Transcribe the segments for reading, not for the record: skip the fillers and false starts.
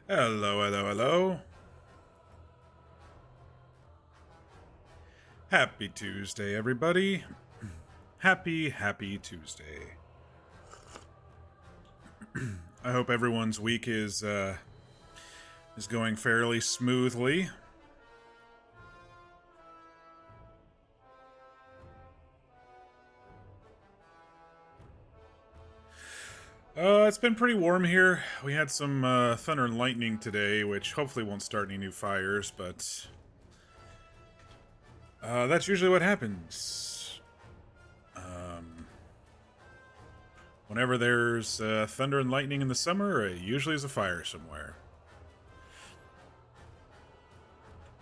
Hello, hello, hello. Happy Tuesday, everybody. Happy Tuesday. I hope everyone's week is going fairly smoothly. It's been pretty warm here. We had some thunder and lightning today, which hopefully won't start any new fires, but that's usually what happens. Whenever there's thunder and lightning in the summer, it usually is a fire somewhere.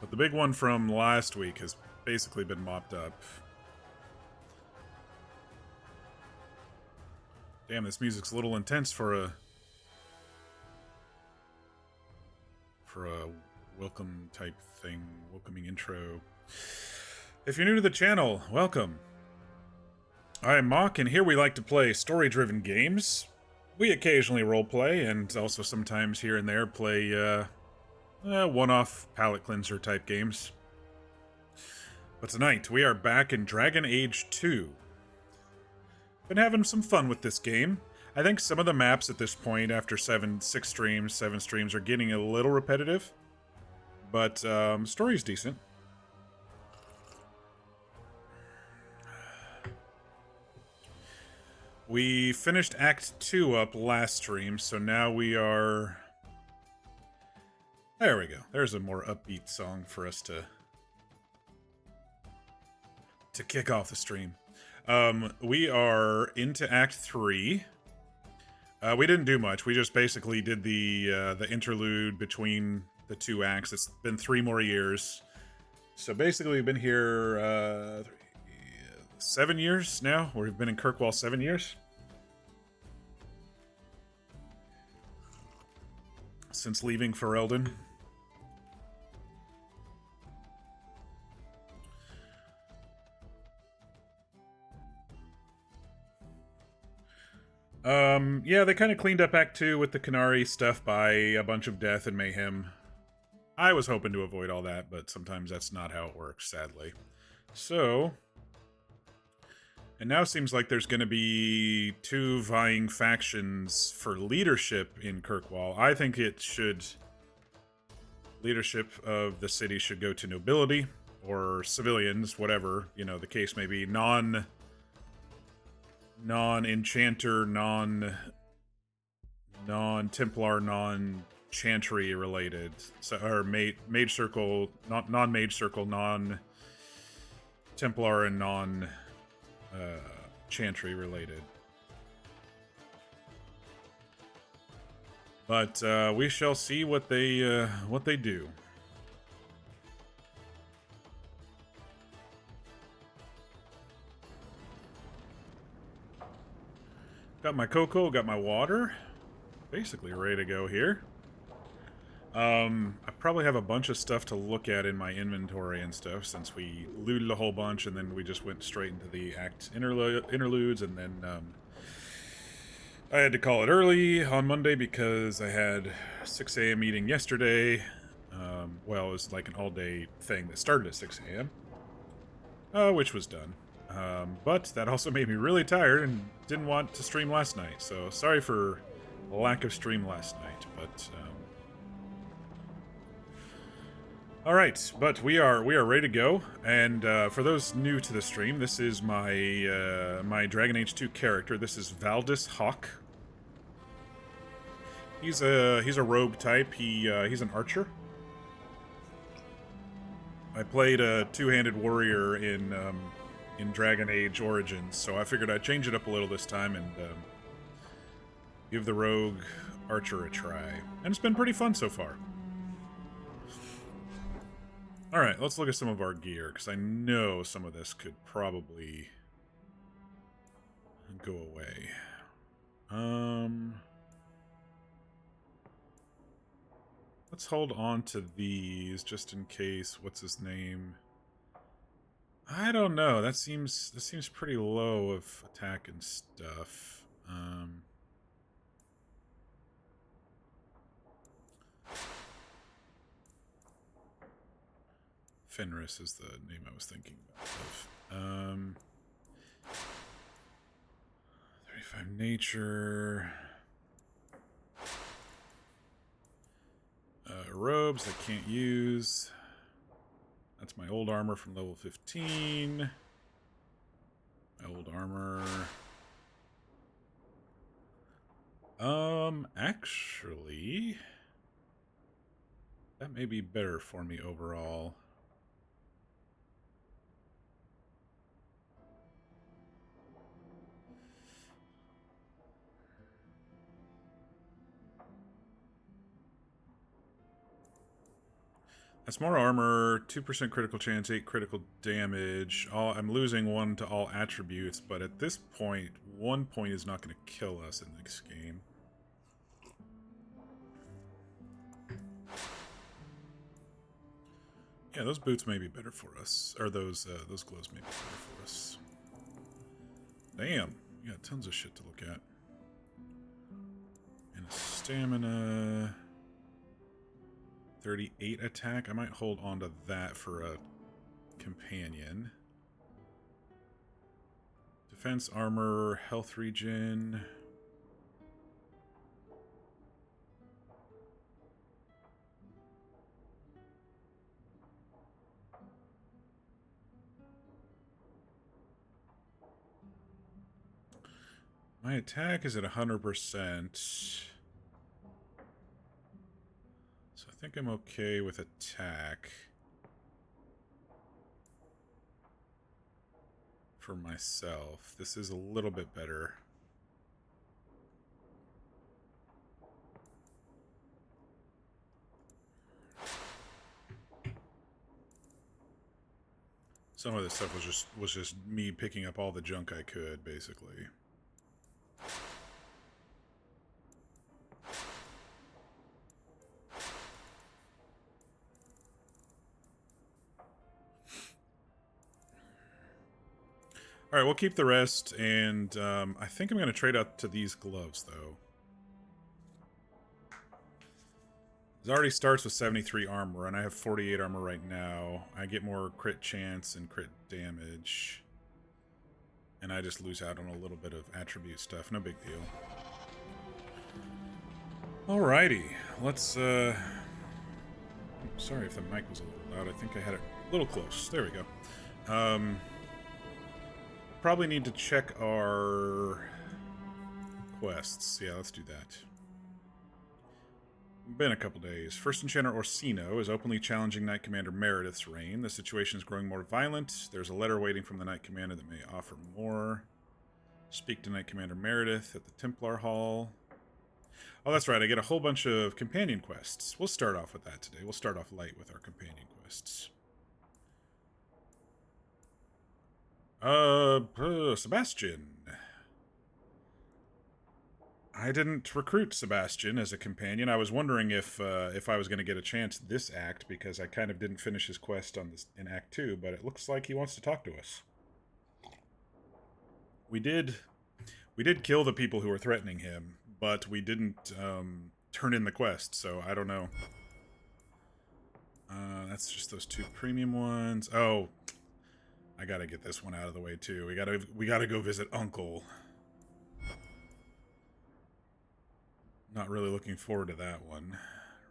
But the big one from last week has basically been mopped up. Damn, this music's a little intense for a welcome type thing, welcoming intro. If you're new to the channel, welcome. I am Mock, and here we like to play story-driven games. We occasionally roleplay, and also sometimes here and there play one-off palate cleanser type games. But tonight, we are back in Dragon Age 2. Been having some fun with this game. I think some of the maps at this point, after 7 streams, are getting a little repetitive. But story's decent. We finished Act 2 up last stream, so now we are... There we go. There's a more upbeat song for us to kick off the stream. We are into Act 3. We didn't do much. We just basically did the interlude between the two acts. It's been 3 more years. So basically we've been here 7 years now. We've been in Kirkwall 7 years. Since leaving Ferelden. Yeah, they kind of cleaned up Act 2 with the Qunari stuff by a bunch of death and mayhem. I was hoping to avoid all that, but sometimes that's not how it works, sadly. So... And now seems like there's going to be 2 vying factions for leadership in Kirkwall. I think it should... Leadership of the city should go to nobility, or civilians, whatever, you know, the case may be. Non-enchanter, non-Templar, non-chantry related. So, or mage circle, non-mage circle, non-Templar, and chantry related. But we shall see what they do. Got my cocoa, got my water. Basically ready to go here. I probably have a bunch of stuff to look at in my inventory and stuff, since we looted a whole bunch and then we just went straight into the act interludes, and then I had to call it early on Monday because I had a 6 a.m. meeting yesterday. Well, it was like an all-day thing that started at 6 a.m., which was done. But that also made me really tired and didn't want to stream last night, so sorry for the lack of stream last night, but... Alright, but we are ready to go, and for those new to the stream, this is my my Dragon Age 2 character. This is Valdis Hawk. He's a rogue type. He's an archer. I played a 2-handed warrior in Dragon Age Origins, so I figured I'd change it up a little this time and give the rogue archer a try. And it's been pretty fun so far. Alright, let's look at some of our gear, because I know some of this could probably go away. Let's hold on to these, just in case, what's his name? I don't know, that seems pretty low of attack and stuff. Fenris is the name I was thinking about. 35 nature. Robes I can't use. That's my old armor from level 15. My old armor. Actually, that may be better for me overall. That's more armor, 2% critical chance, 8 critical damage. I'm losing 1 to all attributes, but at this point, 1 point is not going to kill us in this game. Yeah, those boots may be better for us. Or those gloves may be better for us. Damn, we got tons of shit to look at. And stamina... 38 attack. I might hold on to that for a companion. Defense, armor, health regen. My attack is at 100%. I think I'm okay with attack for myself. This is a little bit better. Some of this stuff was just me picking up all the junk I could, basically. Alright, we'll keep the rest, and I think I'm going to trade out to these gloves, though. It already starts with 73 armor, and I have 48 armor right now. I get more crit chance and crit damage. And I just lose out on a little bit of attribute stuff. No big deal. Alrighty, let's, sorry if the mic was a little loud. I think I had it a little close. There we go. Probably need to check our quests. Yeah, let's do that. Been a couple days. First Enchanter Orsino is openly challenging Knight Commander Meredith's reign. The situation is growing more violent. There's a letter waiting from the Knight Commander that may offer more. Speak to Knight Commander Meredith at the Templar Hall. Oh, that's right. I get a whole bunch of companion quests. We'll start off with that today. We'll start off light with our companion quests. Sebastian. I didn't recruit Sebastian as a companion. I was wondering if I was going to get a chance this act, because I kind of didn't finish his quest on this in Act 2, but it looks like he wants to talk to us. We did kill the people who were threatening him, but we didn't turn in the quest, so I don't know. That's just those 2 premium ones. Oh, I gotta get this one out of the way too. We gotta go visit Uncle. Not really looking forward to that one.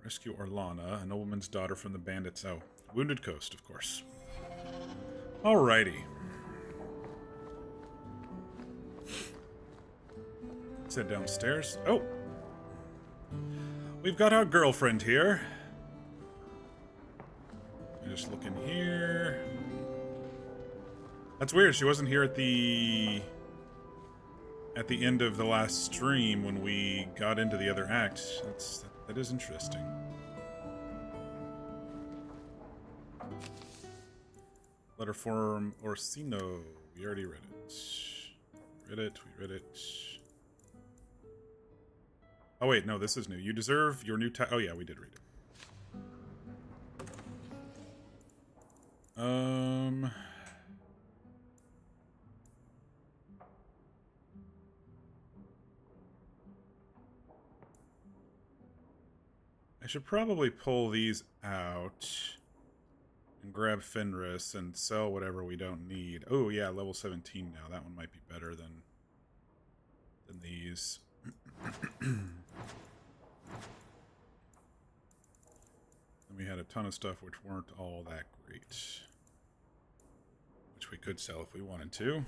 Rescue Orlana, a nobleman's daughter from the bandits. Oh, Wounded Coast, of course. Alrighty. Let's head downstairs. Oh! We've got our girlfriend here. Just looking here. That's weird. She wasn't here at the end of the last stream when we got into the other act. That is interesting. Letter from Orsino. We already read it. We read it. Oh wait, no, this is new. You deserve your new oh yeah, we did read it. I should probably pull these out And grab Fenris and sell whatever we don't need. Oh yeah, level 17 now. That one might be better than these. And we had a ton of stuff which weren't all that great. Which we could sell if we wanted to.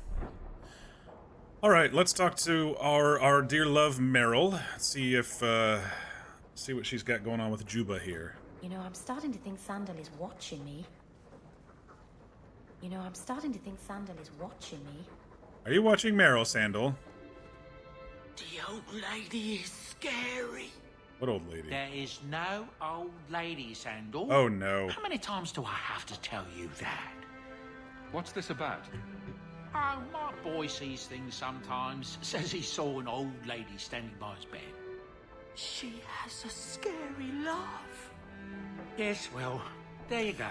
Alright, let's talk to our dear love Meryl. See if see what she's got going on with Juba here. You know, I'm starting to think Sandal is watching me. Are you watching Meryl, Sandal? The old lady is scary. What old lady? There is no old lady, Sandal. Oh no. How many times do I have to tell you that? What's this about? Oh, my boy sees things sometimes. Says he saw an old lady standing by his bed. She has a scary laugh. Yes, well, there you go.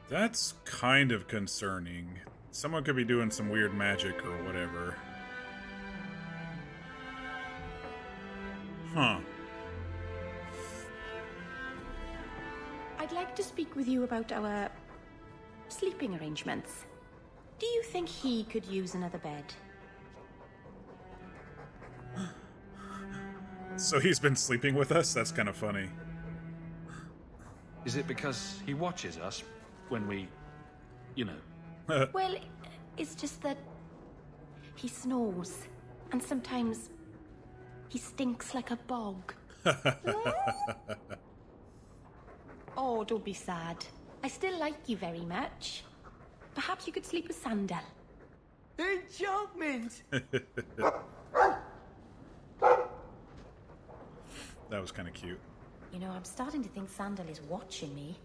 That's kind of concerning. Someone could be doing some weird magic or whatever. Huh. I'd like to speak with you about our sleeping arrangements. Do you think he could use another bed? So he's been sleeping with us? That's kind of funny. Is it because he watches us when we, you know? Well, it's just that he snores, and sometimes he stinks like a bog. Oh, don't be sad. I still like you very much. Perhaps you could sleep with Sandal. Enchantment! That was kind of cute. You know, I'm starting to think Sandal is watching me.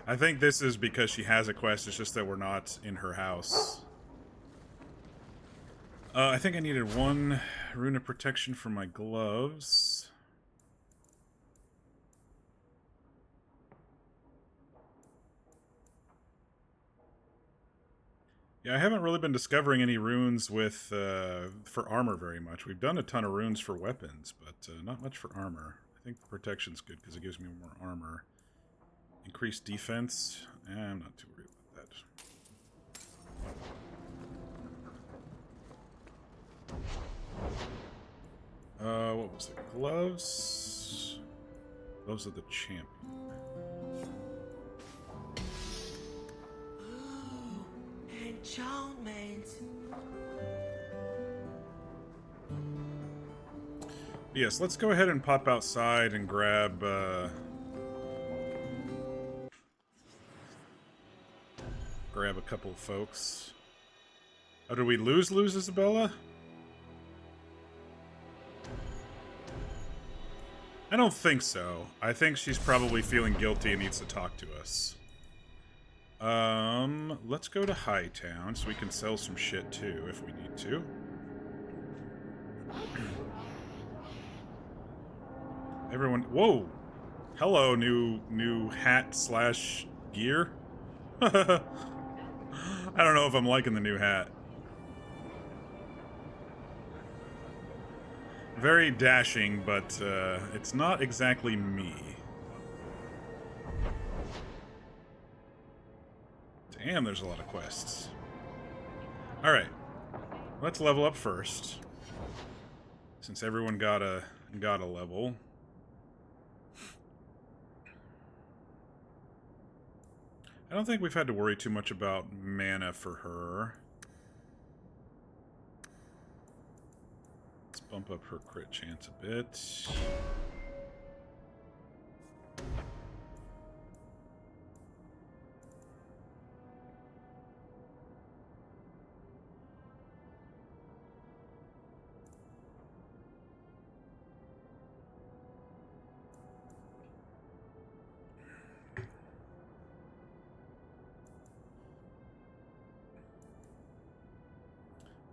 I think this is because she has a quest, it's just that we're not in her house. I think I needed 1 rune of protection for my gloves. Yeah, I haven't really been discovering any runes with for armor very much. We've done a ton of runes for weapons, but not much for armor. I think the protection's good because it gives me more armor. Increased defense. I'm not too worried about that. What was it? Gloves? Gloves of the champion. Enchantment! Yes, let's go ahead and pop outside and grab, grab a couple of folks. Oh, did we lose Isabella? I don't think so. I think she's probably feeling guilty and needs to talk to us. Let's go to Hightown so we can sell some shit too if we need to. Everyone, whoa! Hello, new hat slash gear. I don't know if I'm liking the new hat. Very dashing, but it's not exactly me. Damn, there's a lot of quests. Alright. Let's level up first. Since everyone got a level. I don't think we've had to worry too much about mana for her. Let's bump up her crit chance a bit.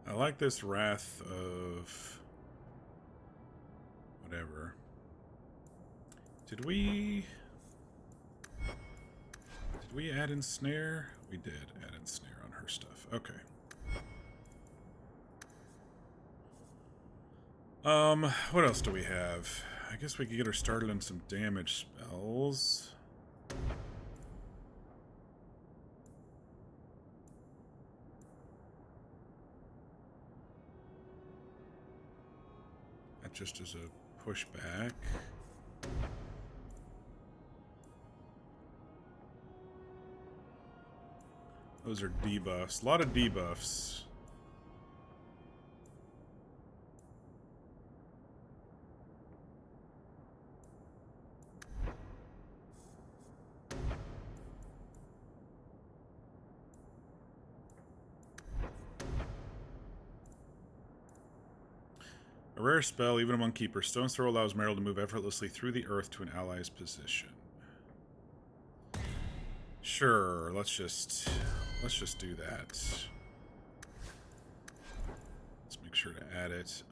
I like this Wrath of... whatever. Did we add in Snare? We did add in Snare on her stuff. Okay. What else do we have? I guess we could get her started on some damage spells. just as a pushback. Those are debuffs. A lot of debuffs. A rare spell, even among keepers. Stone's Throw allows Meryl to move effortlessly through the earth to an ally's position. Sure, let's just do that. Let's make sure to add it.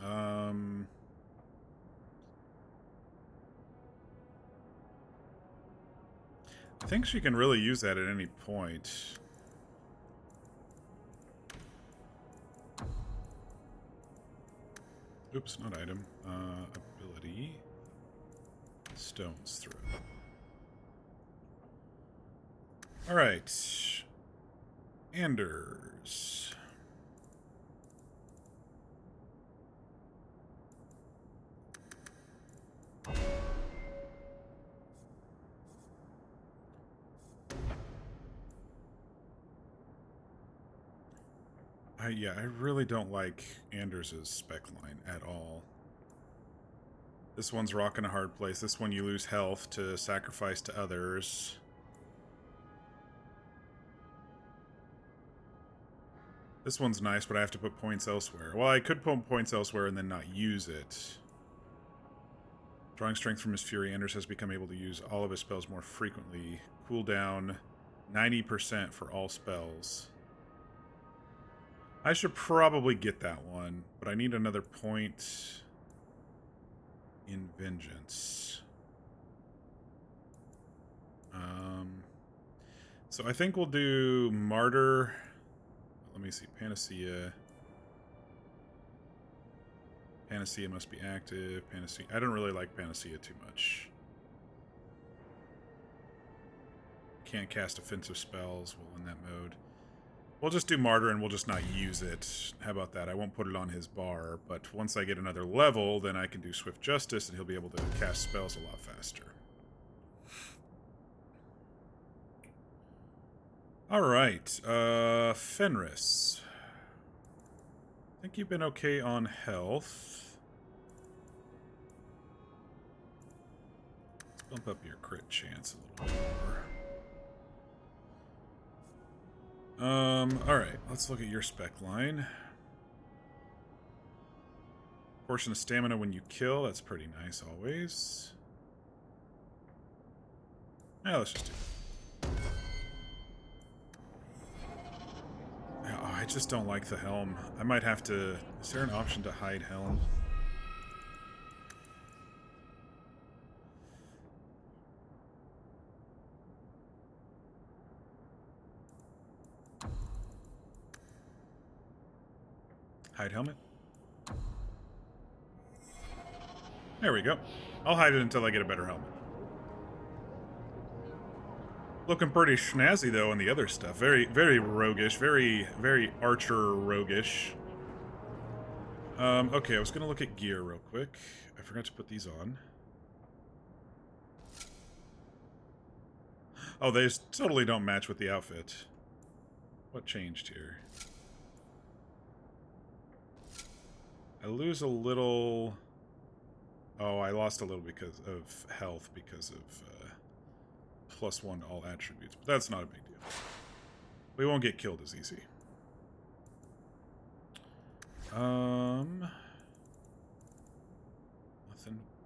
I think she can really use that at any point. Oops, not item. Ability. Stone's Throw. Alright. Anders. Yeah, I really don't like Anders' spec line at all. This one's rocking a hard place. This one you lose health to sacrifice to others. This one's nice, but I have to put points elsewhere. Well, I could put points elsewhere and then not use it. Drawing strength from his fury, Anders has become able to use all of his spells more frequently. Cooldown 90% for all spells. I should probably get that one, but I need another point in Vengeance. So I think we'll do Martyr. Let me see, Panacea. Panacea must be active. Panacea. I don't really like Panacea too much. Can't cast offensive spells while in that mode. We'll just do Martyr and we'll just not use it. How about that? I won't put it on his bar, but once I get another level, then I can do Swift Justice and he'll be able to cast spells a lot faster. Alright, Fenris. I think you've been okay on health. Let's bump up your crit chance a little bit more. Alright, let's look at your spec line. Portion of stamina when you kill, that's pretty nice always. Yeah, let's just do that. Oh, I just don't like the helm. I might have to... Is there an option to hide helm? Hide helmet? There we go. I'll hide it until I get a better helmet. Looking pretty snazzy, though, on the other stuff. Very, very roguish. Very, very archer roguish. Okay, I was going to look at gear real quick. I forgot to put these on. Oh, they totally don't match with the outfit. What changed here? I lose a little... Oh, I lost a little because of health, because of +1 to all attributes. But that's not a big deal. We won't get killed as easy. Nothing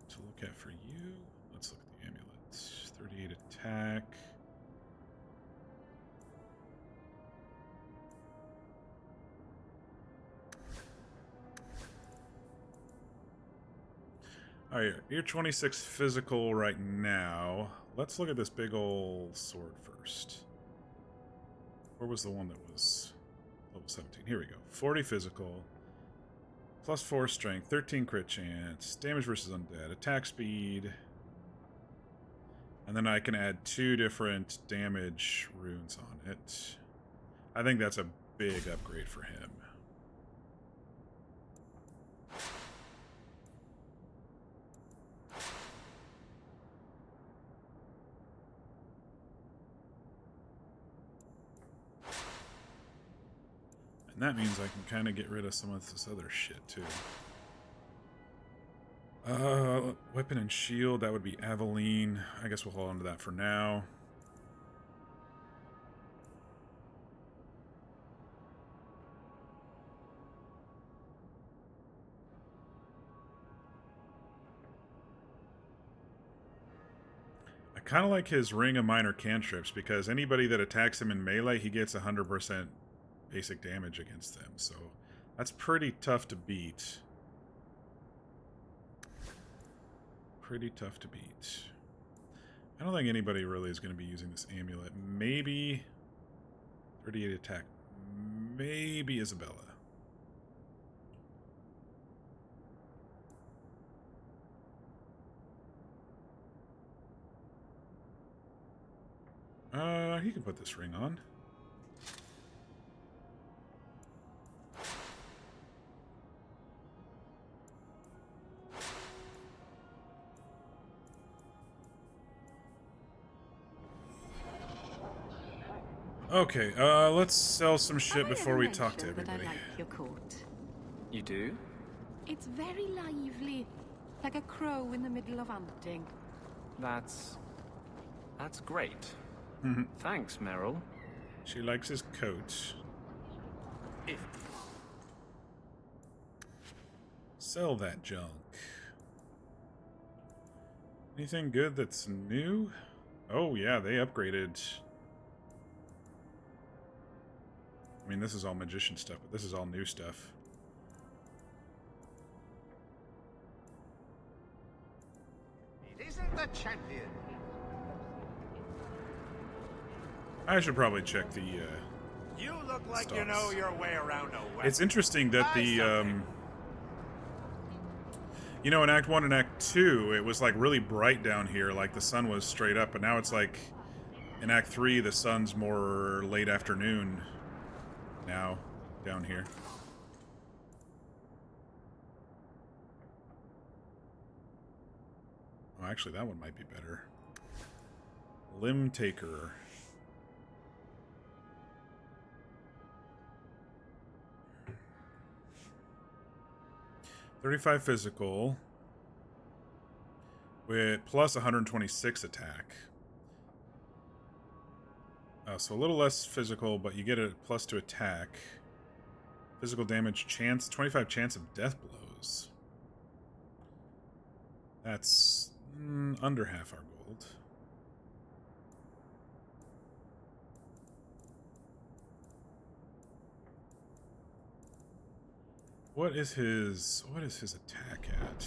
to look at for you. Let's look at the amulet. 38 attack. Alright, you're 26 physical right now. Let's look at this big old sword first. Where was the one that was level 17? Here we go. 40 physical. +4 strength, 13 crit chance, damage versus undead, attack speed. And then I can add 2 different damage runes on it. I think that's a big upgrade for him. And that means I can kind of get rid of some of this other shit, too. Weapon and shield, that would be Aveline. I guess we'll hold on to that for now. I kind of like his Ring of Minor Cantrips, because anybody that attacks him in melee, he gets 100% basic damage against them, so that's pretty tough to beat. Pretty tough to beat. I don't think anybody really is going to be using this amulet. Maybe 38 attack. Maybe Isabella. He can put this ring on. Okay, let's sell some shit before we talk to everybody. I like your coat. You do? It's very lively, like a crow in the middle of hunting. That's great. Thanks, Meryl. She likes his coat. Sell that junk. Anything good that's new? Oh yeah, they upgraded. I mean, this is all magician stuff, but this is all new stuff. It isn't the champion. I should probably check the, You look like you stops. know your way around a weapon. It's interesting that Buy the, something. you know, in Act 1 and Act 2, it was, like, really bright down here, like the sun was straight up, but now it's, like, in Act 3, the sun's more late afternoon now, down here. Oh, actually, that one might be better. Limb Taker. $35 physical with plus 126 attack. So a little less physical, but you get a plus to attack. Physical damage chance, 25 chance of death blows. That's under half our gold. What is his attack at?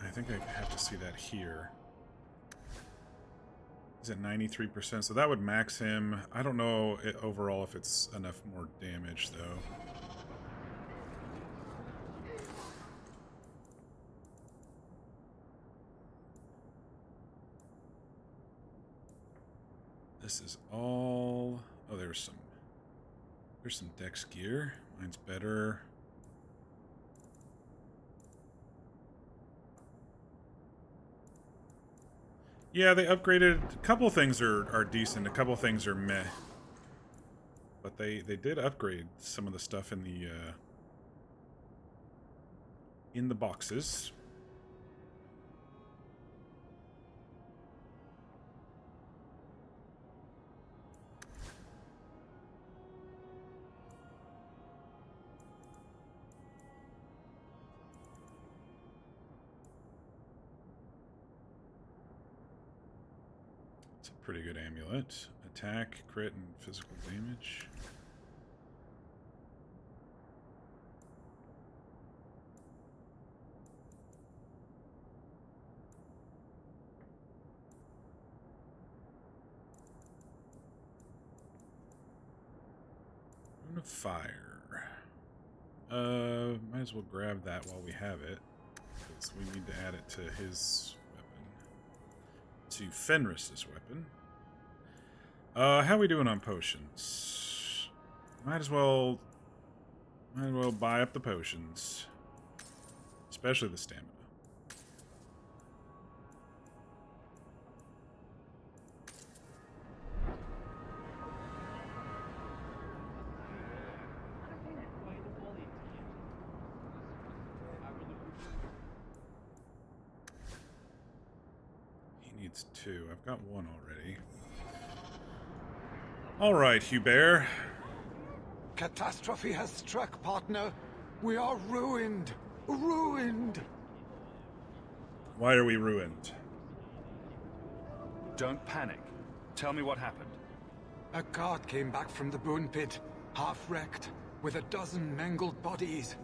I think I have to see that here. He's at 93%, so that would max him. I don't know overall if it's enough more damage, though. This is all... Oh, there's some dex gear. Mine's better. Yeah, they upgraded. A couple things are decent. A couple things are meh. But they did upgrade some of the stuff in the boxes. Pretty good amulet. Attack, crit, and physical damage. Rune of Fire. Might as well grab that while we have it, because we need to add it to his to Fenris's weapon. How we doing on potions? Might as well buy up the potions. Especially the stamina. needs 2. I've got 1 already. All right, Hubert. Catastrophe has struck, partner. We are ruined. Ruined. Why are we ruined? Don't panic. Tell me what happened. A cart came back from the Boon Pit, half wrecked, with a dozen mangled bodies.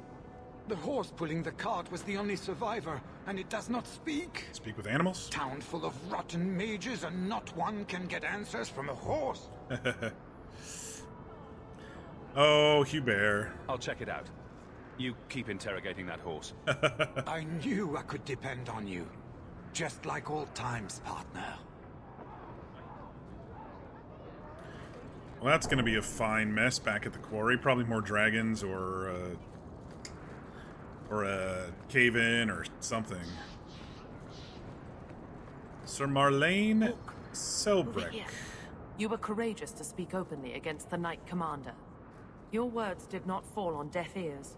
The horse pulling the cart was the only survivor, and it does not speak. Speak with animals? Town full of rotten mages, and not one can get answers from a horse. Oh, Hubert. I'll check it out. You keep interrogating that horse. I knew I could depend on you. Just like old times, partner. Well, that's going to be a fine mess back at the quarry. Probably more dragons or a cave-in or something. Sir Marlene Selbreck. Here. You were courageous to speak openly against the Knight Commander. Your words did not fall on deaf ears.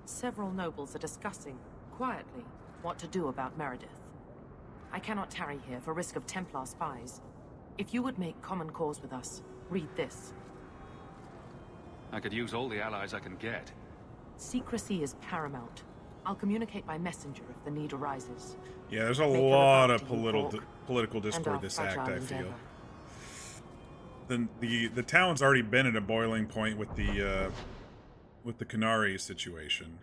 Several nobles are discussing, quietly, what to do about Meredith. I cannot tarry here for risk of Templar spies. If you would make common cause with us, read this. I could use all the allies I can get. Secrecy is paramount. I'll communicate by messenger if the need arises. Yeah, there's a Make lot it of political discord this act, I feel. The town's already been at a boiling point with the Qunari situation.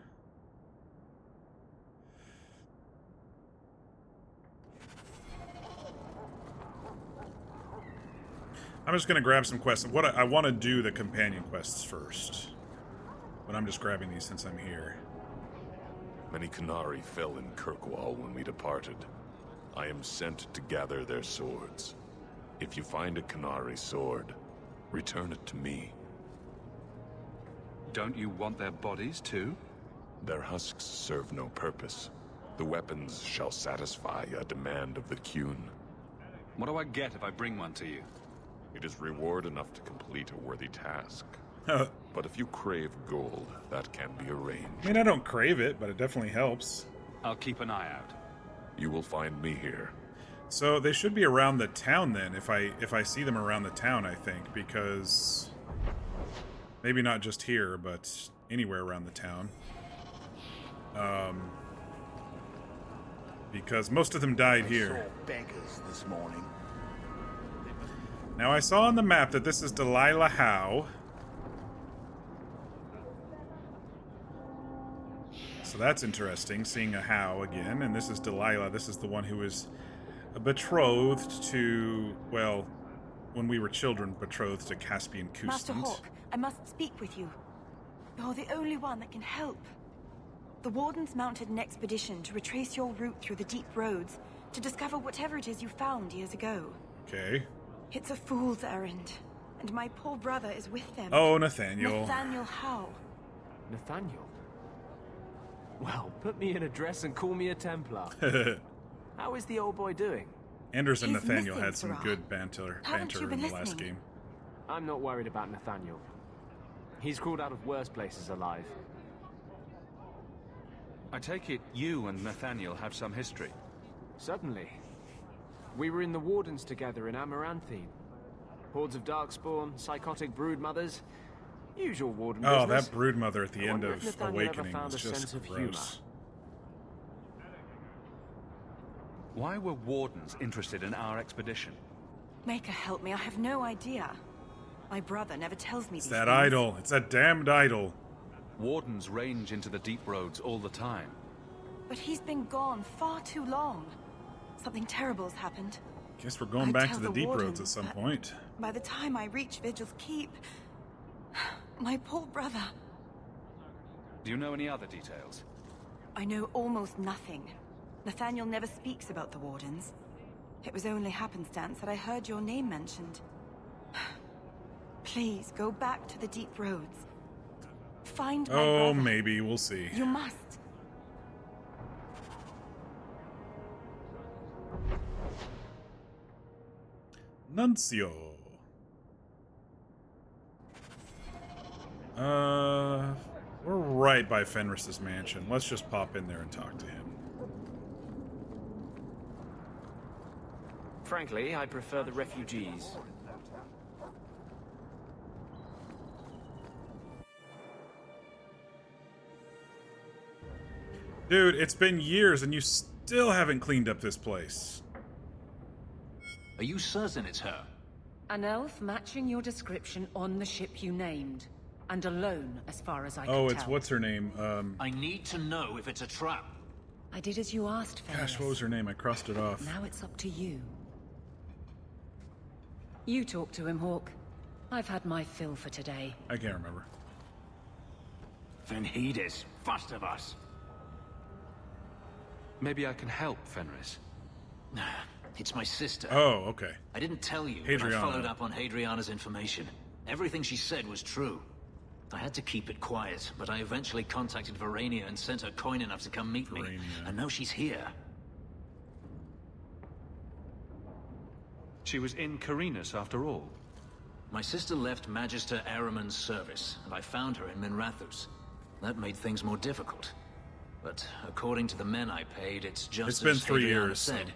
I'm just gonna grab some quests. What I want to do the companion quests first, but I'm just grabbing these since I'm here. Many Qunari fell in Kirkwall when we departed. I am sent to gather their swords. If you find a Qunari sword, return it to me. Don't you want their bodies too? Their husks serve no purpose. The weapons shall satisfy a demand of the Qun. What do I get if I bring one to you? It is reward enough to complete a worthy task. But if you crave gold, that can be arranged. I mean, I don't crave it, but it definitely helps. I'll keep an eye out. You will find me here. So they should be around the town then, if I see them around the town, I think, because maybe not just here, but anywhere around the town. Because most of them died here. Beggars this morning. Now I saw on the map that this is Delilah Howe. So that's interesting, seeing a Howe again, and this is Delilah. This is the one who was betrothed to, well, when we were children, betrothed to Caspian Kustant. Master Hawk, I must speak with you. You're the only one that can help. The Wardens mounted an expedition to retrace your route through the deep roads to discover whatever it is you found years ago. Okay. It's a fool's errand, and my poor brother is with them. Oh, Nathaniel. Nathaniel Howe. Nathaniel? Well, put me in a dress and call me a Templar. How is the old boy doing? Anders and He's Nathaniel missing, had some Sarah. good banter Haven't you in been the last listening? game. I'm not worried about Nathaniel. He's crawled out of worse places alive. I take it you and Nathaniel have some history. Certainly. We were in the Wardens together in Amaranthine. Hordes of Darkspawn, psychotic broodmothers. Usual Warden Oh, business. that broodmother at the I end wonder if of Nathaniel ever Awakening found was a just sense of gross. humor. Why were Wardens interested in our expedition? Maker help me, I have no idea. My brother never tells me It's these that things. idol. It's that damned idol. Wardens range into the deep roads all the time. But he's been gone far too long. Something terrible has happened. Guess we're going I'd back tell to the the deep roads Wardens, at some but- point. By the time I reach Vigil's Keep, my poor brother. Do you know any other details? I know almost nothing. Nathaniel never speaks about the Wardens. It was only happenstance that I heard your name mentioned. Please, go back to the deep roads. Find my Oh, brother. maybe. We'll see. You must. Nuncio. We're right by Fenris's mansion. Let's just pop in there and talk to him. Frankly, I prefer the refugees. Dude, it's been years and you still haven't cleaned up this place. Are you certain it's her? An elf matching your description on the ship you named. And alone, as far as I can Oh, tell. it's what's her name? I need to know if it's a trap. I did as you asked, Fenris. Gosh, what was her name? I crossed it off. Now it's up to you. You talk to him, Hawk. I've had my fill for today. I can't remember. Venhedis, first of us. Maybe I can help, Fenris. It's my sister. Oh, okay. I didn't tell you, but I Hadriana. followed up on Hadriana's information. Everything she said was true. I had to keep it quiet, but I eventually contacted Verania and sent her coin enough to come meet me. Verania. And now she's here. She was in Carinus after all. My sister left Magister Araman's service, and I found her in Minrathus. That made things more difficult. But according to the men I paid, it's just It's been as 3 Hadriana years, said. so-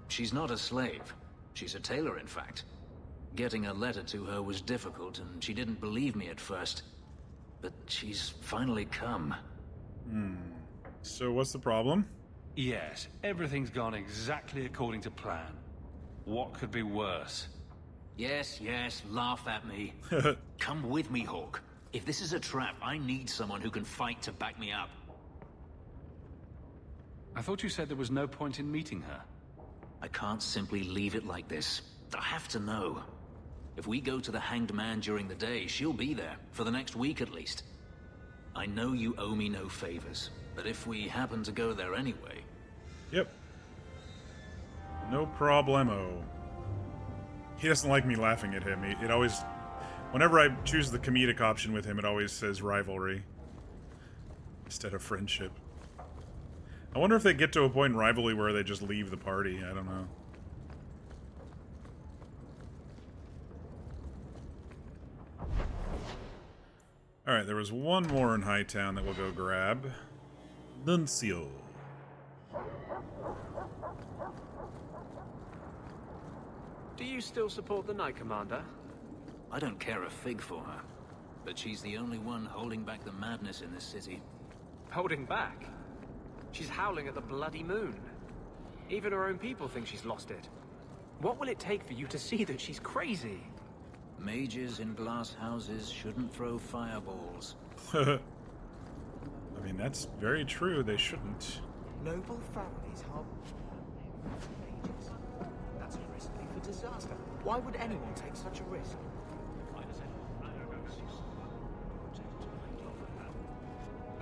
She's not a slave. She's a tailor, in fact. Getting a letter to her was difficult, and she didn't believe me at first. But she's finally come. So what's the problem? Yes, everything's gone exactly according to plan. What could be worse? Yes, laugh at me. Come with me, Hawk. If this is a trap, I need someone who can fight to back me up. I thought you said there was no point in meeting her. I can't simply leave it like this. I have to know. If we go to the Hanged Man during the day, she'll be there, for the next week at least. I know you owe me no favors, but if we happen to go there anyway... Yep. No problemo. He doesn't like me laughing at him. It always... Whenever I choose the comedic option with him, it always says rivalry. Instead of friendship. I wonder if they get to a point in rivalry where they just leave the party. I don't know. Alright, there was one more in Hightown that we'll go grab. Nuncio. Do you still support the Knight Commander? I don't care a fig for her. But she's the only one holding back the madness in this city. Holding back? She's howling at the bloody moon. Even her own people think she's lost it. What will it take for you to see that she's crazy? Mages in glass houses shouldn't throw fireballs. I mean, that's very true. They shouldn't. Noble families harbor mages. That's a recipe for disaster. Why would anyone take such a risk?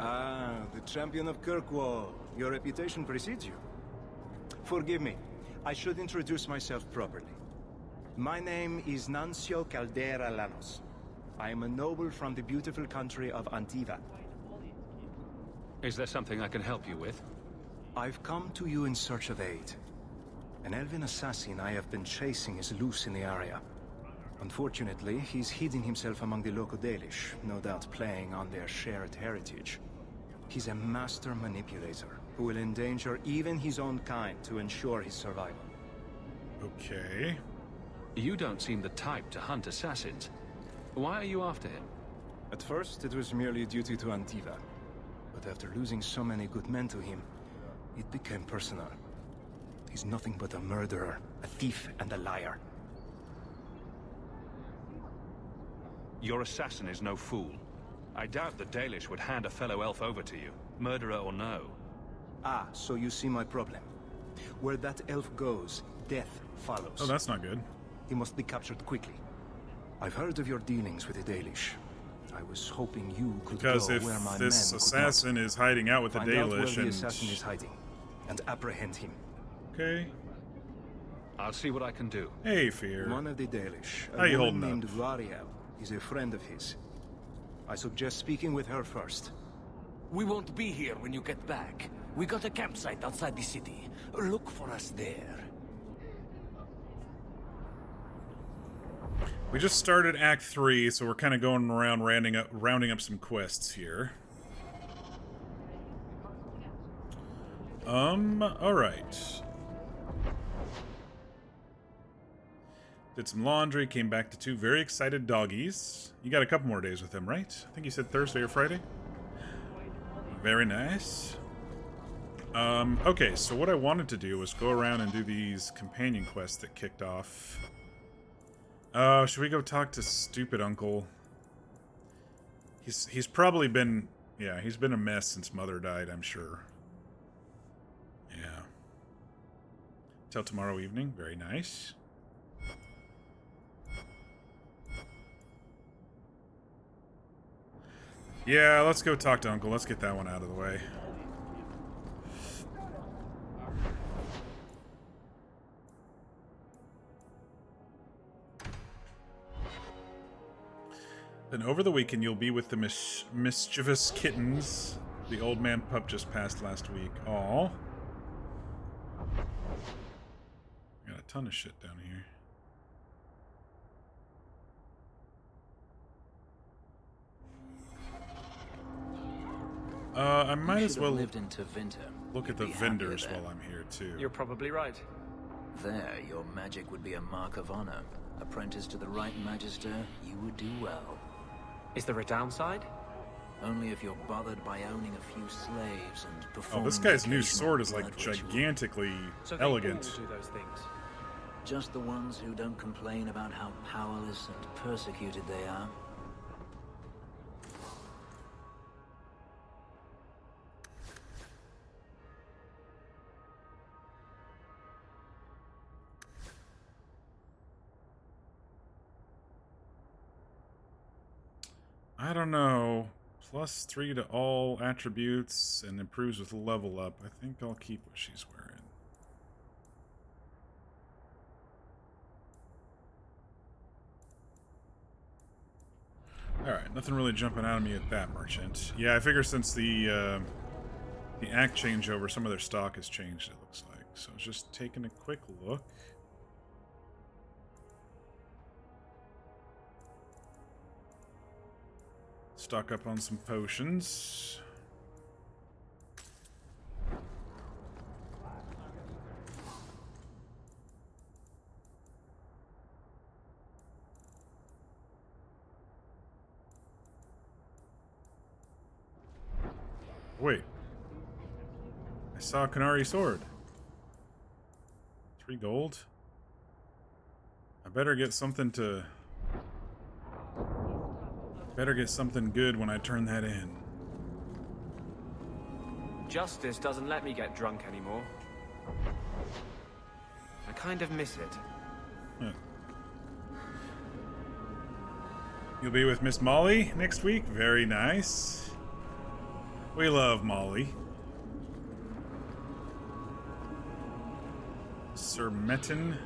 Ah, the champion of Kirkwall. Your reputation precedes you. Forgive me. I should introduce myself properly. My name is Nuncio Caldera Lanos. I am a noble from the beautiful country of Antiva. Is there something I can help you with? I've come to you in search of aid. An elven assassin I have been chasing is loose in the area. Unfortunately, he's hidden himself among the local Dalish, no doubt playing on their shared heritage. He's a master manipulator, who will endanger even his own kind to ensure his survival. Okay. You don't seem the type to hunt assassins. Why are you after him? At first, it was merely duty to Antiva. But after losing so many good men to him, it became personal. He's nothing but a murderer, a thief, and a liar. Your assassin is no fool. I doubt the Dalish would hand a fellow elf over to you, murderer or no. Ah, so you see my problem. Where that elf goes, death follows. Oh, that's not good. He must be captured quickly. I've heard of your dealings with the Dalish. I was hoping you could Because go if where my this men assassin is hiding out with the Find out where Dalish the and... assassin is hiding, and apprehend him. Okay. I'll see what I can do. Hey, Fear. One of the Dalish, How a you woman holding named Variel, is a friend of his. I suggest speaking with her first. We won't be here when you get back. We got a campsite outside the city. Look for us there. We just started Act 3, so we're kind of going around rounding up some quests here. Alright. Did some laundry, came back to 2 very excited doggies. You got a couple more days with them, right? I think you said Thursday or Friday. Very nice. Okay, so what I wanted to do was go around and do these companion quests that kicked off. Should we go talk to stupid uncle? He's probably been... Yeah, he's been a mess since Mother died, I'm sure. Yeah. Till tomorrow evening. Very nice. Yeah, let's go talk to Uncle. Let's get that one out of the way. Then over the weekend, you'll be with the mischievous kittens. The old man pup just passed last week. Aw. Got a ton of shit down here. I might as well look at the vendors while I'm here, too. You're probably right. There, your magic would be a mark of honor. Apprentice to the right magister, you would do well. Is there a downside? Only if you're bothered by owning a few slaves and performing. Oh, this guy's new sword is like gigantically elegant. So they all do those things. Just the ones who don't complain about how powerless and persecuted they are. I don't know. +3 to all attributes and improves with level up. I think I'll keep what she's wearing. Alright, nothing really jumping out of me at that merchant. Yeah, I figure since the act changeover, some of their stock has changed, it looks like. So I was just taking a quick look. Stock up on some potions. Wait. I saw a Qunari sword. 3 gold. I better get something to... Better get something good when I turn that in. Justice doesn't let me get drunk anymore. I kind of miss it. Huh. You'll be with Miss Molly next week? Very nice. We love Molly. Sir Metin.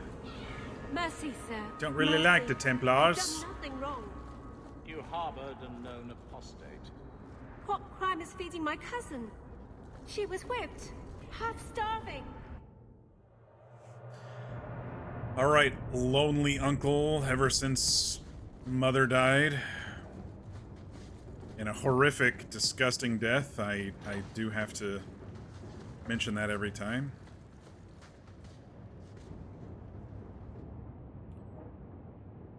Mercy, sir. Don't really like the Templars. You've done nothing wrong. You harbored a known apostate. What crime is feeding my cousin? She was whipped, half starving. Alright, lonely uncle ever since Mother died. In a horrific, disgusting death. I do have to mention that every time.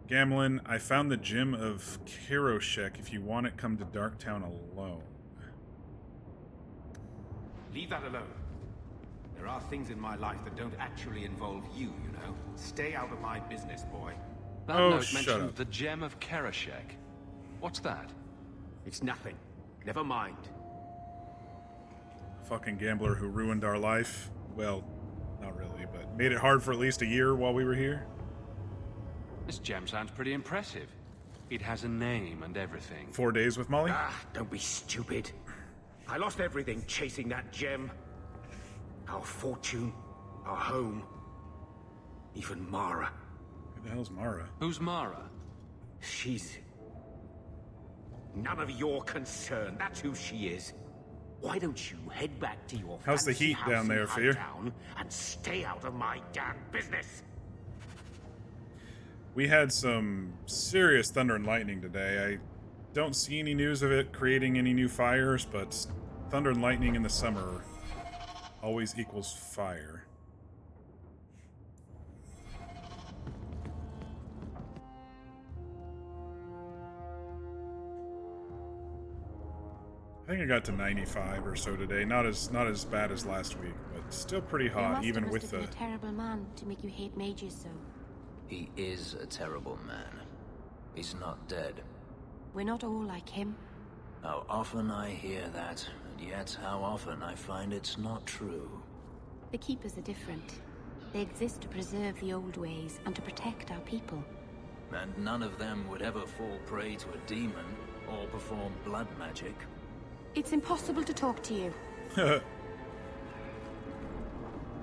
Gamlin, I found the Gem of Kiroshek. If you want it, come to Darktown alone. Leave that alone. There are things in my life that don't actually involve you, you know. Stay out of my business, boy. That note mentioned the Gem of Kiroshek. What's that? It's nothing. Never mind. Fucking gambler who ruined our life. Well, not really, but made it hard for at least a year while we were here. This gem sounds pretty impressive. It has a name and everything. 4 days with Molly? Ah, don't be stupid. I lost everything chasing that gem. Our fortune, our home, even Mara. Who the hell's Mara? Who's Mara? She's... none of your concern. That's who she is. Why don't you head back to your How's the heat down there, Fear? And stay out of my damn business. We had some serious thunder and lightning today. I don't see any news of it creating any new fires, but thunder and lightning in the summer always equals fire. think I got to 95 or so today. Not as bad as last week, but still pretty hot, even with the. A terrible man to make you hate mages so. He is a terrible man. He's not dead. We're not all like him. How often I hear that, and yet how often I find it's not true. The Keepers are different. They exist to preserve the old ways and to protect our people. And none of them would ever fall prey to a demon or perform blood magic. It's impossible to talk to you.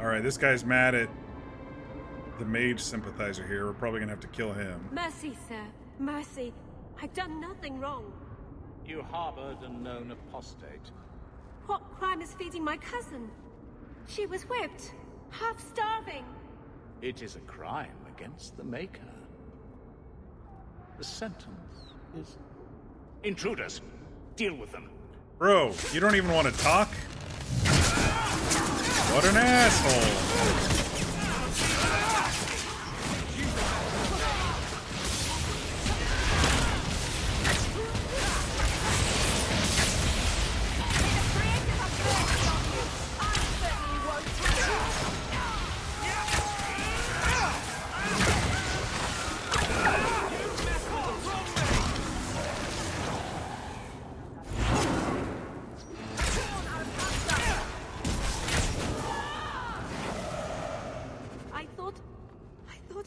Alright, this guy's mad at the mage sympathizer here. We're probably gonna have to kill him. Mercy, sir. Mercy. I've done nothing wrong. You harbored a known apostate. What crime is feeding my cousin? She was whipped, half starving. It is a crime against the Maker. The sentence is... Intruders! Deal with them. Bro, you don't even want to talk? What an asshole!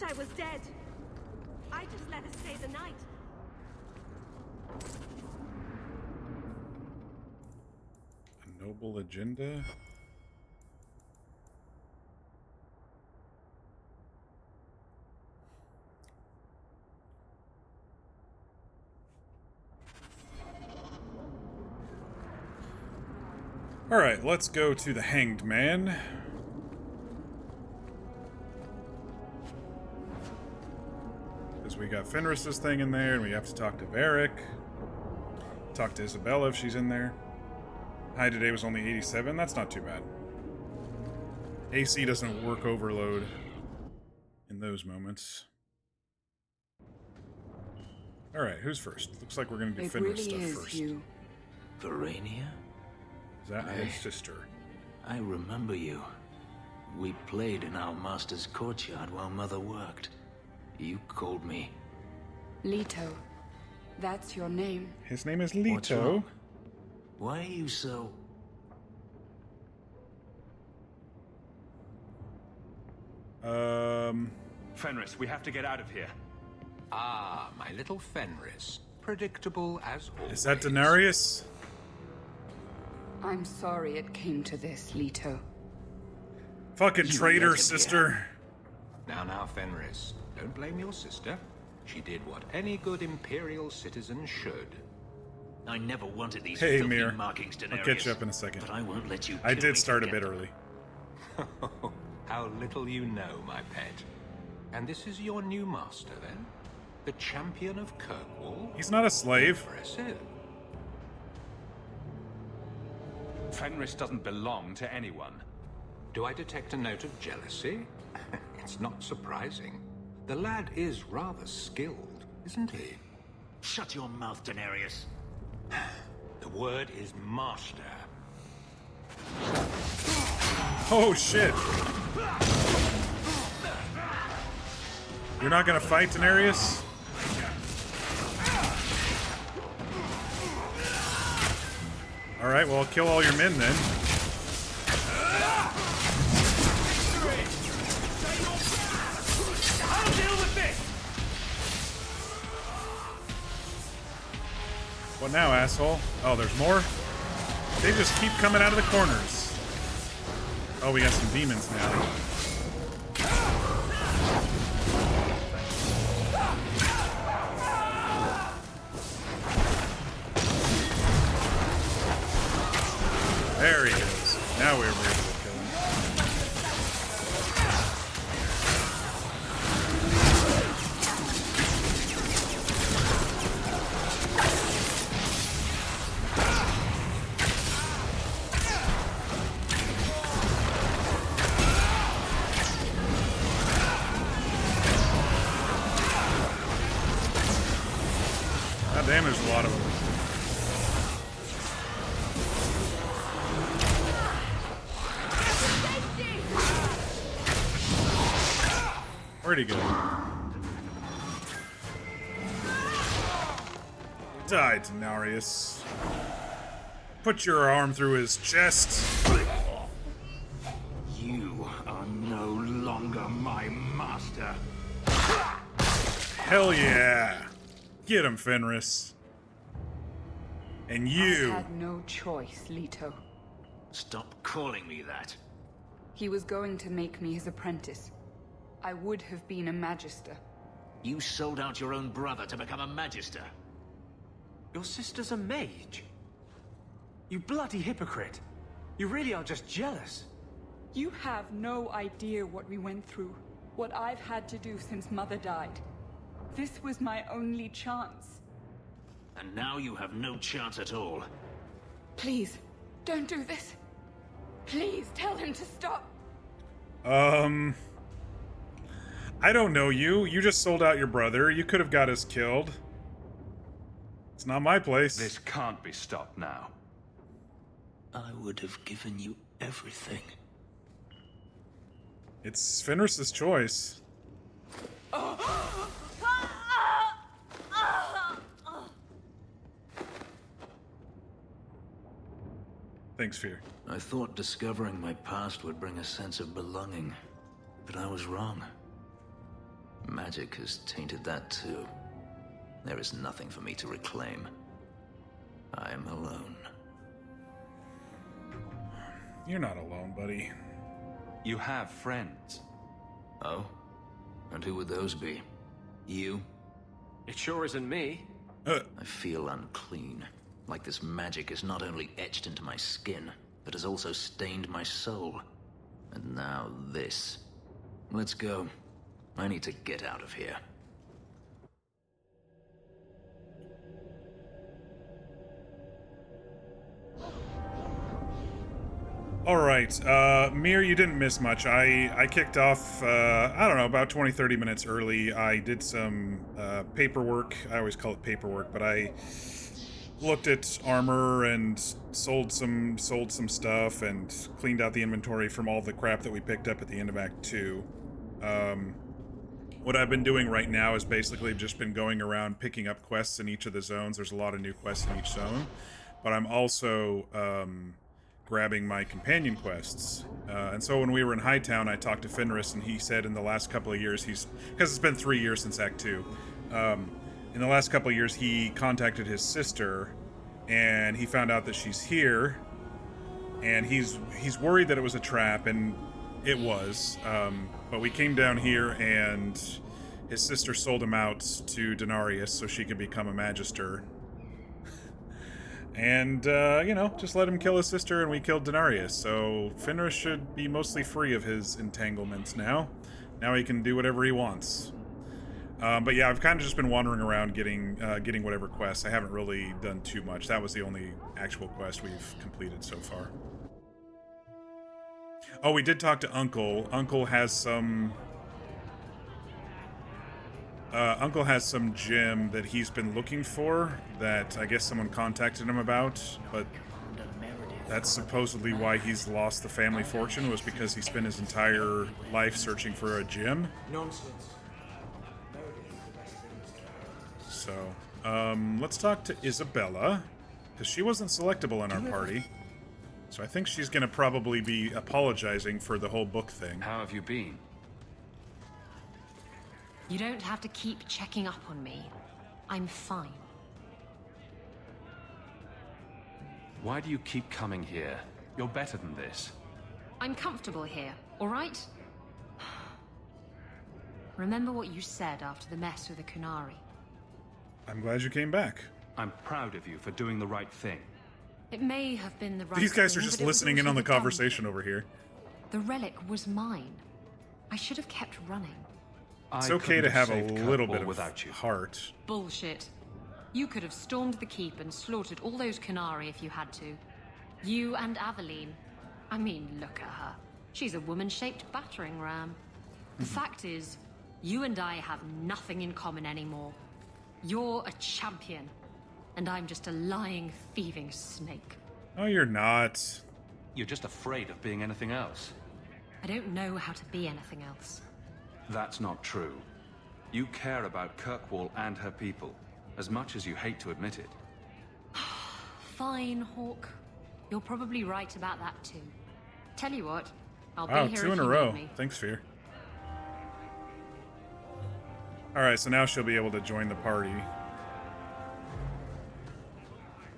I was dead. I just let her stay the night. A noble agenda? Alright, let's go to the Hanged Man. We got Fenris's thing in there, and we have to talk to Varric. Talk to Isabella if she's in there. High today was only 87. That's not too bad. AC doesn't work overload in those moments. Alright, who's first? Looks like we're going to do Fenris stuff first. Verania? Is that his sister? I remember you. We played in our master's courtyard while Mother worked. You called me... Leto. That's your name. His name is What's Leto. wrong? Why are you so... Fenris, we have to get out of here. Ah, my little Fenris. Predictable as always. Is that Denarius? I'm sorry it came to this, Leto. Fucking traitor, sister. Now, Fenris. Don't blame your sister. She did what any good Imperial citizen should. I never wanted these Hey, filthy Mir. markings, Denarius. I'll catch you up in a second. But I won't let you I kill did me start to a get bit them. early. How little you know, my pet. And this is your new master, then? The champion of Kirkwall? He's not a slave. Impressive. Fenris doesn't belong to anyone. Do I detect a note of jealousy? It's not surprising. The lad is rather skilled, isn't he? Shut your mouth, Denarius. The word is master. Oh, shit. You're not gonna fight, Denarius? Alright, well, I'll kill all your men then. I'll deal with this! What now, asshole? Oh, there's more? They just keep coming out of the corners. Oh, we got some demons now. There he is. Now we're able to kill him. God damn, there's a lot of them. Where'd he go? Die, Denarius. Put your arm through his chest. You are no longer my master. Hell yeah. Get him, Fenris. And you. I had no choice, Leto. Stop calling me that. He was going to make me his apprentice. I would have been a magister. You sold out your own brother to become a magister. Your sister's a mage. You bloody hypocrite. You really are just jealous. You have no idea what we went through. What I've had to do since Mother died. This was my only chance. And now you have no chance at all. Please, don't do this. Please tell him to stop. I don't know you. You just sold out your brother. You could have got us killed. It's not my place. This can't be stopped now. I would have given you everything. It's Fenris's choice. Thanks, Fear. I thought discovering my past would bring a sense of belonging, but I was wrong. Magic has tainted that too. There is nothing for me to reclaim. I am alone. You're not alone, buddy. You have friends. Oh? And who would those be? You? It sure isn't me. I feel unclean. Like this magic is not only etched into my skin, but has also stained my soul. And now this. Let's go. I need to get out of here. Alright, Mir, you didn't miss much. I kicked off, I don't know, about 20-30 minutes early. I did some paperwork. I always call it paperwork, but I looked at armor and sold some stuff and cleaned out the inventory from all the crap that we picked up at the end of Act 2. What I've been doing right now is basically just been going around picking up quests in each of the zones. There's a lot of new quests in each zone, but I'm also grabbing my companion quests. And so when we were in Hightown, I talked to Fenris, and he said in the last couple of years, because it's been 3 years since Act 2, in the last couple of years he contacted his sister, and he found out that she's here, and he's worried that it was a trap, and it was. But we came down here, and his sister sold him out to Denarius so she could become a magister. And, you know, just let him kill his sister, and we killed Denarius. So Fenris should be mostly free of his entanglements now. Now he can do whatever he wants. But yeah, I've kind of just been wandering around getting whatever quests. I haven't really done too much. That was the only actual quest we've completed so far. Oh, we did talk to Uncle. Uncle has some gem that he's been looking for that I guess someone contacted him about, but that's supposedly why he's lost the family fortune, was because he spent his entire life searching for a gem. Nonsense. So, let's talk to Isabella, because she wasn't selectable in our party. So I think she's gonna probably be apologizing for the whole book thing. How have you been? You don't have to keep checking up on me. I'm fine. Why do you keep coming here? You're better than this. I'm comfortable here, all right? Remember what you said after the mess with the Kunari. I'm glad you came back. I'm proud of you for doing the right thing. It may have been the right These guys are thing, just but it was listening in also on the the dumb conversation over here. The relic was mine. I should have kept running. It's okay to have a little bit of heart. Bullshit. You could have stormed the keep and slaughtered all those Kunari if you had to. You and Aveline. I mean, look at her. She's a woman-shaped battering ram. The fact is, you and I have nothing in common anymore. You're a champion, and I'm just a lying, thieving snake. Oh, you're not. You're just afraid of being anything else. I don't know how to be anything else. That's not true. You care about Kirkwall and her people, as much as you hate to admit it. Fine, Hawk. You're probably right about that too. Tell you what, I'll Wow, be here 2 if in a you row. need me. Thanks, Fear. Alright, so now she'll be able to join the party.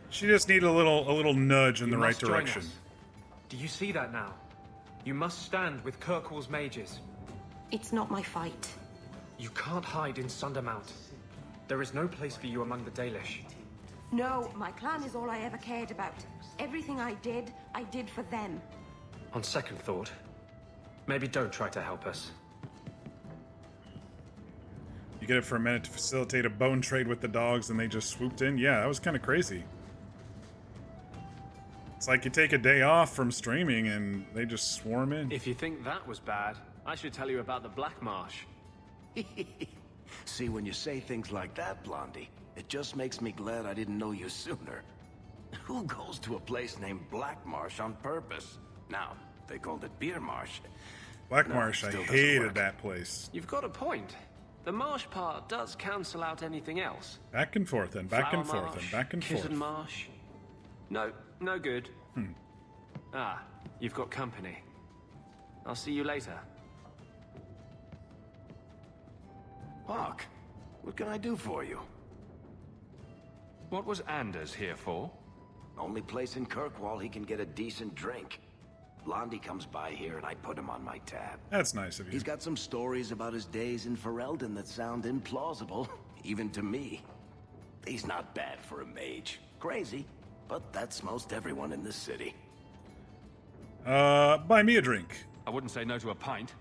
She just needed a little nudge in the right must join direction. us. Do you see that now? You must stand with Kirkwall's mages. It's not my fight. You can't hide in Sundermount. There is no place for you among the Dalish. No, my clan is all I ever cared about. Everything I did for them. On second thought, maybe don't try to help us. You get it for a minute to facilitate a bone trade with the dogs and they just swooped in? Yeah, that was kind of crazy. It's like you take a day off from streaming and they just swarm in. If you think that was bad, I should tell you about the Black Marsh. See, when you say things like that, Blondie, it just makes me glad I didn't know you sooner. Who goes to a place named Black Marsh on purpose? Now, they called it Beer Marsh. Black No, Marsh, I still doesn't hated work. that place. You've got a point. The marsh part does cancel out anything else. Back and forth and back and Flower forth and marsh, back and forth. Kitten Marsh. No, no good. Hmm. Ah, you've got company. I'll see you later. Hawk, what can I do for you? What was Anders here for? Only place in Kirkwall he can get a decent drink. Blondie comes by here and I put him on my tab. That's nice of you. He's got some stories about his days in Ferelden that sound implausible, even to me. He's not bad for a mage. Crazy, but that's most everyone in this city. Buy me a drink. I wouldn't say no to a pint.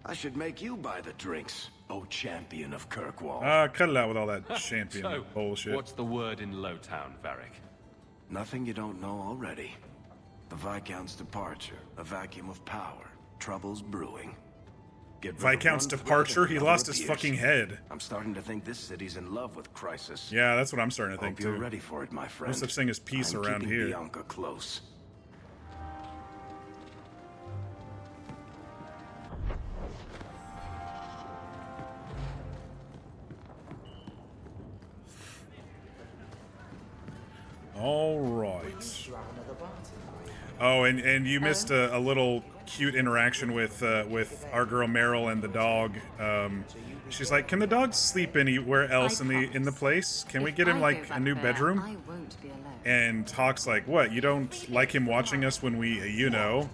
I should make you buy the drinks, oh champion of Kirkwall. Cut it out with all that champion So, bullshit. what's the word in Lowtown, Varric? Nothing you don't know already. The Viscount's departure, a vacuum of power, troubles brewing. Get rid of Viscount's one threat departure? and He another lost his appears. fucking head. I'm starting to think this city's in love with Crisis. Yeah, that's what I'm starting to think Hope you're too. ready for it, my friend. No such thing as peace I'm around keeping here. Bianca close. All right. Oh, and you missed a little cute interaction with our girl Meryl and the dog. She's like, "Can the dog sleep anywhere else in the place? Can we get him like a new bedroom?" I won't be alone. And Hawk's like, "What? You don't like him watching us when we, you know?"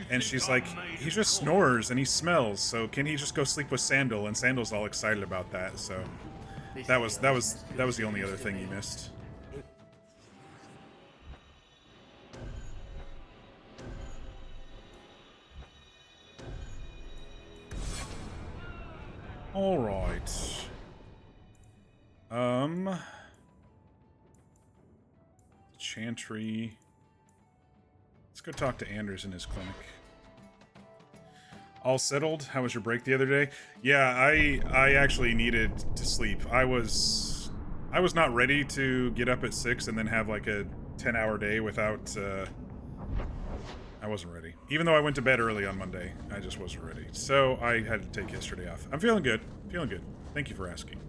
And she's like, "He just snores and he smells. So can he just go sleep with Sandal?" And Sandal's all excited about that. So that was the only other thing he missed. All right. Chantry. Let's go talk to Anders in his clinic. All settled? How was your break the other day? Yeah, I actually needed to sleep. I was not ready to get up at 6 and then have like a 10-hour day without I wasn't ready. Even though I went to bed early on Monday, I just wasn't ready. So I had to take yesterday off. I'm feeling good. Feeling good. Thank you for asking.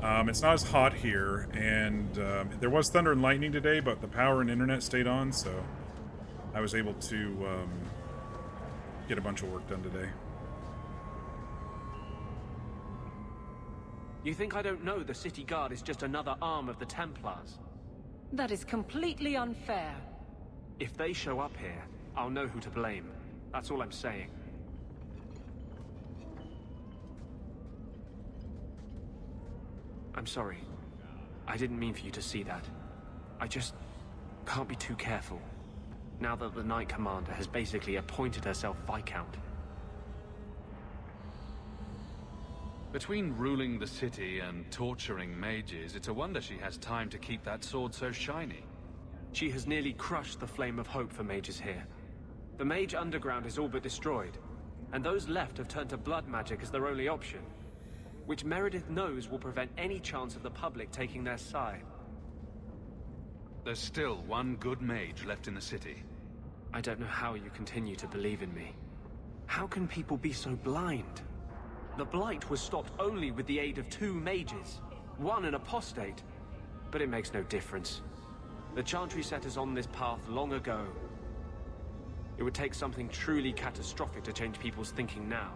It's not as hot here, and there was thunder and lightning today, but the power and internet stayed on, so I was able to get a bunch of work done today. You think I don't know the City Guard is just another arm of the Templars? That is completely unfair. If they show up here, I'll know who to blame. That's all I'm saying. I'm sorry. I didn't mean for you to see that. I just can't be too careful. Now that the Knight Commander has basically appointed herself Viscount. Between ruling the city and torturing mages, it's a wonder she has time to keep that sword so shiny. She has nearly crushed the flame of hope for mages here. The Mage Underground is all but destroyed, and those left have turned to blood magic as their only option, which Meredith knows will prevent any chance of the public taking their side. There's still one good mage left in the city. I don't know how you continue to believe in me. How can people be so blind? The Blight was stopped only with the aid of 2 mages, one an apostate. But it makes no difference. The Chantry set us on this path long ago. It would take something truly catastrophic to change people's thinking now.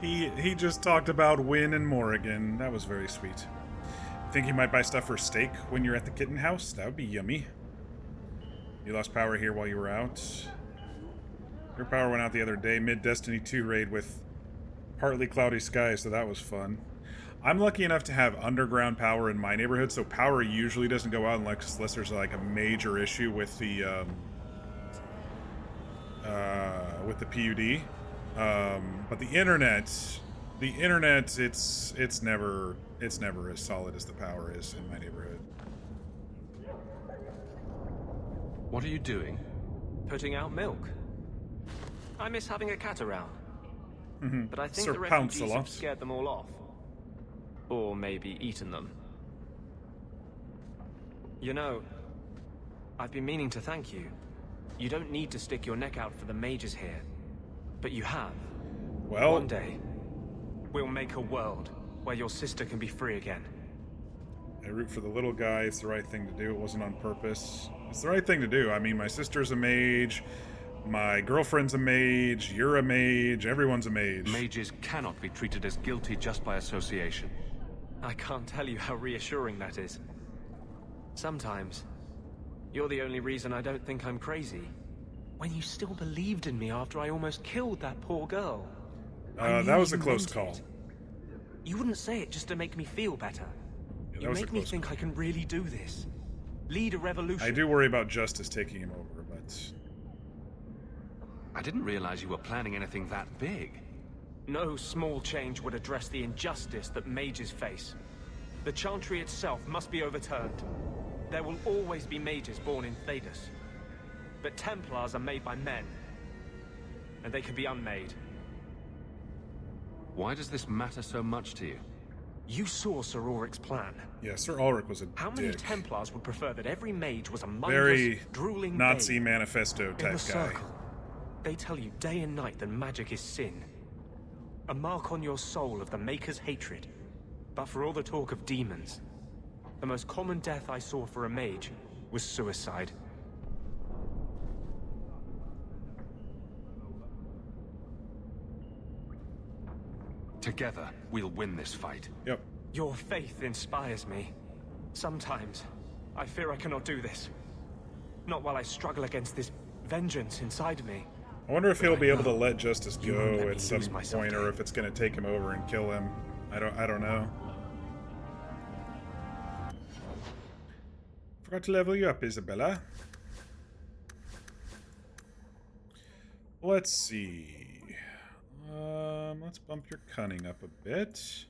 He just talked about Wynne and Morrigan. That was very sweet. Think you might buy stuff for steak when you're at the kitten house? That would be yummy. You lost power here while you were out. Your power went out the other day mid-Destiny 2 raid with partly cloudy skies, so that was fun. I'm lucky enough to have underground power in my neighborhood, so power usually doesn't go out unless there's like a major issue with the PUD. But the internet, it's never as solid as the power is in my neighborhood. What are you doing? Putting out milk. I miss having a cat around. But I think Sir the refugees Pouncelot. have scared them all off. Or maybe eaten them. You know, I've been meaning to thank you. You don't need to stick your neck out for the mages here. But you have. Well, one day, we'll make a world where your sister can be free again. I root for the little guy. It's the right thing to do. It wasn't on purpose. It's the right thing to do. I mean, my sister's a mage. My girlfriend's a mage. You're a mage. Everyone's a mage. Mages cannot be treated as guilty just by association. I can't tell you how reassuring that is. Sometimes, you're the only reason I don't think I'm crazy. When you still believed in me after I almost killed that poor girl. That was a close call. You wouldn't say it just to make me feel better. Yeah, you make me think I can really do this. Lead a revolution. I do worry about Justice taking him over, but... I didn't realize you were planning anything that big. No small change would address the injustice that mages face. The Chantry itself must be overturned. There will always be mages born in Thedas. But Templars are made by men. And they can be unmade. Why does this matter so much to you? You saw Sir Ulrich's plan. Yeah, Sir Ulrich was a How many dick. Templars would prefer that every mage was a mindless, Very drooling Nazi babe? manifesto In type the guy. circle, they tell you day and night that magic is sin. A mark on your soul of the Maker's hatred. But for all the talk of demons, the most common death I saw for a mage was suicide. Together, we'll win this fight. Yep. Your faith inspires me. Sometimes, I fear I cannot do this. Not while I struggle against this vengeance inside me. I wonder if he'll be able to let Justice You won't let go me at some lose myself point, or if it's going to take him over and kill him. I don't know. Forgot to level you up, Isabella. Let's see. Let's bump your cunning up a bit.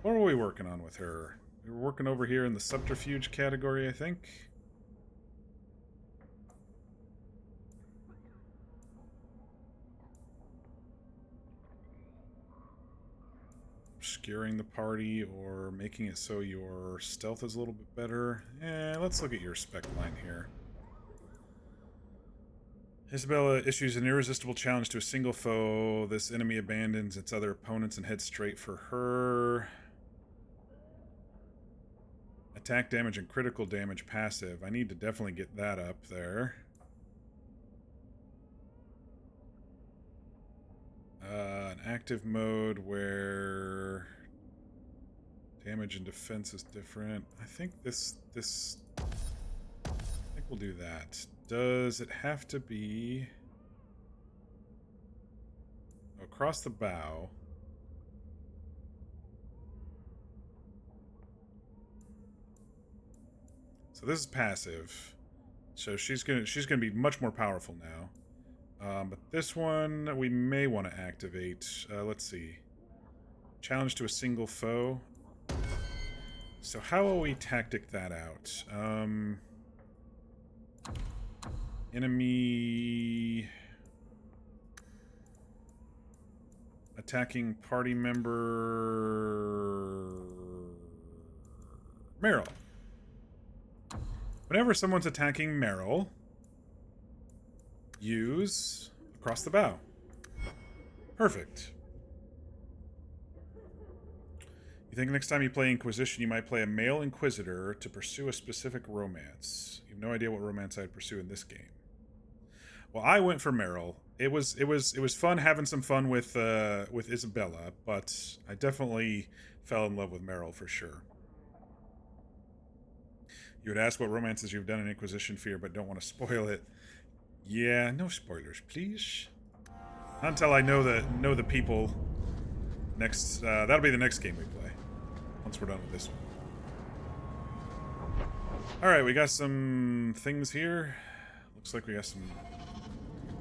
What are we working on with her? We're working over here in the subterfuge category, I think. Obscuring the party or making it so your stealth is a little bit better. Let's look at your spec line here. Isabella issues an irresistible challenge to a single foe. This enemy abandons its other opponents and heads straight for her. Attack damage and critical damage passive. I need to definitely get that up there. An active mode where damage and defense is different. I think I think we'll do that. Does it have to be across the bow? So this is passive. So she's gonna be much more powerful now. But this one we may want to activate. Let's see. Challenge to a single foe. So how will we tactic that out? Enemy attacking party member. Meryl. Whenever someone's attacking Meryl, use across the bow. Perfect. You think next time you play Inquisition, you might play a male Inquisitor to pursue a specific romance. You have no idea what romance I'd pursue in this game. Well, I went for Meryl. It was fun having some fun with Isabella, but I definitely fell in love with Meryl for sure. You would ask what romances you've done in Inquisition Fear, but don't want to spoil it. Yeah, no spoilers, please. Not until I know the people. Next, that'll be the next game we play. Once we're done with this one. All right, we got some things here. Looks like we got some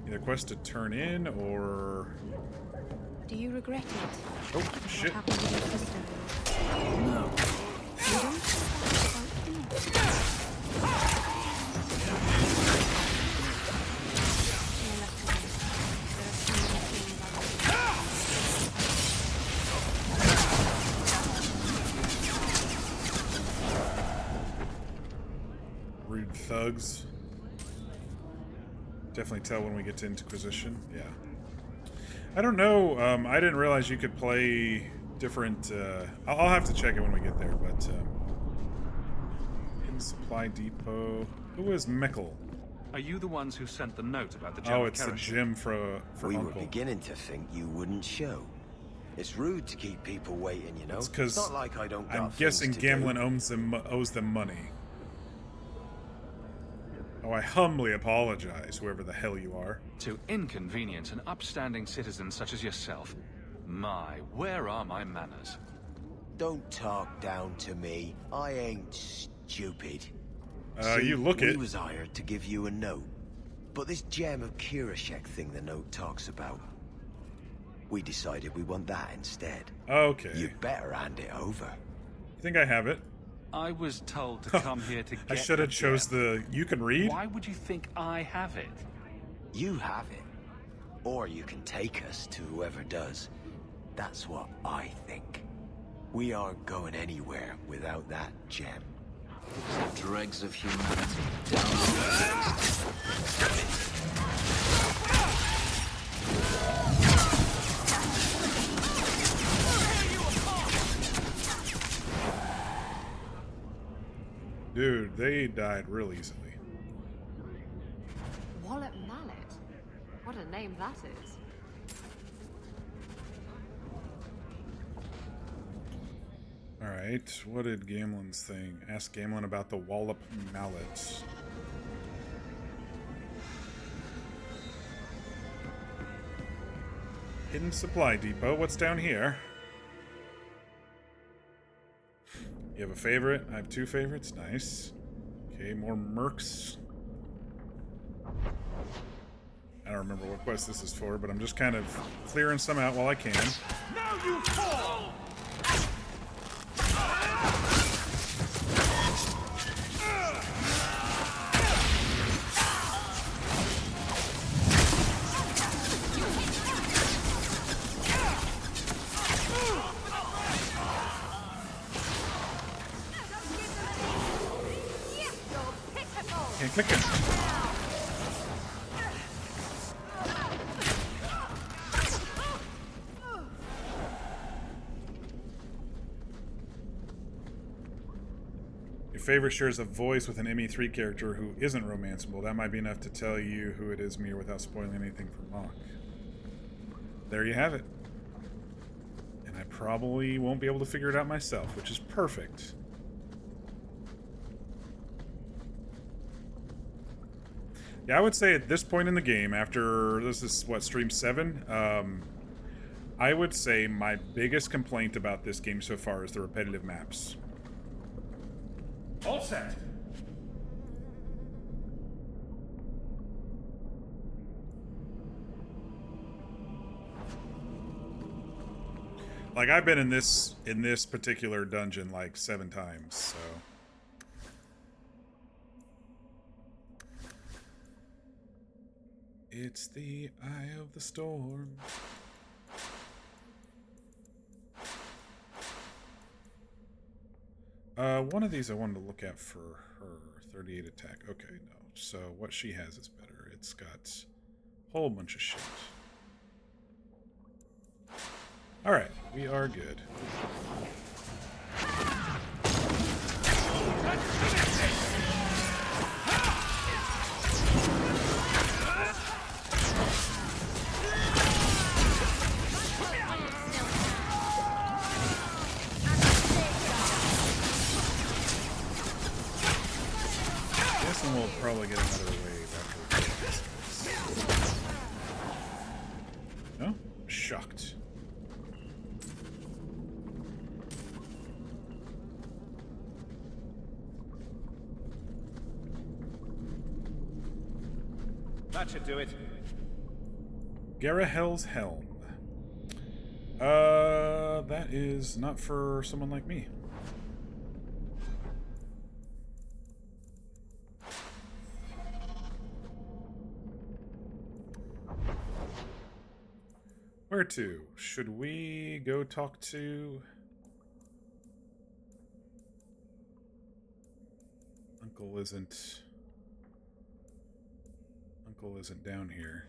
either quests to turn in or. Do you regret it? Oh shit! What happened with your sister? No. You don't think about Rude thugs. Definitely tell when we get to Inquisition. Yeah. I don't know. I didn't realize you could play different. I'll have to check it when we get there. But in Supply Depot, who is Mikkel? Are you the ones who sent the note about the gem? Oh, it's the gem for we Uncle. were beginning to think you wouldn't show. It's rude to keep people waiting, you know. It's because not like I don't got I'm things guessing to Gamlen do. owes them money. Oh, I humbly apologize, whoever the hell you are. To inconvenience an upstanding citizen such as yourself. My, where are my manners? Don't talk down to me. I ain't stupid. You look it. We was hired to give you a note. But this gem of Kirashek thing the note talks about, we decided we want that instead. Okay. You better hand it over. You think I have it? I was told to come here to get I should have chose the you can read. Why would you think I have it? You have it. Or you can take us to whoever does. That's what I think. We aren't going anywhere without that gem. The dregs of humanity down the Dude, they died real easily. Wallet Mallet? What a name that is. Alright, what did Gamlen's thing? Ask Gamlen about the Wallop Mallet. Hidden Supply Depot, what's down here? You have a favorite? I have two favorites, nice. Okay, more mercs. I don't remember what quest this is for, but I'm just kind of clearing some out while I can. Now you fall! Can't click it. Your favorite shares a voice with an ME3 character who isn't romanceable. That might be enough to tell you who it is, Mir, without spoiling anything for Mach. There you have it. And I probably won't be able to figure it out myself, which is perfect. Yeah, I would say at this point in the game, after this is what, stream 7, I would say my biggest complaint about this game so far is the repetitive maps. All set. Like, I've been in this particular dungeon like 7 times, so. It's the eye of the storm. One of these I wanted to look at for her. 38 attack. Okay, no. So what she has is better. It's got a whole bunch of shit. Alright, we are good. Guessing we'll probably get another wave after. No? Shocked. That should do it. Garahel's Helm. That is not for someone like me. Where to? Should we go talk to... Uncle isn't down here.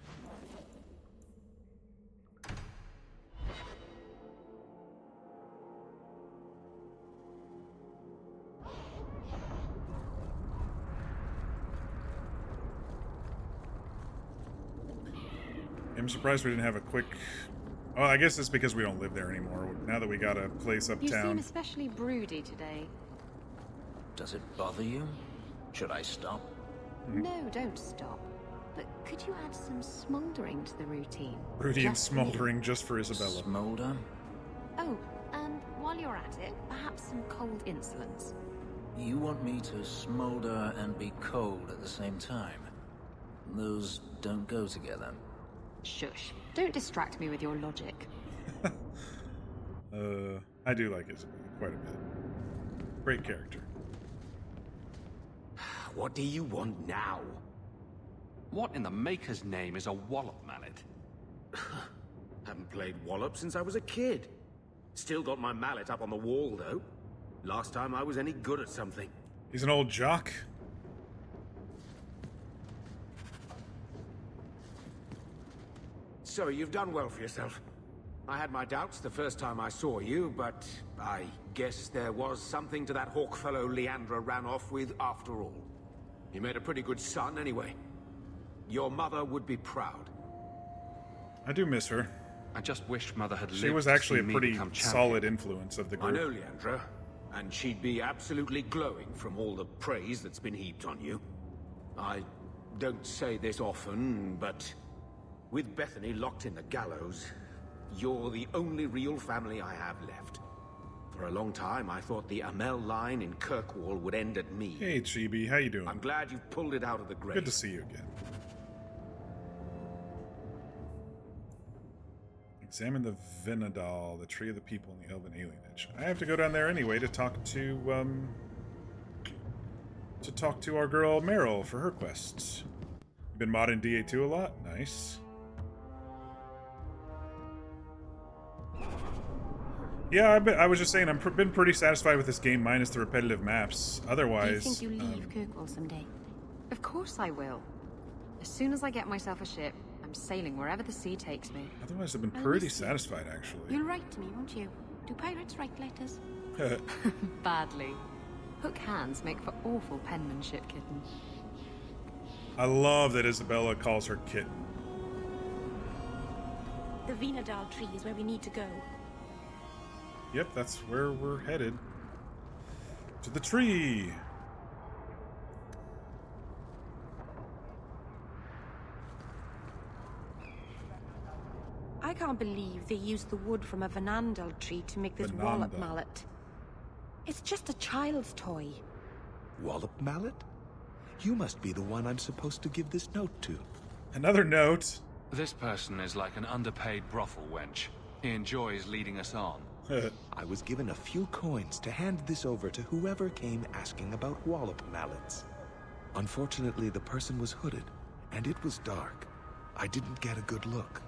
I'm surprised we didn't have a quick... Oh, I guess it's because we don't live there anymore. Now that we got a place uptown. You seem especially broody today. Does it bother you? Should I stop? No, don't stop. But could you add some smouldering to the routine? Broody and smoldering just for Isabella. Smolder? Oh, and while you're at it, perhaps some cold insolence. You want me to smolder and be cold at the same time? Those don't go together. Shush. Don't distract me with your logic. I do like Isabella quite a bit. Great character. What do you want now? What in the Maker's name is a wallop mallet? Haven't played wallop since I was a kid. Still got my mallet up on the wall, though. Last time I was any good at something. He's an old jock. So you've done well for yourself. I had my doubts the first time I saw you, but I guess there was something to that hawk fellow Leandra ran off with after all. You made a pretty good son anyway. Your mother would be proud. I do miss her. I just wish Mother had lived. She was actually a pretty solid influence of the group. I know Leandra, and she'd be absolutely glowing from all the praise that's been heaped on you. I don't say this often, but with Bethany locked in the gallows, you're the only real family I have left. For a long time, I thought the Amel line in Kirkwall would end at me. Hey, Chibi, how you doing? I'm glad you've pulled it out of the grave. Good to see you again. Examine the Vinadal, the tree of the people in the Elven alienage. I have to go down there anyway to talk to our girl Meryl for her quests. Been modding DA2 a lot? Nice. Yeah, I was just saying, I've been pretty satisfied with this game, minus the repetitive maps. Otherwise... Do you think you'll leave Kirkwall someday? Of course I will. As soon as I get myself a ship, I'm sailing wherever the sea takes me. Otherwise, I've been pretty satisfied, actually. You'll write to me, won't you? Do pirates write letters? Badly. Hook hands make for awful penmanship, kitten. I love that Isabella calls her kitten. The Vinadal tree is where we need to go. Yep, that's where we're headed. To the tree! I can't believe they used the wood from a Vanandal tree to make this wallop mallet. It's just a child's toy. Wallop mallet? You must be the one I'm supposed to give this note to. Another note? This person is like an underpaid brothel wench. He enjoys leading us on. I was given a few coins to hand this over to whoever came asking about wallop mallets. Unfortunately, the person was hooded, and it was dark. I didn't get a good look.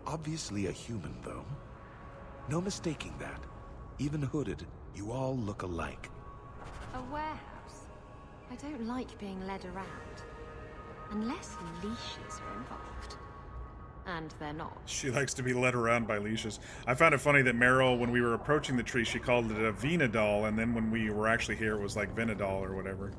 Obviously a human, though. No mistaking that. Even hooded, you all look alike. A warehouse? I don't like being led around. Unless leashes are involved. And they're not. She likes to be led around by leashes. I found it funny that Meryl, when we were approaching the tree, she called it a Venadol, and then when we were actually here, it was like Venadol or whatever.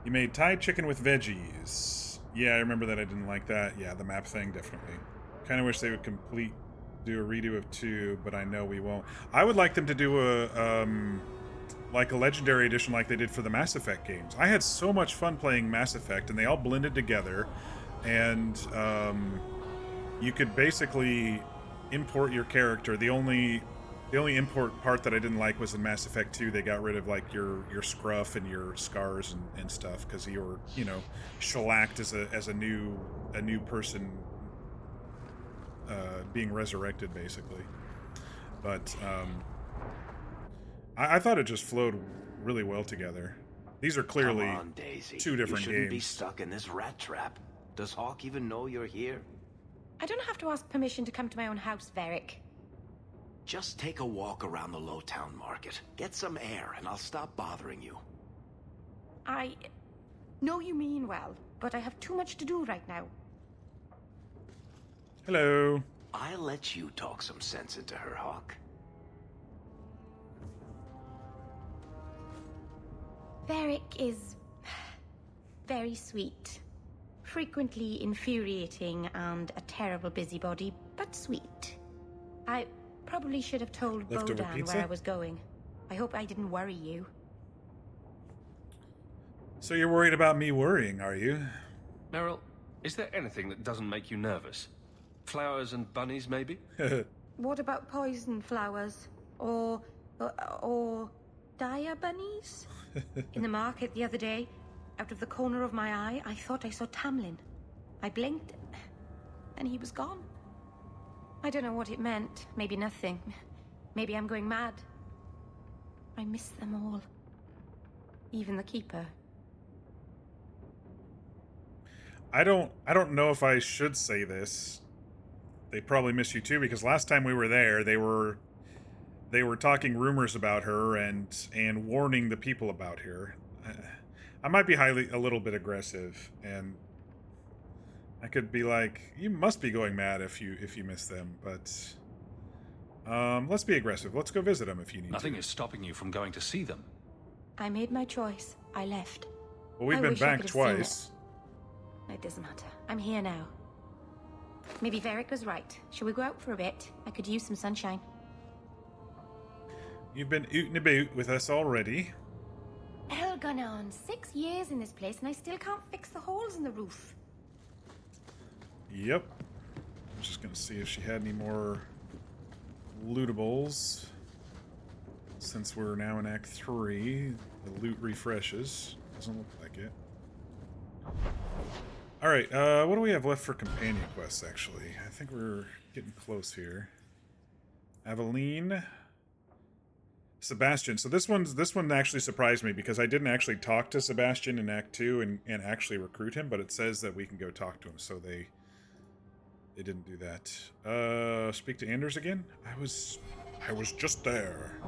You made Thai chicken with veggies. Yeah, I remember that. I didn't like that. Yeah, the map thing, definitely. Kind of wish they would do a redo of 2, but I know we won't. I would like them to do a legendary edition like they did for the Mass Effect games. I had so much fun playing Mass Effect, and they all blended together, and you could basically import your character. The only import part that I didn't like was in Mass Effect 2. They got rid of like your scruff and your scars and stuff because you were, you know, shellacked as a new person being resurrected basically. But I thought it just flowed really well together. These are clearly Come on, Daisy. 2 different You shouldn't be games. stuck in this rat trap. Does Hawk even know you're here? I don't have to ask permission to come to my own house, Varric. Just take a walk around the Lowtown Market. Get some air, and I'll stop bothering you. I know you mean well, but I have too much to do right now. Hello. I'll let you talk some sense into her, Hawk. Varric is very sweet. Frequently infuriating and a terrible busybody, but sweet. I probably should have told Leftover Bodan pizza? where I was going. I hope I didn't worry you. So you're worried about me worrying, are you? Meryl, is there anything that doesn't make you nervous? Flowers and bunnies, maybe? What about poison flowers? Or dire bunnies? In the market the other day, out of the corner of my eye, I thought I saw Tamlin. I blinked, and he was gone. I don't know what it meant. Maybe nothing. Maybe I'm going mad. I miss them all. Even the Keeper. I don't know if I should say this. They probably miss you too, because last time we were there, they were talking rumors about her and warning the people about her. I might be a little bit aggressive, and I could be like, you must be going mad if you miss them, but let's be aggressive. Let's go visit them if you need Nothing to. is stopping you from going to see them. I made my choice. I left. Well, we've I been wish I back could have seen twice. It doesn't matter. I'm here now. Maybe Varric was right. Shall we go out for a bit? I could use some sunshine. You've been ootin' about with us already. Elganon, 6 years in this place and I still can't fix the holes in the roof. Yep. I'm just gonna see if she had any more lootables. Since we're now in Act 3, the loot refreshes. Doesn't look like it. Alright, what do we have left for companion quests, actually? I think we're getting close here. Aveline. Sebastian. So this one actually surprised me because I didn't actually talk to Sebastian in Act 2 and actually recruit him, but it says that we can go talk to him, so they didn't do that. Speak to Anders again? I was just there.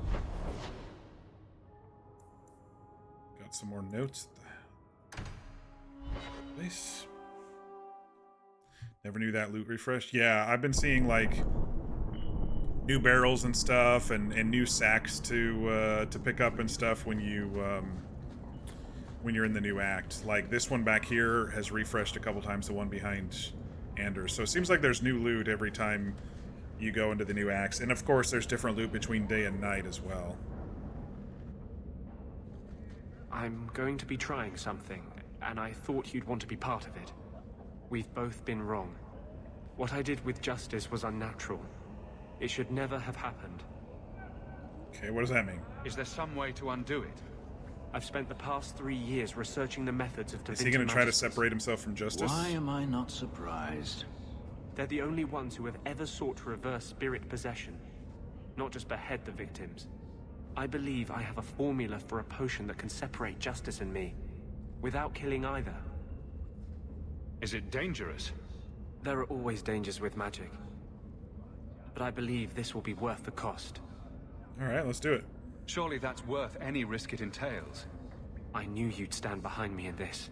Got some more notes. Nice. Never knew that loot refresh. Yeah, I've been seeing like new barrels and stuff, and new sacks to pick up and stuff when you're in the new act. Like this one back here has refreshed a couple times. The one behind Anders. So it seems like there's new loot every time you go into the new acts, and of course there's different loot between day and night as well. I'm going to be trying something, and I thought you'd want to be part of it. We've both been wrong. What I did with Justice was unnatural. It should never have happened. Okay, what does that mean? Is there some way to undo it? I've spent the past 3 years researching the methods of Is he going to try to separate himself from Justice? Why am I not surprised? They're the only ones who have ever sought to reverse spirit possession, not just behead the victims. I believe I have a formula for a potion that can separate Justice and me, without killing either. Is it dangerous? There are always dangers with magic. But I believe this will be worth the cost. All right, let's do it. Surely that's worth any risk it entails. I knew you'd stand behind me in this.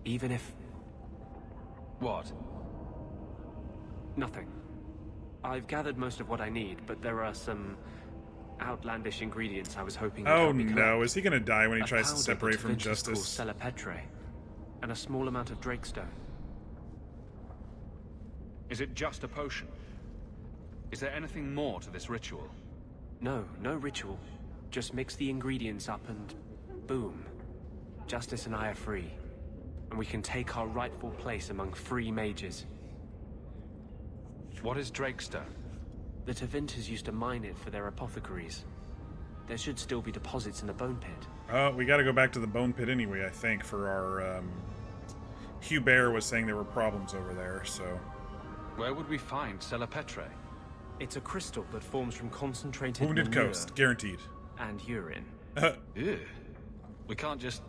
Even if... What? Nothing. I've gathered most of what I need, but there are some outlandish ingredients I was hoping would Oh help me collect. no, is he gonna die when he A tries to powder separate that from Ventus justice? calls Celepetre, and a small amount of Drakestone. Is it just a potion? Is there anything more to this ritual? No, no ritual. Just mix the ingredients up and... boom. Justice and I are free. And we can take our rightful place among free mages. What is Drakestone? The Tevinters used to mine it for their apothecaries. There should still be deposits in the Bone Pit. We gotta go back to the Bone Pit anyway, I think, for our, Hubert was saying there were problems over there, so... Where would we find Celepetre? It's a crystal that forms from concentrated Wounded manure Coast, guaranteed. and urine. Ew. We can't just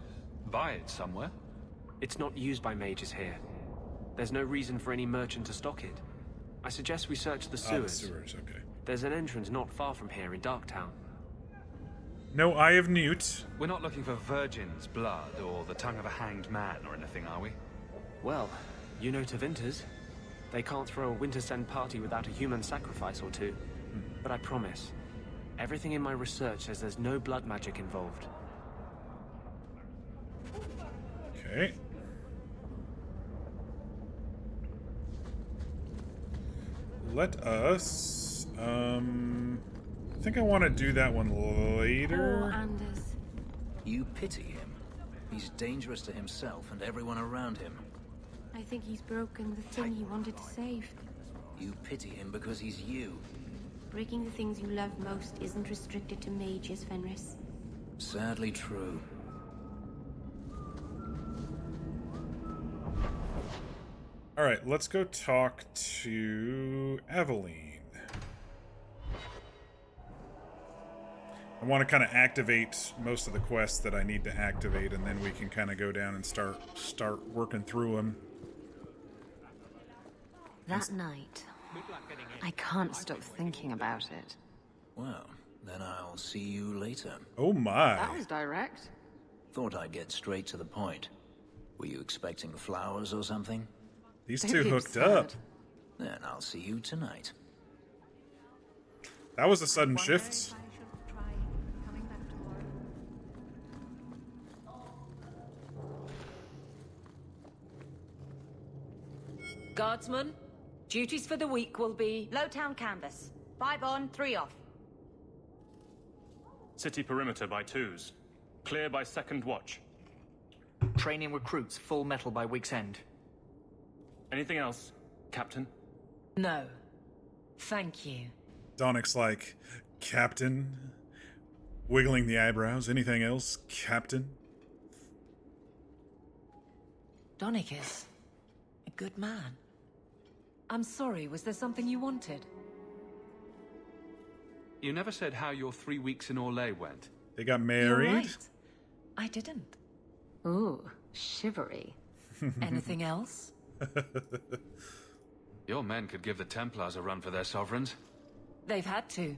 buy it somewhere? It's not used by mages here. There's no reason for any merchant to stock it. I suggest we search the sewers. The sewers, okay. There's an entrance not far from here in Darktown. No Eye of Newt. We're not looking for virgin's blood or the tongue of a hanged man or anything, are we? Well, you know Tevinters. They can't throw a Wintersend party without a human sacrifice or two. But I promise, everything in my research says there's no blood magic involved. Okay. Let us, I think I want to do that one later. Poor Anders. You pity him. He's dangerous to himself and everyone around him. I think he's broken the thing he wanted to save. You pity him because he's you. Breaking the things you love most isn't restricted to mages, Fenris. Sadly true. Alright, let's go talk to Aveline. I want to kind of activate most of the quests that I need to activate, and then we can kind of go down and start working through them. That night, I can't stop thinking about it. Well, then I'll see you later. Oh my. That was direct. Thought I'd get straight to the point. Were you expecting flowers or something? These two hooked up. Then I'll see you tonight. That was a sudden shift. Guardsman, duties for the week will be... Lowtown canvas. 5 on, 3 off. City perimeter by 2s. Clear by 2nd watch. Training recruits full metal by week's end. Anything else, Captain? No. Thank you. Donnick's like, Captain? Wiggling the eyebrows. Anything else, Captain? Donnick is a good man. I'm sorry, was there something you wanted? You never said how your 3 weeks in Orlais went. They got You're married? right. I didn't. Ooh, shivery. Anything else? Your men could give the Templars a run for their sovereigns. They've had to.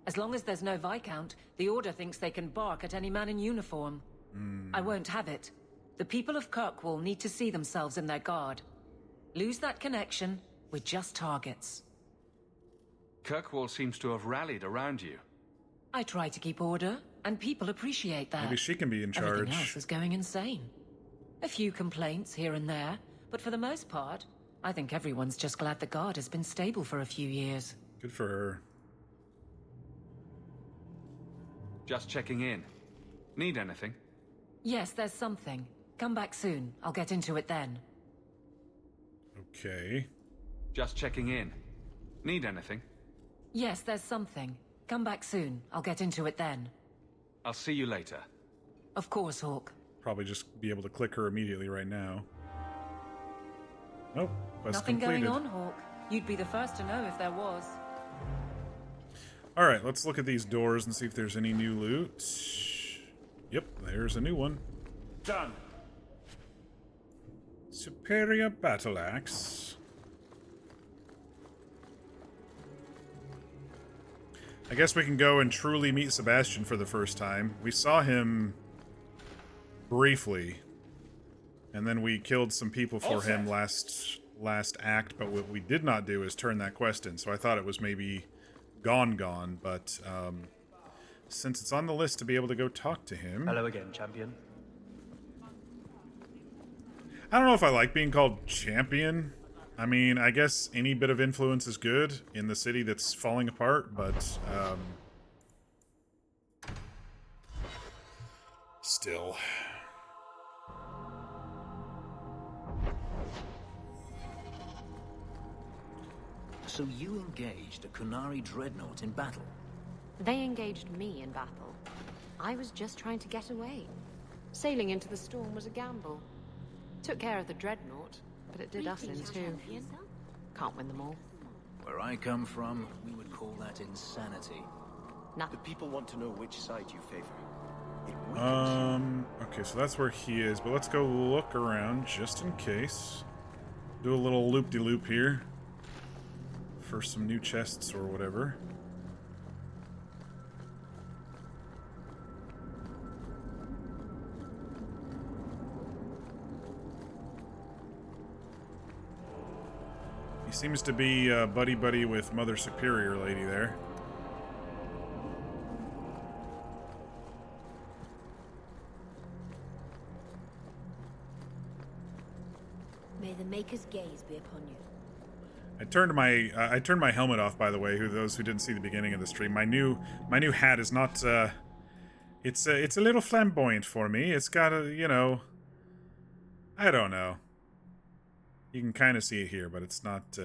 As long as there's no Viscount, the Order thinks they can bark at any man in uniform. I won't have it. The people of Kirkwall need to see themselves in their guard. Lose that connection, we're just targets. Kirkwall seems to have rallied around you. I try to keep order, and people appreciate that. Maybe she can be in Everything charge. else is going insane. A few complaints here and there, but for the most part, I think everyone's just glad the guard has been stable for a few years. Good for her. Just checking in. Need anything? Yes, there's something. Come back soon. I'll get into it then. Okay. Just checking in. Need anything? Yes, there's something. Come back soon. I'll get into it then. I'll see you later. Of course, Hawk. Probably just be able to click her immediately right now. Nope. Quest Nothing completed. going on, Hawk. You'd be the first to know if there was. Alright, let's look at these doors and see if there's any new loot. Yep, there's a new one. Done. Superior Battle Axe. I guess we can go and truly meet Sebastian for the first time. We saw him briefly, and then we killed some people for him last act, but what we did not do is turn that quest in, so I thought it was maybe gone, but since it's on the list to be able to go talk to him... Hello again, champion. I don't know if I like being called champion. I mean, I guess any bit of influence is good in the city that's falling apart, but still. So you engaged a Qunari dreadnought in battle? They engaged me in battle. I was just trying to get away. Sailing into the storm was a gamble. Took care of the dreadnought, but it did us in too. Can't win them all. Where I come from, we would call that insanity. The people want to know which side you favor. Okay, so that's where he is, but let's go look around just in case. Do a little loop-de-loop here for some new chests or whatever. He seems to be buddy-buddy with Mother Superior Lady there. May the Maker's gaze be upon you. I turned my helmet off, by the way. Those who didn't see the beginning of the stream, my new hat is not. It's a little flamboyant for me. It's got a, you know, I don't know. You can kind of see it here, but it's not.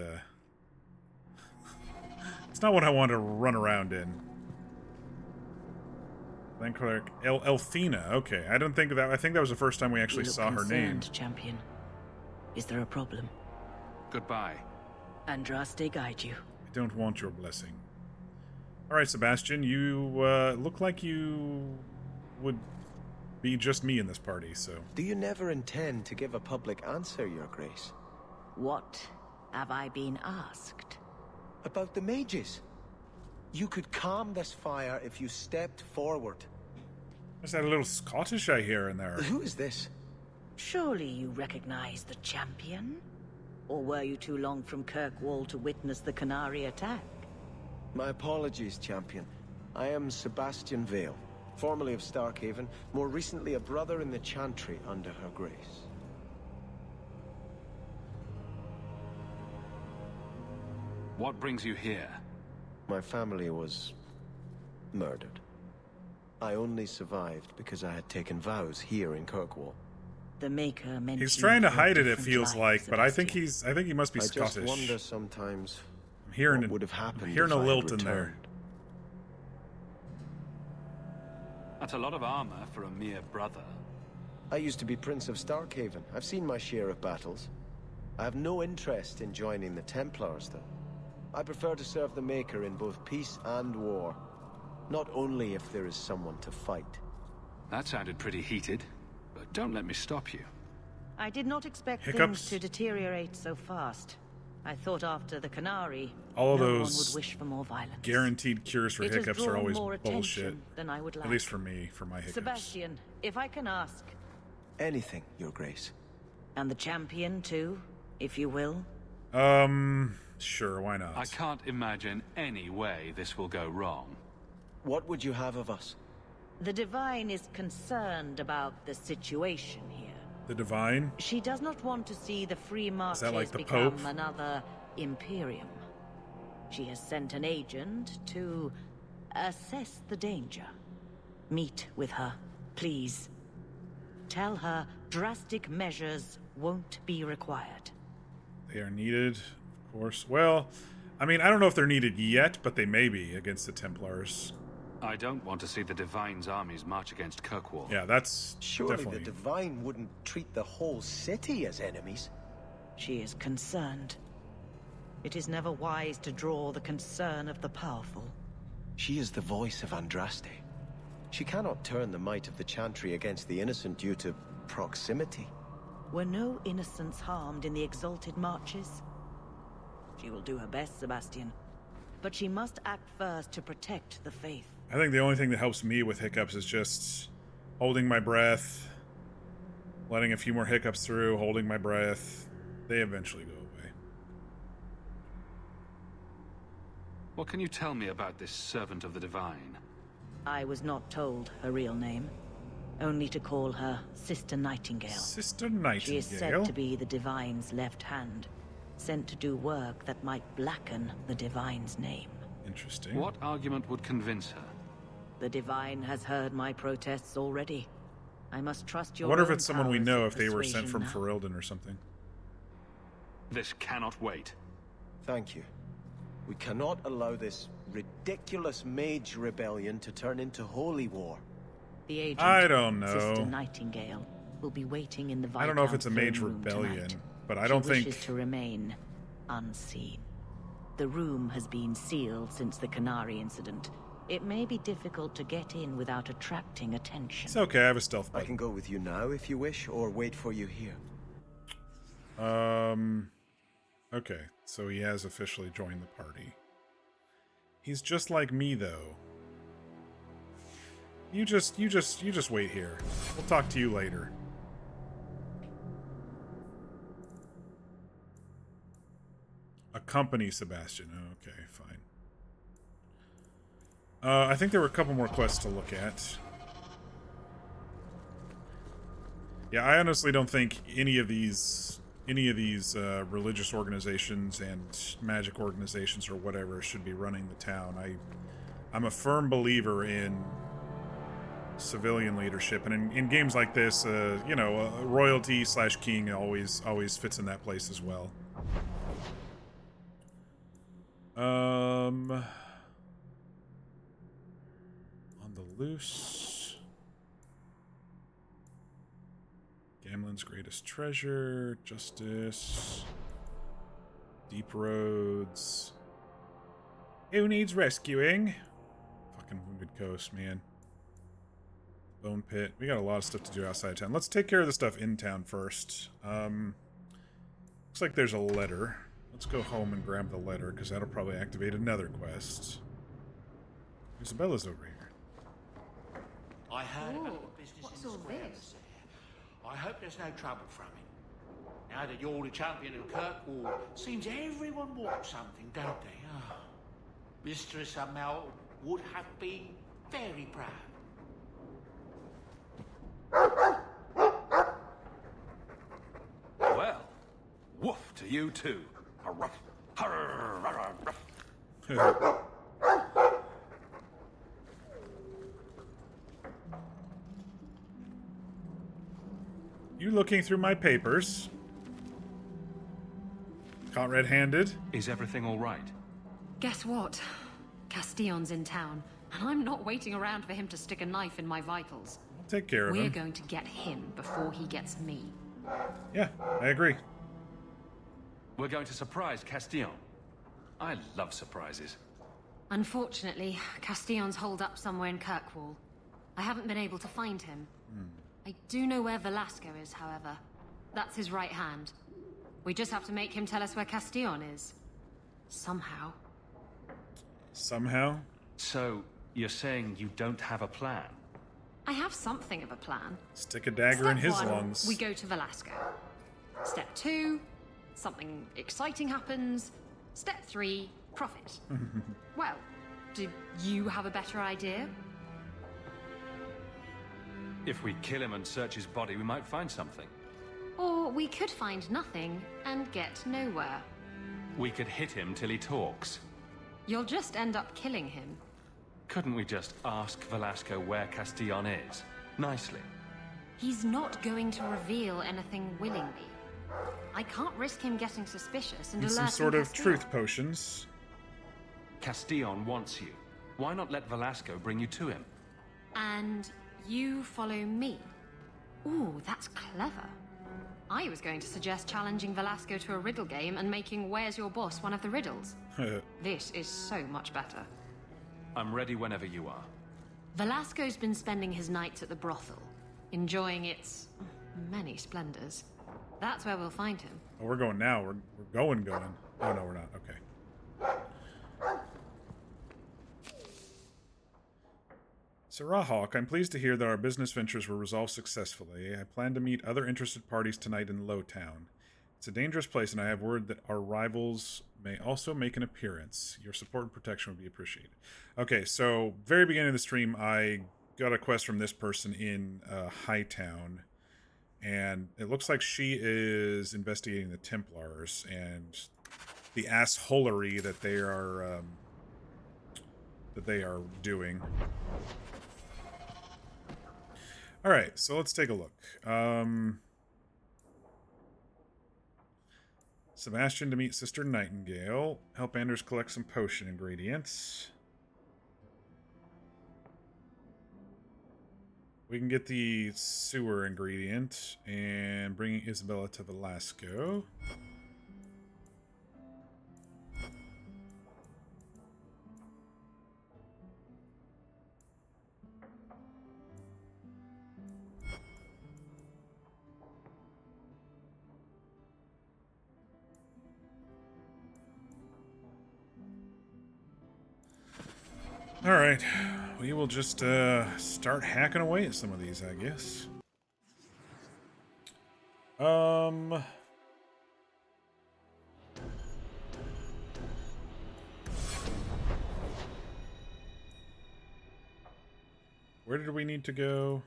It's not what I want to run around in. Then clerk Elthina. Okay, I don't think that. I think that was the first time we actually saw her name. Champion. Is there a problem? Goodbye. Andraste guide you. I don't want your blessing. All right, Sebastian, you look like you would be just me in this party, so... Do you never intend to give a public answer, Your Grace? What have I been asked? About the mages. You could calm this fire if you stepped forward. There's that little Scottish I hear in there. Who is this? Surely you recognize the champion? Or were you too long from Kirkwall to witness the Qunari attack? My apologies, champion. I am Sebastian Vale, formerly of Starkhaven, more recently a brother in the Chantry under her grace. What brings you here? My family was murdered. I only survived because I had taken vows here in Kirkwall. The Maker meant he's trying to hide it, it feels like, but I think he must be Scottish. I just wonder sometimes I'm hearing what would have happened. I'm hearing a lilt in there. That's a lot of armor for a mere brother. I used to be Prince of Starkhaven. I've seen my share of battles. I have no interest in joining the Templars, though. I prefer to serve the Maker in both peace and war. Not only if there is someone to fight. That sounded pretty heated, but don't let me stop you. I did not expect Hiccups. things to deteriorate so fast. I thought after the Qunari, all of no those one would wish for more violence. Guaranteed cures for It has hiccups are drawn always more bullshit. attention than I would like. At least for me, for my hiccups. Sebastian, if I can ask. Anything, Your Grace. And the champion too, if you will. Sure, why not? I can't imagine any way this will go wrong. What would you have of us? The Divine is concerned about the situation here. The Divine? She does not want to see the Free Marches like the become Pope? another Imperium. She has sent an agent to assess the danger. Meet with her, please. Tell her drastic measures won't be required. They are needed, of course. Well, I mean, I don't know if they're needed yet, but they may be against the Templars. I don't want to see the Divine's armies march against Kirkwall. Yeah, that's surely definitely... the Divine wouldn't treat the whole city as enemies. She is concerned. It is never wise to draw the concern of the powerful. She is the voice of Andraste. She cannot turn the might of the Chantry against the innocent due to proximity. Were no innocents harmed in the Exalted Marches? She will do her best, Sebastian. but she must act first to protect the faith. I think the only thing that helps me with hiccups is just holding my breath, letting a few more hiccups through, holding my breath. They eventually go away. What can you tell me about this servant of the Divine? I was not told her real name. Only to call her Sister Nightingale. Sister Nightingale? She is said to be the Divine's left hand, sent to do work that might blacken the Divine's name. Interesting. What argument would convince her? The Divine has heard my protests already. I must trust your I wonder if own it's someone we powers know, of if they were sent persuasion from now. Ferelden or something. This cannot wait. Thank you. We cannot allow this ridiculous mage rebellion to turn into holy war. The agent, I don't know. Sister Nightingale, will be waiting in the Viscount's I don't know if it's a mage throne room rebellion, tonight. but I don't She think... wishes to remain unseen. The room has been sealed since the Canary incident. It may be difficult to get in without attracting attention. It's okay, I have a stealth button. I can go with you now if you wish, or wait for you here. Okay, so he has officially joined the party. He's just like me, though. You just wait here. We'll talk to you later. Accompany Sebastian. Okay, fine. I think there were a couple more quests to look at. Yeah, I honestly don't think any of these religious organizations and magic organizations or whatever should be running the town. I'm a firm believer in civilian leadership, and in games like this, you know, royalty / king always fits in that place as well. On the loose. Gamlen's greatest treasure, justice, deep roads. Who needs rescuing? Fucking Wounded Coast, man. Bone Pit. We got a lot of stuff to do outside of town. Let's take care of the stuff in town first. Looks like there's a letter. Let's go home and grab the letter, because that'll probably activate another quest. Isabella's over here. I heard about the business what's in the all square this? there. I hope there's no trouble from him. Now that you're the champion of Kirkwall, seems everyone wants something, don't they? Oh. Mistress Amel would have been very proud. Well, woof to you too. Ruff. You looking through my papers? Caught red-handed? Is everything all right? Guess what? Castillon's in town, and I'm not waiting around for him to stick a knife in my vitals. Take care of We're him. going to get him before he gets me. Yeah, I agree. We're going to surprise Castillon. I love surprises. Unfortunately, Castillon's holed up somewhere in Kirkwall. I haven't been able to find him. I do know where Velasco is, however. That's his right hand. We just have to make him tell us where Castillon is. Somehow. Somehow? So, you're saying you don't have a plan? I have something of a plan. Stick a dagger in Step his 1, lungs. we go to Velasco. Step 2, something exciting happens. Step 3, profit. Well, do you have a better idea? If we kill him and search his body, we might find something. Or we could find nothing and get nowhere. We could hit him till he talks. You'll just end up killing him. Couldn't we just ask Velasco where Castillon is? Nicely. He's not going to reveal anything willingly. I can't risk him getting suspicious and Need some alerting sort of Castillon. truth potions. Castillon wants you. Why not let Velasco bring you to him? And you follow me. Ooh, that's clever. I was going to suggest challenging Velasco to a riddle game and making Where's Your Boss one of the riddles. This is so much better. I'm ready whenever you are. Velasco's been spending his nights at the brothel, enjoying its many splendors. That's where we'll find him. Oh, we're going now. We're going. Oh, no, we're not. Okay. Sarah Hawk, I'm pleased to hear that our business ventures were resolved successfully. I plan to meet other interested parties tonight in Lowtown. It's a dangerous place, and I have word that our rivals may also make an appearance. Your support and protection would be appreciated. Okay, so very beginning of the stream, I got a quest from this person in Hightown, and it looks like she is investigating the Templars and the assholery that they are doing. All right, so let's take a look. Sebastian to meet Sister Nightingale. Help Anders collect some potion ingredients. We can get the sewer ingredient and bring Isabella to Velasco. All right, we will just start hacking away at some of these, I guess. Where did we need to go?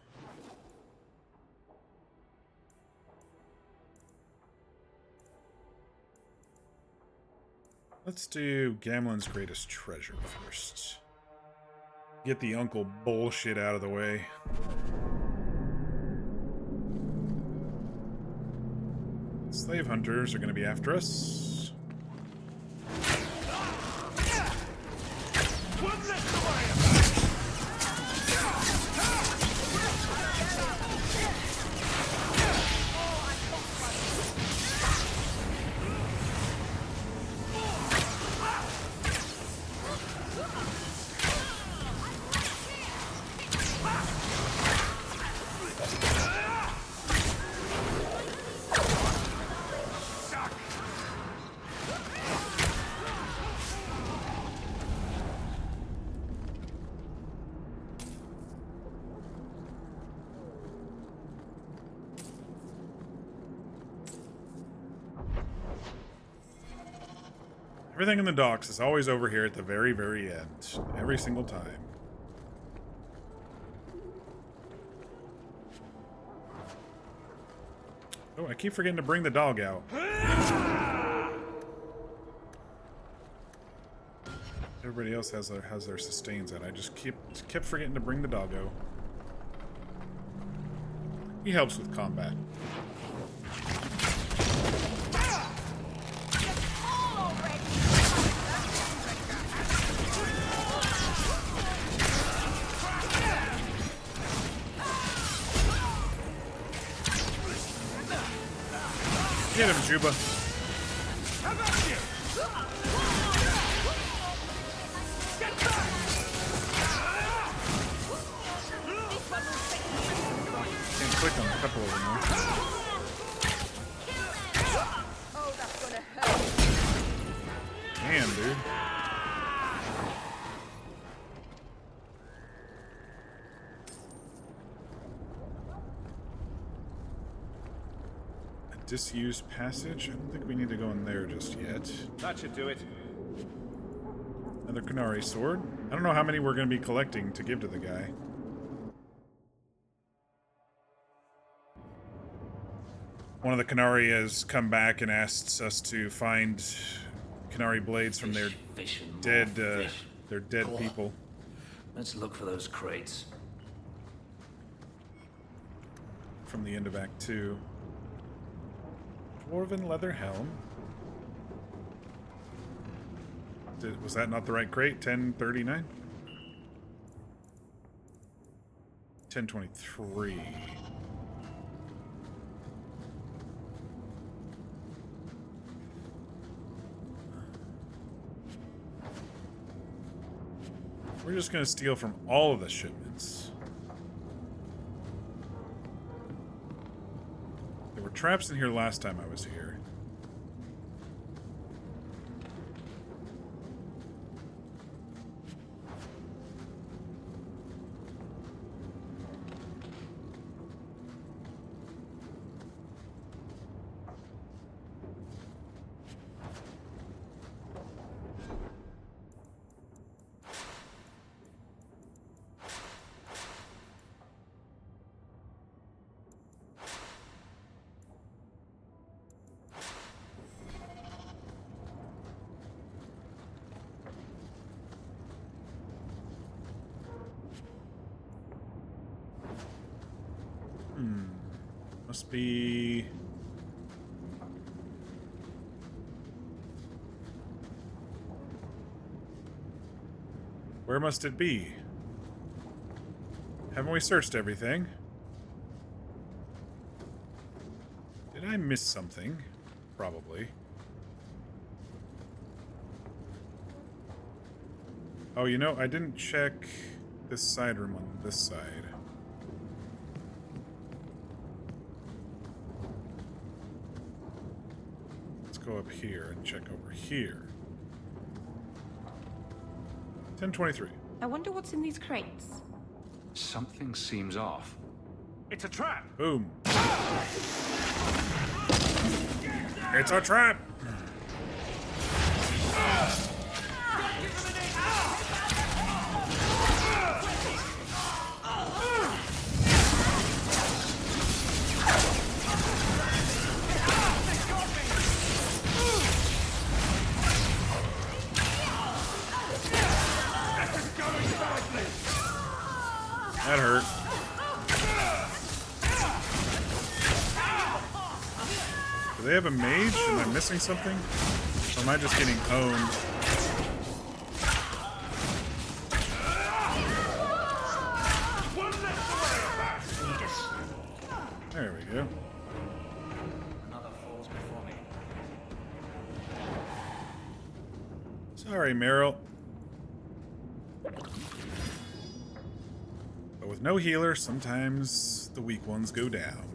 Let's do Gamlen's greatest treasure first. Get the uncle bullshit out of the way. Slave hunters are going to be after us. Everything in the docks is always over here at the very, very end. Every single time. Oh, I keep forgetting to bring the dog out. Everybody else has their sustains out. I just kept forgetting to bring the doggo. He helps with combat. Get him, Juba. How about you? Get back! Can't click on a couple of them though. Oh, that's gonna hurt. Damn, dude. Disused passage? I don't think we need to go in there just yet. That should do it. Another Qunari sword. I don't know how many we're going to be collecting to give to the guy. One of the Qunari has come back and asked us to find Qunari blades from their dead people. Let's look for those crates. From the end of Act 2. Dwarven leather helm. Was that not the right crate? 1039? 1023. We're just going to steal from all of the shipments. There were traps in here last time I was here. Must be... Where must it be? Haven't we searched everything? Did I miss something? Probably. Oh, you know, I didn't check this side room on this side. Let's go up here and check over here. 1023. I wonder what's in these crates. Something seems off. It's a trap! Boom. It's a trap! That hurt. Do they have a mage? Am I missing something? Or am I just getting owned? There we go. Another falls before me. Sorry, Meryl. But with no healer, sometimes the weak ones go down.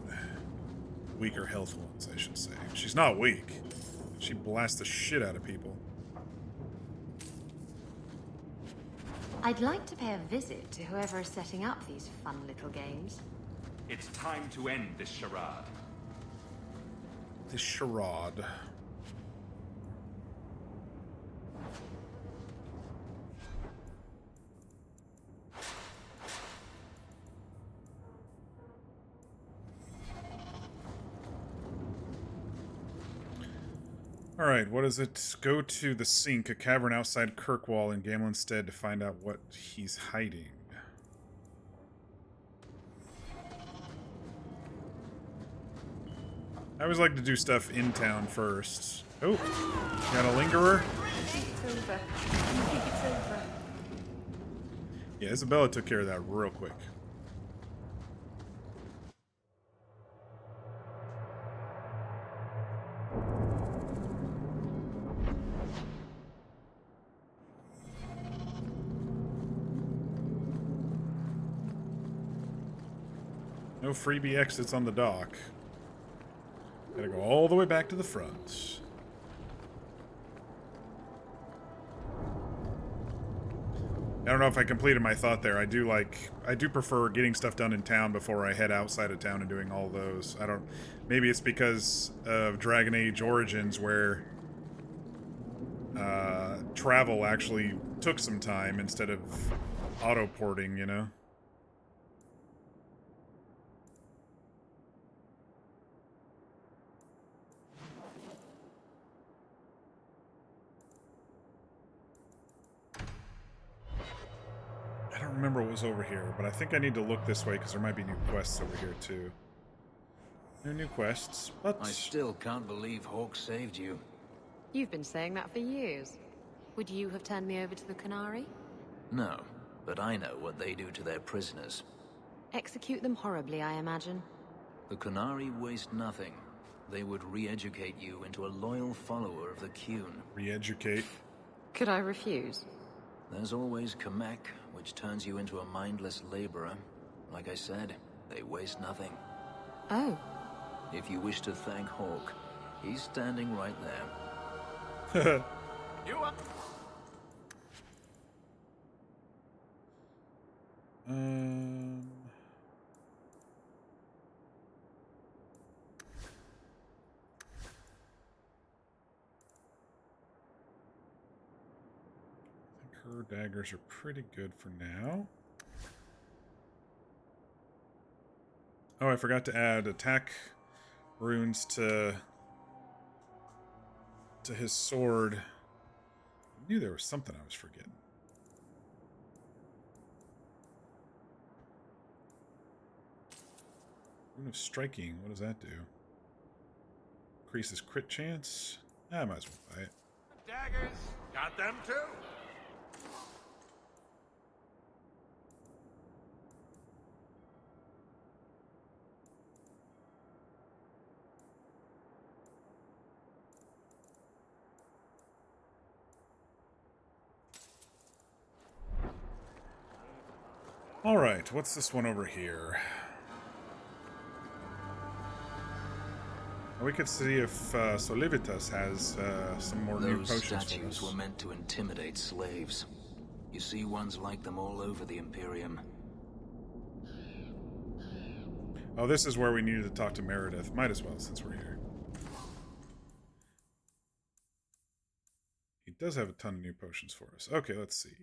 Weaker health ones, I should say. She's not weak. She blasts the shit out of people. I'd like to pay a visit to whoever is setting up these fun little games. It's time to end this charade. This charade. Alright, what is it? Go to the Sink, a cavern outside Kirkwall in Gamlenstead to find out what he's hiding. I always like to do stuff in town first. Oh, got a lingerer? It's over. I think it's over. Yeah, Isabella took care of that real quick. No freebie exits on the dock. Gotta go all the way back to the front. I don't know if I completed my thought there. I do prefer getting stuff done in town before I head outside of town and doing all those. Maybe it's because of Dragon Age Origins where travel actually took some time instead of auto-porting, you know? I don't remember what was over here, but I think I need to look this way because there might be new quests over here too. No new quests, but... I still can't believe Hawk saved you. You've been saying that for years. Would you have turned me over to the Qunari? No, but I know what they do to their prisoners. Execute them horribly, I imagine. The Qunari waste nothing. They would re-educate you into a loyal follower of the Qun. Re-educate? Could I refuse? There's always Kamek, which turns you into a mindless laborer. Like I said, they waste nothing. Oh. If you wish to thank Hawk, he's standing right there. You are... Her daggers are pretty good for now. Oh, I forgot to add attack runes to his sword. I knew there was something I was forgetting. Rune of Striking, what does that do? Increases crit chance? I might as well buy it. Daggers, got them too. Alright, what's this one over here? We could see if Solivitas has some more new Those potions for statues us. were meant to intimidate slaves. You see ones like them all over the Imperium. Oh, this is where we needed to talk to Meredith. Might as well, since we're here. He does have a ton of new potions for us. Okay, let's see.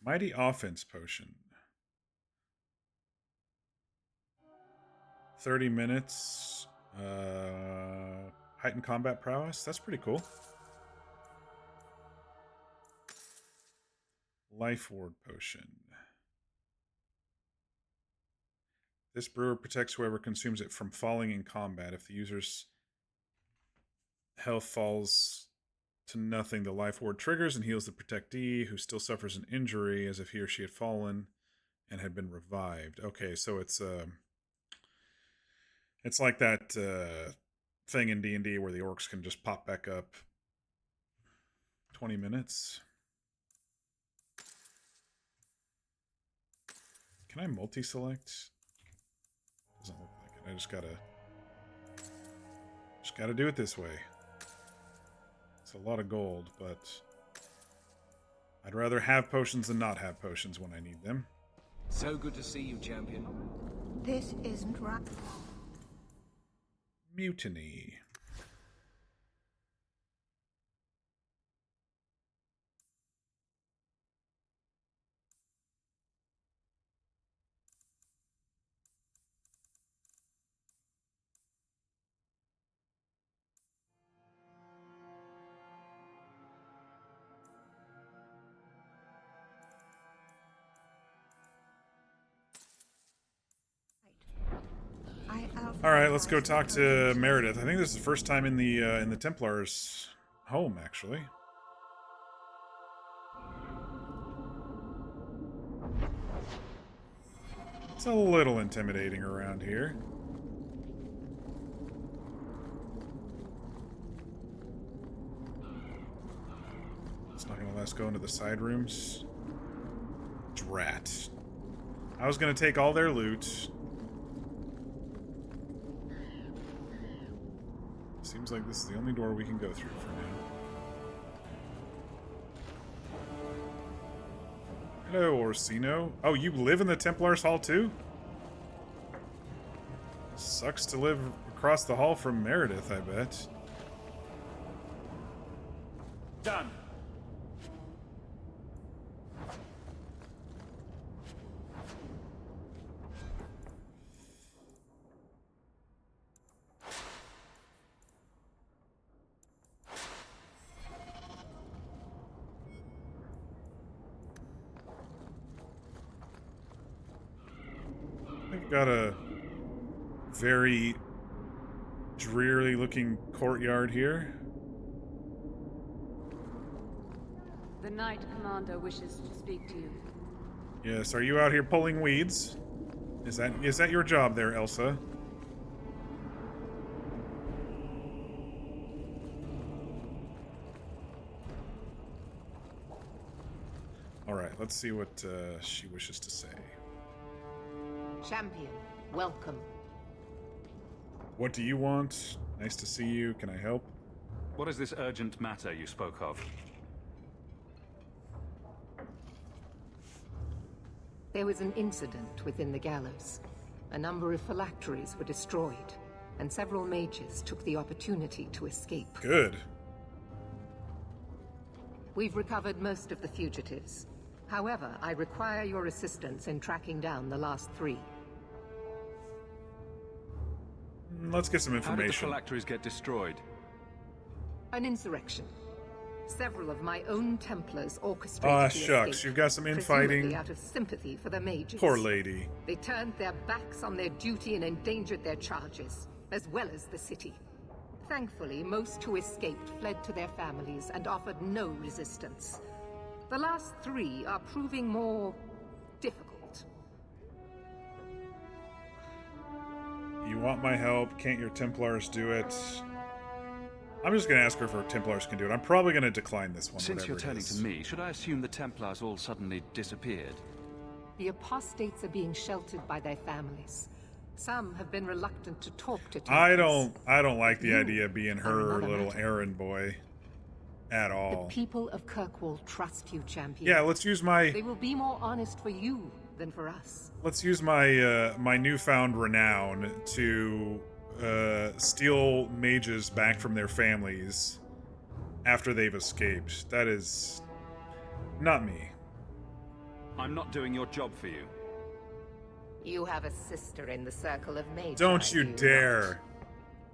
Mighty Offense Potion. 30 minutes. Heightened Combat Prowess. That's pretty cool. Life Ward Potion. This brewer protects whoever consumes it from falling in combat. If the user's health falls to nothing, the life ward triggers and heals the protectee, who still suffers an injury as if he or she had fallen and had been revived. Okay, so it's like that thing in D&D where the orcs can just pop back up. 20 minutes. Can I multi-select? Doesn't look like it. I just gotta do it this way. It's a lot of gold, but I'd rather have potions than not have potions when I need them. So good to see you, champion. This isn't right. Mutiny. All right, let's go talk to Meredith. I think this is the first time in the Templars' home, actually. It's a little intimidating around here. It's not going to let us go into the side rooms. Drat. I was going to take all their loot. Seems like this is the only door we can go through for now. Hello, Orsino. Oh, you live in the Templars Hall too? Sucks to live across the hall from Meredith, I bet. Done. We've got a very dreary looking courtyard here. The Knight Commander wishes to speak to you. Yes, are you out here pulling weeds? Is that your job there, Elsa? Alright, let's see what she wishes to say. Champion, welcome. What do you want? Nice to see you. Can I help? What is this urgent matter you spoke of? There was an incident within the gallows. A number of phylacteries were destroyed, and several mages took the opportunity to escape. Good. We've recovered most of the fugitives. However, I require your assistance in tracking down the last 3. Let's get some How did the information. phylacteries get destroyed? An insurrection. Several of my own Templars orchestrated the shucks, escape, you've got some presumably infighting. out of sympathy for the mages. Poor lady. They turned their backs on their duty and endangered their charges, as well as the city. Thankfully, most who escaped fled to their families and offered no resistance. The last 3 are proving more difficult. You want my help? Can't your Templars do it? I'm just going to ask her if her Templars can do it. I'm probably going to decline this one. Since you're turning it to me, should I assume the Templars all suddenly disappeared? The apostates are being sheltered by their families. Some have been reluctant to talk to Templars. I don't like the You idea of being her another little matter. errand boy at The all. people of Kirkwall trust you, champion. Yeah, let's use my They will be more honest for you than for us. let's use my my newfound renown to steal mages back from their families after they've escaped. That is not me. I'm not doing your job for you. You have a sister in the circle of mages. Don't you do dare.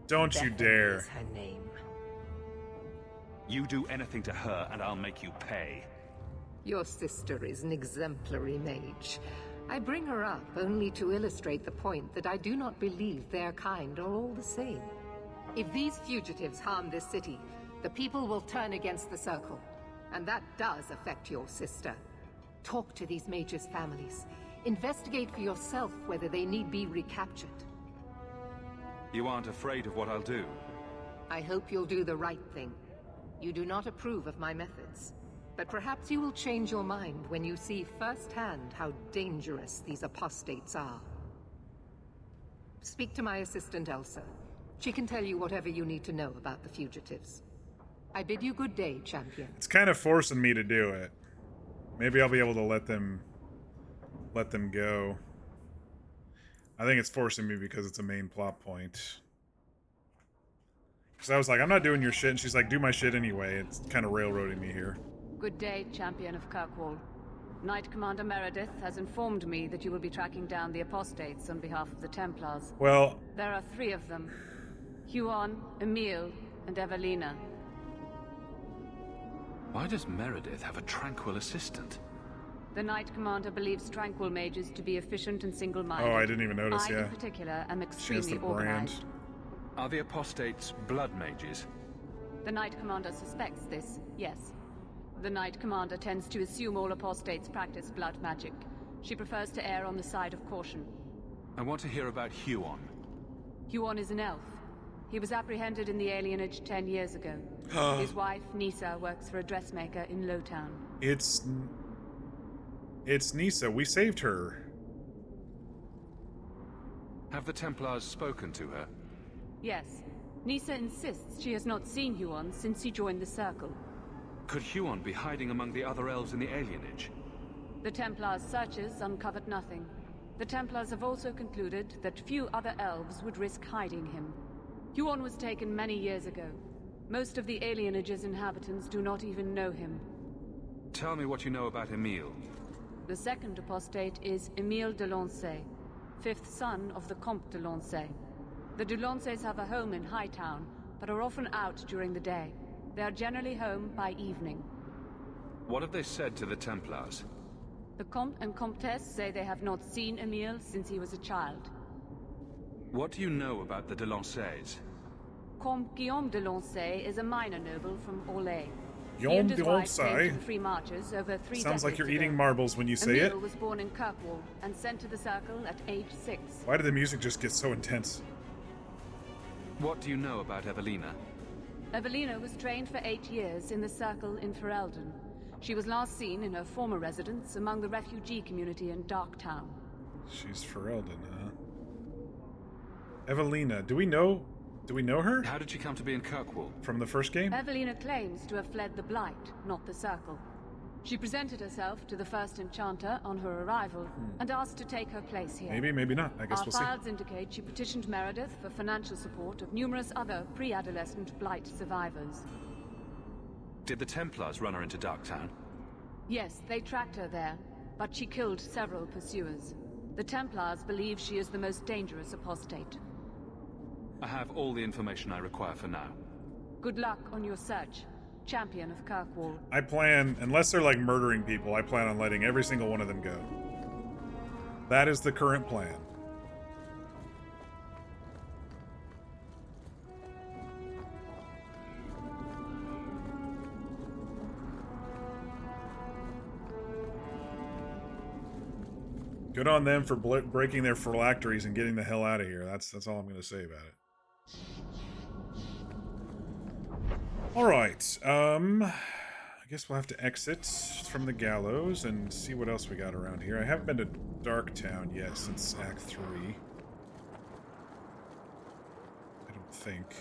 Don't you Bethany dare. is her name. You do anything to her and I'll make you pay. Your sister is an exemplary mage. I bring her up only to illustrate the point that I do not believe their kind are all the same. If these fugitives harm this city, the people will turn against the Circle. And that does affect your sister. Talk to these mages' families. Investigate for yourself whether they need be recaptured. You aren't afraid of what I'll do. I hope you'll do the right thing. You do not approve of my methods. But perhaps you will change your mind when you see firsthand how dangerous these apostates are. Speak to my assistant, Elsa. She can tell you whatever you need to know about the fugitives. I bid you good day, champion. It's kind of forcing me to do it. Maybe I'll be able to let them go. I think it's forcing me because it's a main plot point. Because I was like, I'm not doing your shit, and she's like, do my shit anyway. It's kind of railroading me here. Good day, champion of Kirkwall. Knight Commander Meredith has informed me that you will be tracking down the apostates on behalf of the Templars. Well, There are 3 of them. Huon, Emile, and Evelina. Why does Meredith have a tranquil assistant? The Knight Commander believes tranquil mages to be efficient and single-minded. Oh, I didn't even notice, I, yeah. in particular, am She has extremely the brand. organized. Are the apostates blood mages? The Knight Commander suspects this, yes. The Knight Commander tends to assume all apostates practice blood magic. She prefers to err on the side of caution. I want to hear about Huon. Huon is an elf. He was apprehended in the alienage 10 years ago. His wife, Nisa, works for a dressmaker in Lowtown. It's Nisa. We saved her. Have the Templars spoken to her? Yes. Nisa insists she has not seen Huon since he joined the Circle. Could Huon be hiding among the other elves in the alienage? The Templars' searches uncovered nothing. The Templars have also concluded that few other elves would risk hiding him. Huon was taken many years ago. Most of the alienage's inhabitants do not even know him. Tell me what you know about Emile. The second apostate is Emile de Lancey, 5th son of the Comte de Lancey. The de Lanceys have a home in Hightown, but are often out during the day. They are generally home by evening. What have they said to the Templars? The Comte and Comtesse say they have not seen Emile since he was a child. What do you know about the de Lanceys? Comte Guillaume de Lancey is a minor noble from Orlais. Guillaume He and his de wife came Lancey? to the Free Marches over 3 Sounds like decades you're ago. eating marbles when you say Emile it. was born in Kirkwall and sent to the Circle at age 6. Why did the music just get so intense? What do you know about Evelina? Evelina was trained for 8 years in the Circle in Ferelden. She was last seen in her former residence among the refugee community in Darktown. She's Ferelden, huh? Evelina, do we know her? How did she come to be in Kirkwall? From the first game? Evelina claims to have fled the Blight, not the Circle. She presented herself to the first Enchanter on her arrival and asked to take her place here. Maybe, maybe not. I guess Our we'll see. files indicate she petitioned Meredith for financial support of numerous other pre-adolescent Blight survivors. Did the Templars run her into Darktown? Yes, they tracked her there, but she killed several pursuers. The Templars believe she is the most dangerous apostate. I have all the information I require for now. Good luck on your search. champion of Kirkwall. I plan, unless they're like murdering people, I plan on letting every single one of them go. That is the current plan. Good on them for breaking their phylacteries and getting the hell out of here. That's all I'm going to say about it. All right. I guess we'll have to exit from the gallows and see what else we got around here. I haven't been to Darktown yet since Act 3. I don't think.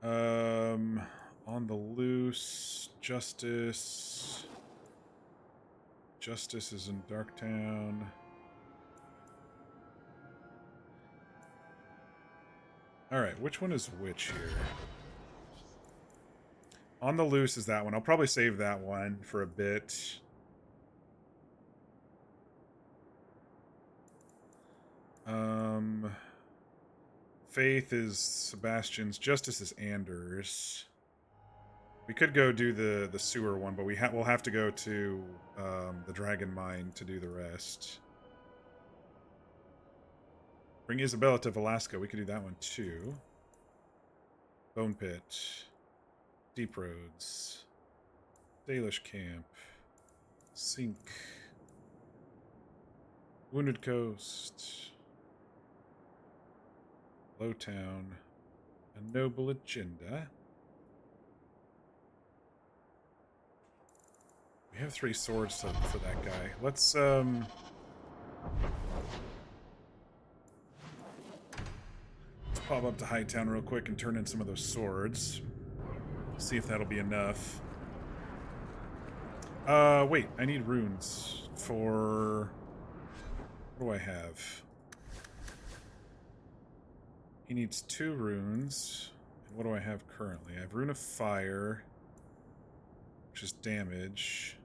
On the loose, Justice. Justice is in Darktown. Alright, which one is which here? On the loose is that one. I'll probably save that one for a bit. Faith is Sebastian's. Justice is Anders. We could go do the sewer one, but we'll have to go to the Dragon Mine to do the rest. Bring Isabella to Velasco. We could do that one too. Bone Pit. Deep Roads. Dalish Camp. Sink. Wounded Coast. Lowtown. A Noble Agenda. We have 3 swords for that guy. Let's pop up to Hightown real quick and turn in some of those swords. See if that'll be enough. Wait, I need runes for... What do I have? He needs 2 runes. And what do I have currently? I have Rune of Fire, which is damage.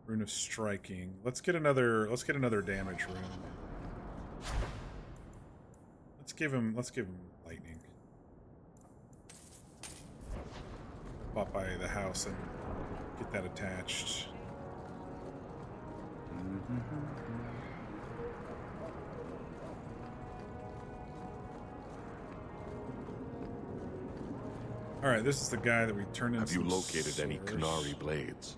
Rune of Striking. Let's get another damage rune. Let's give him lightning. Pop by the house and get that attached. Alright, this is the guy that we turned in. Have you located any Qunari blades?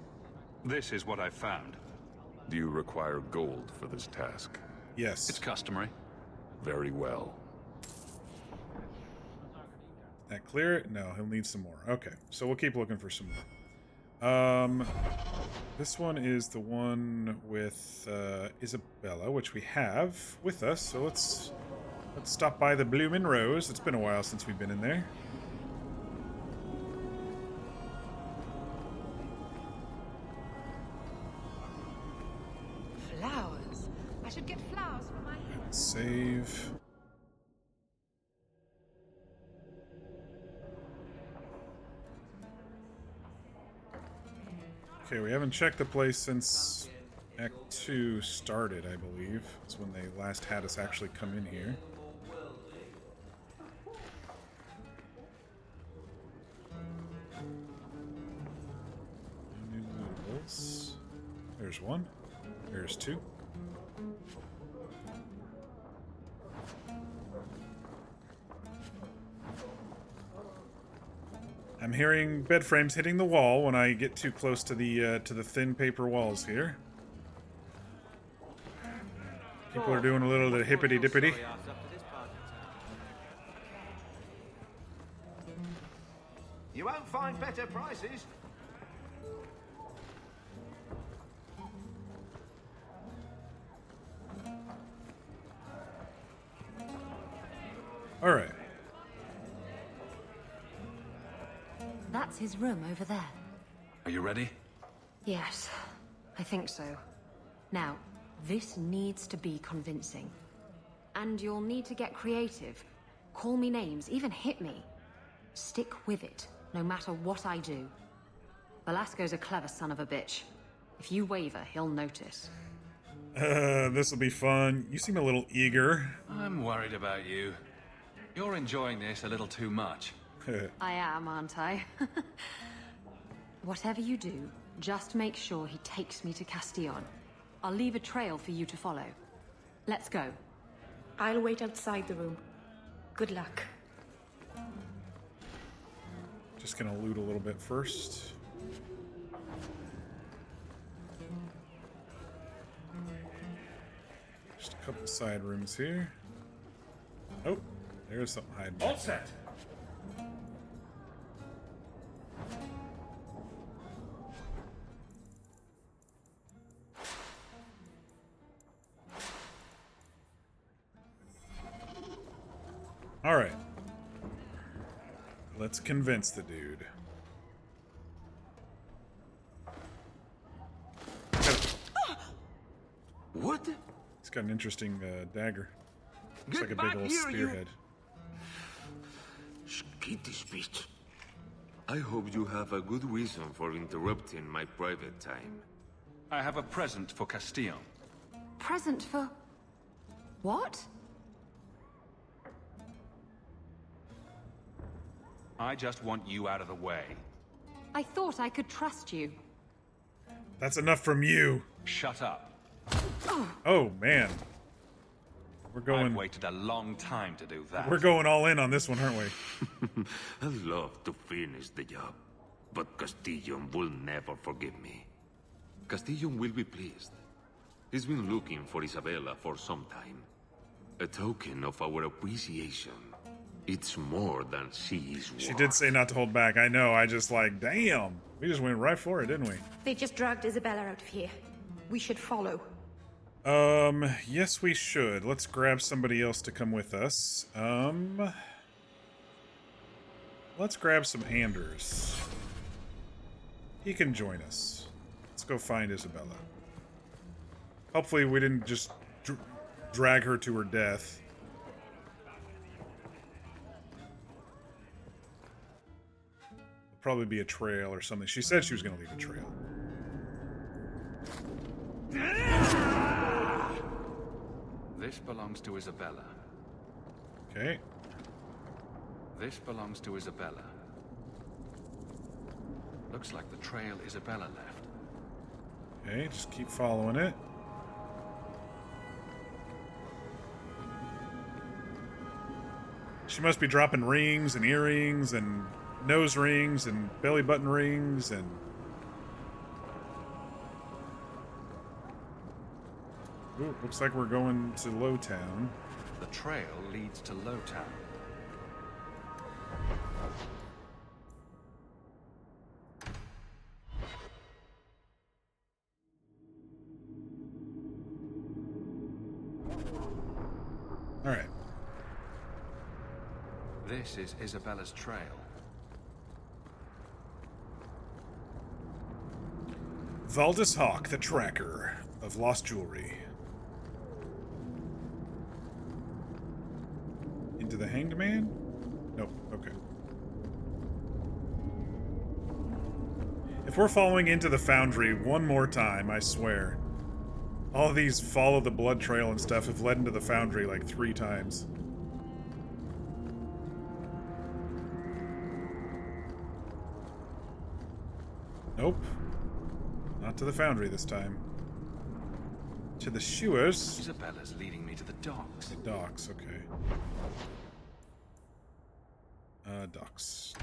This is what I've found. Do you require gold for this task? Yes. It's customary. Very well. That clear it? No, he'll need some more. Okay, so we'll keep looking for some more. This one is the one with Isabella, which we have with us. So let's stop by the Bloomin' Rose. It's been a while since we've been in there. Flowers. I should get flowers for my hair. Save. Okay, we haven't checked the place since Act 2 started, I believe. That's when they last had us actually come in here. No new lootables. There's one. There's 2. I'm hearing bed frames hitting the wall when I get too close to the thin paper walls here. People are doing a little hippity dippity. You won't find better prices. All right. That's his room over there. Are you ready? Yes, I think so. Now, this needs to be convincing. And you'll need to get creative. Call me names, even hit me. Stick with it, no matter what I do. Velasco's a clever son of a bitch. If you waver, he'll notice. This'll be fun. You seem a little eager. I'm worried about you. You're enjoying this a little too much. I am, aren't I? Whatever you do, just make sure he takes me to Castillon. I'll leave a trail for you to follow. Let's go. I'll wait outside the room. Good luck. Just gonna loot a little bit first. Just a couple side rooms here. Oh, there's something hiding. All set. All right. Let's convince the dude. What? He's got an interesting dagger. Looks Get like a big back old here, you- spearhead. Keep this speech. I hope you have a good reason for interrupting my private time. I have a present for Castillon. Present for... what? I just want you out of the way. I thought I could trust you. That's enough from you. Shut up. Oh, man. We're going... I've waited a long time to do that. We're going all in on this one, aren't we? I'd love to finish the job, but Castillon will never forgive me. Castillon will be pleased. He's been looking for Isabella for some time. A token of our appreciation. It's more than she is worth. She did say not to hold back. I know. I just like, damn. We just went right for it, didn't we? They just dragged Isabella out of here. We should follow. Yes, we should. Let's grab somebody else to come with us. Let's grab some Anders. He can join us. Let's go find Isabella. Hopefully we didn't just drag her to her death. Probably be a trail or something. She said she was going to leave a trail. This belongs to Isabella. Okay. This belongs to Isabella. Looks like the trail Isabella left. Okay, just keep following it. She must be dropping rings and earrings and nose rings and belly button rings and... Ooh, looks like we're going to Lowtown. The trail leads to Lowtown. All right. This is Isabella's trail. Valdis Hawk, the tracker of lost jewelry. Into the Hanged Man? Nope, okay. If we're following into the Foundry one more time, I swear. All of these follow the blood trail and stuff have led into the Foundry like 3 times. Nope. Not to the Foundry this time. To the Sewers. Isabella's leading me to the docks. The docks, okay. Docks.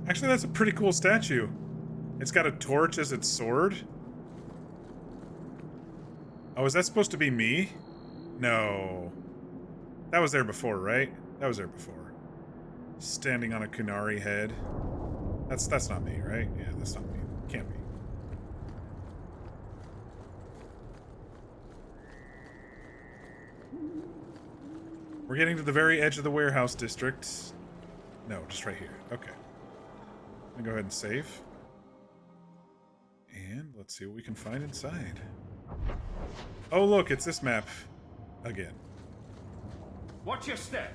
Actually, that's a pretty cool statue. It's got a torch as its sword. Oh, is that supposed to be me? No. That was there before, right? That was there before. Standing on a Kunari head. That's not me, right? Yeah, that's not me. Can't be. We're getting to the very edge of the warehouse district. No, just right here. Okay. I'm gonna go ahead and save. And let's see what we can find inside. Oh, look, it's this map again. Watch your step.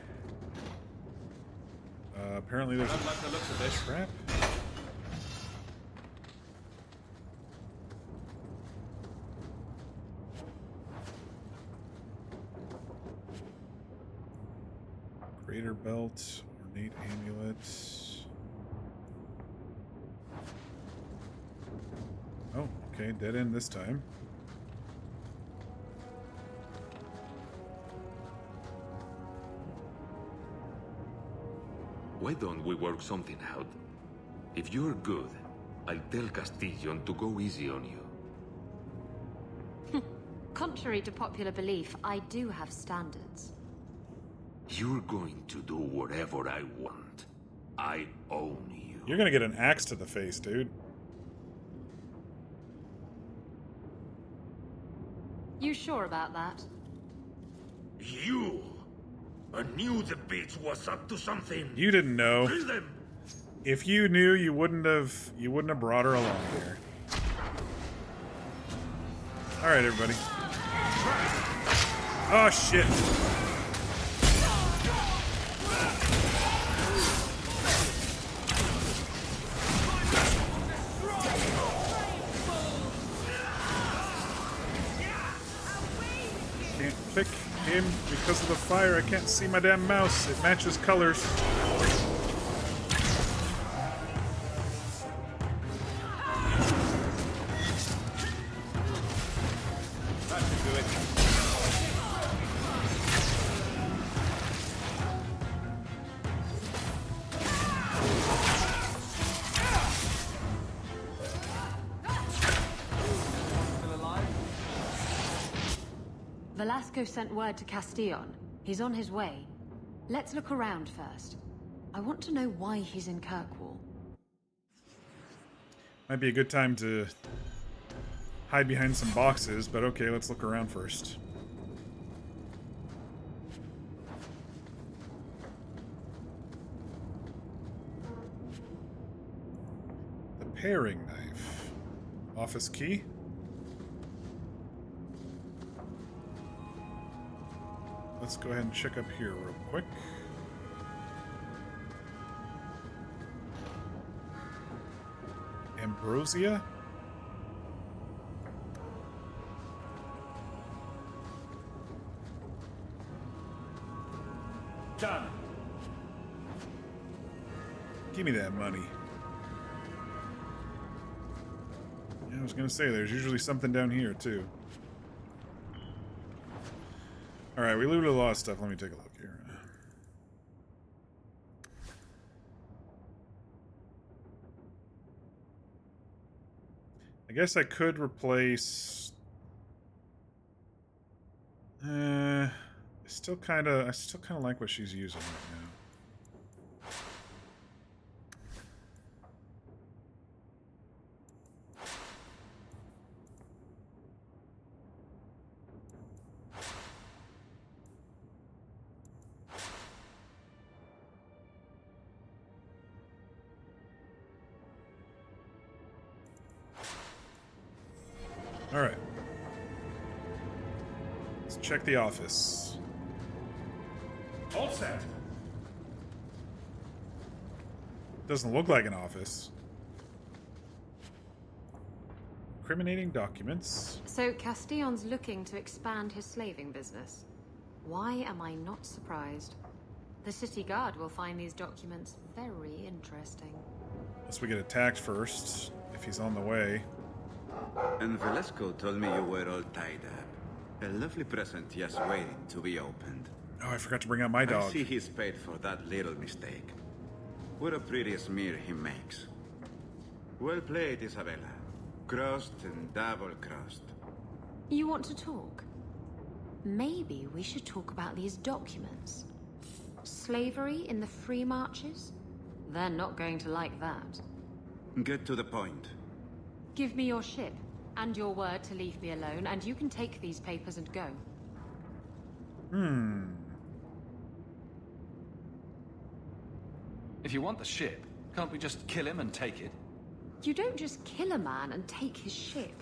Apparently there's Don't like the looks of this. trap. Greater belt, ornate amulet. Oh, okay, dead end this time. Why don't we work something out? If you're good, I'll tell Castillon to go easy on you. Contrary to popular belief, I do have standards. You're going to do whatever I want. I own you. You're gonna get an axe to the face, dude. You sure about that? You! I knew the bitch was up to something. You didn't know. Kill them! If you knew, you wouldn't have brought her along here. All right, everybody. Oh shit! Can't pick him because of the fire. I can't see my damn mouse. It matches colors. That should do it. Velasco sent word to Castillon. He's on his way. Let's look around first. I want to know why he's in Kirkwall. Might be a good time to hide behind some boxes, but okay, let's look around first. The paring knife. Office key. Let's go ahead and check up here real quick. Ambrosia? Done. Give me that money. Yeah, I was gonna say, there's usually something down here, too. Alright, we looted a lot of stuff. Let me take a look here. I guess I could replace... I still kind of like what she's using right now. Alright. Let's check the office. All set. Doesn't look like an office. Incriminating documents. So Castillon's looking to expand his slaving business. Why am I not surprised? The city guard will find these documents very interesting. Unless we get attacked first, if he's on the way. And Velasco told me you were all tied up. A lovely present just waiting to be opened. Oh, I forgot to bring out my I dog. see he's paid for that little mistake. What a pretty smear he makes. Well played, Isabella. Crossed and double-crossed. You want to talk? Maybe we should talk about these documents. Slavery in the free marches? They're not going to like that. Get to the point. Give me your ship, and your word to leave me alone, and you can take these papers and go. If you want the ship, can't we just kill him and take it? You don't just kill a man and take his ship.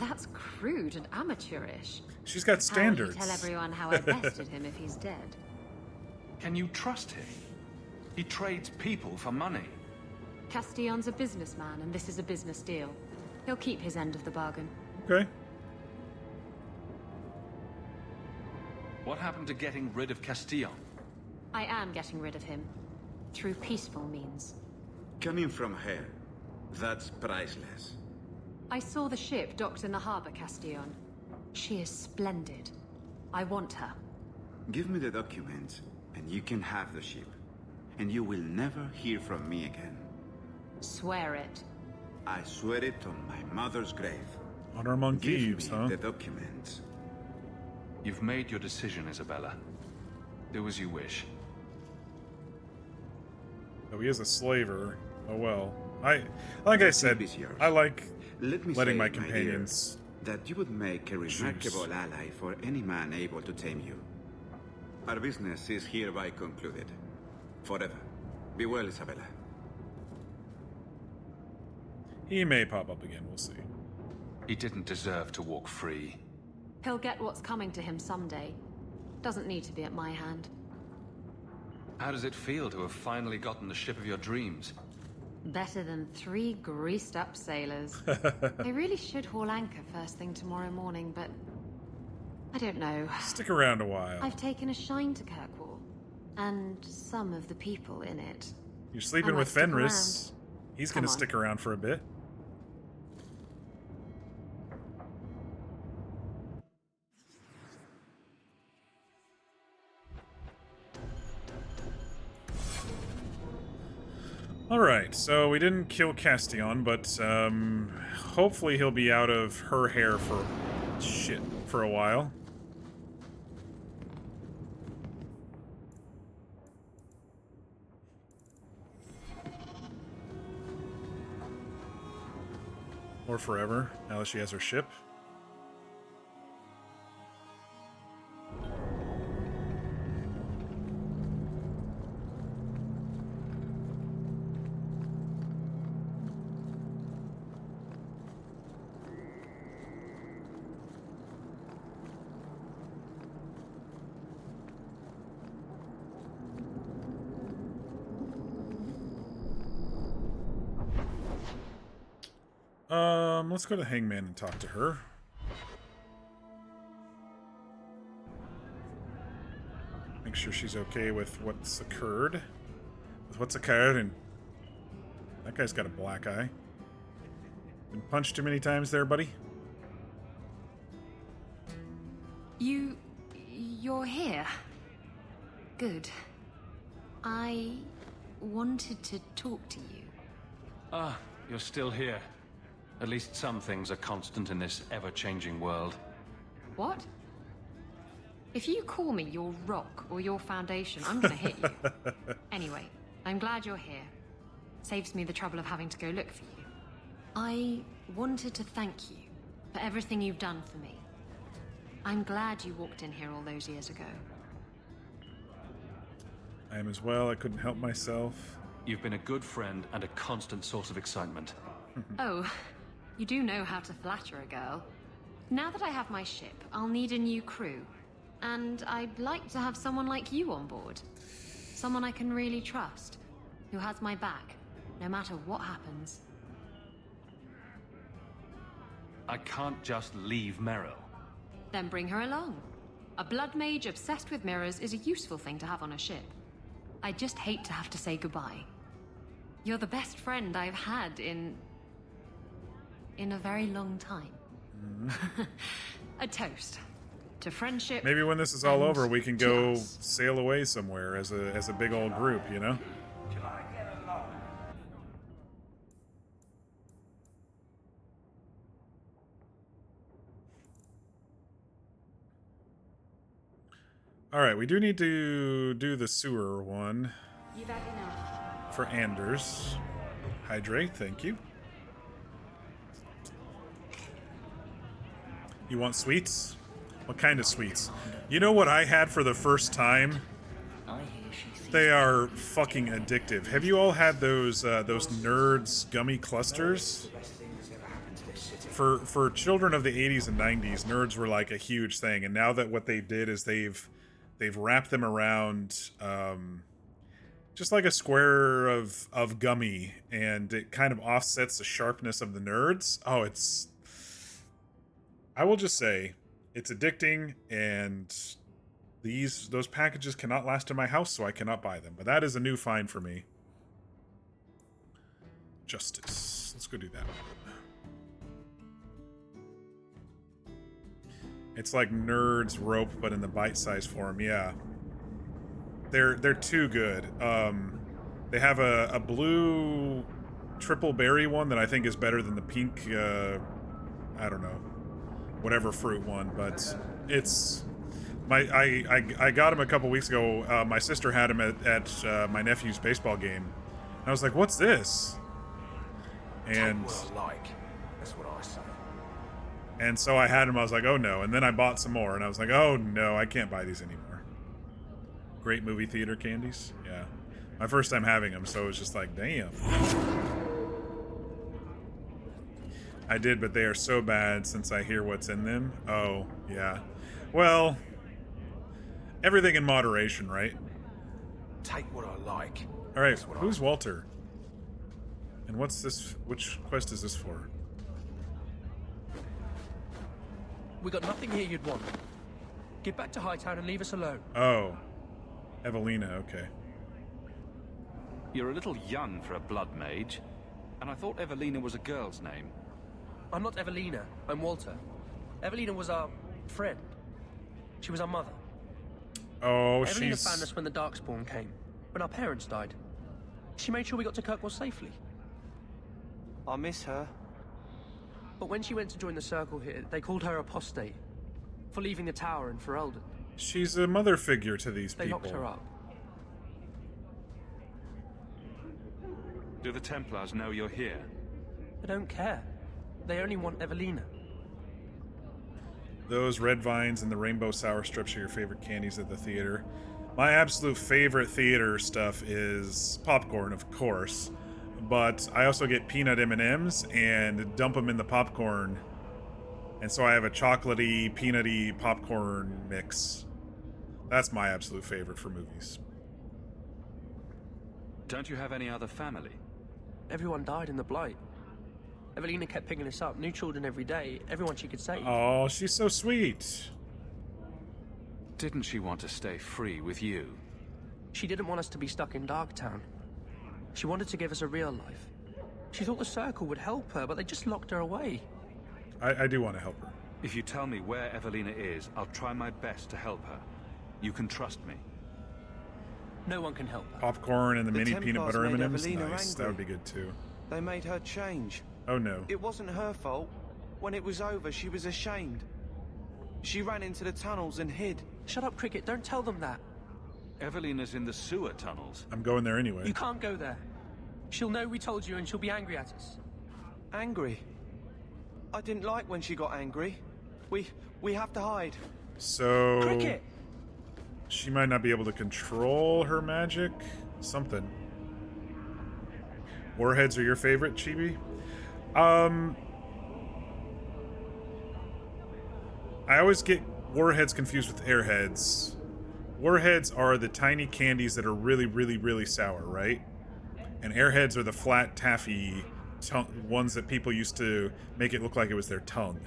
That's crude and amateurish. She's got standards. How will you tell everyone how I bested him if he's dead? Can you trust him? He trades people for money. Castillon's a businessman, and this is a business deal. He'll keep his end of the bargain. Okay. What happened to getting rid of Castillon? I am getting rid of him. Through peaceful means. Coming from her, that's priceless. I saw the ship docked in the harbor, Castillon. She is splendid. I want her. Give me the documents, and you can have the ship. And you will never hear from me again. Swear it. I swear it on my mother's grave. Honor among thieves, Give me huh? the documents. You've made your decision, Isabella. Do as you wish. Oh, he is a slaver. Oh well. Like I said, I like Let me letting say, my dear, companions that you would make a remarkable ally for any man able to tame you. Our business is hereby concluded. Forever. Be well, Isabella. He may pop up again, we'll see. He didn't deserve to walk free. He'll get what's coming to him someday. Doesn't need to be at my hand. How does it feel to have finally gotten the ship of your dreams? Better than 3 greased-up sailors. I really should haul anchor first thing tomorrow morning, but... I don't know. Stick around a while. I've taken a shine to Kirkwall. And some of the people in it. You're sleeping I with might stick Fenris. around. He's Come gonna on. stick around for a bit. Alright, so we didn't kill Castillon, but hopefully he'll be out of her hair for a while. Or forever, now that she has her ship. Let's go to Hangman and talk to her. Make sure she's okay with what's occurred. With what's occurred, and that guy's got a black eye. Been punched too many times there, buddy? You're here. Good. I wanted to talk to you. Ah, you're still here. At least some things are constant in this ever-changing world. What? If you call me your rock or your foundation, I'm gonna hit you. Anyway, I'm glad you're here. Saves me the trouble of having to go look for you. I wanted to thank you for everything you've done for me. I'm glad you walked in here all those years ago. I am as well. I couldn't help myself. You've been a good friend and a constant source of excitement. Oh, you do know how to flatter a girl. Now that I have my ship, I'll need a new crew. And I'd like to have someone like you on board. Someone I can really trust. Who has my back, no matter what happens. I can't just leave Meryl. Then bring her along. A blood mage obsessed with mirrors is a useful thing to have on a ship. I just hate to have to say goodbye. You're the best friend I've had in a very long time. A toast to friendship. Maybe when this is all and over, we can to go us. sail away somewhere as a big old group, you know? Alright, we do need to do the sewer one You've had enough. for Anders. Hydrate, thank you. You want sweets? What kind of sweets? You know what I had for the first time? They are fucking addictive. Have you all had those Nerds gummy clusters? For children of the 80s and 90s, Nerds were like a huge thing, and now that what they did is they've wrapped them around just like a square of gummy, and it kind of offsets the sharpness of the nerds. Oh, it's... I will just say, it's addicting, and those packages cannot last in my house, so I cannot buy them. But that is a new find for me. Justice. Let's go do that one. It's like Nerds Rope, but in the bite-sized form. Yeah, they're too good. They have a blue triple berry one that I think is better than the pink. I don't know, whatever fruit one, but it's I got him a couple weeks ago. My sister had him at my nephew's baseball game. And I was like, "What's this?" And that's what I say. And so I had him, I was like, oh no. And then I bought some more, and I was like, oh no, I can't buy these anymore. Great movie theater candies. Yeah. My first time having them, so it was just like, damn. I did, but they are so bad since I hear what's in them. Oh, yeah. Well, everything in moderation, right? Take what I like. Alright, who's Walter? And what's this? Which quest is this for? We got nothing here you'd want. Get back to Hightown and leave us alone. Oh. Evelina, okay. You're a little young for a blood mage, and I thought Evelina was a girl's name. I'm not Evelina, I'm Walter. Evelina was our friend. She was our mother. Oh, Evelina found us when the Darkspawn came, when our parents died. She made sure we got to Kirkwall safely. I miss her. But when she went to join the Circle here, they called her apostate for leaving the tower in Ferelden. She's a mother figure to these people. They locked her up. Do the Templars know you're here? They don't care. They only want Evelina. Those red vines and the rainbow sour strips are your favorite candies at the theater. My absolute favorite theater stuff is popcorn, of course. But I also get peanut M&Ms and dump them in the popcorn. And so I have a chocolatey, peanutty popcorn mix. That's my absolute favorite for movies. Don't you have any other family? Everyone died in the Blight. Evelina kept picking us up, new children every day, everyone she could save. Oh, she's so sweet. Didn't she want to stay free with you? She didn't want us to be stuck in Darktown. She wanted to give us a real life. She thought the Circle would help her, but they just locked her away. I do want to help her. If you tell me where Evelina is, I'll try my best to help her. You can trust me. No one can help her. Popcorn and the mini Templars peanut butter made M&Ms? Evelina Nice. angry. That would be good too. They made her change. Oh no. It wasn't her fault. When it was over, she was ashamed. She ran into the tunnels and hid. Shut up, Cricket. Don't tell them that. Evelina's in the sewer tunnels. I'm going there anyway. You can't go there. She'll know we told you and she'll be angry at us. Angry? I didn't like when she got angry. We have to hide. So... Cricket! She might not be able to control her magic? Something. Warheads are your favorite, Chibi? I always get warheads confused with airheads. Warheads are the tiny candies that are really, really, really sour, right? And airheads are the flat, taffy ones that people used to make it look like it was their tongue.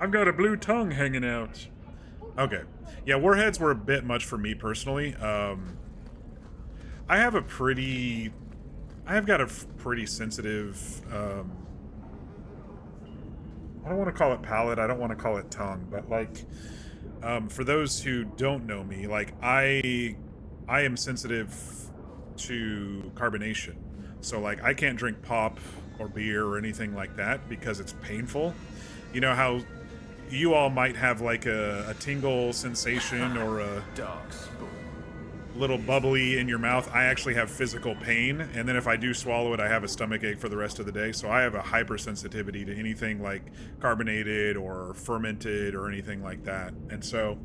I've got a blue tongue hanging out. Okay. Yeah, warheads were a bit much for me personally. I have got a pretty sensitive, I don't want to call it palate, I don't want to call it tongue, but like, for those who don't know me, like, I am sensitive to carbonation. So like, I can't drink pop or beer or anything like that because it's painful. You know how you all might have like a tingle sensation or a little bubbly in your mouth. I actually have physical pain, and then if I do swallow it, I have a stomach ache for the rest of the day. So I have a hypersensitivity to anything like carbonated or fermented or anything like that. And so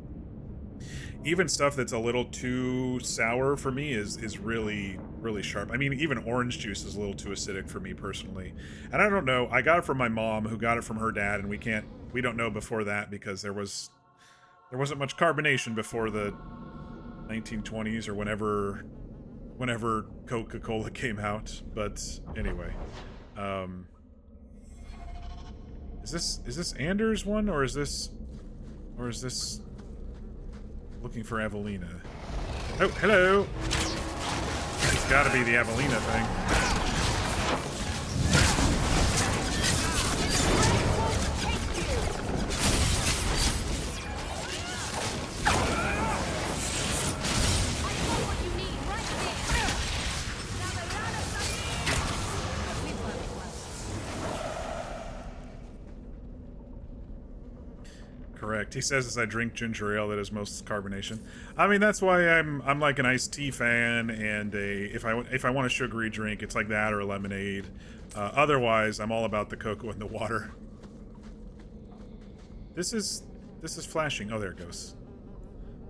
even stuff that's a little too sour for me is really, really sharp. I mean, even orange juice is a little too acidic for me personally. And I don't know, I got it from my mom, who got it from her dad, and we don't know before that because there wasn't much carbonation before the 1920s or whenever whenever Coca-Cola came out. But anyway, is this Anders one, or is this looking for Evelina? Oh, hello. It's got to be the Evelina thing. Correct. He says as I drink ginger ale that is most carbonation. I mean, that's why I'm like an iced tea fan, and if I want a sugary drink, it's like that or a lemonade. Otherwise, I'm all about the cocoa and the water. This is flashing. Oh, there it goes.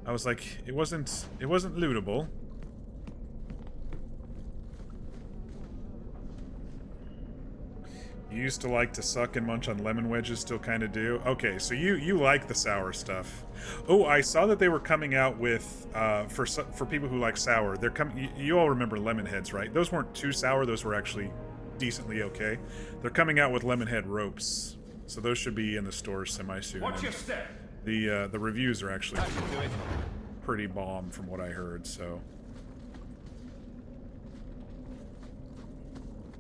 I was like, it wasn't lootable. You used to like to suck and munch on lemon wedges, still kind of do. Okay, so you like the sour stuff. Oh, I saw that they were coming out with for people who like sour. They're coming. You all remember lemon heads, right? Those weren't too sour. Those were actually decently okay. They're coming out with lemon head ropes, so those should be in the stores semi soon. Watch your step. The reviews are actually pretty bomb from what I heard. So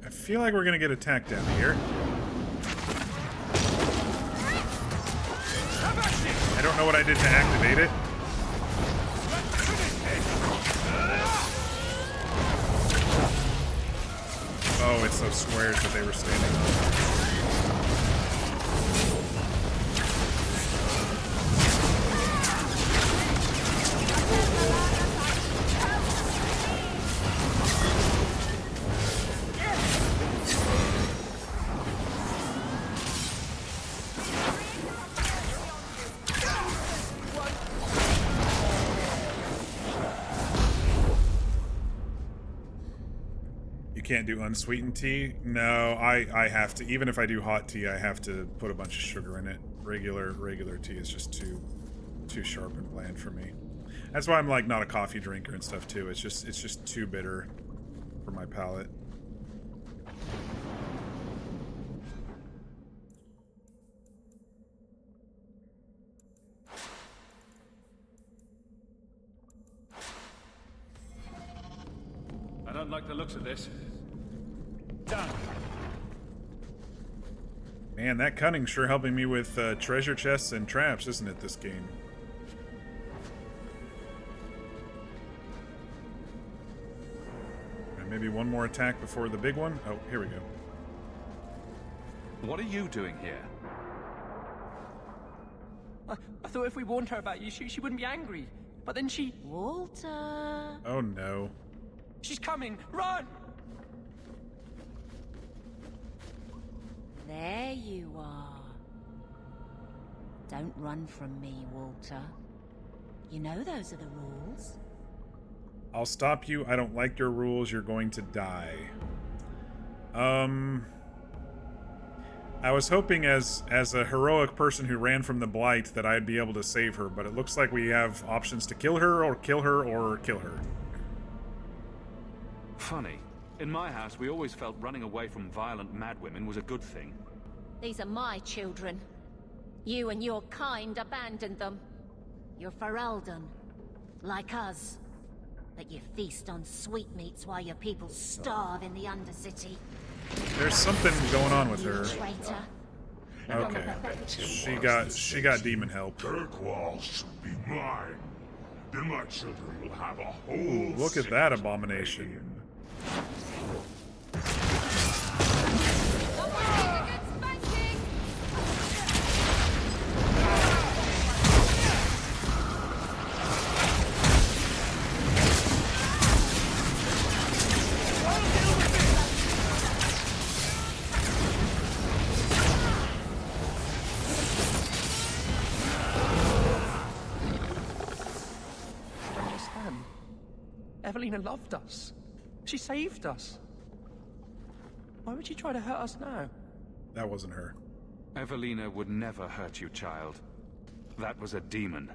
I feel like we're gonna get attacked down here. I don't know what I did to activate it. Oh, it's those squares that they were standing on. Can't do unsweetened tea? No, I have to. Even if I do hot tea, I have to put a bunch of sugar in it. Regular tea is just too sharp and bland for me. That's why I'm like not a coffee drinker and stuff too. It's just too bitter for my palate. I don't like the looks of this. Done. Man, that cunning's sure helping me with treasure chests and traps, isn't it, this game? And maybe one more attack before the big one? Oh, here we go. What are you doing here? I thought if we warned her about you, she wouldn't be angry. But then she... Walter... Oh, no. She's coming! Run! There you are. Don't run from me, Walter. You know those are the rules. I'll stop you. I don't like your rules. You're going to die. I was hoping as a heroic person who ran from the Blight that I'd be able to save her, but it looks like we have options to kill her or kill her or kill her. Funny. In my house, we always felt running away from violent madwomen was a good thing. These are my children. You and your kind abandoned them. You're Ferelden, like us. But you feast on sweetmeats while your people starve in the Undercity. There's something going on with her. Traitor. Okay. She got demon help. Kirkwall should be mine. Then my children will have a whole... Ooh, look at that abomination. Evelina loved us. She saved us. Why would she try to hurt us now? That wasn't her. Evelina would never hurt you, child. That was a demon.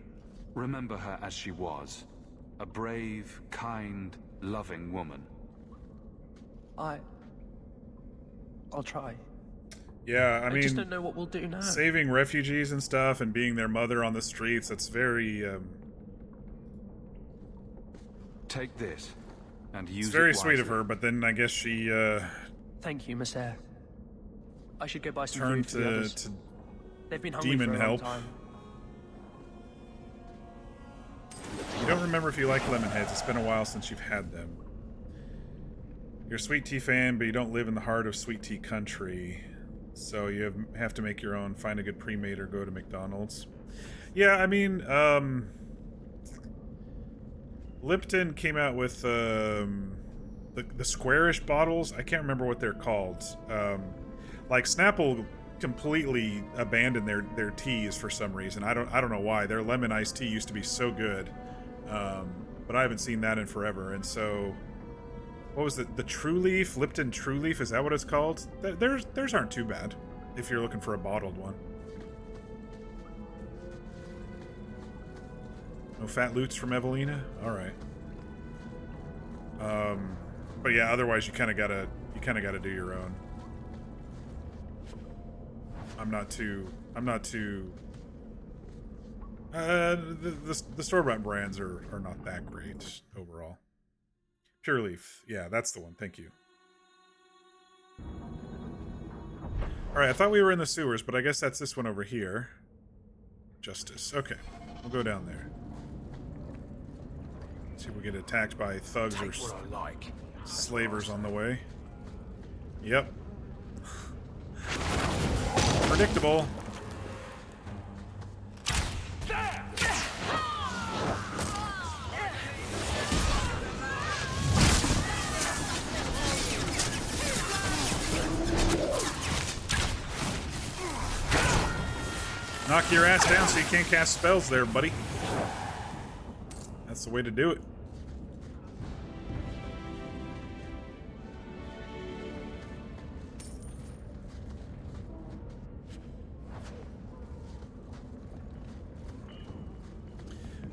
Remember her as she was. A brave, kind, loving woman. I'll try. Yeah, I mean, just don't know what we'll do now. Saving refugees and stuff and being their mother on the streets, that's very, Take this, and use it it's very wisely. sweet of her, but then I guess she, Thank you, Miss Eyre. I should go buy some turned food for the others. to They've been hungry demon for a help. long time. You don't remember if you like lemon heads. It's been a while since you've had them. You're a sweet tea fan, but you don't live in the heart of sweet tea country. So you have to make your own, find a good pre-made, or go to McDonald's. Yeah, I mean, Lipton came out with the squarish bottles. I can't remember what they're called. Like Snapple completely abandoned their teas for some reason. I don't know why. Their lemon iced tea used to be so good, but I haven't seen that in forever. And so, what was the True Leaf? Lipton True Leaf? Is that what it's called? Theirs aren't too bad if you're looking for a bottled one. No fat loots from Evelina? Alright. But yeah, otherwise you kinda gotta do your own. I'm not too the store-bought brands are not that great overall. Pure Leaf. Yeah, that's the one. Thank you. Alright, I thought we were in the sewers, but I guess that's this one over here. Justice. Okay. We'll go down there. See if we get attacked by thugs or slavers on the way. Yep. Predictable. Knock your ass down so you can't cast spells there, buddy. That's the way to do it.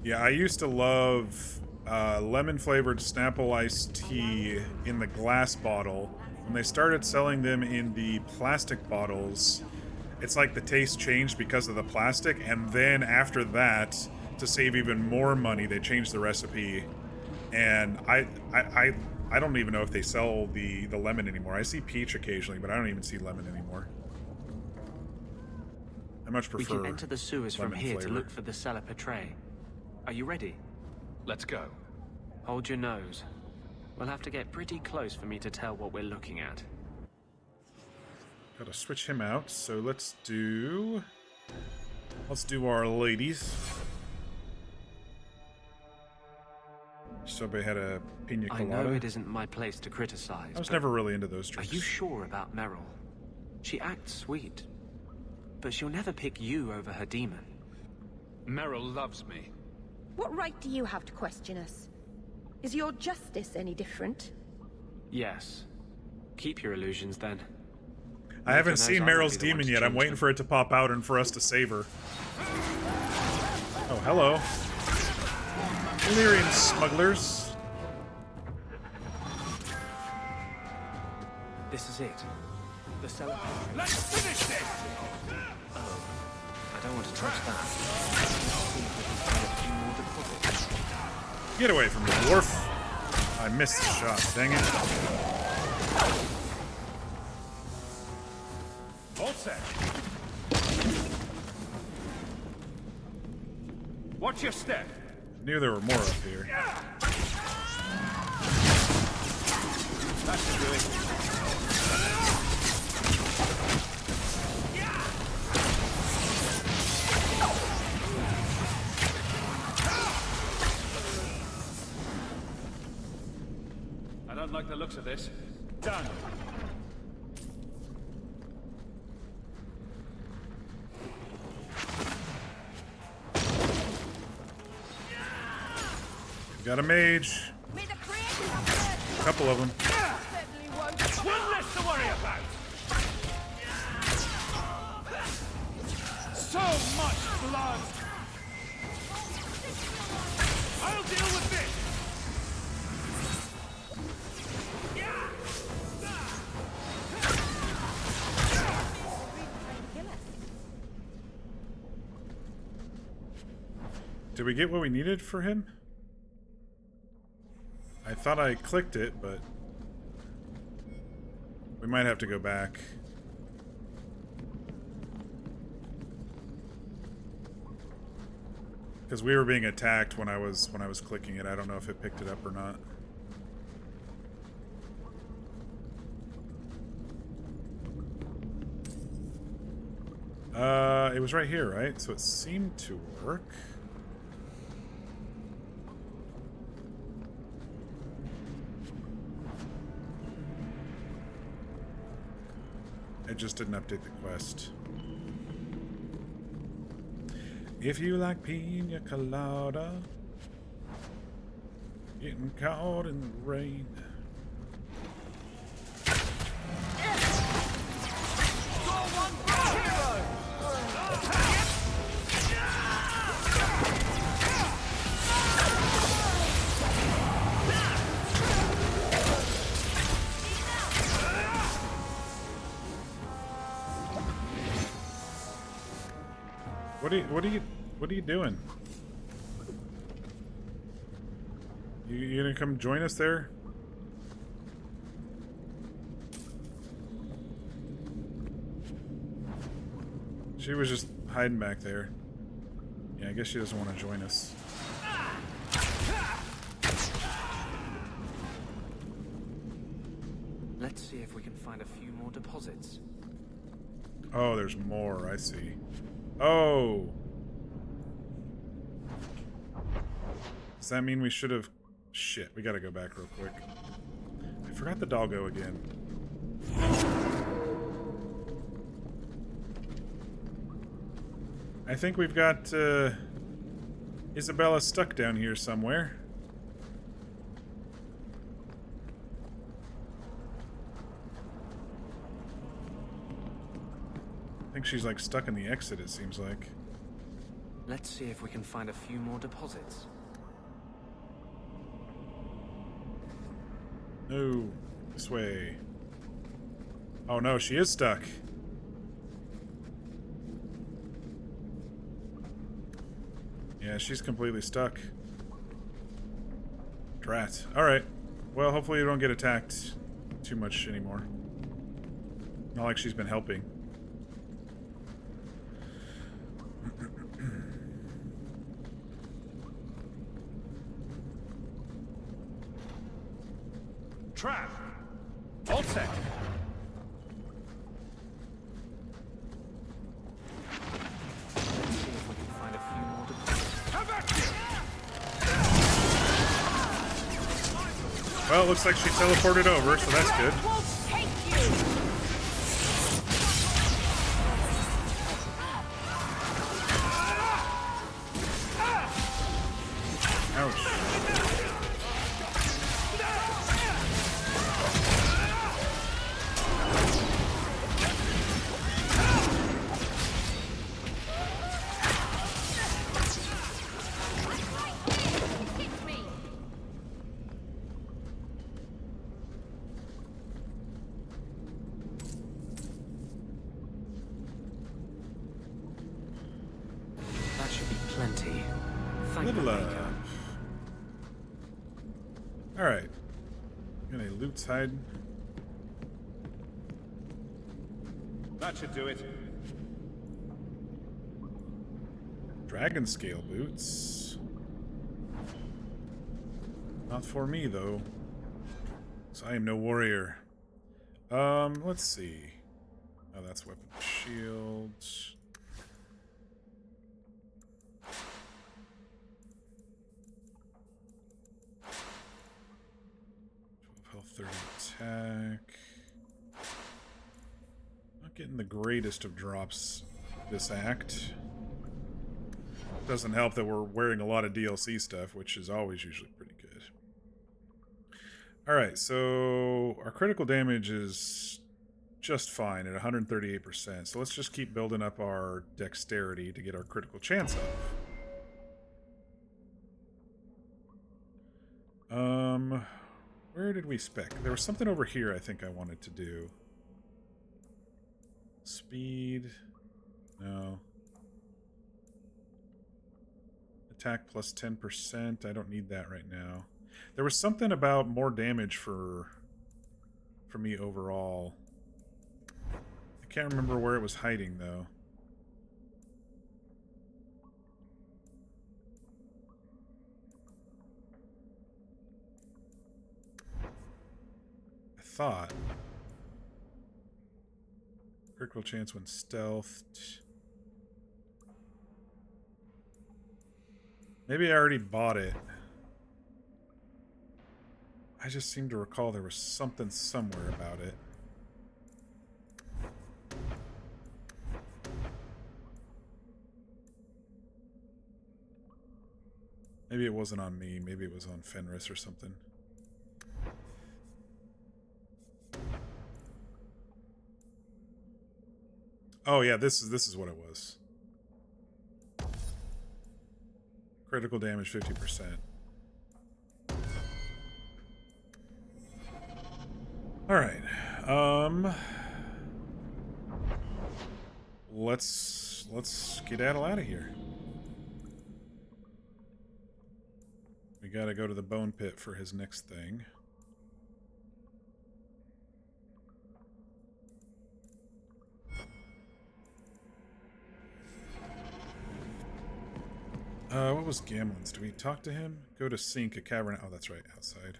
Yeah, I used to love lemon-flavored Snapple iced tea in the glass bottle. When they started selling them in the plastic bottles, it's like the taste changed because of the plastic, and then after that, to save even more money, they changed the recipe. And I don't even know if they sell the lemon anymore. I see peach occasionally, but I don't even see lemon anymore. I much prefer We can enter the sewers from here flavor. to look for the cellar portray. Are you ready? Let's go. Hold your nose. We'll have to get pretty close for me to tell what we're looking at. Gotta switch him out, so let's do our ladies. Sobe had a pina colada. I know it isn't my place to criticize. I was but never really into those drinks. Are you sure about Meryl? She acts sweet, but she'll never pick you over her demon. Meryl loves me. What right do you have to question us? Is your justice any different? Yes. Keep your illusions, then. I haven't Nathan seen knows I won't Meryl's be the one demon to yet. I'm change waiting them. for it to pop out and for us to save her. Oh, hello. Illyrian smugglers. This is it. The cellar. Let's finish this! Oh, I don't want to touch that. See if we can find a few more deposits. Get away from me, dwarf. I missed the shot. Dang it. All set. Watch your step. Knew there were more up here. That should do it. I don't like the looks of this. Done. Got a mage. A couple of them. One less to worry about! So much blood! I'll deal with this! did we get what we needed for him? I thought I clicked it, but we might have to go back. Because we were being attacked when I was clicking it. I don't know if it picked it up or not. It was right here, right? So it seemed to work. It just didn't update the quest. If you like pina colada, getting caught in the rain. What are you doing? You gonna come join us there? She was just hiding back there. Yeah, I guess she doesn't want to join us. Let's see if we can find a few more deposits. Oh, there's more, I see. Oh! Does that mean we should have... Shit, we gotta go back real quick. I forgot the doggo again. I think we've got Isabella stuck down here somewhere. I think she's like stuck in the exit, it seems like. Let's see if we can find a few more deposits. No, this way. Oh no, she is stuck. Yeah, she's completely stuck. Drat. Alright. Well, hopefully you don't get attacked too much anymore. Not like she's been helping. Trap! All set! Let's see if we can find a few more deposits. Come back here! Well, it looks like she teleported over, so that's good. Ouch. That should be plenty. Thank Little the Maker. Alright. Got a loot's hiding. That should do it. Dragon scale boots. Not for me, though. So I am no warrior. Let's see. Oh, that's weapon shields. Health 30 attack. Not getting the greatest of drops this act. Doesn't help that we're wearing a lot of DLC stuff, which is always usually pretty good. Alright, so our critical damage is just fine at 138%. So let's just keep building up our dexterity to get our critical chance up. Where did we spec? There was something over here I think I wanted to do. Speed. No. attack plus 10%. I don't need that right now. There was something about more damage for me overall. I can't remember where it was hiding, though. I thought. Critical chance when stealthed. Maybe I already bought it. I just seem to recall there was something somewhere about it. Maybe it wasn't on me. Maybe it was on Fenris or something. Oh yeah, this is what it was. Critical damage 50%. All right. Let's skedaddle out of here. We gotta go to the bone pit for his next thing. What was Gamlen's? Do we talk to him? Go to Sink, a cavern. Oh, that's right, outside.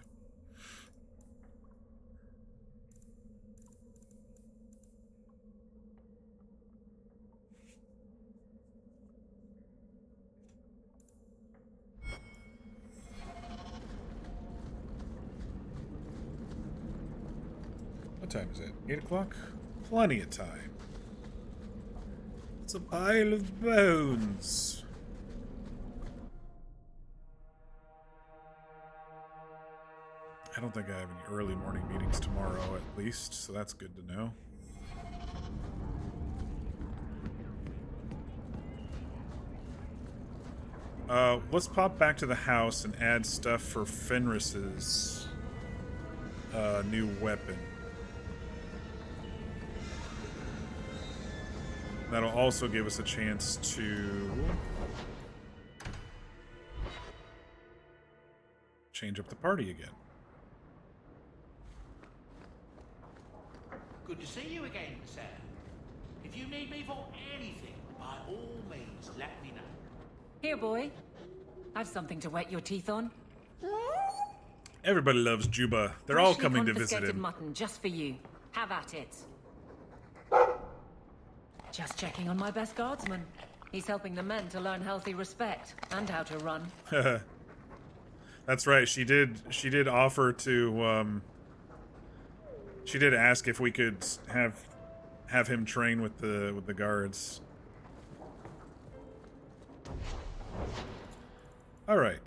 What time is it? 8 o'clock? Plenty of time. It's a pile of bones. I don't think I have any early morning meetings tomorrow, at least, so that's good to know. Let's pop back to the house and add stuff for Fenris's new weapon. That'll also give us a chance to change up the party again. Good to see you again, sir. If you need me for anything, by all means, let me know. Here, boy. I've something to whet your teeth on. Everybody loves Juba. They're all coming to visit Confiscated him. mutton just for you. Have at it. Just checking on my best guardsman. He's helping the men to learn healthy respect and how to run. That's right. She did offer to she did ask if we could have him train with the guards. All right.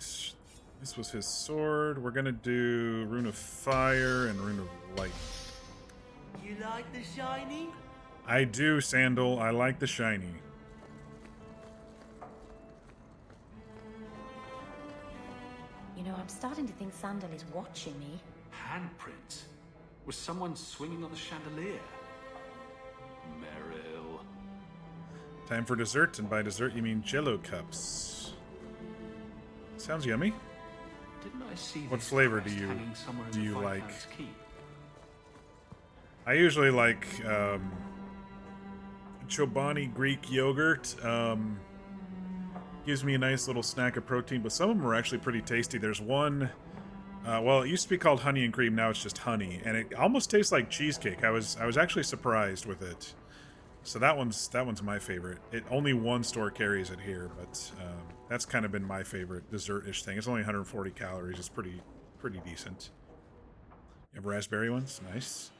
This was his sword. We're gonna do Rune of Fire and Rune of Light. You like the shiny? I do, Sandal. I like the shiny. You know, I'm starting to think Sandal is watching me. Handprints? Was someone swinging on the chandelier? Meryl. Time for dessert, and by dessert you mean Jello cups. Sounds yummy. Didn't I see What this flavor crest hanging somewhere in the like? Viscount's keep? I usually like Chobani Greek yogurt. Gives me a nice little snack of protein, but some of them are actually pretty tasty. There's one, well, it used to be called honey and cream. Now it's just honey, and it almost tastes like cheesecake. I was actually surprised with it. So that one's my favorite. Only one store carries it here, but that's kind of been my favorite dessert-ish thing. It's only 140 calories. It's pretty decent. You have raspberry ones? Nice.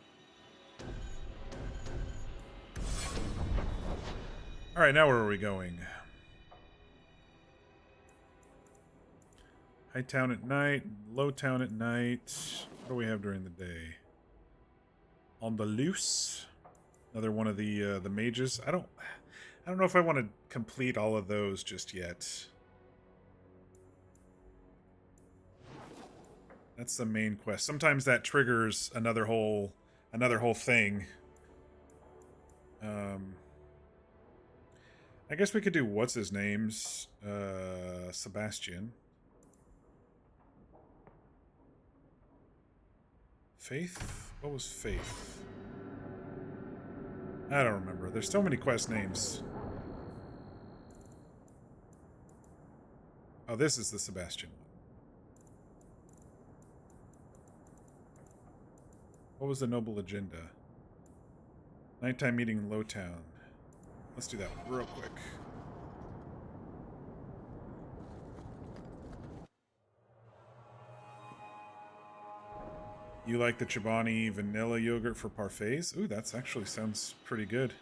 All right, now where are we going? High town at night, low town at night. What do we have during the day? On the loose. Another one of the mages. I don't know if I want to complete all of those just yet. That's the main quest. Sometimes that triggers another whole thing. I guess we could do what's his name's Sebastian. Faith? What was Faith? I don't remember. There's so many quest names. Oh, this is the Sebastian one. What was the noble agenda? Nighttime meeting in Lowtown. Let's do that one real quick. You like the Chobani vanilla yogurt for parfaits? Ooh, that's actually sounds pretty good.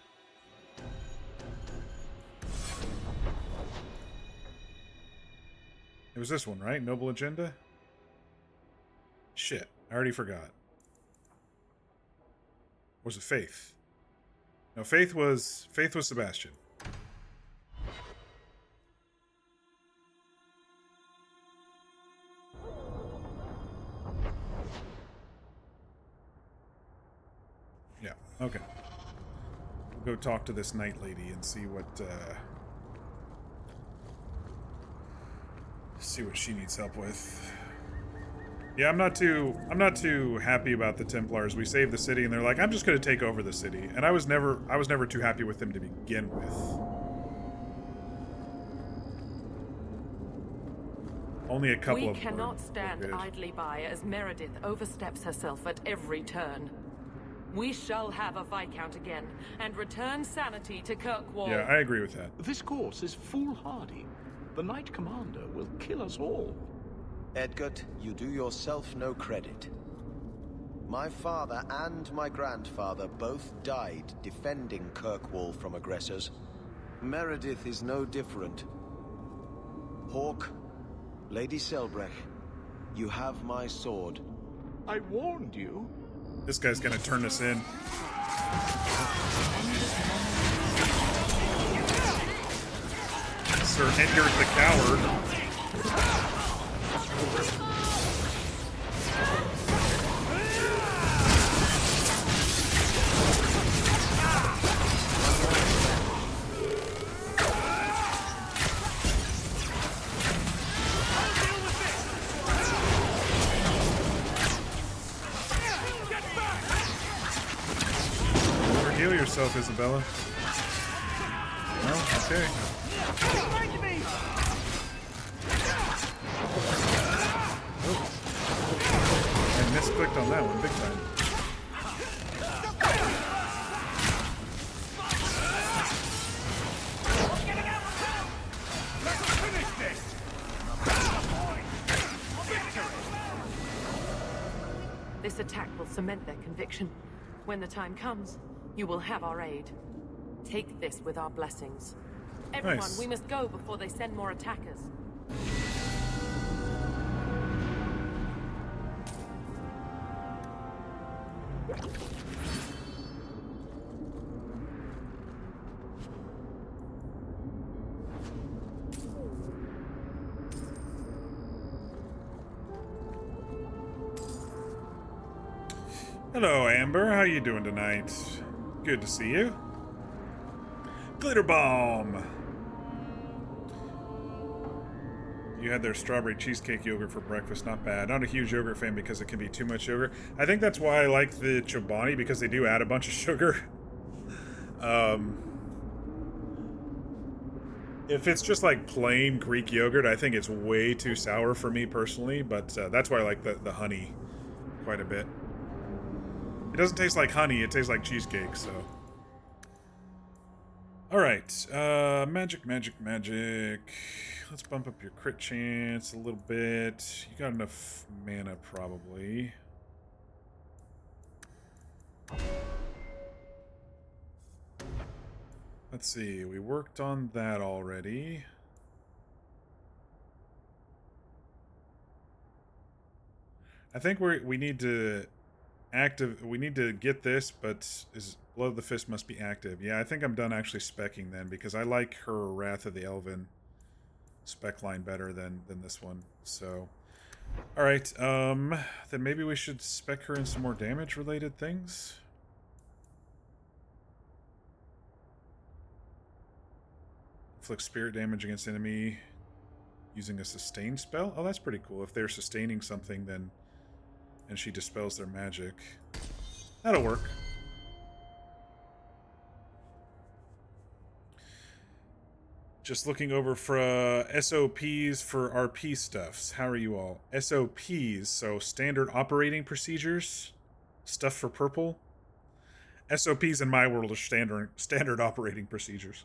It was this one, right? Noble Agenda? Shit, I already forgot. Or was it Faith? No, Faith was Sebastian. Yeah, okay. We'll go talk to this night lady and see what she needs help with. Yeah, I'm not too happy about the Templars. We saved the city and they're like, I'm just gonna take over the city. And I was never too happy with them to begin with. Only a couple of We cannot stand idly by as Meredith oversteps herself at every turn. We shall have a Viscount again, and return sanity to Kirkwall. Yeah, I agree with that. This course is foolhardy. The Knight Commander will kill us all. Edgard, you do yourself no credit. My father and my grandfather both died defending Kirkwall from aggressors. Meredith is no different. Hawke, Lady Selbrecht, you have my sword. I warned you. This guy's gonna turn us in. Sir Edgar the Coward. Heal yourself, Isabella. Oh, okay. Oh. I misclicked on that one big time. This attack will cement their conviction. When the time comes, you will have our aid. Take this with our blessings. Everyone, Nice. we must go before they send more attackers. Hello, Amber. How you doing tonight? Good to see you. Glitter Bomb. You had their strawberry cheesecake yogurt for breakfast. Not bad. Not a huge yogurt fan because it can be too much yogurt. I think that's why I like the Chobani, because they do add a bunch of sugar. If it's just like plain Greek yogurt, I think it's way too sour for me personally, but that's why I like the honey quite a bit. It doesn't taste like honey, it tastes like cheesecake, so. Alright, magic. Let's bump up your crit chance a little bit. You got enough mana, probably. Let's see, we worked on that already. I think we need to we need to get this, but Blood of the Fist must be active. Yeah, I think I'm done actually specking then, because I like her Wrath of the Elven spec line better than this one. So, all right, then maybe we should spec her in some more damage related things. Inflict spirit damage against enemy using a sustain spell. Oh, that's pretty cool. If they're sustaining something, then and she dispels their magic. That'll work. Just looking over for SOPs for RP stuffs. How are you all? SOPs, so standard operating procedures. Stuff for purple. SOPs in my world are standard operating procedures.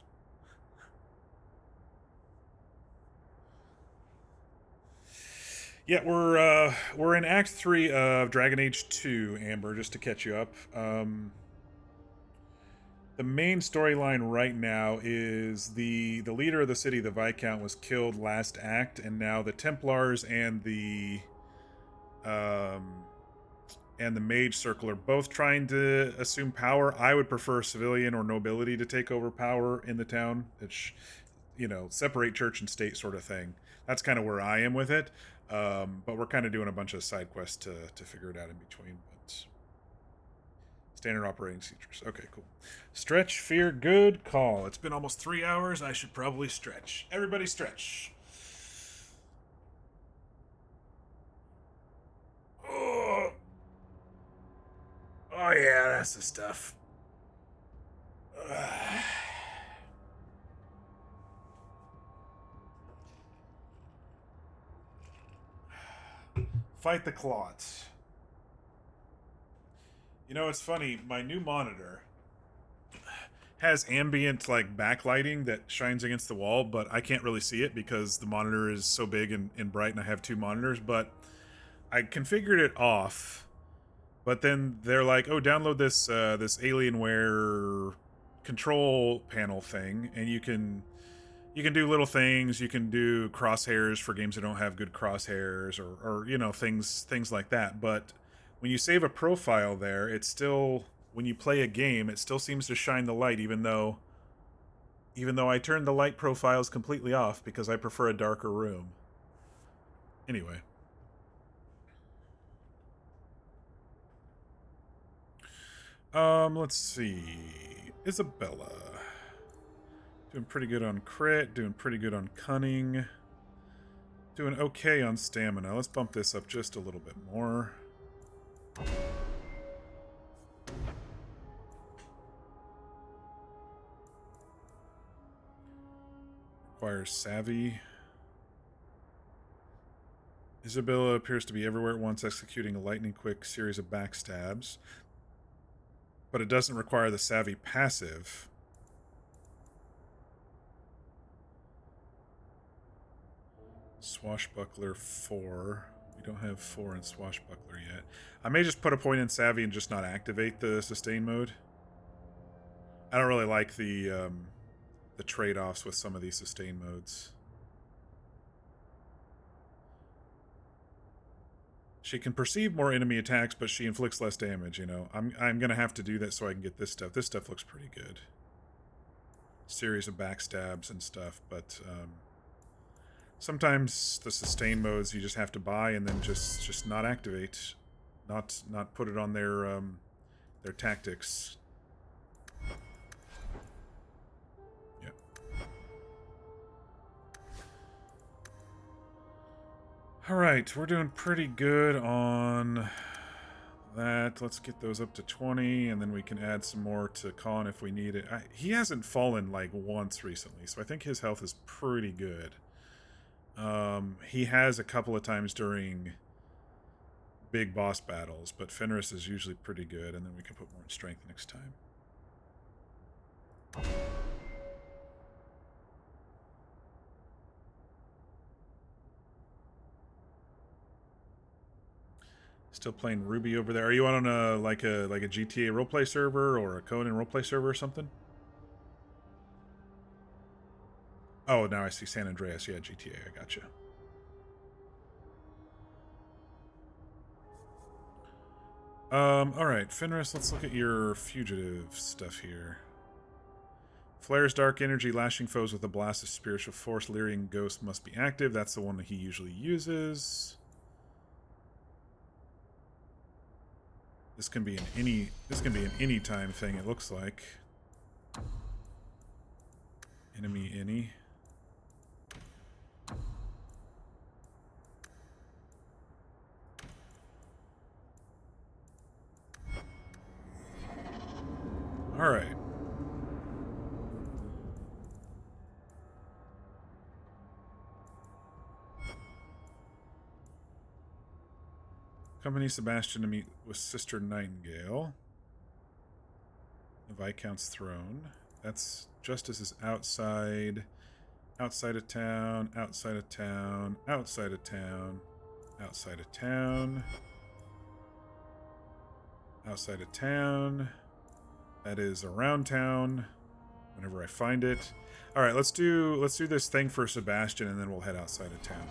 Yeah, we're in Act 3 of Dragon Age 2, Amber, just to catch you up. The main storyline right now is the leader of the city, the Viscount, was killed last act, and now the Templars and the Mage Circle are both trying to assume power. I would prefer civilian or nobility to take over power in the town. It's, you know, separate church and state sort of thing. That's kind of where I am with it. But we're kind of doing a bunch of side quests to figure it out in between. But standard operating procedures. Okay, cool. Stretch, fear, good call. It's been almost 3 hours. I should probably stretch. Everybody stretch. Oh, oh yeah, that's the stuff. Fight the clots. You know, it's funny, my new monitor has ambient, like, backlighting that shines against the wall, but I can't really see it because the monitor is so big and bright and I have two monitors, but I configured it off, but then they're like, oh, download this, this Alienware control panel thing, and you can do little things. You can do crosshairs for games that don't have good crosshairs, or you know, things like that. But when you save a profile there, it's still, when you play a game, it still seems to shine the light, even though I turned the light profiles completely off because I prefer a darker room. Anyway. Let's see. Isabella. Doing pretty good on crit, doing pretty good on cunning. Doing okay on stamina. Let's bump this up just a little bit more. Requires savvy. Isabella appears to be everywhere at once, executing a lightning-quick series of backstabs. But it doesn't require the savvy passive. Swashbuckler 4. We don't have 4 in Swashbuckler yet. I may just put a point in Savvy and just not activate the sustain mode. I don't really like the trade-offs with some of these sustain modes. She can perceive more enemy attacks, but she inflicts less damage, you know. I'm gonna have to do that so I can get this stuff. This stuff looks pretty good. Series of backstabs and stuff, but sometimes the sustain modes you just have to buy and then just not activate, not put it on their tactics. Yep. All right, we're doing pretty good on that. Let's get those up to 20, and then we can add some more to Khan if we need it. He hasn't fallen like once recently, so I think his health is pretty good. He has a couple of times during big boss battles, but Fenris is usually pretty good, and then we can put more in strength next time. Still playing Ruby over there. Are you on a like a GTA roleplay server or a Conan roleplay server or something? Oh, now I see San Andreas. Yeah, GTA. I gotcha. All right, Fenris. Let's look at your fugitive stuff here. Flares dark energy, lashing foes with a blast of spiritual force. Lyrian Ghost must be active. That's the one that he usually uses. This can be an anytime thing, it looks like. Enemy any. Accompany Sebastian to meet with Sister Nightingale. The Viscount's throne. That's Justice is outside. Outside of town. Outside of town. Outside of town. Outside of town. Outside of town. That is around town. Whenever I find it. Alright, let's do this thing for Sebastian and then we'll head outside of town.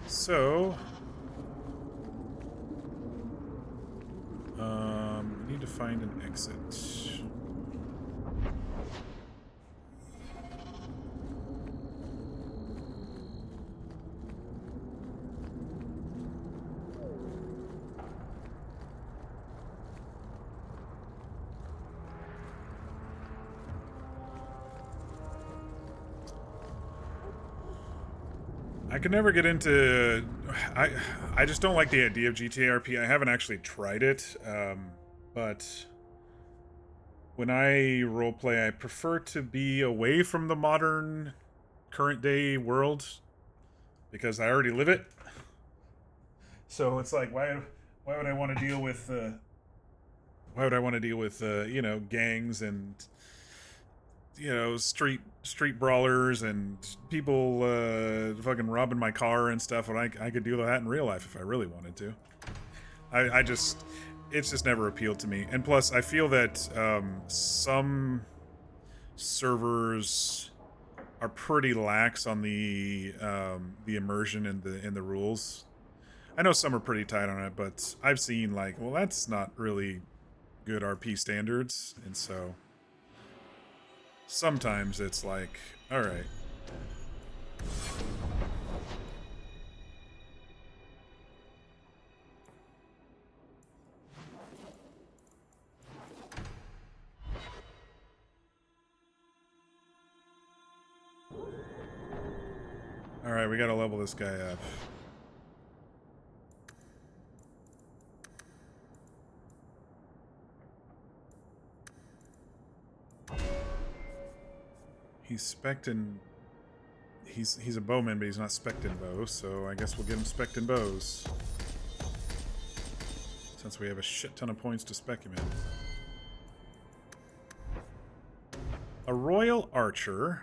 So we need to find an exit. I could never get into... I just don't like the idea of GTA RP. I haven't actually tried it, but when I roleplay, I prefer to be away from the modern, current-day world because I already live it. So it's like, why would I want to deal with... why would I want to deal with, you know, gangs and... you know, street brawlers and people fucking robbing my car and stuff, and I could do that in real life if I really wanted to. It's just never appealed to me. And plus, I feel that some servers are pretty lax on the immersion and the rules. I know some are pretty tight on it, but I've seen like, well, that's not really good RP standards, and so sometimes it's like, all right. All right, we gotta level this guy up. He's spec'd in... He's a bowman, but he's not spec'd in bows, so I guess we'll get him spec'd in bows. Since we have a shit ton of points to spec him in. A royal archer.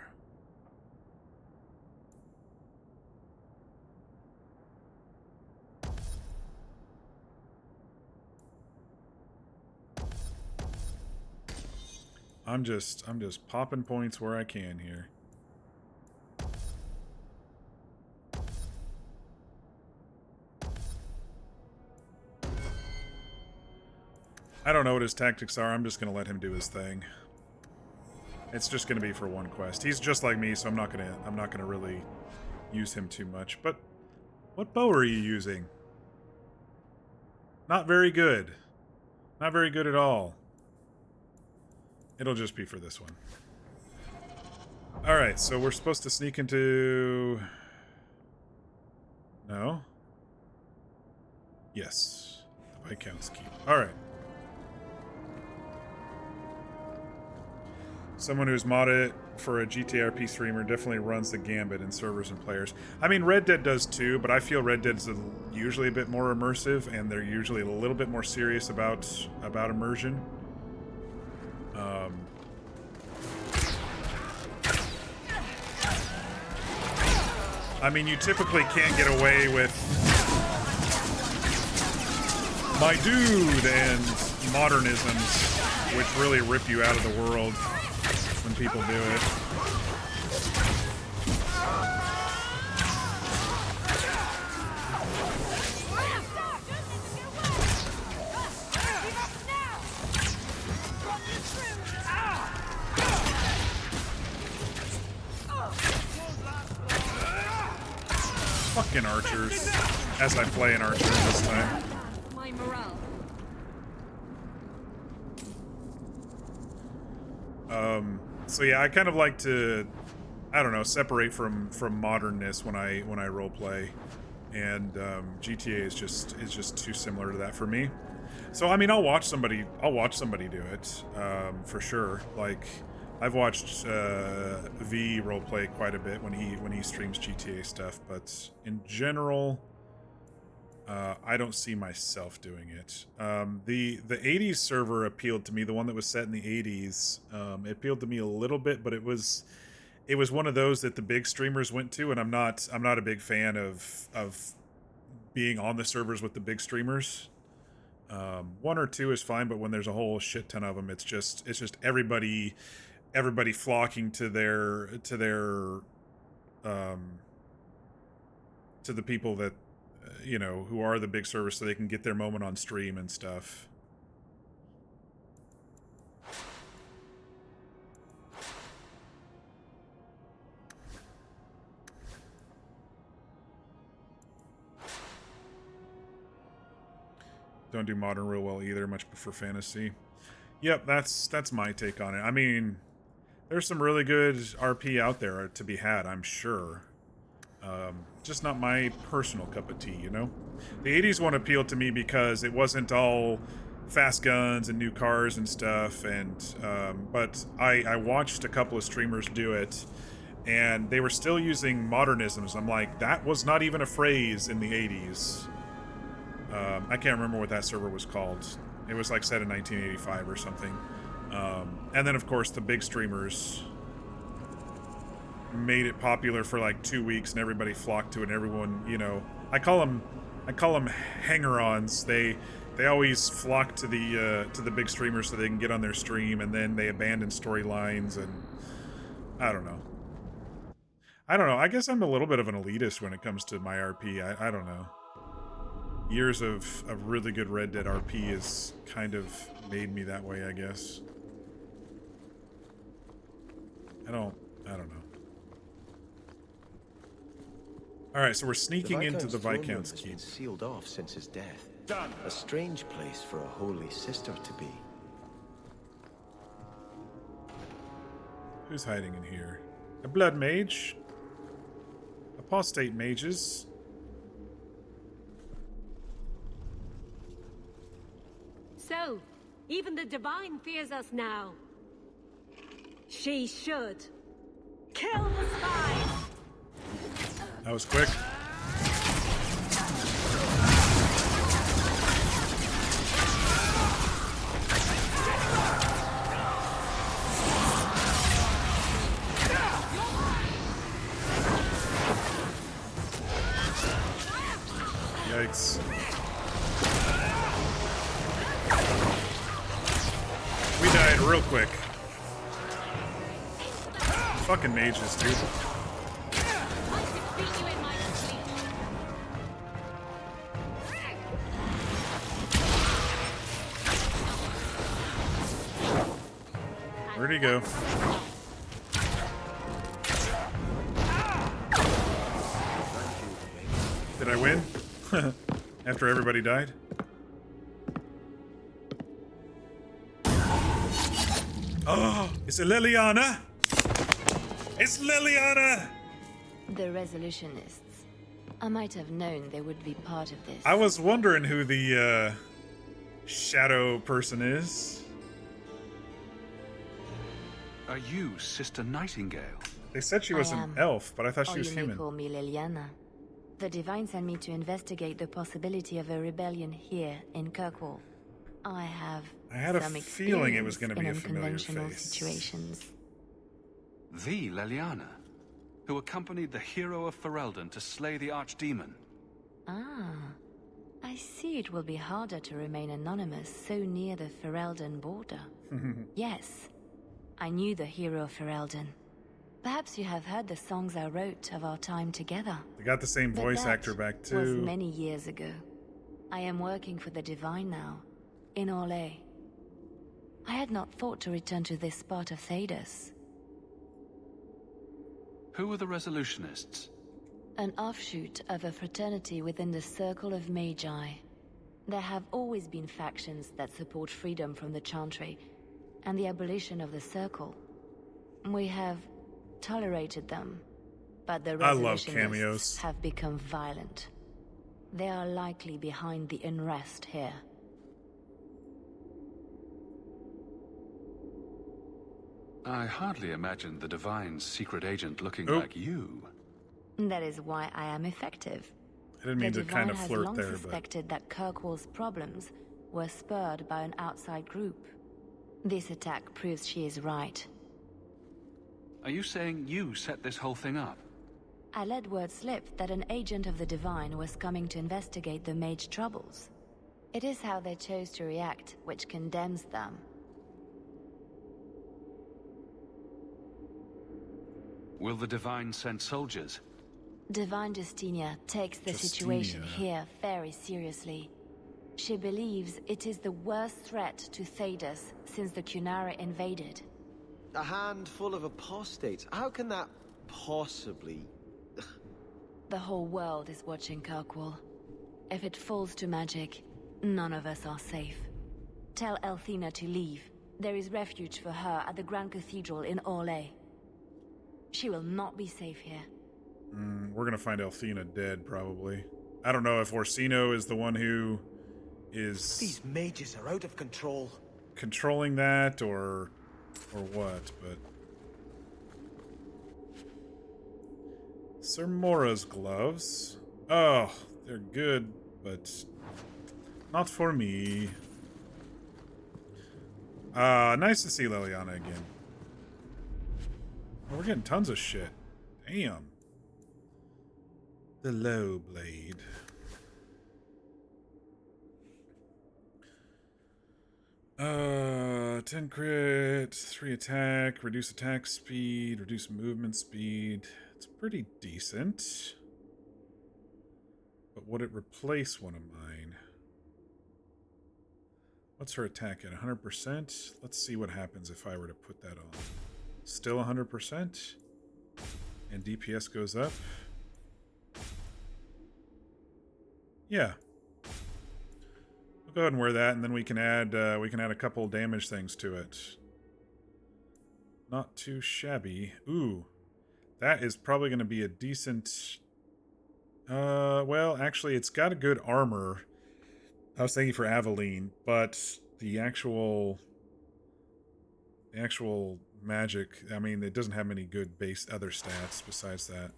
I'm just popping points where I can here. I don't know what his tactics are. I'm just gonna let him do his thing. It's just gonna be for one quest. He's just like me, so I'm not gonna really use him too much. But what bow are you using? Not very good. Not very good at all. It'll just be for this one. Alright, so we're supposed to sneak into... No? Yes. The Viscount's Keep. Alright. Someone who's modded for a GTRP streamer definitely runs the gambit in servers and players. I mean, Red Dead does too, but I feel Red Dead's usually a bit more immersive, and they're usually a little bit more serious about immersion. I mean, you typically can't get away with my dude and modernisms, which really rip you out of the world when people do it. Fucking archers, as I play an archer this time. My morale. So yeah, I kind of like to, I don't know, separate from modernness when I roleplay, and GTA is just too similar to that for me. So I mean, I'll watch somebody do it for sure. Like, I've watched V roleplay quite a bit when he streams GTA stuff, but in general, I don't see myself doing it. The 80s server appealed to me, the one that was set in the 80s. It appealed to me a little bit, but it was one of those that the big streamers went to, and I'm not a big fan of being on the servers with the big streamers. One or two is fine, but when there's a whole shit ton of them, it's just everybody flocking to the people that who are the big servers, so they can get their moment on stream and stuff. Don't do modern real well either. Much prefer fantasy. Yep, that's my take on it. I mean, there's some really good RP out there to be had, I'm sure. Just not my personal cup of tea, you know? The 80s one appealed to me because it wasn't all fast guns and new cars and stuff, and but I watched a couple of streamers do it, and they were still using modernisms. I'm like, that was not even a phrase in the 80s. I can't remember what that server was called. It was like set in 1985 or something. And then, of course, the big streamers made it popular for like 2 weeks, and everybody flocked to it. And everyone, I call them hanger-ons. They always flock to the big streamers so they can get on their stream, and then they abandon storylines, and I don't know. I guess I'm a little bit of an elitist when it comes to my RP. I don't know. Years of really good Red Dead RP has kind of made me that way, I guess. I don't know. Alright, so we're sneaking into the Viscount's Keep. Been sealed off since his death. Done. A strange place for a holy sister to be. Who's hiding in here? A blood mage? Apostate mages? So, even the Divine fears us now. She should. Kill the spies! That was quick. Yikes. We died real quick. Fucking mages, dude. Where'd he go? Did I win? After everybody died? Oh, it's a Leliana! It's Leliana! The Resolutionists. I might have known they would be part of this. I was wondering who the shadow person is. Are you Sister Nightingale? They said she was an elf, but I thought she was human. human. Call me Leliana. The Divine sent me to investigate the possibility of a rebellion here in Kirkwall. I had a feeling it was going to be in a familiar unconventional face. situations. The Leliana, who accompanied the hero of Ferelden to slay the Archdemon. Ah, I see it will be harder to remain anonymous so near the Ferelden border. Yes, I knew the hero of Ferelden. Perhaps you have heard the songs I wrote of our time together. They got the same But voice that actor back too. was many years ago. I am working for the Divine now, in Orlais. I had not thought to return to this part of Thedas. Who are the Resolutionists? An offshoot of a fraternity within the Circle of Magi. There have always been factions that support freedom from the Chantry and the abolition of the Circle. We have tolerated them, but the I love Resolutionists cameos. have become violent. They are likely behind the unrest here. I hardly imagined the Divine's secret agent looking like you. That is why I am effective. I didn't mean the to kind Divine of has flirt long there, but suspected that Kirkwall's problems were spurred by an outside group. This attack proves she is right. Are you saying you set this whole thing up? I let word slip that an agent of the Divine was coming to investigate the Mage troubles. It is how they chose to react which condemns them. Will the Divine send soldiers? Divine Justinia takes the situation here very seriously. She believes it is the worst threat to Thedas since the Cunara invaded. A handful of apostates? How can that possibly... The whole world is watching Kirkwall. If it falls to magic, none of us are safe. Tell Elthina to leave. There is refuge for her at the Grand Cathedral in Orlais. She will not be safe here. We're gonna find Elthina dead, probably. I don't know if Orsino is the one who is... These mages are out of control. Controlling that, or what, but... Sir Mora's gloves. Oh, they're good, but not for me. Nice to see Leliana again. Oh, we're getting tons of shit. Damn. The low blade. Uh, 10 crit, 3 attack, reduce attack speed, reduce movement speed. It's pretty decent. But would it replace one of mine? What's her attack at? 100%? Let's see what happens if I were to put that on. Still 100%? And DPS goes up? Yeah. We'll go ahead and wear that, and then we can add a couple damage things to it. Not too shabby. Ooh. That is probably going to be a decent... well, actually, it's got a good armor. I was thinking for Aveline, but the actual magic, I mean, it doesn't have many good base other stats besides that.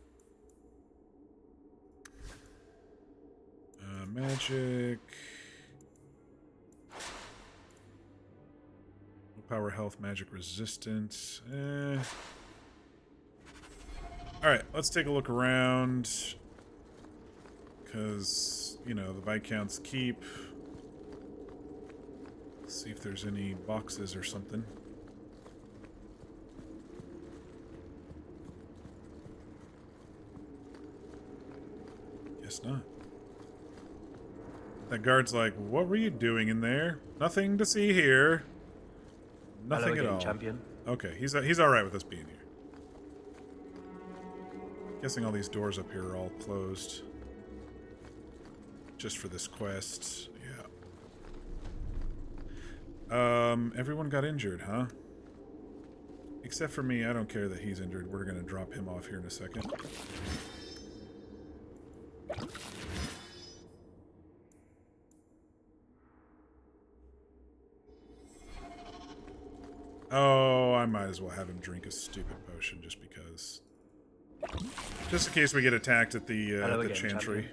Magic. Power, health, magic resistance. Alright, let's take a look around. Because, you know, the Viscount's Keep. See if there's any boxes or something. Guess not. That guard's like, what were you doing in there? Nothing to see here. Nothing at all. Champion. Okay, he's all right with us being here. Guessing all these doors up here are all closed. Just for this quest. Yeah. Everyone got injured, huh? Except for me, I don't care that he's injured. We're gonna drop him off here in a second. Oh, I might as well have him drink a stupid potion just because. Just in case we get attacked at the Chantry.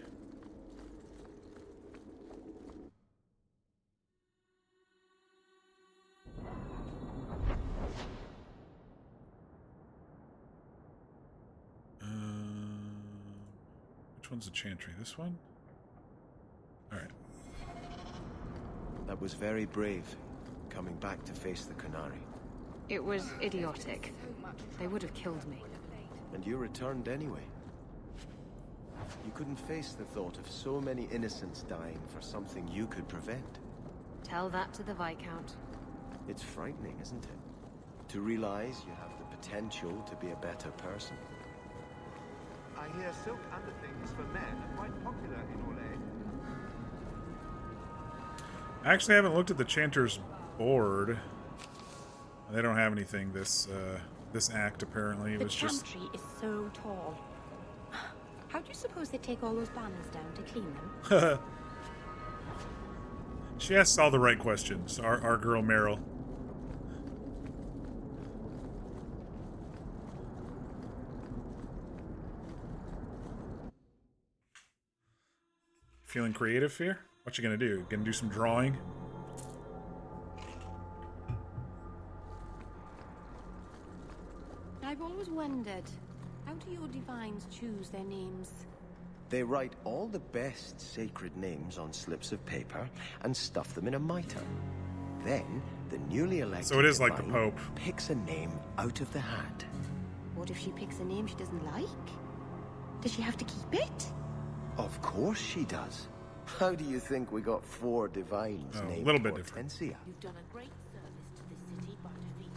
Which one's the Chantry? This one? Alright. That was very brave, coming back to face the Qunari. It was idiotic. They would have killed me. And you returned anyway. You couldn't face the thought of so many innocents dying for something you could prevent. Tell that to the Viscount. It's frightening, isn't it? To realize you have the potential to be a better person. I hear silk underthings for men are quite popular in Orlais. I actually haven't looked at the Chanter's board. They don't have anything this act, apparently. It was just... The Chantry is so tall. How do you suppose they take all those banners down to clean them? She asks all the right questions, our girl Meryl. Feeling creative here? What you gonna do? Gonna do some drawing? I've always wondered, how do your divines choose their names? They write all the best sacred names on slips of paper and stuff them in a mitre. Then, the newly elected So it is like the divine Pope. picks a name out of the hat. What if she picks a name she doesn't like? Does she have to keep it? Of course she does. How do you think we got 4 divines Oh, a named little bit different. Hortensia? You've done a great service to the city by defeating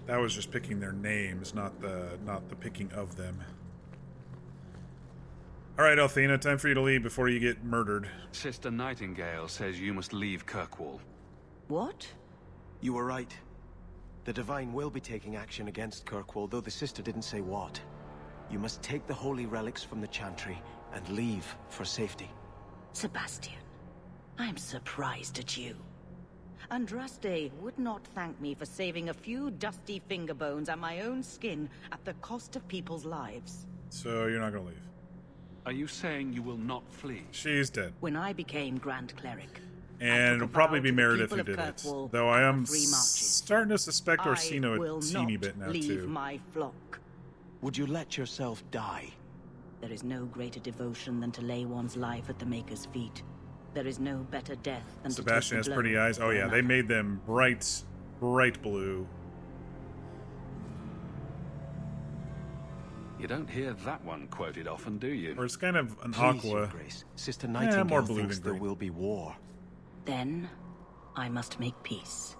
the That was just picking their names, not the picking of them. All right, Althena, time for you to leave before you get murdered. Sister Nightingale says you must leave Kirkwall. What? You were right. The Divine will be taking action against Kirkwall, though the sister didn't say what. You must take the holy relics from the Chantry and leave for safety. Sebastian, I'm surprised at you. Andraste would not thank me for saving a few dusty finger bones and my own skin at the cost of people's lives. So you're not gonna leave. Are you saying you will not flee? She's dead. When I became Grand Cleric, And it'll probably be Meredith who people did of it. Kirkwall Though I am three marches. starting to suspect I Orsino will a teeny not bit now, leave too. my flock. Would you let yourself die? There is no greater devotion than to lay one's life at the Maker's feet. There is no better death than Sebastian to has take the pretty blow eyes. Oh for yeah, they another. made them bright blue. You don't hear that one quoted often, do you? Or it's kind of an Please, Your aqua. Grace. Sister Yeah, Nightingale more blue thinks than there green. will be war. Then, I must make peace.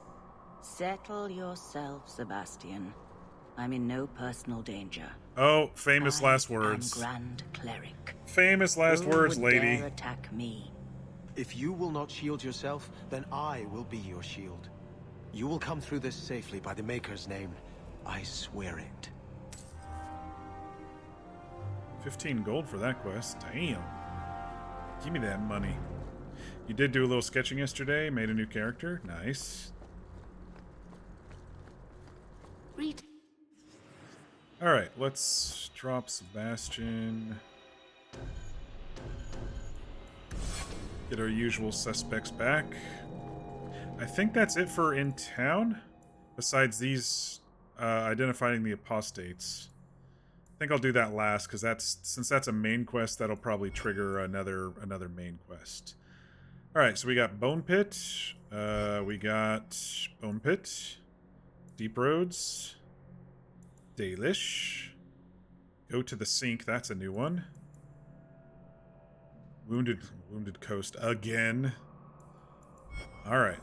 Settle yourself, Sebastian. I'm in no personal danger. Oh, famous last I'm words. Grand Cleric. Famous last Who words, would lady. dare attack me? If you will not shield yourself, then I will be your shield. You will come through this safely by the Maker's name. I swear it. 15 gold for that quest. Damn. Give me that money. You did do a little sketching yesterday, made a new character. Nice. Read. Alright, let's drop Sebastian. Get our usual suspects back. I think that's it for in town. Besides these identifying the apostates. I think I'll do that last because since that's a main quest, that'll probably trigger another main quest. All right, so we got Bone Pit, Deep Roads, Dalish, Go to the Sink. That's a new one. Wounded Coast again. All right.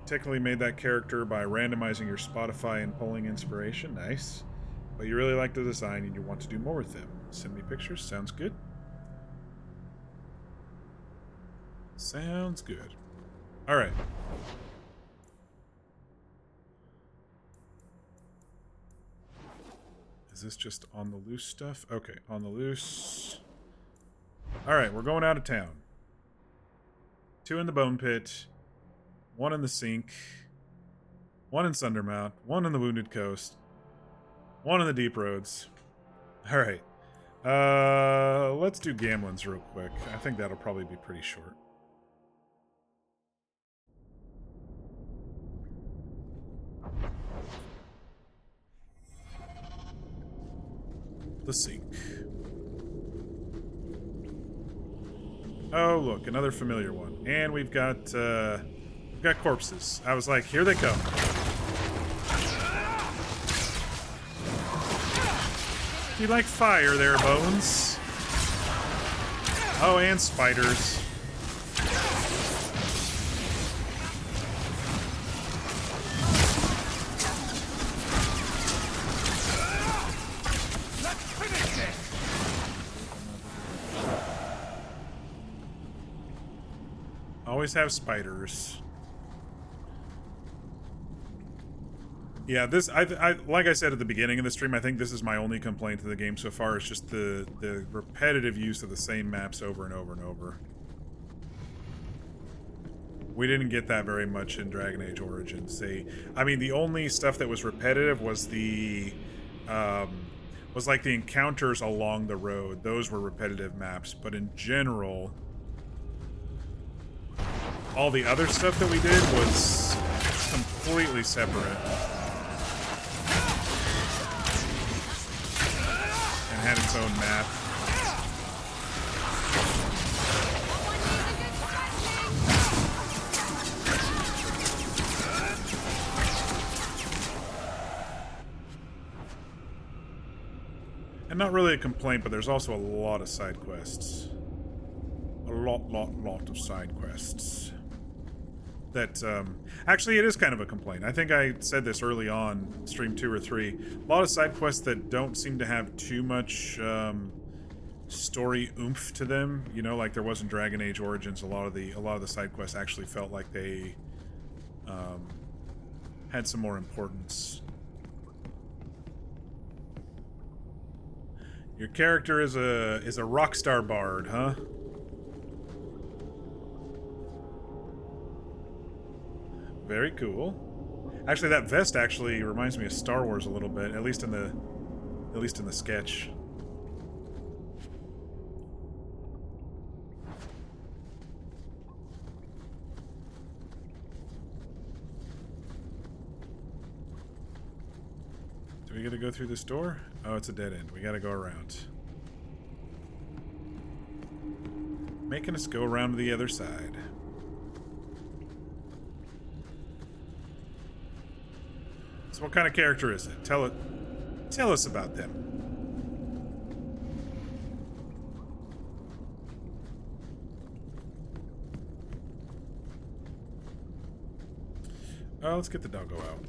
Technically made that character by randomizing your Spotify and pulling inspiration. Nice. But you really like the design and you want to do more with them. Send me pictures. Sounds good. Sounds good. All right. Is this just on the loose stuff? Okay, on the loose. All right, we're going out of town. 2 in the Bone Pit. 1 in the Sink, 1 in Sundermount, 1 in the Wounded Coast, 1 in the Deep Roads. All right. Let's do Gamlen's real quick. I think that'll probably be pretty short. The Sink. Oh, look, another familiar one. And we've got corpses. I was like, here they come. You like fire there, Bones. Oh, and spiders. Always have spiders. Yeah, this I like I said at the beginning of the stream, I think this is my only complaint to the game so far. It's just the repetitive use of the same maps over and over and over. We didn't get that very much in Dragon Age Origins. I mean, the only stuff that was repetitive was the was like the encounters along the road. Those were repetitive maps, but in general, all the other stuff that we did was completely separate. And had its own map. And not really a complaint, but there's also a lot of side quests. A lot of side quests. That, actually, it is kind of a complaint. I think I said this early on, stream 2 or 3. A lot of side quests that don't seem to have too much, story oomph to them. You know, like there was in Dragon Age Origins, a lot of the side quests actually felt like they, had some more importance. Your character is a rockstar bard, huh? Very cool. Actually, that vest actually reminds me of Star Wars a little bit, at least in the sketch. Do we get to go through this door? Oh, it's a dead end. We gotta go around. Making us go around to the other side. So what kind of character is it? Tell us about them. Let's get the doggo out.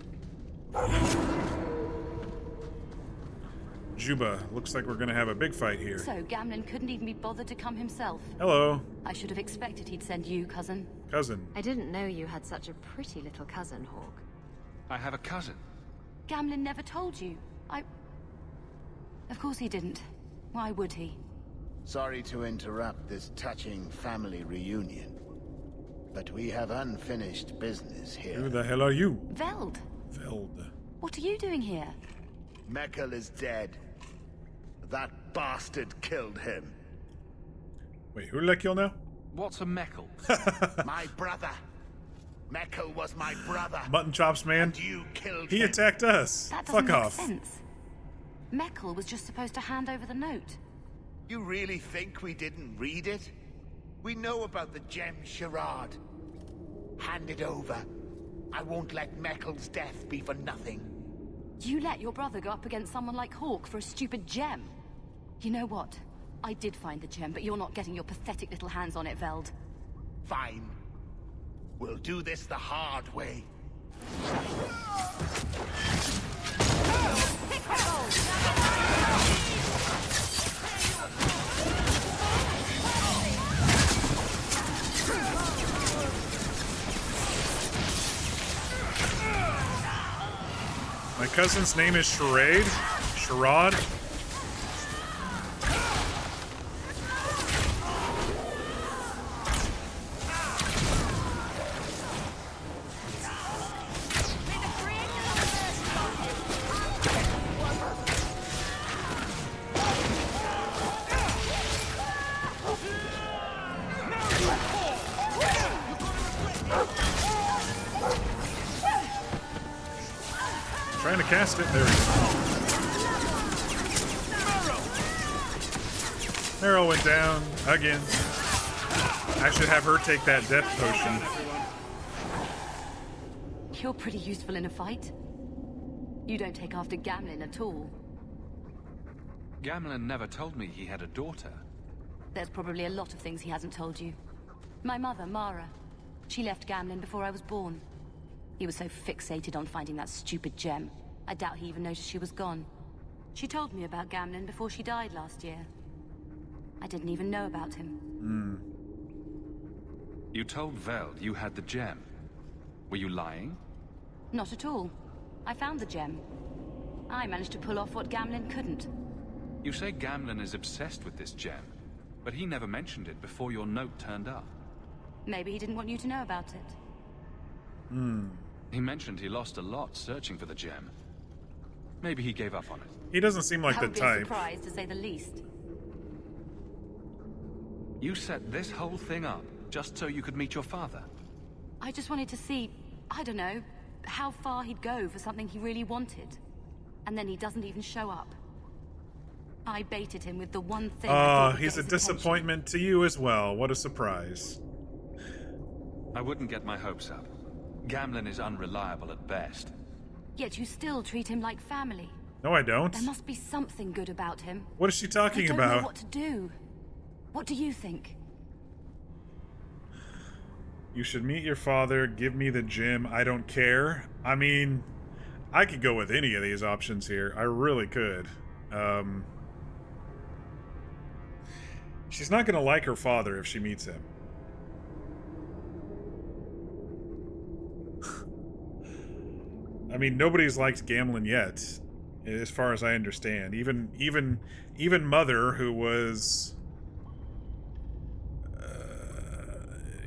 Juba, looks like we're gonna have a big fight here. So, Gamlen couldn't even be bothered to come himself. Hello. I should have expected he'd send you, cousin. Cousin. I didn't know you had such a pretty little cousin, Hawk. I have a cousin. Gamlen never told you. Of course he didn't. Why would he? Sorry to interrupt this touching family reunion, but we have unfinished business here. Who the hell are you? Veld. Veld. What are you doing here? Mekkel is dead. That bastard killed him. Wait, who did I kill now? What's a Mekkel? My brother. Mekkel was my brother. Mutton chops, man. And you killed He him. attacked us. That doesn't Fuck make off. sense. Mekkel was just supposed to hand over the note. You really think we didn't read it? We know about the gem charade. Hand it over. I won't let Mekkel's death be for nothing. You let your brother go up against someone like Hawk for a stupid gem. You know what? I did find the gem, but you're not getting your pathetic little hands on it, Veld. Fine. We'll do this the hard way. My cousin's name is Charade? Charade? Trying to cast it. There we go. Meryl went down again. I should have her take that death potion. You're pretty useful in a fight. You don't take after Gamlen at all. Gamlen never told me he had a daughter. There's probably a lot of things he hasn't told you. My mother, Mara. She left Gamlen before I was born. He was so fixated on finding that stupid gem. I doubt he even noticed she was gone. She told me about Gamlen before she died last year. I didn't even know about him. You told Veld you had the gem. Were you lying? Not at all. I found the gem. I managed to pull off what Gamlen couldn't. You say Gamlen is obsessed with this gem, but he never mentioned it before your note turned up. Maybe he didn't want you to know about it. He mentioned he lost a lot searching for the gem. Maybe he gave up on it. He doesn't seem like That the would be a type. surprise, to say the least. You set this whole thing up just so you could meet your father? I just wanted to see, I don't know, how far he'd go for something he really wanted. And then he doesn't even show up. I baited him with the one thing I thought would He's get a his disappointment to you as well. What a surprise. I wouldn't get my hopes up. Gamlen is unreliable at best. Yet you still treat him like family. No, I don't. There must be something good about him. What is she talking I don't about? know what to do. What do you think? You should meet your father, give me the gym, I don't care. I mean, I could go with any of these options here. I really could. She's not gonna like her father if she meets him. I mean, nobody's liked Gamlen yet, as far as I understand. Even Mother, who was...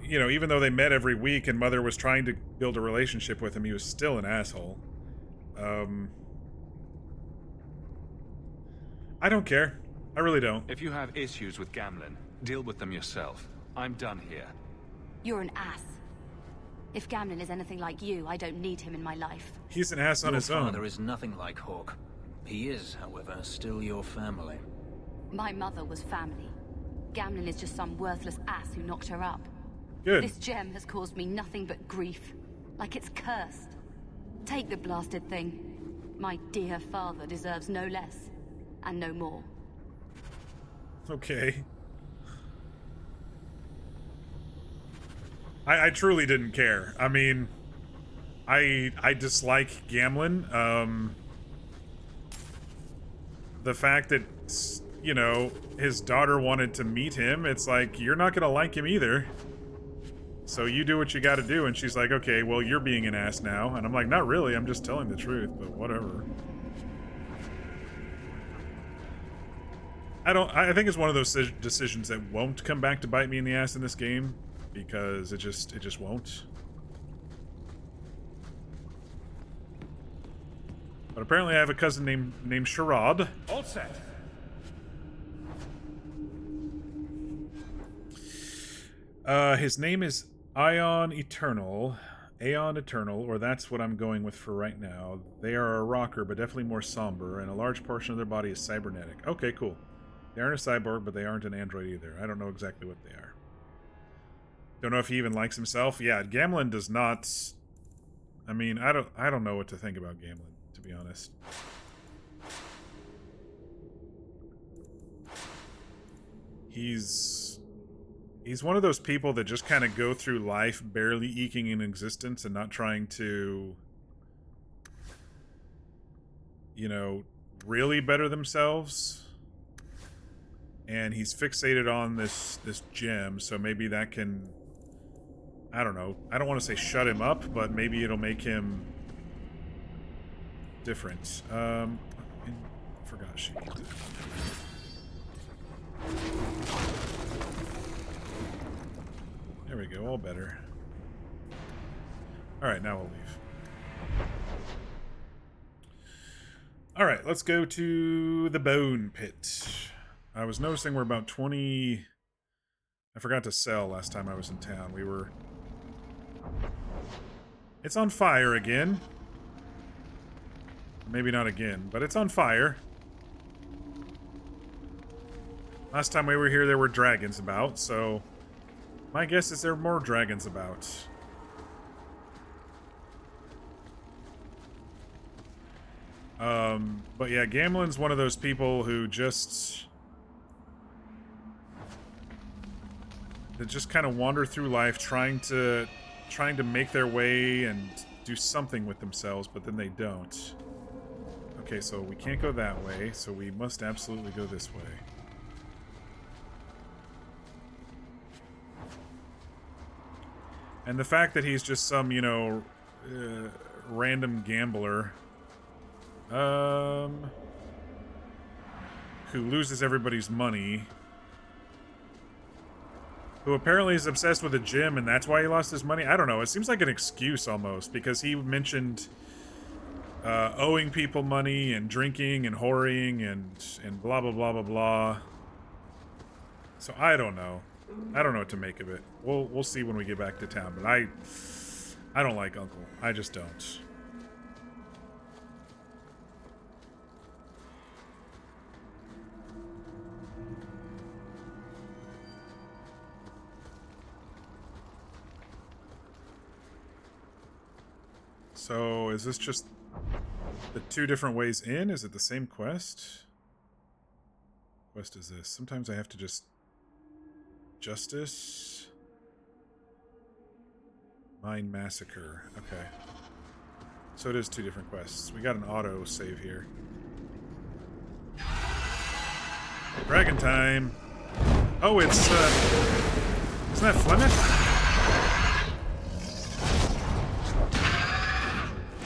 you know, even though they met every week and Mother was trying to build a relationship with him, he was still an asshole. I don't care. I really don't. If you have issues with Gamlen, deal with them yourself. I'm done here. You're an ass. If Gamlen is anything like you, I don't need him in my life. He's an ass on his Your own. father is nothing like Hawk. He is, however, still your family. My mother was family. Gamlen is just some worthless ass who knocked her up. Good. This gem has caused me nothing but grief. Like it's cursed. Take the blasted thing. My dear father deserves no less. And no more. Okay. I truly didn't care. I mean, I dislike Gamlen. The fact that, you know, his daughter wanted to meet him, it's like, you're not gonna like him either. So you do what you gotta do, and she's like, okay, well, you're being an ass now. And I'm like, not really, I'm just telling the truth, but whatever. I think it's one of those decisions that won't come back to bite me in the ass in this game, because it just won't. But apparently I have a cousin named Sherrod. All set. His name is Aeon Eternal, or that's what I'm going with for right now. They are a rocker, but definitely more somber, and a large portion of their body is cybernetic. Okay, cool. They aren't a cyborg, but they aren't an android either. I don't know exactly what they are. Don't know if he even likes himself. Yeah, Gamlen does not... I mean, I don't know what to think about Gamlen, to be honest. He's one of those people that just kind of go through life barely eking an existence and not trying to, you know, really better themselves. And he's fixated on this gem, so maybe that can, I don't know, I don't want to say shut him up, but maybe it'll make him different. I forgot she... There we go, all better. Alright, now we'll leave. Alright, let's go to the Bone Pit. I was noticing we're about 20... I forgot to sell last time I was in town. We were... It's on fire again. Maybe not again, but it's on fire. Last time we were here, there were dragons about, so... My guess is there are more dragons about. But yeah, Gamlen's one of those people who just... That just kind of wander through life trying to make their way and do something with themselves, but then they don't. Okay, so we can't go that way, so we must absolutely go this way. And the fact that he's just some, you know, random gambler, who loses everybody's money, who apparently is obsessed with a gym and that's why he lost his money. I don't know. It seems like an excuse almost, because he mentioned owing people money and drinking and whoring and blah blah blah blah blah. So I don't know. I don't know what to make of it. We'll see when we get back to town. But I don't like Uncle. I just don't. So is this just the two different ways in? Is it the same quest? Quest is this? Sometimes I have to just... Justice? Mine Massacre. Okay. So it is two different quests. We got an auto save here. Dragon time! Oh, it's, isn't that Flemeth?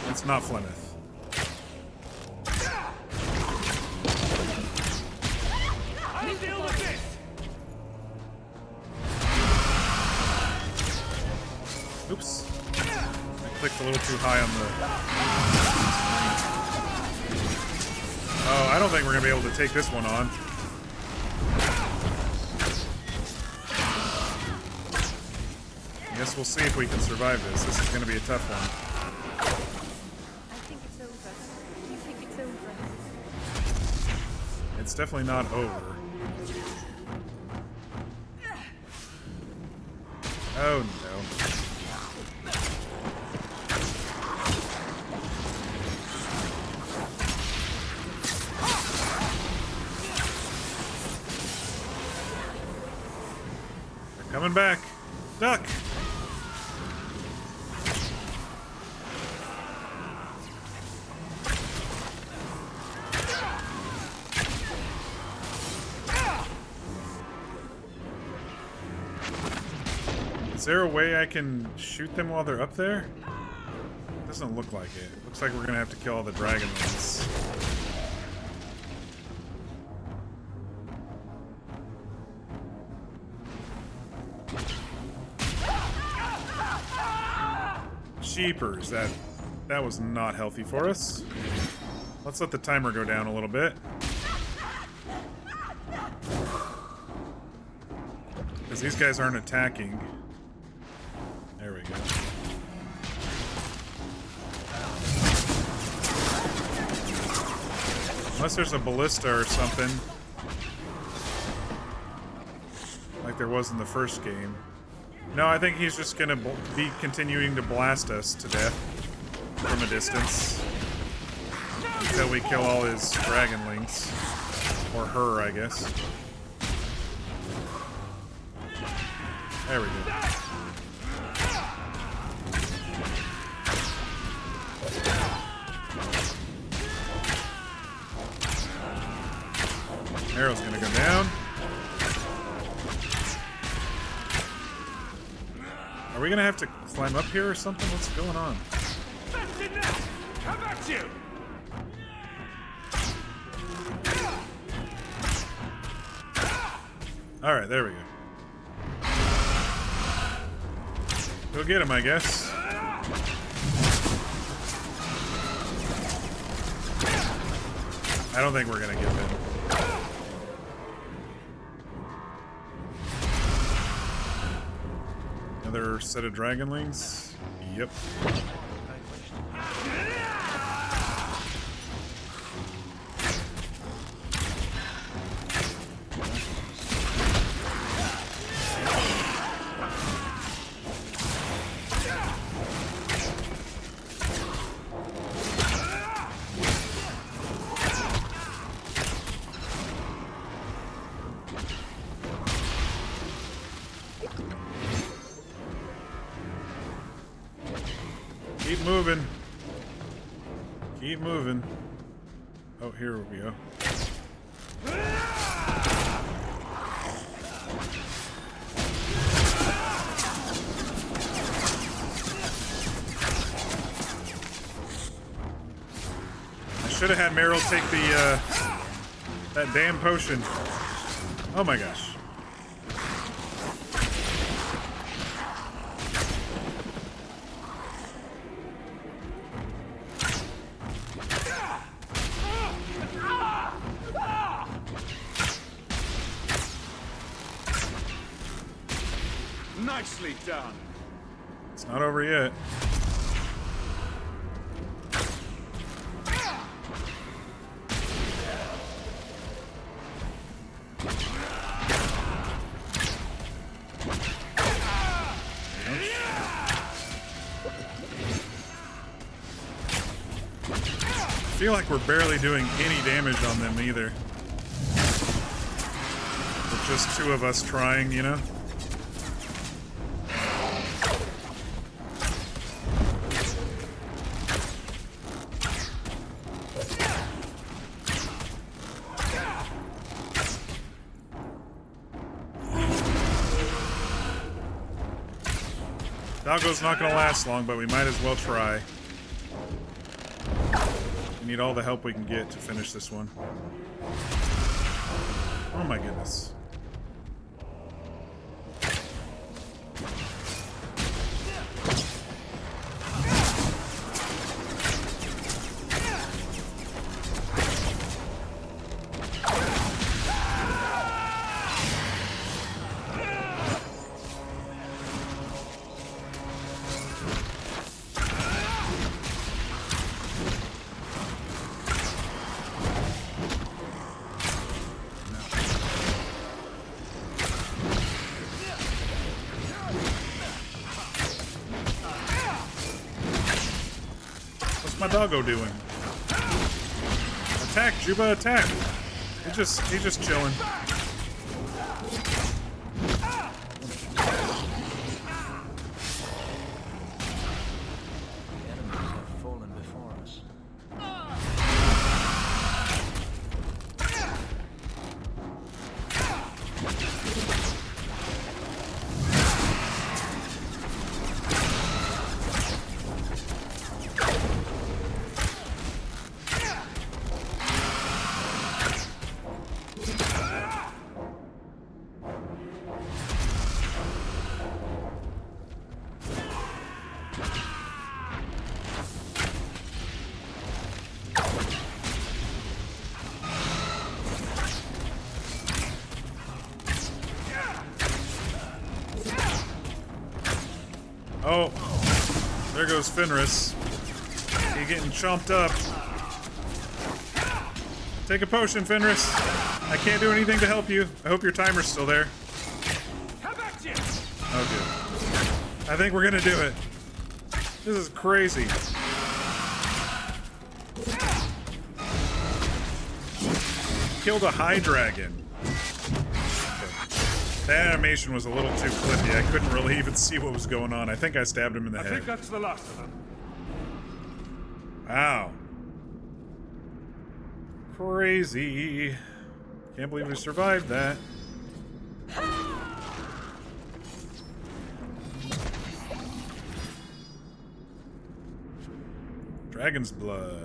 It's not Flemeth. Oops. I clicked a little too high on the... Oh, I don't think we're going to be able to take this one on. I guess we'll see if we can survive this. This is going to be a tough one. I think it's over. You think it's over? It's definitely not over. Oh no. They're coming back. Duck! Is there a way I can shoot them while they're up there? Doesn't look like it. Looks like we're gonna have to kill all the dragonlings. Jeepers, that was not healthy for us. Let's let the timer go down a little bit. Because these guys aren't attacking. There we go. Unless there's a ballista or something. Like there was in the first game. No, I think he's just gonna be continuing to blast us to death from a distance. Until we kill all his dragonlings. Or her, I guess. There we go. Arrow's gonna go down. Are we gonna have to climb up here or something? What's going on? That's enough! How about you? Alright, there we go. Go get him, I guess. I don't think we're gonna get him. Another set of dragonlings? Yep. Keep moving. Keep moving. Oh, here we go. I should have had Meryl take the, that damn potion. Oh my gosh. Nicely done. It's not over yet. I feel like we're barely doing any damage on them either. With just two of us trying, you know? Doggo's not gonna last long, but we might as well try. We need all the help we can get to finish this one. Oh my goodness. My doggo doing? Attack, Juba, attack! He's just chilling. Oh, there goes Fenris. He's getting chomped up. Take a potion, Fenris. I can't do anything to help you. I hope your timer's still there. Oh, good. I think we're gonna do it. This is crazy. Killed a high dragon. That animation was a little too clippy. I couldn't really even see what was going on. I think I stabbed him in the head. I think that's the last of them. Wow. Crazy. Can't believe we survived that. Dragon's blood.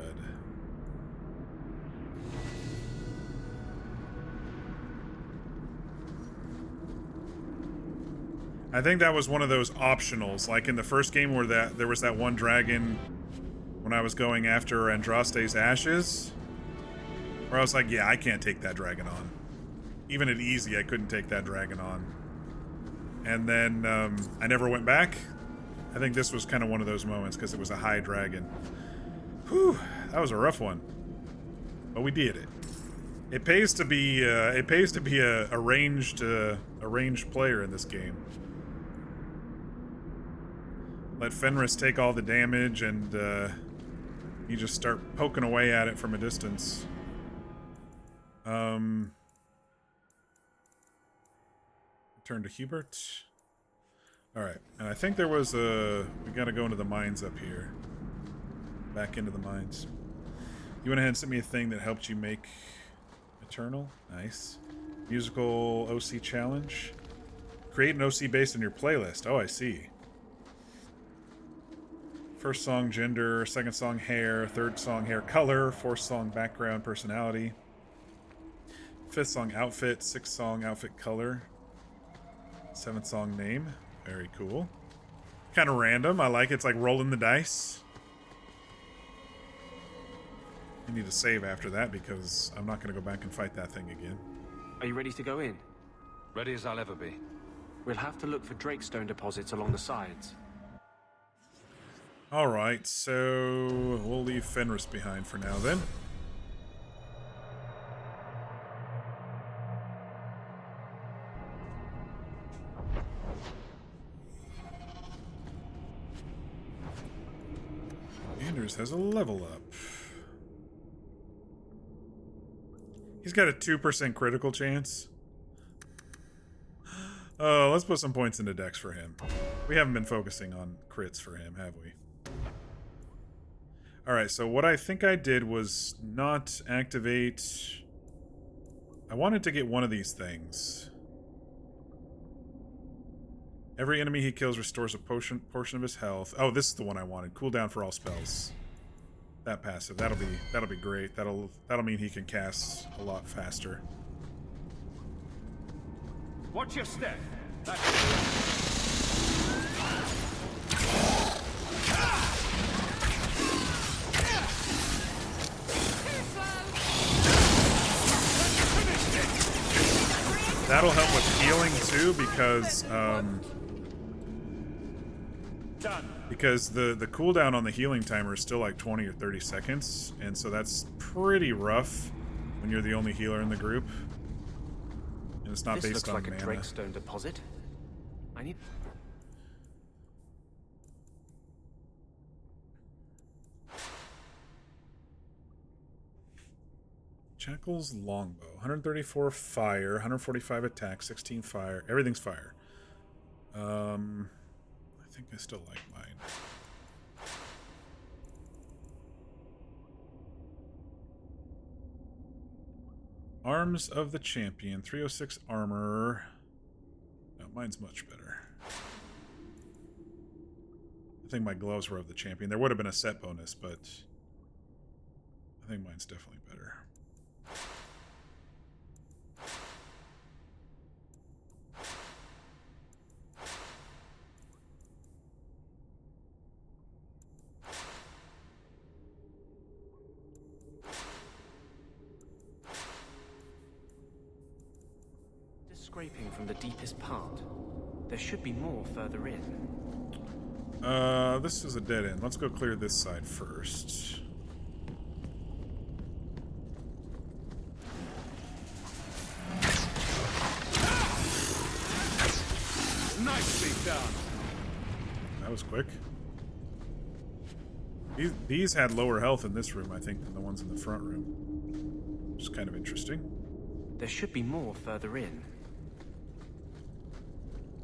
I think that was one of those optionals, like in the first game where there was that one dragon when I was going after Andraste's ashes, where I was like, yeah, I can't take that dragon on. Even at easy, I couldn't take that dragon on. And then I never went back. I think this was kind of one of those moments because it was a high dragon. Whew, that was a rough one, but we did it. It pays to be a ranged player in this game. Let Fenris take all the damage, and you just start poking away at it from a distance. Return to Hubert. Alright, and I think there was a... We gotta go into the mines up here. Back into the mines. You went ahead and sent me a thing that helped you make Eternal. Nice. Musical OC challenge. Create an OC based on your playlist. Oh, I see. First song, gender. Second song, hair. Third song, hair color. Fourth song, background, personality. Fifth song, outfit. Sixth song, outfit color. Seventh song, name. Very cool. Kind of random. I like it. It's like rolling the dice. I need to save after that because I'm not going to go back and fight that thing again. Are you ready to go in? Ready as I'll ever be. We'll have to look for Drakestone deposits along the sides. Alright, so we'll leave Fenris behind for now then. Anders has a level up. He's got a 2% critical chance. Oh, let's put some points into Dex for him. We haven't been focusing on crits for him, have we? Alright, so what I think I did was not activate... I wanted to get one of these things. Every enemy he kills restores a portion of his health. Oh, this is the one I wanted. Cooldown for all spells. That passive. That'll be great. That'll mean he can cast a lot faster. Watch your step. That'll help with healing too, because the cooldown on the healing timer is still like 20 or 30 seconds, and so that's pretty rough when you're the only healer in the group. And it's not based on mana. This looks like a Drakestone deposit. I need... Shackle's longbow. 134 fire, 145 attack, 16 fire. Everything's fire. I think I still like mine. Arms of the Champion. 306 armor. No, mine's much better. I think my gloves were of the Champion. There would have been a set bonus, but I think mine's definitely better. Scraping from the deepest part. There should be more further in. This is a dead end. Let's go clear this side first. Nicely done. That was quick. These had lower health in this room, I think, than the ones in the front room. Which is kind of interesting. There should be more further in.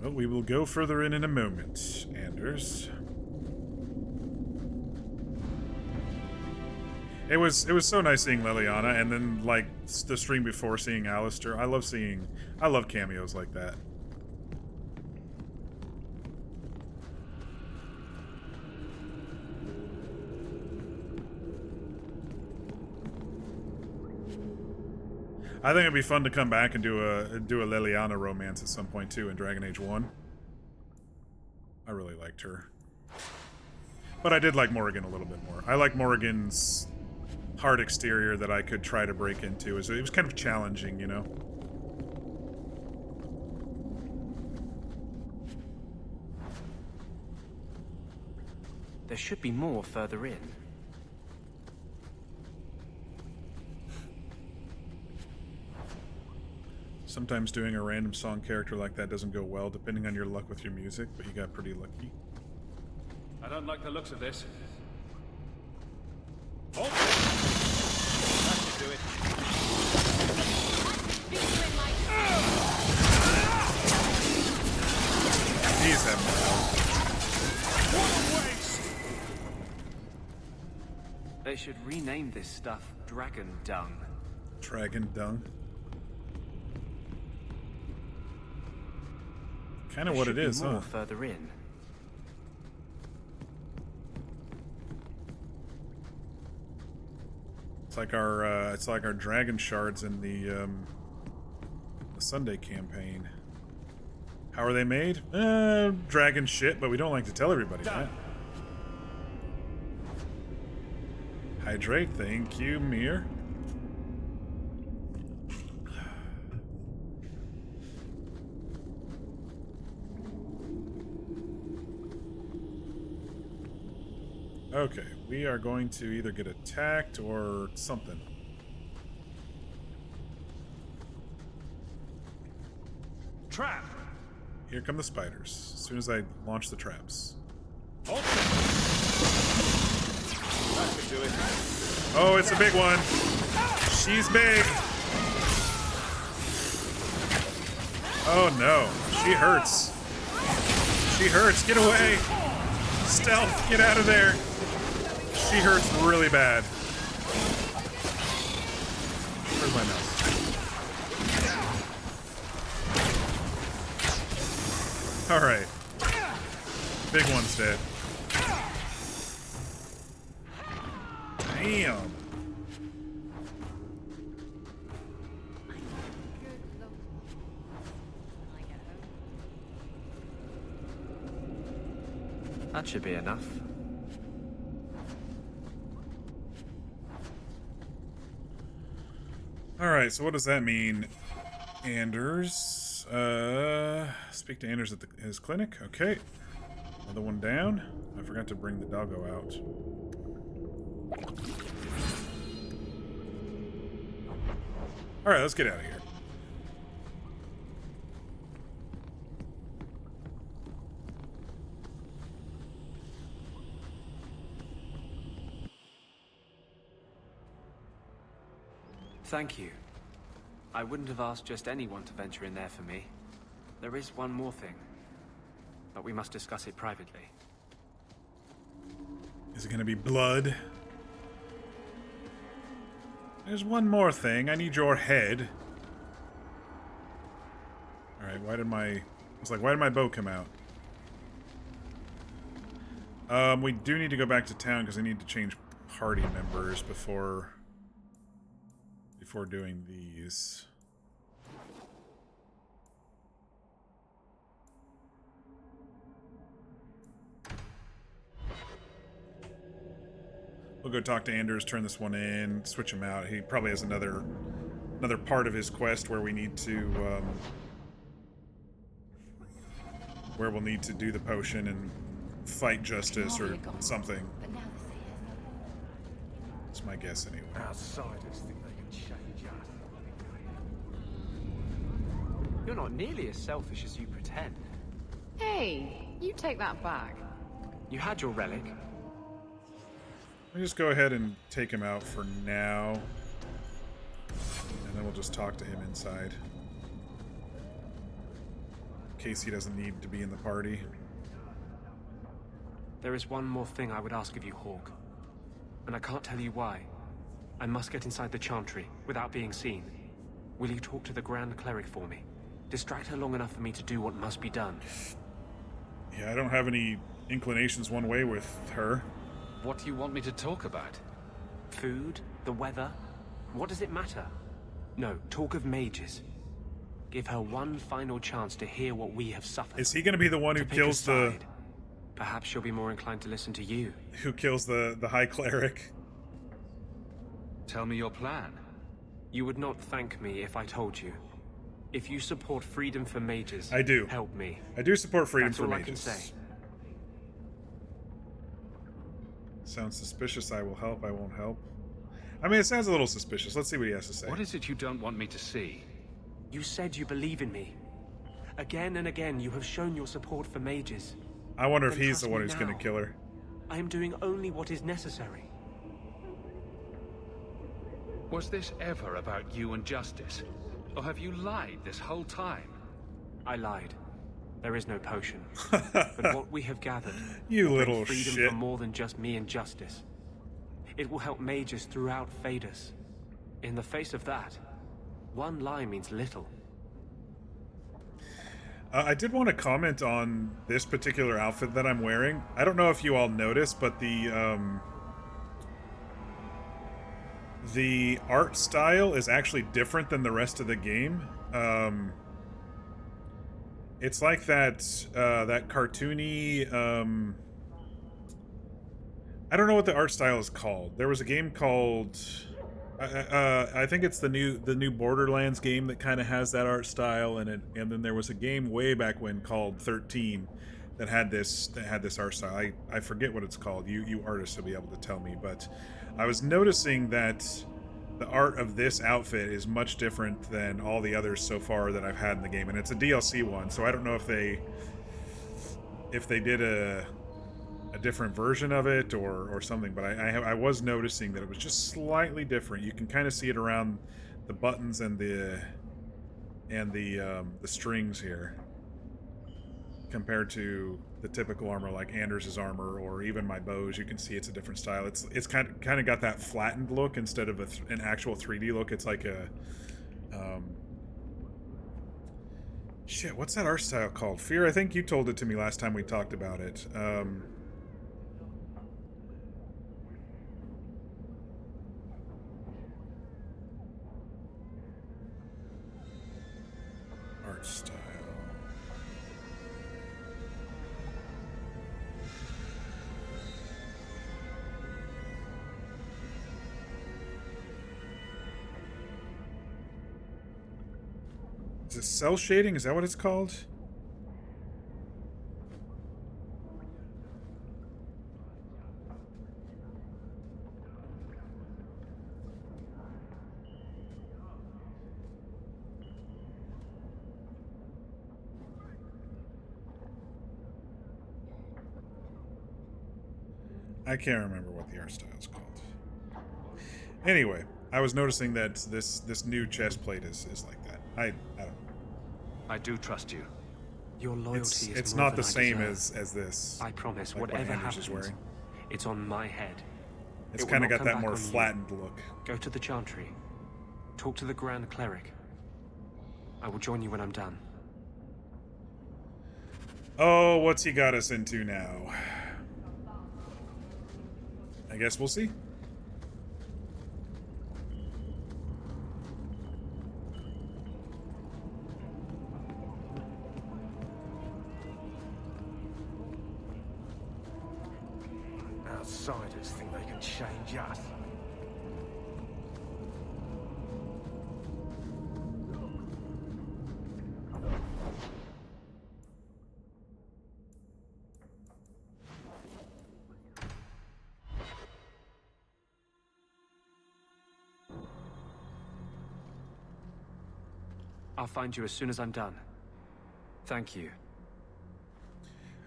Well, we will go further in a moment, Anders. It was so nice seeing Leliana, and then like the stream before seeing Alistair. I love cameos like that. I think it'd be fun to come back and do a Leliana romance at some point too in Dragon Age 1. I really liked her. But I did like Morrigan a little bit more. I like Morrigan's hard exterior that I could try to break into. It was kind of challenging, you know? There should be more further in. Sometimes doing a random song character like that doesn't go well, depending on your luck with your music, but you got pretty lucky. I don't like the looks of this. Oh! That should do it. These have more What a waste! They should rename this stuff Dragon Dung. Dragon Dung? Kind of what it is, huh? Further in. It's like our dragon shards in the Sunday campaign. How are they made? Dragon shit, but we don't like to tell everybody that. Hydrate, thank you, Mir. Okay, we are going to either get attacked or something. Trap! Here come the spiders. As soon as I launch the traps. That could do it. Oh, it's a big one. She's big. Oh no, she hurts. She hurts. Get away. Stealth, get out of there. She hurts really bad. Where's my mouse? Alright. Big one's dead. Damn. That should be enough. Alright, so what does that mean? Anders. Speak to Anders at his clinic. Okay. Another one down. I forgot to bring the doggo out. Alright, let's get out of here. Thank you. I wouldn't have asked just anyone to venture in there for me. There is one more thing, but we must discuss it privately. Is it gonna be blood? There's one more thing. I need your head. Alright, why did my bow come out? We do need to go back to town because I need to change party members before doing these. We'll go talk to Anders, turn this one in, switch him out. He probably has another part of his quest where we need to where we'll need to do the potion and fight Justice or something. That's my guess anyway. Outsiders think they can change us. You're not nearly as selfish as you pretend. Hey, you take that back. You had your relic. Let me just go ahead and take him out for now. And then we'll just talk to him inside. In case he doesn't need to be in the party. There is one more thing I would ask of you, Hawke. And I can't tell you why. I must get inside the Chantry without being seen. Will you talk to the Grand Cleric for me? Distract her long enough for me to do what must be done. Yeah, I don't have any inclinations one way with her. What do you want me to talk about? Food? The weather? What does it matter? No, talk of mages. Give her one final chance to hear what we have suffered. Is he going to be the one who kills the... Perhaps she'll be more inclined to listen to you. Who kills the High Cleric? Tell me your plan. You would not thank me if I told you. If you support freedom for mages, I do. Help me. I do support freedom That's for all mages. I can say. Sounds suspicious. I will help. I won't help. I mean, it sounds a little suspicious. Let's see what he has to say. What is it you don't want me to see? You said you believe in me. Again and again, you have shown your support for mages. I wonder if Then he's trust the one me who's going to now. kill her. I am doing only what is necessary. Was this ever about you and Justice? Or have you lied this whole time? I lied. There is no potion. But what we have gathered You will bring little freedom shit. for more than just me and Justice. It will help mages throughout Phaedus. In the face of that, one lie means little. I did want to comment on this particular outfit that I'm wearing. I don't know if you all noticed, but the art style is actually different than the rest of the game. It's like that cartoony. I don't know what the art style is called. There was a game called. I think it's the new Borderlands game that kind of has that art style in it, and then there was a game way back when called 13 that had this art style. I forget what it's called. You artists will be able to tell me, but I was noticing that the art of this outfit is much different than all the others so far that I've had in the game, and it's a DLC one, so I don't know if they did a different version of it or something, but I was noticing that it was just slightly different. You can kind of see it around the buttons and the strings here, compared to the typical armor like Anders' armor or even my bows. You can see it's a different style. It's kind of got that flattened look instead of an actual 3D look. It's like a shit, what's that art style called? Fear, I think you told it to me last time we talked about it. Art style. Is it cell shading? Is that what it's called? I can't remember what the art style is called. Anyway, I was noticing that this new chest plate is like that. I don't know. I do trust you. Your loyalty is it's more not than the same I as this. I promise, like whatever what Anders happens, is wearing. it's on my head. It's It will kind of not got come that back more on you. flattened look. Go to the Chantry. Talk to the Grand Cleric. I will join you when I'm done. Oh, what's he got us into now? I guess we'll see. Outsiders think they can change us. I'll find you as soon as I'm done. Thank you.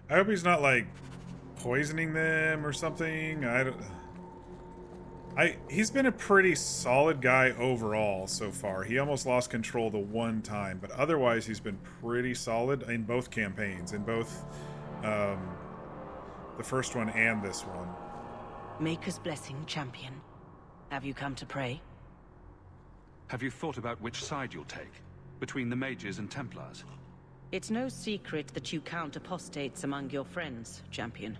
I hope he's not like poisoning them or something. He's been a pretty solid guy overall so far. He almost lost control the one time, but otherwise he's been pretty solid in both campaigns, in both the first one and this one. Maker's blessing, champion. Have you come to pray? Have you thought about which side you'll take? Between the mages and Templars? It's no secret that you count apostates among your friends, champion.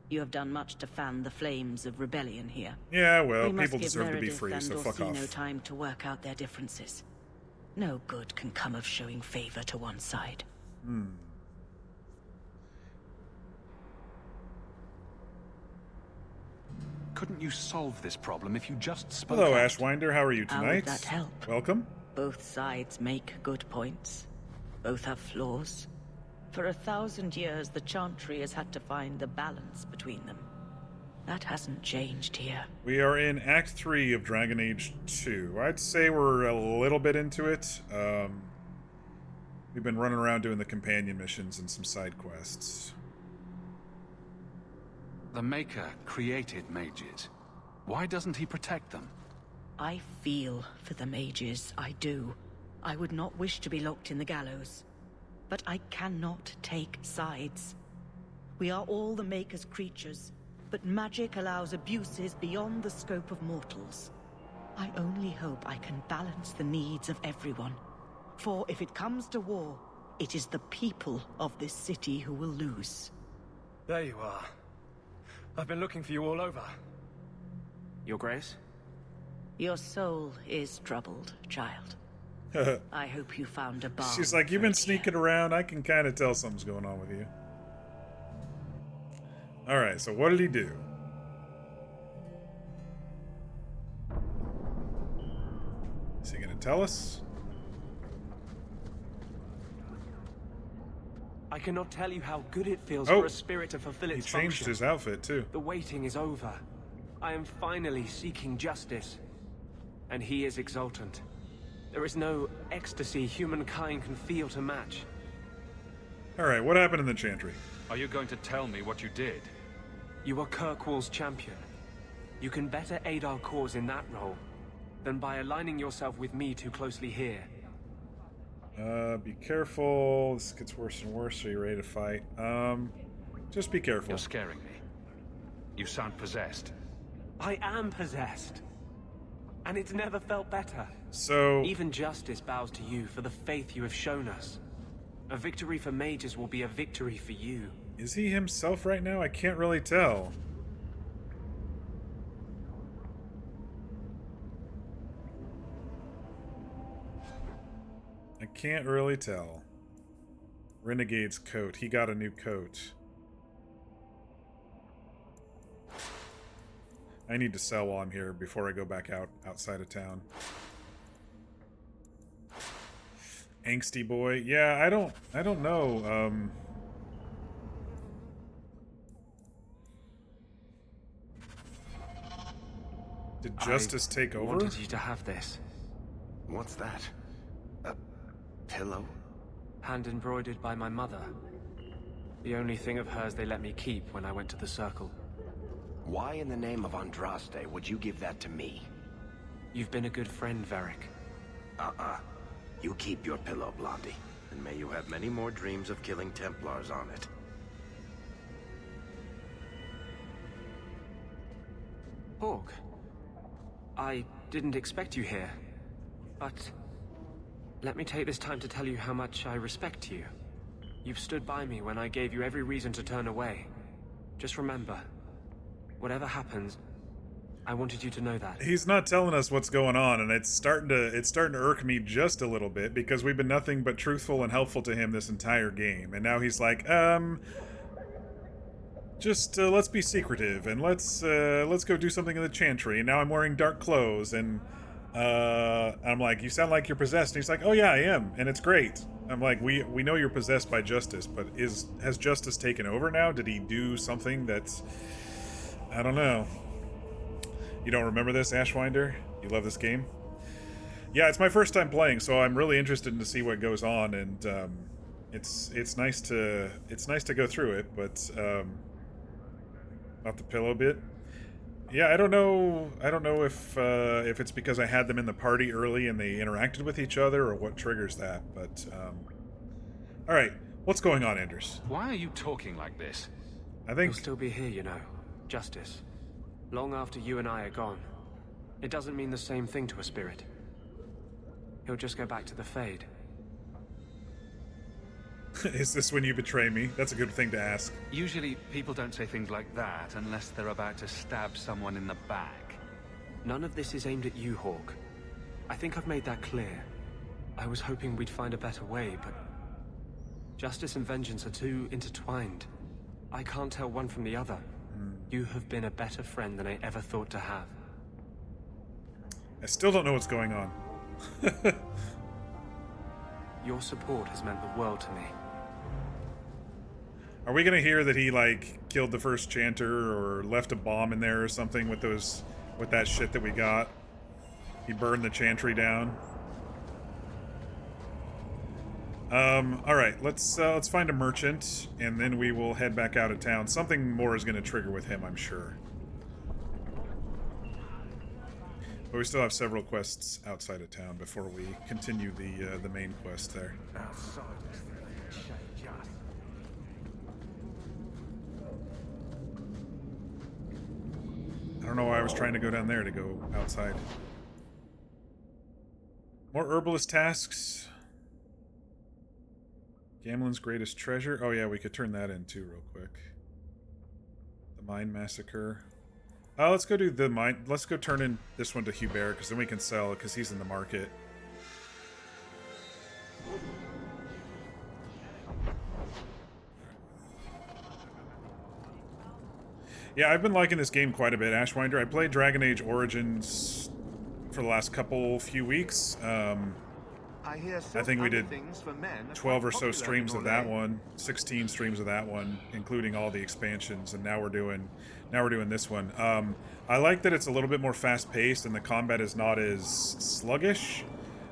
You have done much to fan the flames of rebellion here. Yeah, well, We must people give deserve to be Meredith free, and so fuck Orsino off. time to work out their differences. No good can come of showing favor to one side. Couldn't you solve this problem if you just spoke Hello, out? Ashwinder. How are you How would tonight? that help? Welcome. Both sides make good points. Both have flaws. For 1,000 years, the Chantry has had to find the balance between them. That hasn't changed here. We are in Act 3 of Dragon Age 2. I'd say we're a little bit into it. We've been running around doing the companion missions and some side quests. The Maker created mages. Why doesn't he protect them? I feel for the mages, I do. I would not wish to be locked in the gallows. But I cannot take sides. We are all the Maker's creatures, but magic allows abuses beyond the scope of mortals. I only hope I can balance the needs of everyone. For if it comes to war, it is the people of this city who will lose. There you are. I've been looking for you all over. Your Grace? Your soul is troubled, child. I hope you found a balm. She's like, you've been sneaking around. I can kind of tell something's going on with you. Alright, so what did he do? Is he going to tell us? I cannot tell you how good it feels Oh, for a spirit to fulfill its He changed function. his outfit, too. The waiting is over. I am finally seeking justice. And he is exultant. There is no ecstasy humankind can feel to match. Alright, what happened in the Chantry? Are you going to tell me what you did? You are Kirkwall's champion. You can better aid our cause in that role than by aligning yourself with me too closely here. Be careful. This gets worse and worse. Are you ready to fight? Just be careful. You're scaring me. You sound possessed. I am possessed. And it's never felt better. So... Even justice bows to you for the faith you have shown us. A victory for mages will be a victory for you. Is he himself right now? I can't really tell. I can't really tell. Renegade's coat. He got a new coat. I need to sell while I'm here before I go back outside of town. Angsty boy. Yeah, I don't know. Did Justice take over? I wanted you to have this. What's that? A pillow? Hand embroidered by my mother. The only thing of hers they let me keep when I went to the Circle. Why in the name of Andraste would you give that to me? You've been a good friend, Varric. You keep your pillow, Blondie. And may you have many more dreams of killing Templars on it. Hawke, I didn't expect you here. But let me take this time to tell you how much I respect you. You've stood by me when I gave you every reason to turn away. Just remember, whatever happens, I wanted you to know that. He's not telling us what's going on, and it's starting to irk me just a little bit because we've been nothing but truthful and helpful to him this entire game, and now he's like, just let's be secretive and let's go do something in the Chantry. And now I'm wearing dark clothes, and I'm like, you sound like you're possessed. And he's like, oh yeah, I am, and it's great. I'm like, we know you're possessed by Justice, but has Justice taken over now? Did he do something that's, I don't know. You don't remember this, Ashwinder? You love this game? Yeah, it's my first time playing, so I'm really interested to see what goes on, and it's nice to go through it, but not the pillow bit. Yeah, I don't know if it's because I had them in the party early and they interacted with each other, or what triggers that. But all right, what's going on, Anders? Why are you talking like this? I think he'll still be here, you know, Justice. Long after you and I are gone. It doesn't mean the same thing to a spirit. He'll just go back to the Fade. Is this when you betray me? That's a good thing to ask. Usually, people don't say things like that unless they're about to stab someone in the back. None of this is aimed at you, Hawke. I think I've made that clear. I was hoping we'd find a better way, but justice and vengeance are too intertwined. I can't tell one from the other. You have been a better friend than I ever thought to have. I still don't know what's going on. Your support has meant the world to me. Are we gonna hear that he, like, killed the first chanter or left a bomb in there or something with that shit that we got? He burned the chantry down. Alright, let's find a merchant, and then we will head back out of town. Something more is gonna trigger with him, I'm sure. But we still have several quests outside of town before we continue the main quest there. I don't know why I was trying to go down there to go outside. More herbalist tasks. Gamlen's greatest treasure. Oh yeah, we could turn that in too real quick. The mine massacre. Let's go do the mine. Let's go turn in this one to Hubert, because then we can sell it, because he's in the market. Yeah, I've been liking this game quite a bit, Ashwinder. I played Dragon Age Origins for the last few weeks. I think we did 12 or so streams of that one, 16 streams of that one, including all the expansions, and now we're doing this one. I like that it's a little bit more fast-paced and the combat is not as sluggish.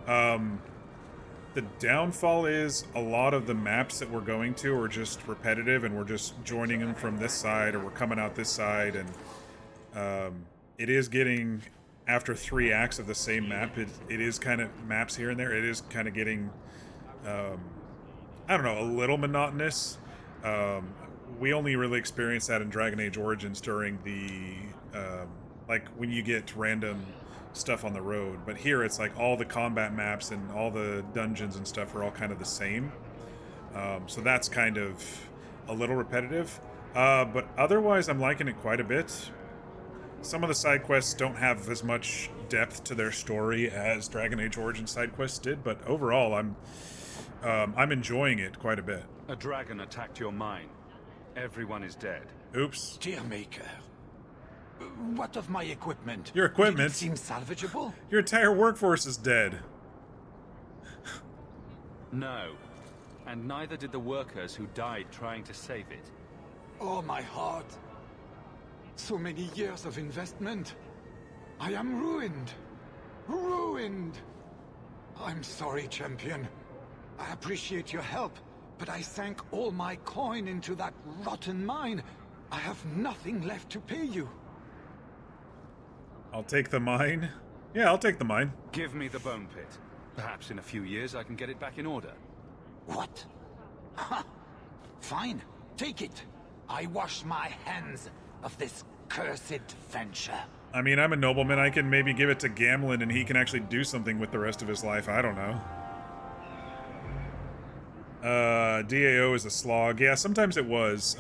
The downfall is a lot of the maps that we're going to are just repetitive, and we're just joining them from this side, or we're coming out this side, and it is getting, after 3 acts of the same map, it is kind of maps here and there. It is kind of getting, I don't know, a little monotonous. We only really experienced that in Dragon Age Origins during the, like when you get random stuff on the road. But here it's like all the combat maps and all the dungeons and stuff are all kind of the same. So that's kind of a little repetitive. But otherwise I'm liking it quite a bit. Some of the side quests don't have as much depth to their story as Dragon Age Origins side quests did, but overall I'm enjoying it quite a bit. A dragon attacked your mine. Everyone is dead. Oops. Dear Maker, what of my equipment? Your equipment? Did it seem salvageable? Your entire workforce is dead. No. And neither did the workers who died trying to save it. Oh, my heart. So many years of investment. I am ruined. Ruined. I'm sorry, champion. I appreciate your help, but I sank all my coin into that rotten mine. I have nothing left to pay you. I'll take the mine. Yeah, I'll take the mine. Give me the bone pit. Perhaps in a few years I can get it back in order. What? Ha! Fine, take it. I wash my hands of this cursed venture. I mean, I'm a nobleman. I can maybe give it to Gamlen and he can actually do something with the rest of his life. I don't know. DAO is a slog. Yeah, sometimes it was.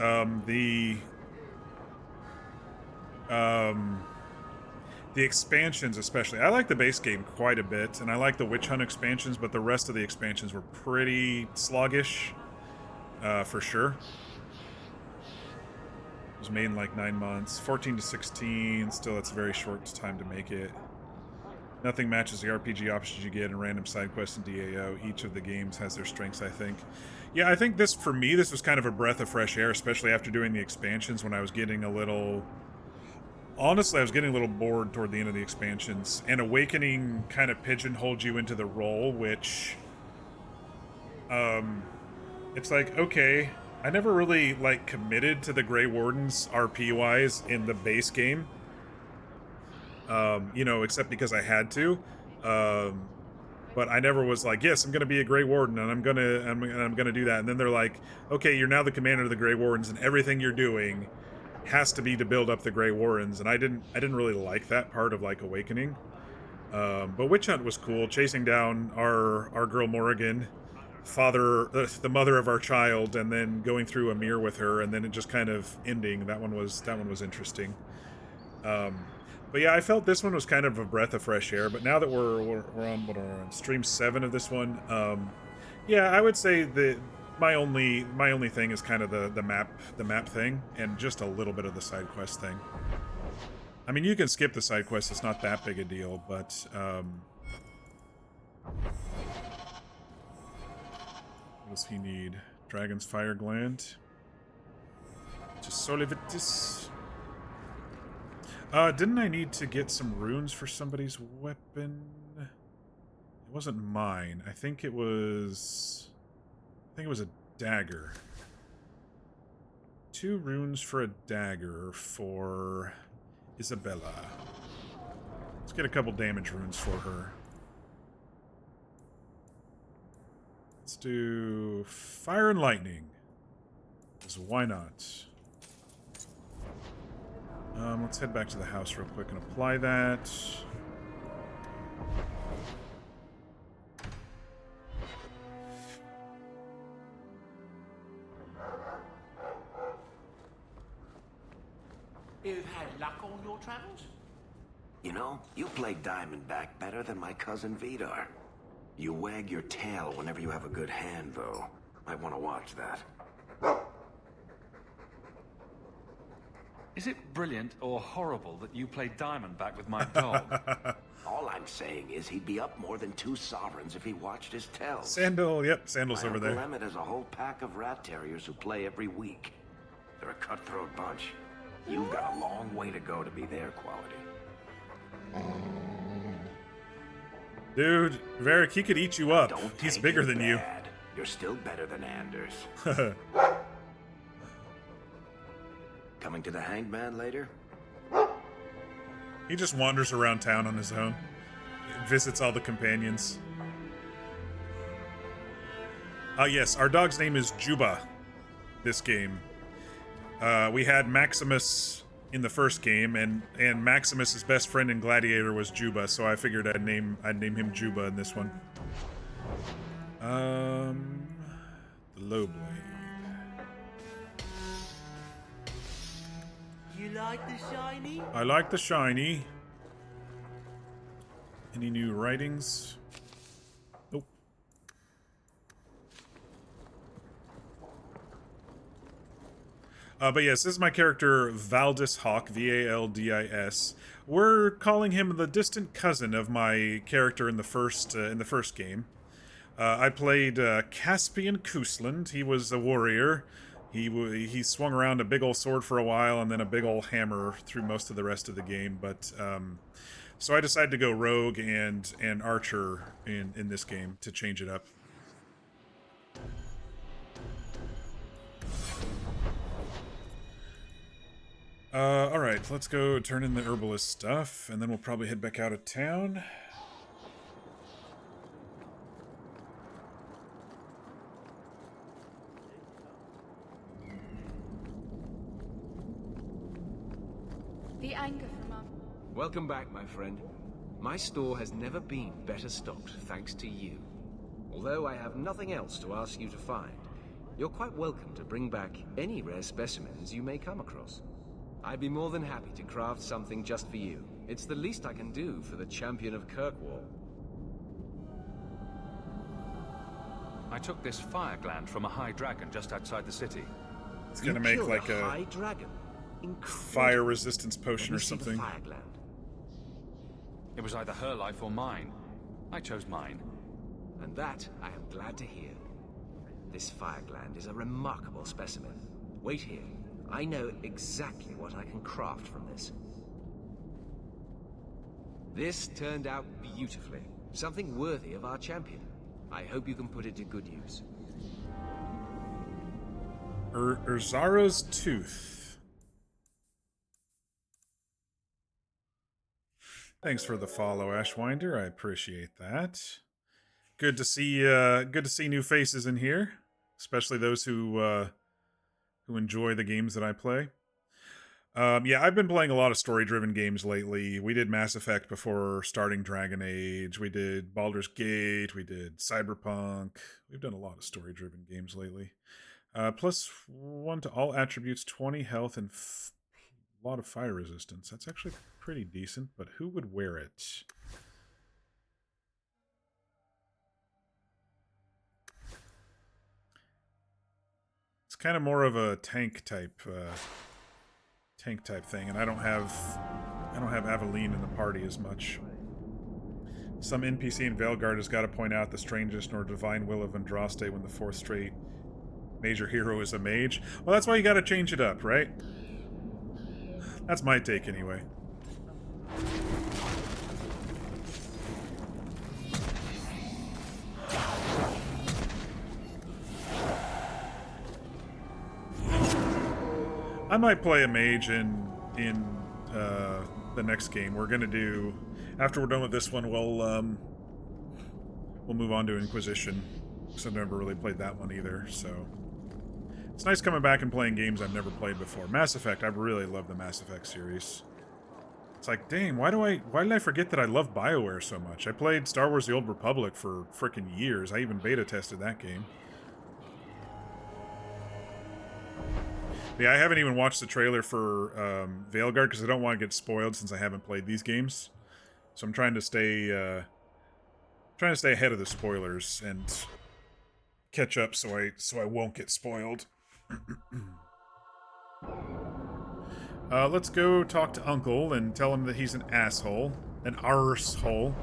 The expansions especially. I like the base game quite a bit, and I like the Witch Hunt expansions, but the rest of the expansions were pretty sluggish, for sure. It was made in like 9 months. 14 to 16, still that's a very short time to make it. Nothing matches the RPG options you get in random side quests and DAO. Each of the games has their strengths, I think. Yeah, I think this, for me, this was kind of a breath of fresh air, especially after doing the expansions when I was getting a little... Honestly, I was getting a little bored toward the end of the expansions. And Awakening kind of pigeonholed you into the role, which... it's like, okay, I never really, like, committed to the Grey Wardens RP-wise in the base game. You know, except because I had to. But I never was like, yes, I'm going to be a Grey Warden, and I'm gonna do that. And then they're like, okay, you're now the commander of the Grey Wardens, and everything you're doing has to be to build up the Grey Wardens. And I didn't really like that part of, like, Awakening. But Witch Hunt was cool, chasing down our girl Morrigan, the mother of our child, and then going through a mirror with her, and then it just kind of ending. That one was interesting. But yeah, I felt this one was kind of a breath of fresh air. But now that we're on stream 7 of this one, yeah, I would say that my only thing is kind of the map thing, and just a little bit of the side quest thing. I mean, you can skip the side quest; it's not that big a deal. But what does he need? Dragon's Fire Gland. Just Solivitis. Didn't I need to get some runes for somebody's weapon? It wasn't mine. I think it was a dagger. 2 runes for a dagger for Isabella. Let's get a couple damage runes for her. Let's do Fire and Lightning. So why not? Let's head back to the house real quick and apply that. You've had luck on your travels? You know, you play Diamondback better than my cousin Vidar. You wag your tail whenever you have a good hand, though. Might want to watch that. Is it brilliant or horrible that you played Diamondback with my dog? All I'm saying is he'd be up more than 2 sovereigns if he watched his tells. Sandal, yep, Sandal's My over Uncle there. Emmett has a whole pack of rat terriers who play every week. They're a cutthroat bunch. You've got a long way to go to be their quality. Dude, Varric, he could eat you up. He's Take bigger it than you. bad. You're still better than Anders. Coming to the Hanged Man later? He just wanders around town on his own. Visits all the companions. Yes, our dog's name is Juba. This game. We had Maximus in the first game, and Maximus's best friend in Gladiator was Juba, so I figured I'd name him Juba in this one. The low blade. You like the shiny? I like the shiny. Any new writings? Nope. But yes, this is my character Valdis Hawk, Valdis. We're calling him the distant cousin of my character in the first game. I played Caspian Kusland. He was a warrior. He swung around a big old sword for a while and then a big old hammer through most of the rest of the game. But so I decided to go rogue and archer in this game to change it up. All right, let's go turn in the herbalist stuff, and then we'll probably head back out of town. The anger from our... Welcome back, my friend. My store has never been better stocked, thanks to you. Although I have nothing else to ask you to find, you're quite welcome to bring back any rare specimens you may come across. I'd be more than happy to craft something just for you. It's the least I can do for the champion of Kirkwall. I took this fire gland from a high dragon just outside the city. It's gonna make like a high dragon. fire resistance potion or something. Fire gland. It was either her life or mine. I chose mine. And that I am glad to hear. This fire gland is a remarkable specimen. Wait here. I know exactly what I can craft from this. This turned out beautifully. Something worthy of our champion. I hope you can put it to good use. Urzara's Tooth. Thanks for the follow, Ashwinder. I appreciate that. Good to see new faces in here, especially those who enjoy the games that I play. Yeah, I've been playing a lot of story-driven games lately. We did Mass Effect before starting Dragon Age. We did Baldur's Gate. We did Cyberpunk. We've done a lot of story-driven games lately. +1 to all attributes, 20 health, and a lot of fire resistance. That's actually pretty decent, but who would wear it? It's kind of more of a tank type thing, and I don't have Aveline in the party as much. Some NPC in Veilguard has got to point out the strangest nor divine will of Andraste when the 4th straight major hero is a mage. Well, that's why you got to change it up, right? That's my take anyway. I might play a mage in the next game. We're gonna do, after we're done with this one, we'll move on to Inquisition, because I've never really played that one either. So it's nice coming back and playing games I've never played before. Mass Effect, I really love the Mass Effect series. It's like, dang, why did I forget that I love BioWare so much? I played Star Wars: The Old Republic for frickin' years. I even beta tested that game. Yeah, I haven't even watched the trailer for Veilguard because I don't want to get spoiled since I haven't played these games. So I'm trying to stay ahead of the spoilers and catch up so I won't get spoiled. Let's go talk to Uncle and tell him that he's an asshole. An arsehole.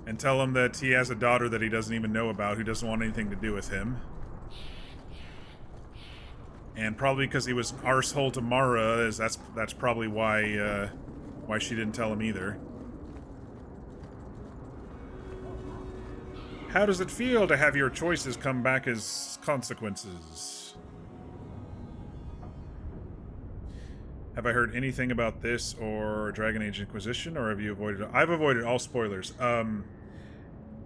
And tell him that he has a daughter that he doesn't even know about who doesn't want anything to do with him. And probably because he was an arsehole to Mara, that's probably why she didn't tell him either. How does it feel to have your choices come back as consequences? Have I heard anything about this or Dragon Age Inquisition, or have you avoided it? I've avoided all spoilers.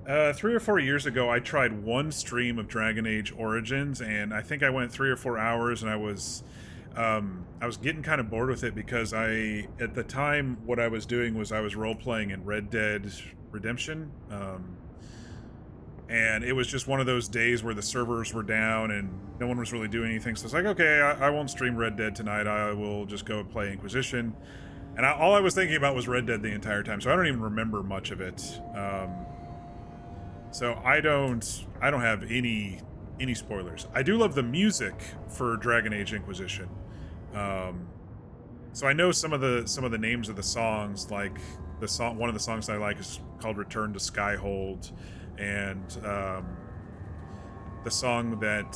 3 or 4 years ago, I tried one stream of Dragon Age Origins, and I think I went 3 or 4 hours, and I was getting kind of bored with it because at the time, what I was doing was I was role-playing in Red Dead Redemption, and it was just one of those days where the servers were down and no one was really doing anything, so I was like, okay, I won't stream Red Dead tonight, I will just go play Inquisition, and all I was thinking about was Red Dead the entire time, so I don't even remember much of it. So I don't have any spoilers. I do love the music for Dragon Age Inquisition. So I know some of the names of the songs, like one of the songs I like is called Return to Skyhold, and the song that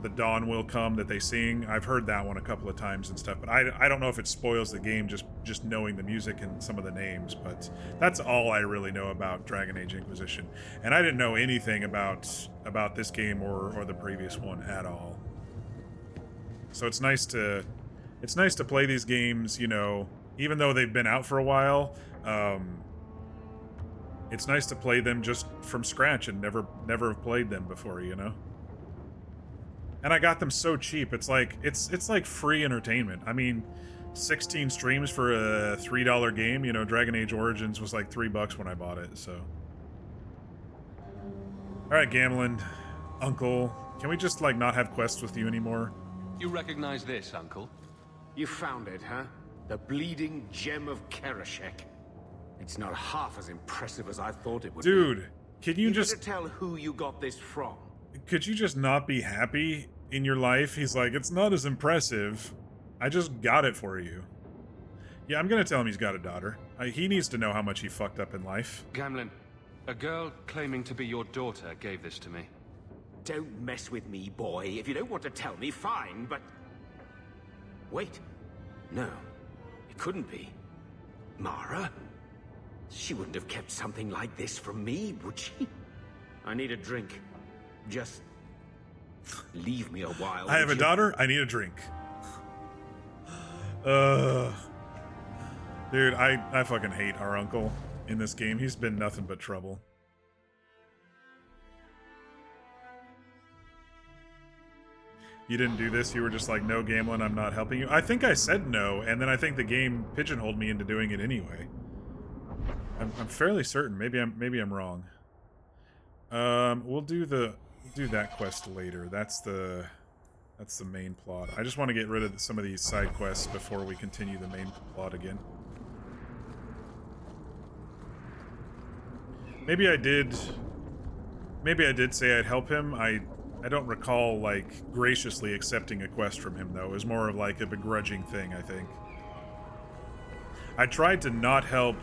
The Dawn Will Come that they sing, I've heard that one a couple of times and stuff, but I don't know if it spoils the game just knowing the music and some of the names, but that's all I really know about Dragon Age Inquisition. And I didn't know anything about this game or the previous one at all. So it's nice to play these games, you know, even though they've been out for a while. It's nice to play them just from scratch and never have played them before, you know? And I got them so cheap. It's like free entertainment. I mean, 16 streams for a $3 game. You know, Dragon Age Origins was like $3 when I bought it, so. Alright, Gamlen, Uncle, can we just, like, not have quests with you anymore? You recognize this, Uncle? You found it, huh? The bleeding gem of Kereshek. It's not half as impressive as I thought it would be. Dude, can you just... better tell who you got this from. Could you just not be happy in your life? He's like, it's not as impressive. I just got it for you. Yeah, I'm gonna tell him he's got a daughter. He needs to know how much he fucked up in life. Gamlen, a girl claiming to be your daughter gave this to me. Don't mess with me, boy. If you don't want to tell me, fine, but... Wait. No. It couldn't be. Mara? She wouldn't have kept something like this from me, would she? I need a drink. Just... leave me a while. I have a daughter, I need a drink. Dude, I fucking hate our uncle in this game. He's been nothing but trouble. You didn't do this, you were just like, no, Gamlen, I'm not helping you. I think I said no, and then I think the game pigeonholed me into doing it anyway. I'm fairly certain. Maybe I'm wrong. We'll do that quest later. That's the main plot. I just want to get rid of some of these side quests before we continue the main plot again. Maybe I did say I'd help him. I don't recall, like, graciously accepting a quest from him, though. It was more of, like, a begrudging thing, I think. I tried to not help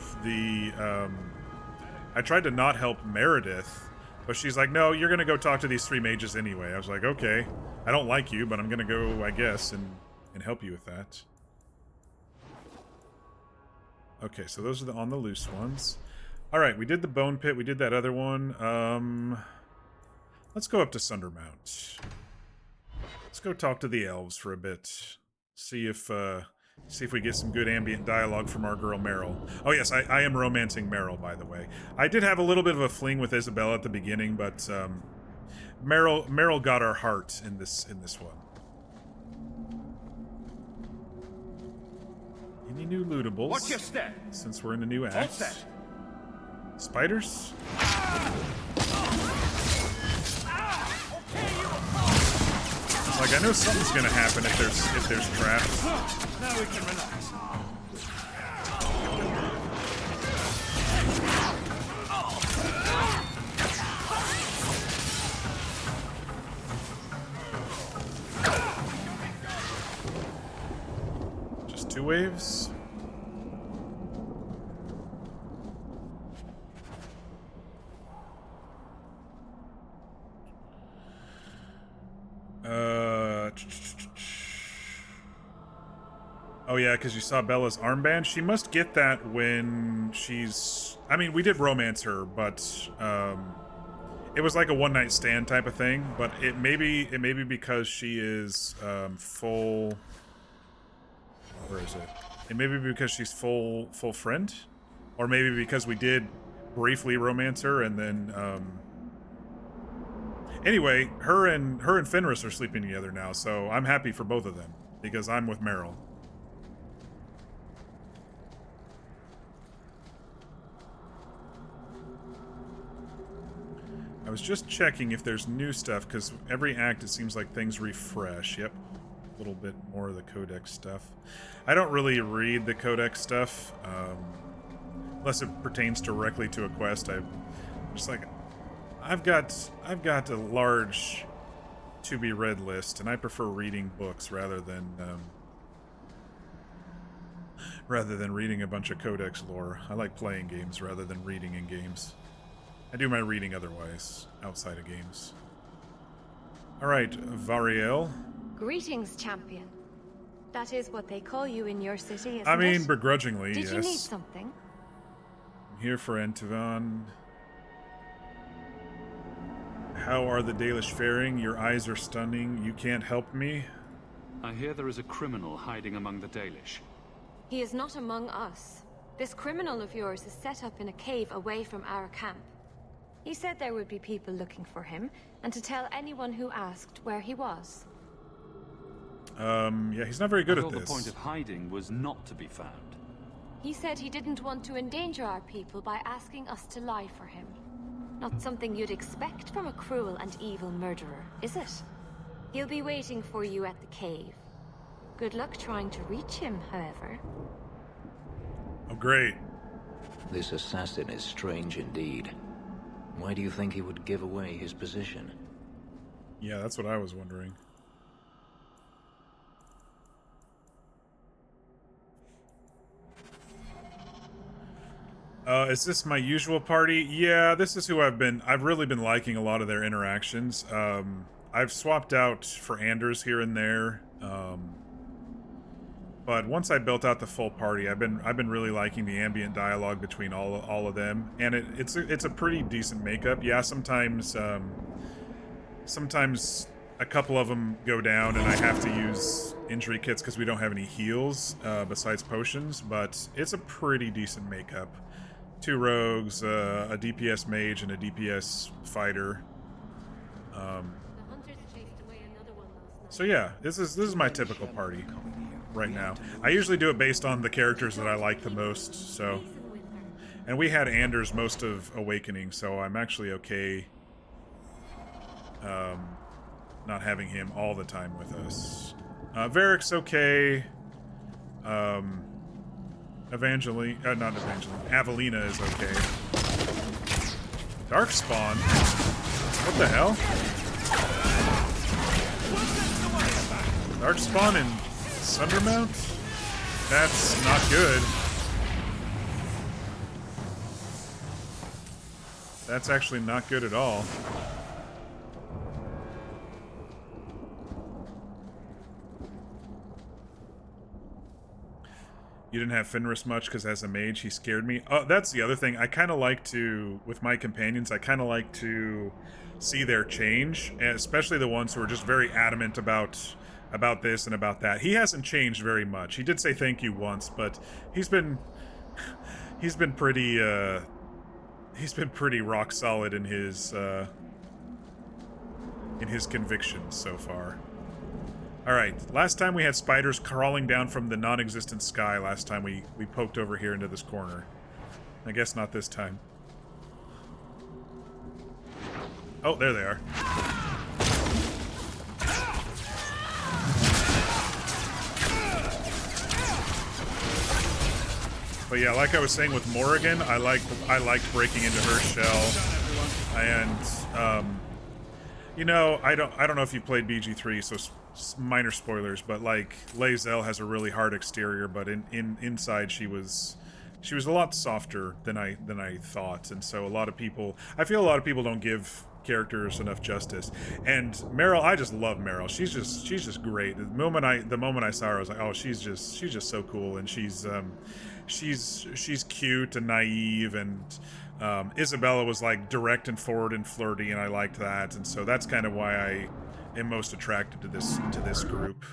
Meredith, but she's like, no, you're gonna go talk to these 3 mages anyway. I was like, okay, I don't like you, but I'm gonna go, I guess, and help you with that. Okay, so those are the on the loose ones. Alright, we did the bone pit, we did that other one. Let's go up to Sundermount. Let's go talk to the elves for a bit. See if we get some good ambient dialogue from our girl Meryl. Oh yes, I am romancing Meryl, by the way. I did have a little bit of a fling with Isabella at the beginning, but Meryl got our heart in this one. Any new lootables? Watch your step. Since we're in a new act. Spiders? Like, I know something's gonna happen if there's traps. Now we can relax. waves. Oh yeah, because you saw Bella's armband. She must get that when she's... I mean, we did romance her, but it was like a one-night stand type of thing. But it may be because she is full... Where is it? It may be because she's full friend, or maybe because we did briefly romance her and then. Anyway, her and Fenris are sleeping together now, so I'm happy for both of them because I'm with Meryl. I was just checking if there's new stuff, because every act it seems like things refresh. Yep. A little bit more of the Codex stuff. I don't really read the Codex stuff, unless it pertains directly to a quest. I'm just like, I've got a large to-be-read list, and I prefer reading books rather than reading a bunch of Codex lore. I like playing games rather than reading in games. I do my reading otherwise, outside of games. Alright, Variel. Greetings, champion. That is what they call you in your city, isn't I mean, it? begrudgingly, Did yes. you need something? I'm here for Antivan. How are the Dalish faring? Your eyes are stunning. You can't help me? I hear there is a criminal hiding among the Dalish. He is not among us. This criminal of yours is set up in a cave away from our camp. He said there would be people looking for him, and to tell anyone who asked where he was. Yeah, he's not very good I at thought this. the point of hiding was not to be found. He said he didn't want to endanger our people by asking us to lie for him. Not something you'd expect from a cruel and evil murderer, is it? He'll be waiting for you at the cave. Good luck trying to reach him, however. Oh, great. This assassin is strange indeed. Why do you think he would give away his position? Yeah, that's what I was wondering. Is this my usual party? Yeah, this is who I've really been liking a lot of their interactions. I've swapped out for Anders here and there. But once I built out the full party, I've been really liking the ambient dialogue between all of them, and it's a pretty decent makeup. Yeah, sometimes a couple of them go down, and I have to use injury kits because we don't have any heals besides potions. But it's a pretty decent makeup. 2 rogues, a DPS mage, and a DPS fighter. So yeah, this is my typical party right now. I usually do it based on the characters that I like the most, so... And we had Anders most of Awakening, so I'm actually okay not having him all the time with us. Varric's okay. Avelina is okay. Darkspawn? What the hell? Darkspawn and Sundermount? That's not good. That's actually not good at all. You didn't have Fenris much because as a mage he scared me. Oh, that's the other thing. I kind of like to, with my companions, I kind of like to see their change, especially the ones who are just very adamant about this and about that. He hasn't changed very much. He did say thank you once, but he's been pretty rock solid in his convictions so far. Alright, last time we had spiders crawling down from the non-existent sky last time we poked over here into this corner. I guess not this time. Oh, there they are. But yeah, like I was saying with Morrigan, I liked breaking into her shell. And, you know, I don't know if you played BG3, so minor spoilers, but like Lae'zel has a really hard exterior, but inside she was a lot softer than I thought, and so I feel a lot of people don't give characters enough justice. And Meryl, I just love Meryl. She's just great. The moment I saw her, I was like, oh, she's just so cool, and she's cute and naive, and Isabella was like direct and forward and flirty, and I liked that, and so that's kind of why I am most attracted to this group.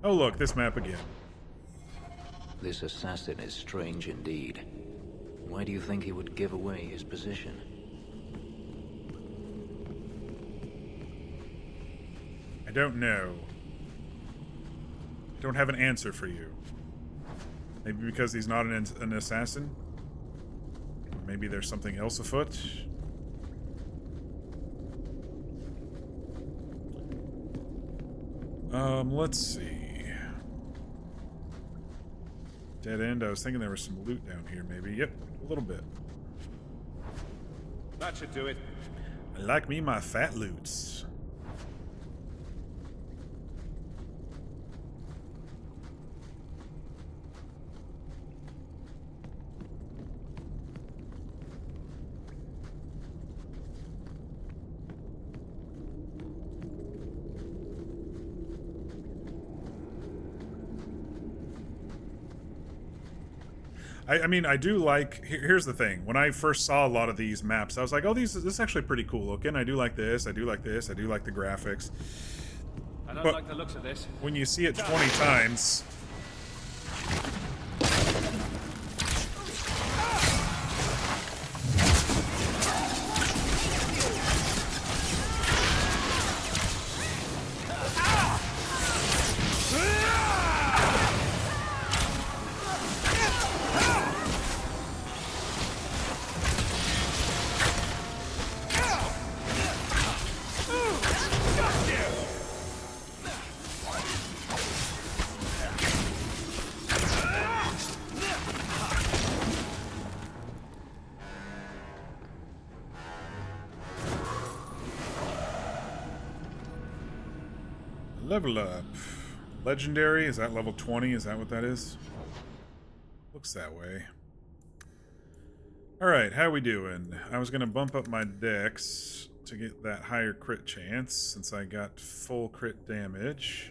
Oh look, this map again. This assassin is strange indeed. Why do you think he would give away his position? I don't know. I don't have an answer for you. Maybe because he's not an assassin? Maybe there's something else afoot? Let's see. Dead end. I was thinking there was some loot down here, maybe. Yep, a little bit. That should do it. I like me my fat loots. I mean, I do like... Here's the thing. When I first saw a lot of these maps, I was like, oh, this is actually pretty cool looking. I do like this. I do like this. I do like the graphics. I don't but like the looks of this. When you see it 20 times... Level up. Legendary, is that level 20? Is that what that is? Looks that way. Alright, how we doing? I was gonna bump up my dex to get that higher crit chance, since I got full crit damage.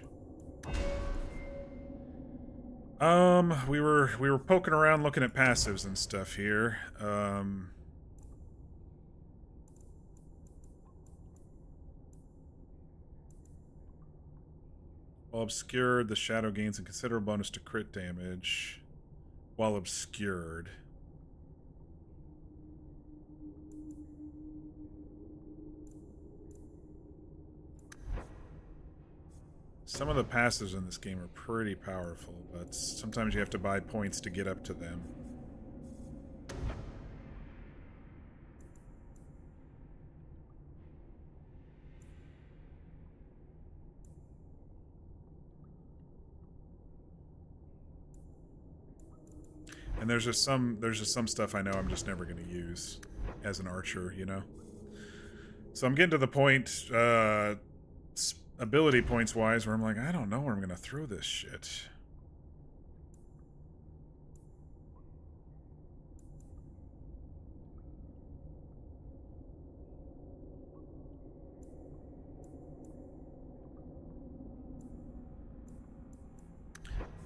We were poking around looking at passives and stuff here. While obscured, the shadow gains a considerable bonus to crit damage while obscured. Some of the passives in this game are pretty powerful, but sometimes you have to buy points to get up to them. And there's just some stuff I know I'm just never going to use as an archer, you know? So I'm getting to the point, ability points wise, where I'm like, I don't know where I'm going to throw this shit.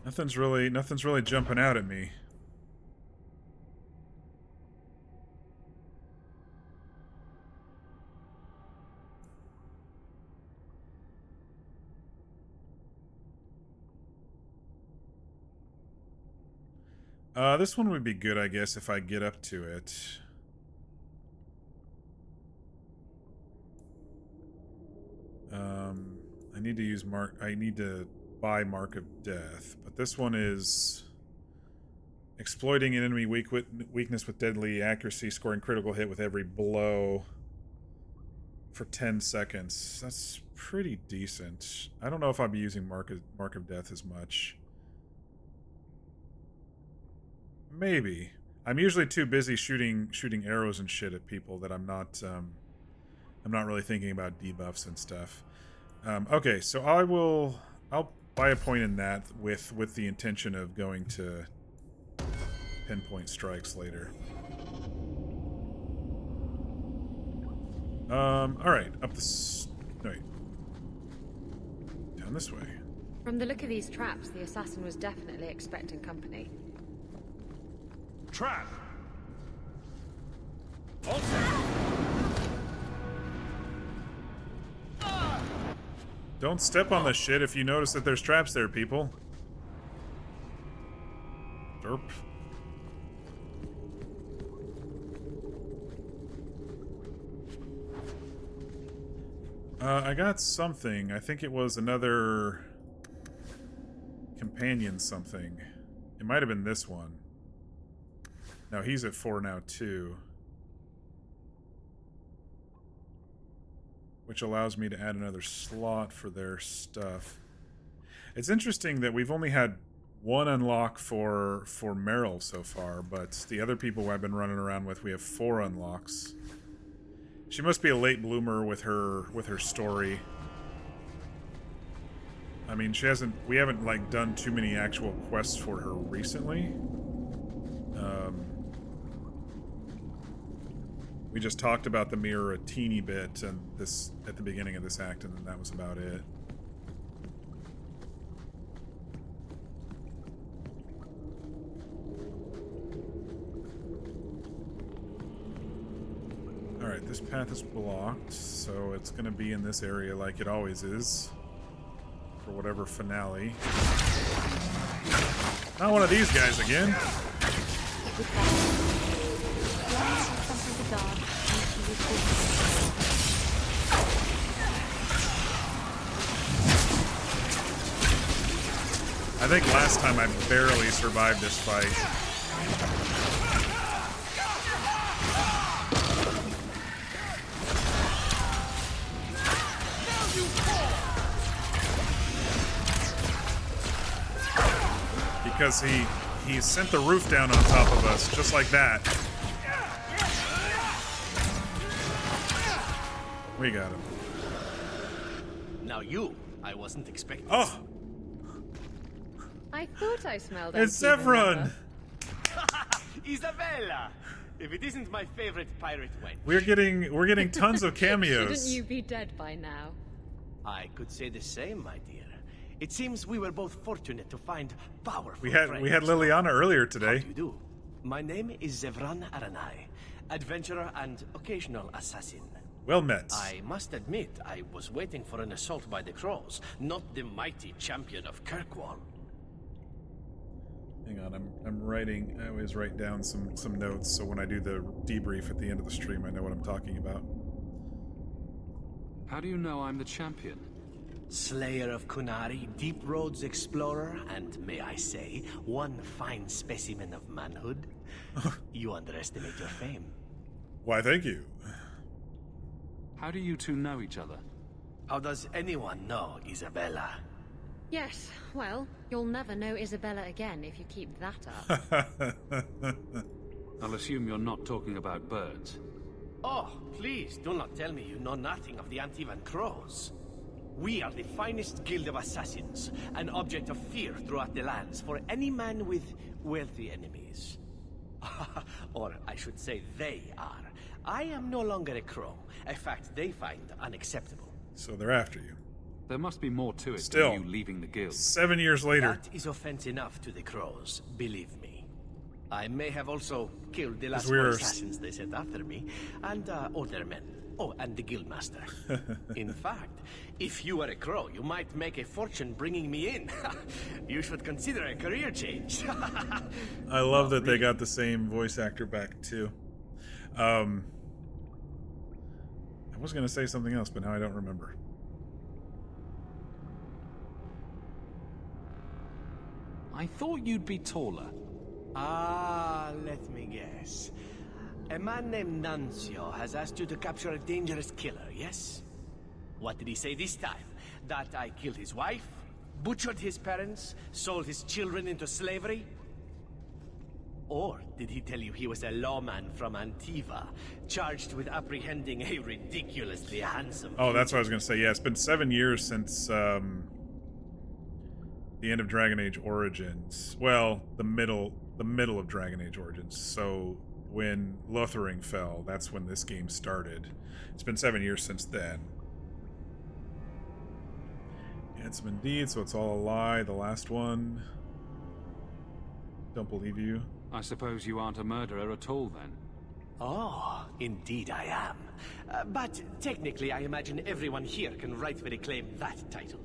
Nothing's really jumping out at me. This one would be good, I guess, if I get up to it. I need to use I need to buy Mark of Death, but this one is exploiting an enemy weakness with deadly accuracy, scoring critical hit with every blow for 10 seconds. That's pretty decent. I don't know if I'll be using Mark of Death as much. Maybe. I'm usually too busy shooting arrows and shit at people that I'm not really thinking about debuffs and stuff. Okay, so I'll buy a point in that with the intention of going to pinpoint strikes later. Alright, up this... No, wait. Down this way. From the look of these traps, the assassin was definitely expecting company. Trap! Don't step on the shit if you notice that there's traps there, people. Derp. I got something. I think it was another companion something. It might have been this one. No, he's at 4 now too. Which allows me to add another slot for their stuff. It's interesting that we've only had one unlock for Meryl so far, but the other people I've been running around with, we have 4 unlocks. She must be a late bloomer with her story. I mean, we haven't like done too many actual quests for her recently. We just talked about the mirror a teeny bit and this at the beginning of this act, and then that was about it. Alright, this path is blocked, so it's gonna be in this area like it always is. For whatever finale. Not one of these guys again. I think last time I barely survived this fight. Because he sent the roof down on top of us, just like that. We got him. Now I wasn't expecting. Oh! I thought I smelled It's Zevran! Isabella! If it isn't my favorite pirate wench. We're getting tons of cameos. Shouldn't you be dead by now? I could say the same, my dear. It seems we were both fortunate to find powerful We had Liliana earlier today. How do you do? My name is Zevran Aranai, adventurer and occasional assassin. Well met. I must admit, I was waiting for an assault by the Crows, not the mighty champion of Kirkwall. Hang on, I'm writing. I always write down some notes, so when I do the debrief at the end of the stream, I know what I'm talking about. How do you know I'm the champion? Slayer of Kunari, Deep Roads explorer, and may I say, one fine specimen of manhood. You underestimate your fame. Why, thank you. How do you two know each other? How does anyone know Isabella? Yes, well, you'll never know Isabella again if you keep that up. I'll assume you're not talking about birds. Oh, please, do not tell me you know nothing of the Antivan Crows. We are the finest guild of assassins, an object of fear throughout the lands for any man with wealthy enemies. Or I should say they are. I am no longer a crow, a fact they find unacceptable. So they're after you. There must be more to it Still, than you leaving the guild. 7 years later. That is offense enough to the Crows, believe me. I may have also killed the last 4 assassins they sent after me, and older men. Oh, and the guildmaster. In fact, if you were a crow, you might make a fortune bringing me in. You should consider a career change. I love that they got the same voice actor back, too. I was going to say something else, but now I don't remember. I thought you'd be taller. Ah, let me guess. A man named Nuncio has asked you to capture a dangerous killer, yes? What did he say this time? That I killed his wife? Butchered his parents? Sold his children into slavery? Or did he tell you he was a lawman from Antiva, charged with apprehending a ridiculously handsome... Oh, that's what I was going to say. Yeah, it's been 7 years since the end of Dragon Age Origins. Well, the middle of Dragon Age Origins. So when Lothering fell, that's when this game started. It's been 7 years since then. Handsome indeed, so it's all a lie. The last one. Don't believe you. I suppose you aren't a murderer at all, then? Oh, indeed I am. But technically, I imagine everyone here can rightfully claim that title.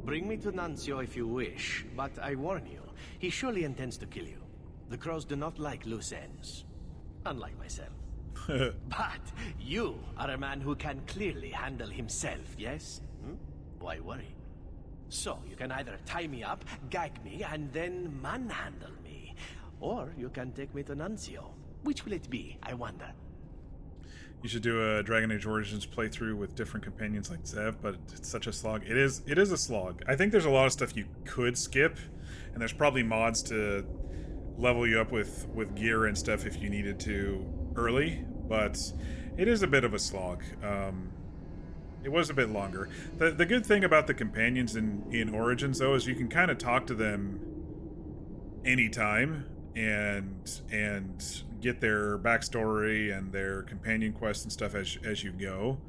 Bring me to Nuncio if you wish, but I warn you, he surely intends to kill you. The Crows do not like loose ends, unlike myself. But you are a man who can clearly handle himself, yes? Why worry? So, you can either tie me up, gag me, and then manhandle me. Or you can take me to Nuncio. Which will it be, I wonder? You should do a Dragon Age Origins playthrough with different companions like Zev, but it's such a slog. It is a slog. I think there's a lot of stuff you could skip, and there's probably mods to level you up with gear and stuff if you needed to early, but it is a bit of a slog. It was a bit longer. The good thing about the companions in Origins, though, is you can kind of talk to them anytime and get their backstory and their companion quests and stuff as you go.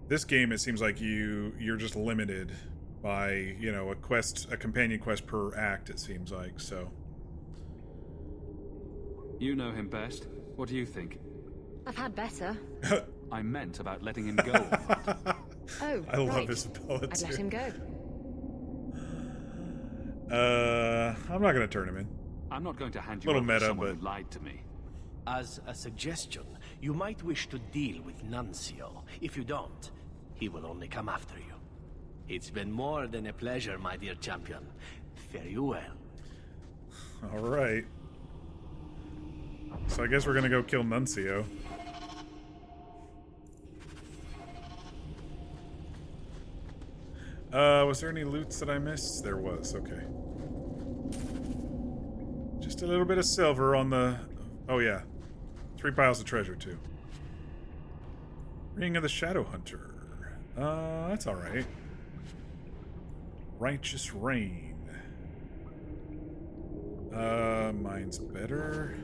This game, it seems like you're just limited by, you know, a companion quest per act, it seems like, so. You know him best. What do you think? I've had better. I meant about letting him go. Oh, I love right. his ability. I'd let him go. I'm not going to turn him in. I'm not going to hand you Little over to meta, someone but who lied to me. As a suggestion, you might wish to deal with Nuncio. If you don't, he will only come after you. It's been more than a pleasure, my dear champion. Fare you well. All right. So I guess we're going to go kill Nuncio. Was there any loots that I missed? There was, okay. Just a little bit of silver on the... Oh, yeah. 3 piles of treasure, too. Ring of the Shadow Hunter. That's alright. Righteous Rain. Mine's better.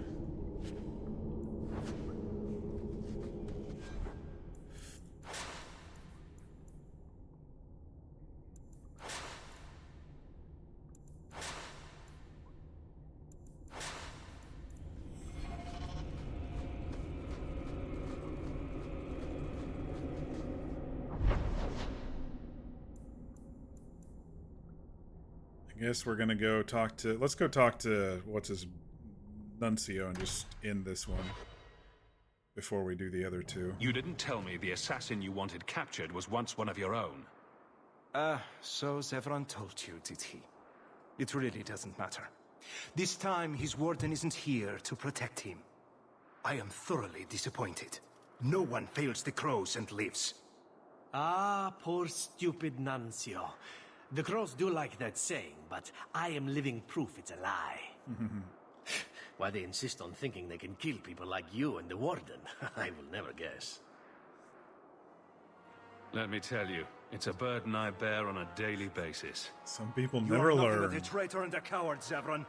I guess we're gonna go talk to... Let's go talk to... What's his... Nuncio and just end this one. Before we do the other two. You didn't tell me the assassin you wanted captured was once one of your own. So Zevran told you, did he? It really doesn't matter. This time, his warden isn't here to protect him. I am thoroughly disappointed. No one fails the Crows and lives. Ah, poor stupid Nuncio. The Crows do like that saying, but I am living proof it's a lie. Why they insist on thinking they can kill people like you and the Warden, I will never guess. Let me tell you, it's a burden I bear on a daily basis. Some people You never are nothing learn. but a traitor and a coward, Zevran.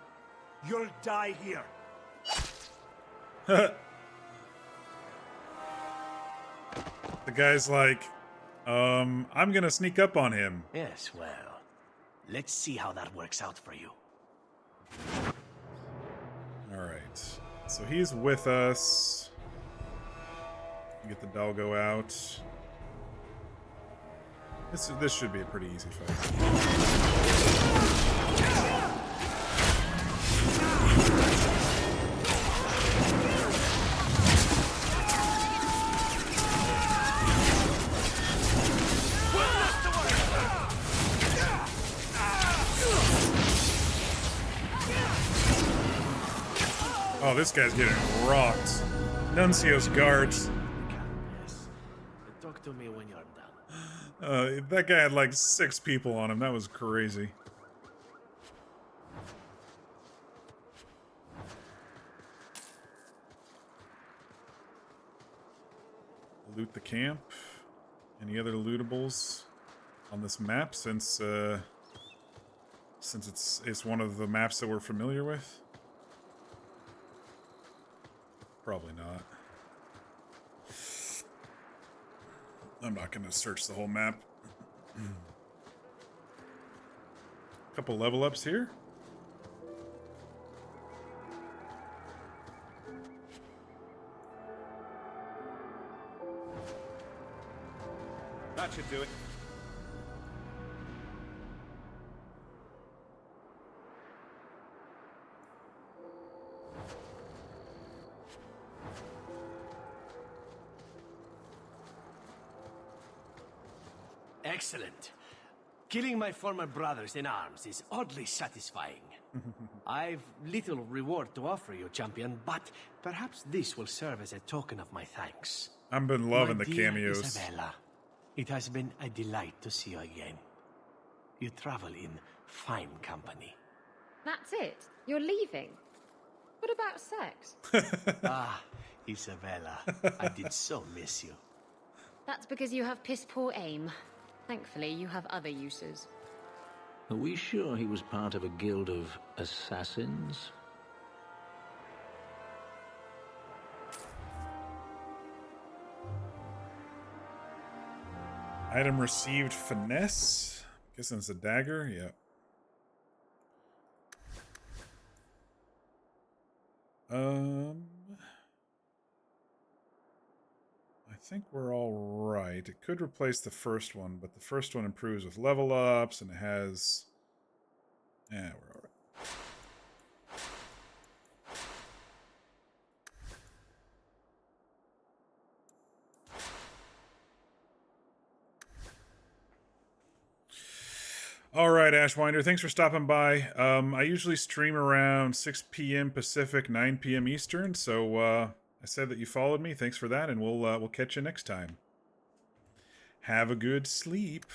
You'll die here. The guy's like, I'm gonna sneak up on him. Yes, well, let's see how that works out for you. Alright. So he's with us. Get the Dalgo out. This should be a pretty easy fight. Oh, this guy's getting rocked. Nuncio's guards. Talk to me when you're done. That guy had like 6 people on him. That was crazy. loot the camp. Any other lootables on this map since it's one of the maps that we're familiar with? Probably not. I'm not going to search the whole map. Couple level ups here. That should do it. Excellent. Killing my former brothers in arms is oddly satisfying. I've little reward to offer you, champion, but perhaps this will serve as a token of my thanks. I've been loving My the dear cameos. Isabella, it has been a delight to see you again. You travel in fine company. That's it? You're leaving? What about sex? Ah, Isabella, I did so miss you. That's because you have piss-poor aim. Thankfully, you have other uses. Are we sure he was part of a guild of assassins? Item received finesse. Guessing it's a dagger. Yep. I think we're all right. It could replace the first one, but the first one improves with level ups, and it has. Yeah, we're all right. All right, Ashwinder, thanks for stopping by. I usually stream around 6 p.m. Pacific, 9 p.m. Eastern, so I said that you followed me. Thanks for that, and we'll catch you next time. Have a good sleep.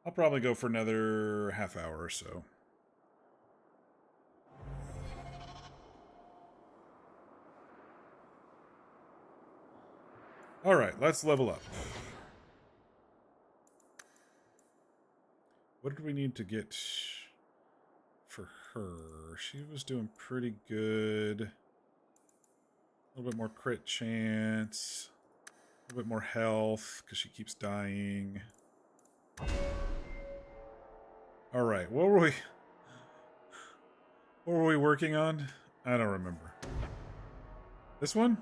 I'll probably go for another half hour or so. All right, let's level up. What did we need to get for her? She was doing pretty good. A little bit more crit chance. A little bit more health, because she keeps dying. Alright, what were we working on? I don't remember. This one?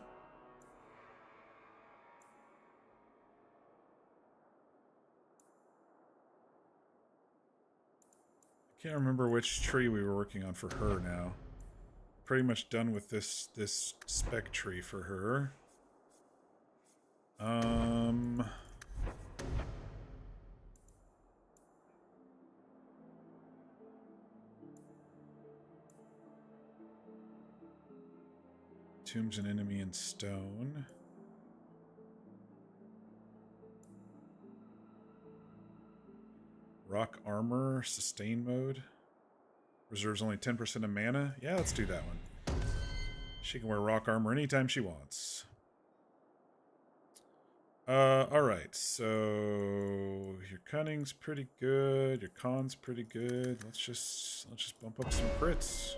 Can't remember which tree we were working on for her now. Pretty much done with this spec tree for her. Tombs an enemy in stone. Rock armor, sustain mode. Reserves only 10% of mana. Yeah, let's do that one. She can wear rock armor anytime she wants. Alright, so your cunning's pretty good, your con's pretty good. Let's just bump up some crits.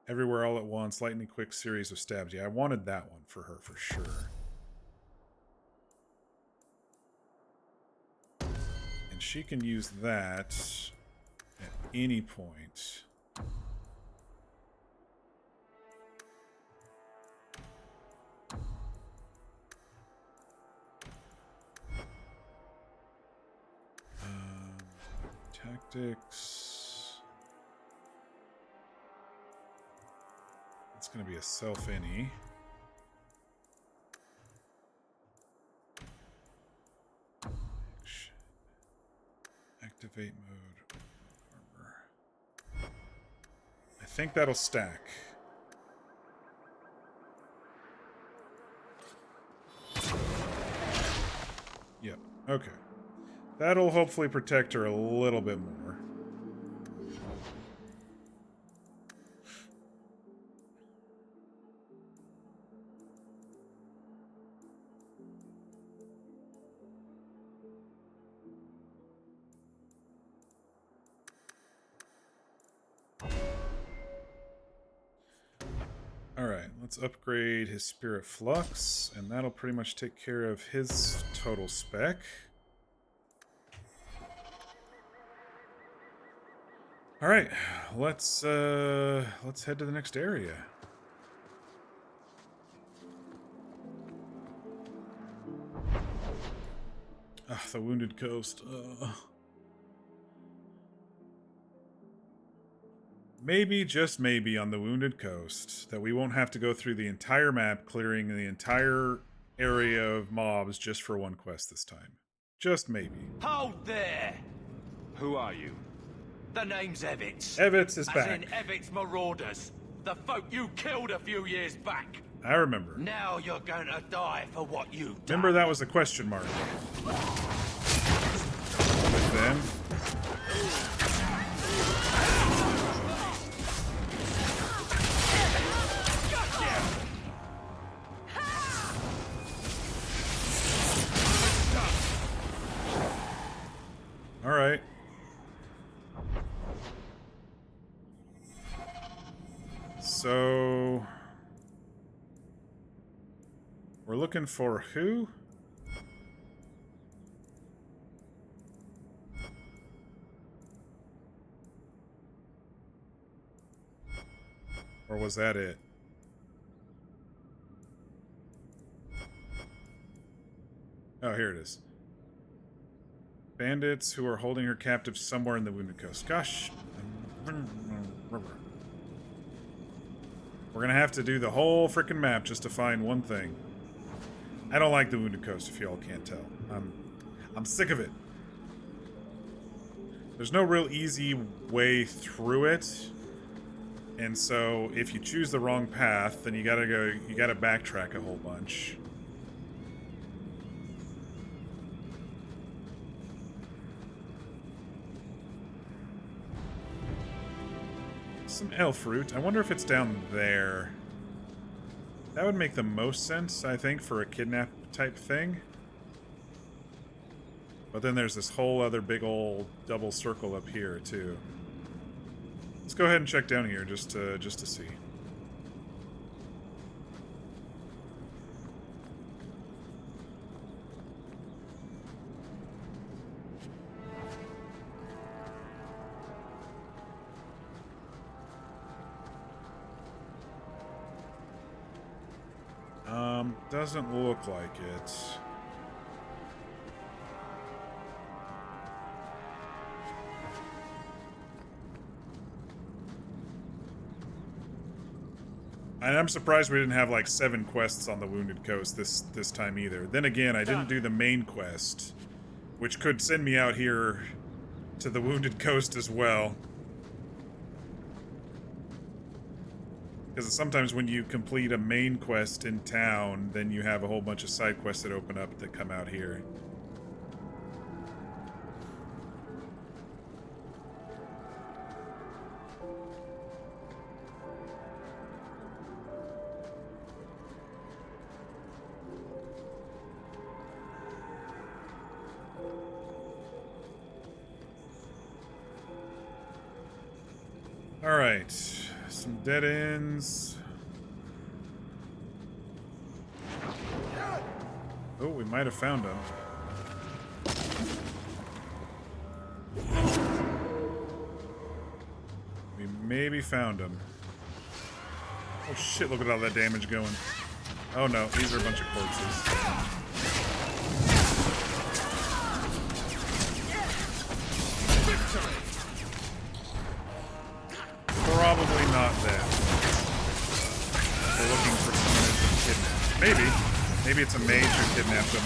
Everywhere all at once, lightning quick series of stabs. Yeah, I wanted that one for her for sure. And she can use that at any point. Tactics. It's going to be a self-any. Activate mode. Armor. I think that'll stack. Yep. Okay. That'll hopefully protect her a little bit more. Alright, let's upgrade his Spirit Flux, and that'll pretty much take care of his total spec. Alright, let's head to the next area. Ugh, the Wounded Coast. Maybe, just maybe, on the Wounded Coast, that we won't have to go through the entire map, clearing the entire area of mobs just for one quest this time. Just maybe. Hold there! Who are you? The name's Evitz. Evitz is back. As in Evitz Marauders. The folk you killed a few years back. I remember. Now you're going to die for what you've done. Remember, that was a question mark. With them. All right. So we're looking for who? Or was that it? Oh, here it is. Bandits who are holding her captive somewhere in the Wounded Coast. Gosh. We're gonna have to do the whole frickin' map just to find one thing. I don't like the Wounded Coast, if y'all can't tell. I'm sick of it. There's no real easy way through it. And so if you choose the wrong path, then you gotta backtrack a whole bunch. Some elf fruit. I wonder if it's down there. That would make the most sense, I think, for a kidnap type thing. But then there's this whole other big old double circle up here too. Let's go ahead and check down here just to see. Doesn't look like it. And I'm surprised we didn't have like 7 quests on the Wounded Coast this time either. Then again, I didn't do the main quest, which could send me out here to the Wounded Coast as well. Because sometimes when you complete a main quest in town, then you have a whole bunch of side quests that open up that come out here. All right. Some dead ends. Oh, we might have found them. We maybe found them. Oh shit, look at all that damage going. Oh no, these are a bunch of corpses. Probably not them. We're looking for someone who's been kidnapped. Maybe. Maybe it's a mage who kidnapped them.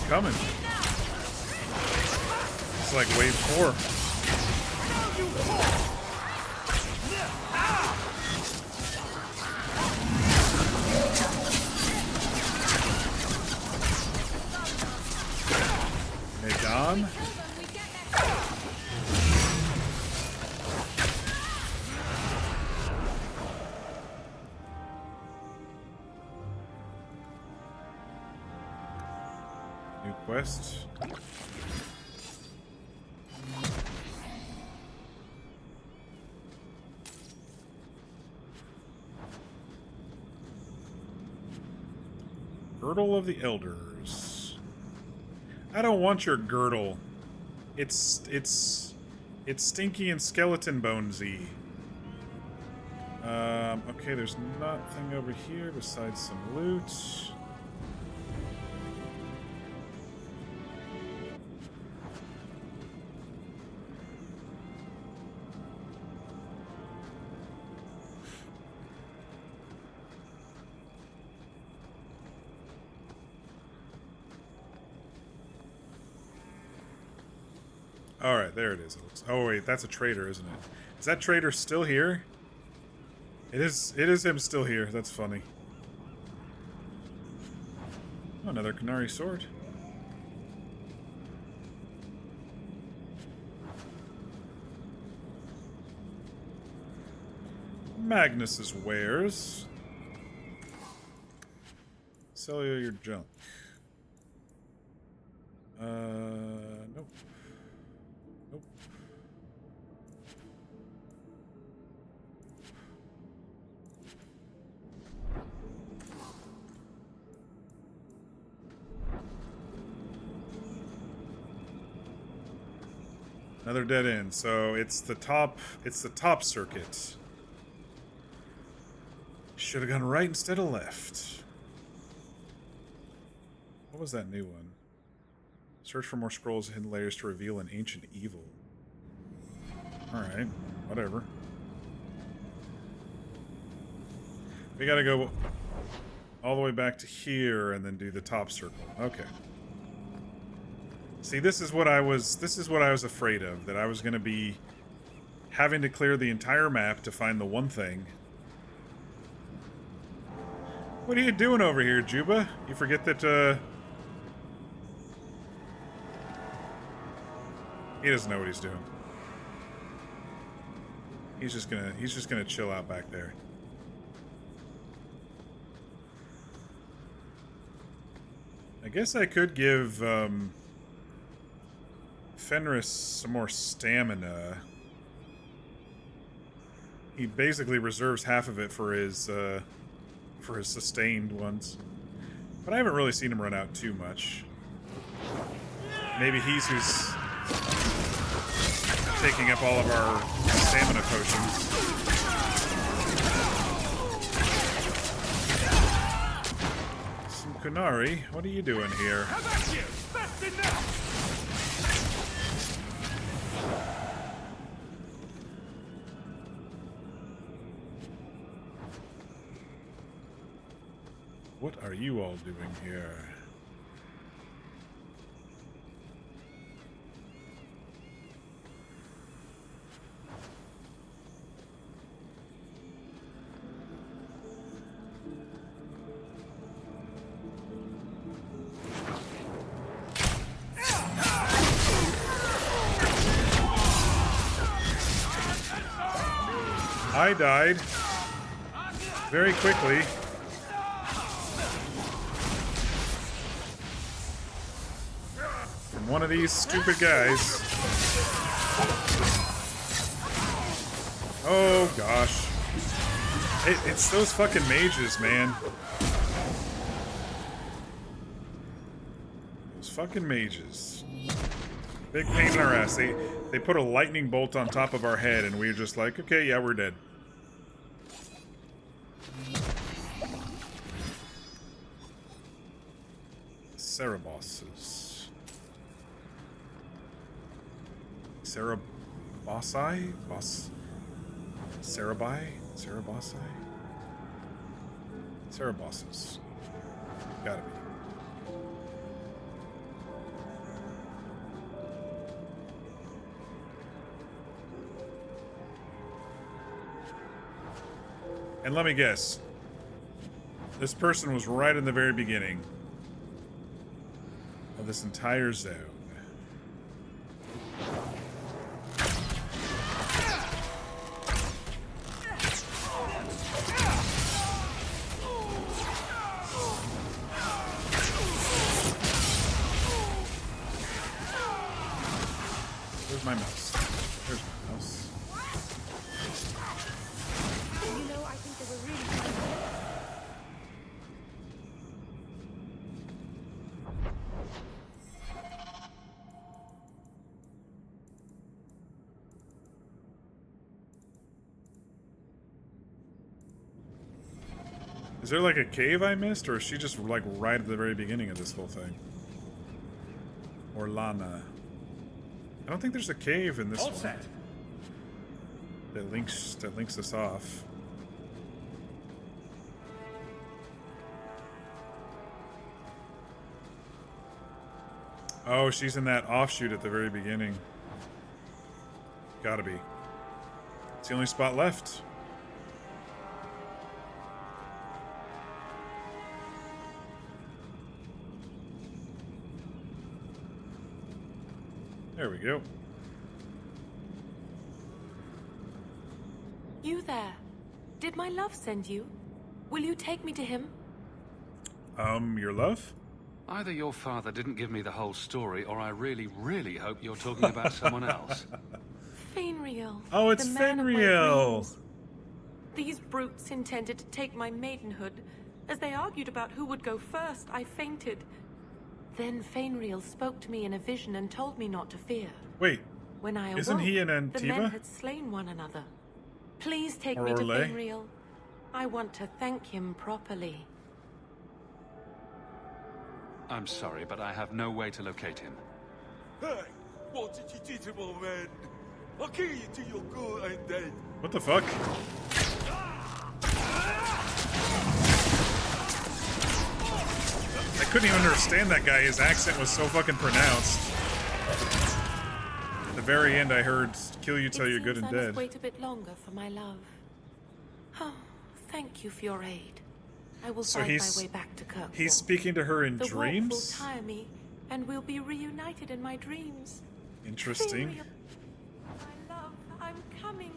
Coming. It's like wave 4. on. New quest. Girdle of the Elders. I don't want your girdle. It's stinky and skeleton bonesy. Okay, there's nothing over here besides some loot. Alright, there it is. Oh wait, that's a traitor, isn't it? Is that traitor still here? It is him still here. That's funny. Oh, another Qunari sword. Magnus's wares. Sell you your junk. Nope. Nope. Another dead end. So it's the top circuit. Should have gone right instead of left. What was that new one? Search for more scrolls and hidden layers to reveal an ancient evil. Alright, whatever. We gotta go all the way back to here and then do the top circle. Okay. See, this is what I was afraid of, that I was gonna be having to clear the entire map to find the one thing. What are you doing over here, Juba? You forget that, he doesn't know what he's doing. He's just gonna chill out back there. I guess I could give Fenris some more stamina. He basically reserves half of it for his sustained ones. But I haven't really seen him run out too much. Maybe he's who's taking up all of our stamina potions. Some Qunari, what are you doing here? How about you? That's enough! What are you all doing here? I died very quickly. From one of these stupid guys. Oh gosh. It's those fucking mages, man. Those fucking mages. Big pain in our ass. They put a lightning bolt on top of our head and we were just like, okay, yeah, we're dead. Cerabosses. Cerabossi? Cerabi? Cerabossi? Cerabosses. Gotta be. And let me guess. This person was right in the very beginning of this entire zone. Where's my mouse? There's my mouse. You know, I think they were really... Is there like a cave I missed, or is she just like right at the very beginning of this whole thing? Or Lana? I don't think there's a cave in this All one set. that links us off. Oh, she's in that offshoot at the very beginning. Gotta be. It's the only spot left. There we go. You there. Did my love send you? Will you take me to him? Your love? Either your father didn't give me the whole story, or I really, really hope you're talking about someone else. Fainriel. Oh, it's the man of my Fainriel. dreams. These brutes intended to take my maidenhood. As they argued about who would go first, I fainted. Then Fainriel spoke to me in a vision and told me not to fear. Wait, When I awoke, isn't he in the men Antiva? had slain one another. Please take Or me to Orlais? Fainriel. I want to thank him properly. I'm sorry, but I have no way to locate him. Hey, what did you do to my man? I'll kill you till you're good and dead. What the fuck? I couldn't even understand that guy. His accent was so fucking pronounced. At the very end, I heard, kill you till you're good and I must dead. wait a bit longer for my love. Oh, thank you for your aid. I will So find he's- my way back to Kirkwall. He's speaking to her in the wolf dreams? will tire me, and we'll be reunited in my dreams. Interesting. Fainriel, my love, I'm coming.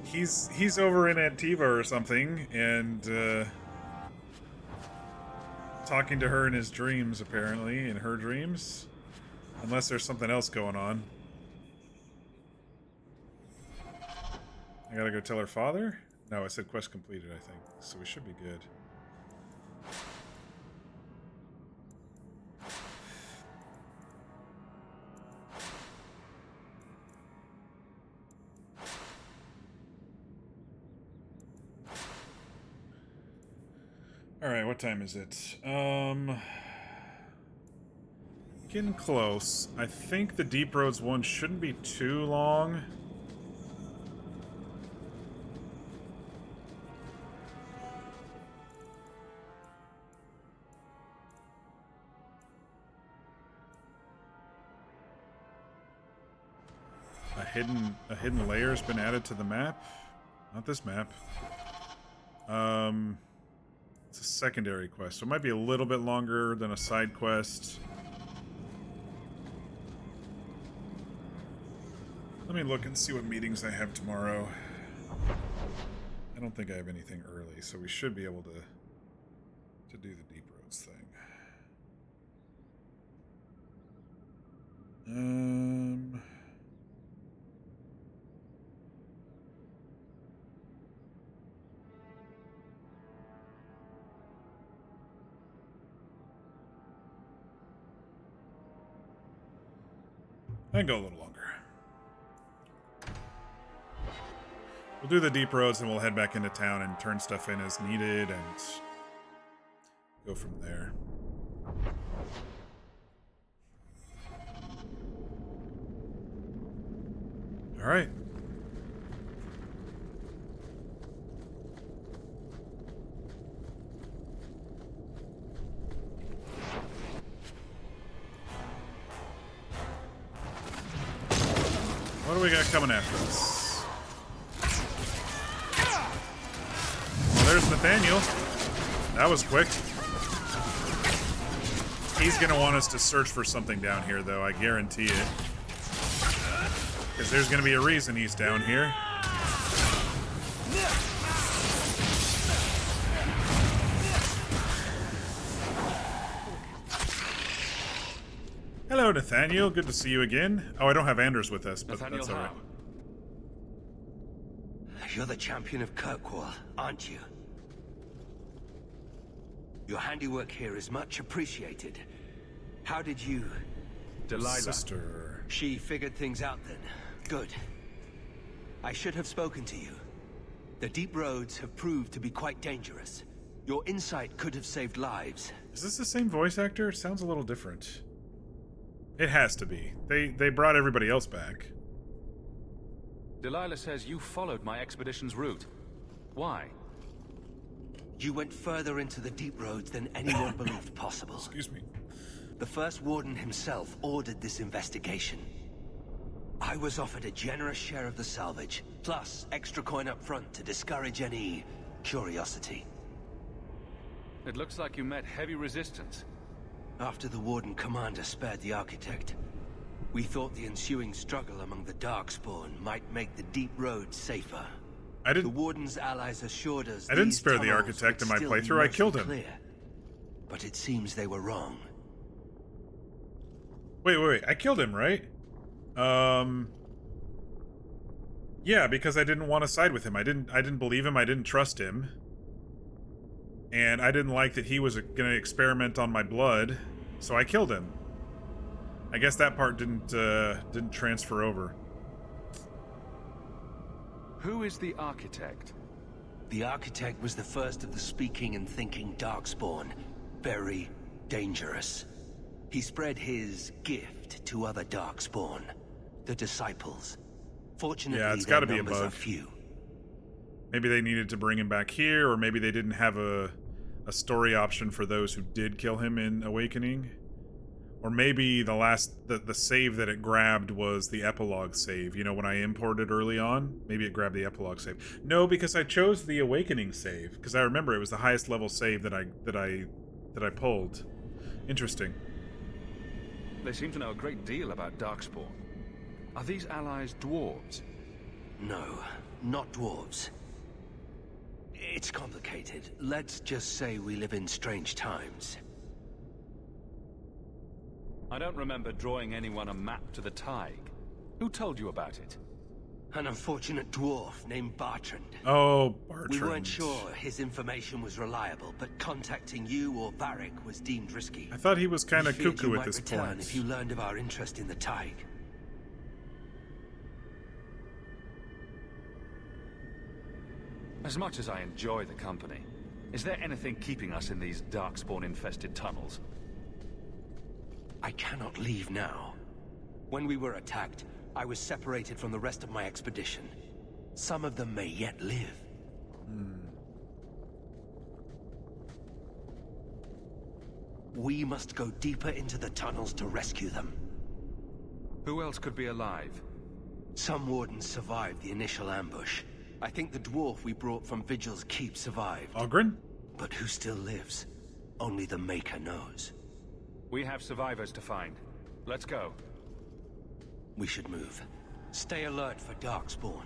He's over in Antiva or something, and talking to her in his dreams, apparently, in her dreams. Unless there's something else going on. I gotta go tell her father? No, I said quest completed, I think. So we should be good. Alright, what time is it? Getting close. I think the Deep Roads one shouldn't be too long. A hidden layer's been added to the map. Not this map. It's a secondary quest, so it might be a little bit longer than a side quest. Let me look and see what meetings I have tomorrow. I don't think I have anything early, so we should be able to do the Deep Roads thing. I can go a little longer. We'll do the Deep Roads and we'll head back into town and turn stuff in as needed and go from there. All right. What do we got coming after us? Well, there's Nathaniel. That was quick. He's gonna want us to search for something down here, though, I guarantee it. Because there's gonna be a reason he's down here. Hello, Nathaniel. Good to see you again. Oh, I don't have Anders with us, but Nathaniel that's all right. You're the champion of Kirkwall, aren't you? Your handiwork here is much appreciated. How did you... Delilah. Sister. She figured things out then. Good. I should have spoken to you. The deep roads have proved to be quite dangerous. Your insight could have saved lives. Is this the same voice actor? It sounds a little different. It has to be. They brought everybody else back. Delilah says you followed my expedition's route. Why? You went further into the deep roads than anyone believed possible. Excuse me. The first warden himself ordered this investigation. I was offered a generous share of the salvage, plus extra coin up front to discourage any curiosity. It looks like you met heavy resistance. After the Warden Commander spared the Architect, we thought the ensuing struggle among the Darkspawn might make the deep roads safer. The Warden's allies assured us I didn't these spare the tunnels Architect would in my still be playthrough. I mostly killed him. clear. But it seems they were wrong. Wait. I killed him, right? Yeah, because I didn't want to side with him. I didn't believe him. I didn't trust him. And I didn't like that he was going to experiment on my blood, so I killed him. I guess that part didn't transfer over. Who is the Architect? The Architect was the first of the speaking and thinking Darkspawn. Very dangerous. He spread his gift to other Darkspawn, the Disciples. Fortunately, Yeah, it's got to their be a numbers bug. are few. Maybe they needed to bring him back here, or maybe they didn't have a story option for those who did kill him in Awakening. Or maybe the save that it grabbed was the epilogue save. You know, when I imported early on, maybe it grabbed the epilogue save. No, because I chose the Awakening save, because I remember it was the highest level save that I pulled. Interesting. They seem to know a great deal about Darkspawn. Are these allies dwarves? No, not dwarves. It's complicated. Let's just say we live in strange times. I don't remember drawing anyone a map to the Tig. Who told you about it? An unfortunate dwarf named Bartrand. Oh, Bartrand. We weren't sure his information was reliable, but contacting you or Varric was deemed risky. I thought he was kind of We feared cuckoo you at might this return point. if you learned of our interest in the Tig. As much as I enjoy the company, is there anything keeping us in these Darkspawn-infested tunnels? I cannot leave now. When we were attacked, I was separated from the rest of my expedition. Some of them may yet live. We must go deeper into the tunnels to rescue them. Who else could be alive? Some wardens survived the initial ambush. I think the dwarf we brought from Vigil's Keep survived. Ogren? But who still lives? Only the Maker knows. We have survivors to find. Let's go. We should move. Stay alert for Darkspawn.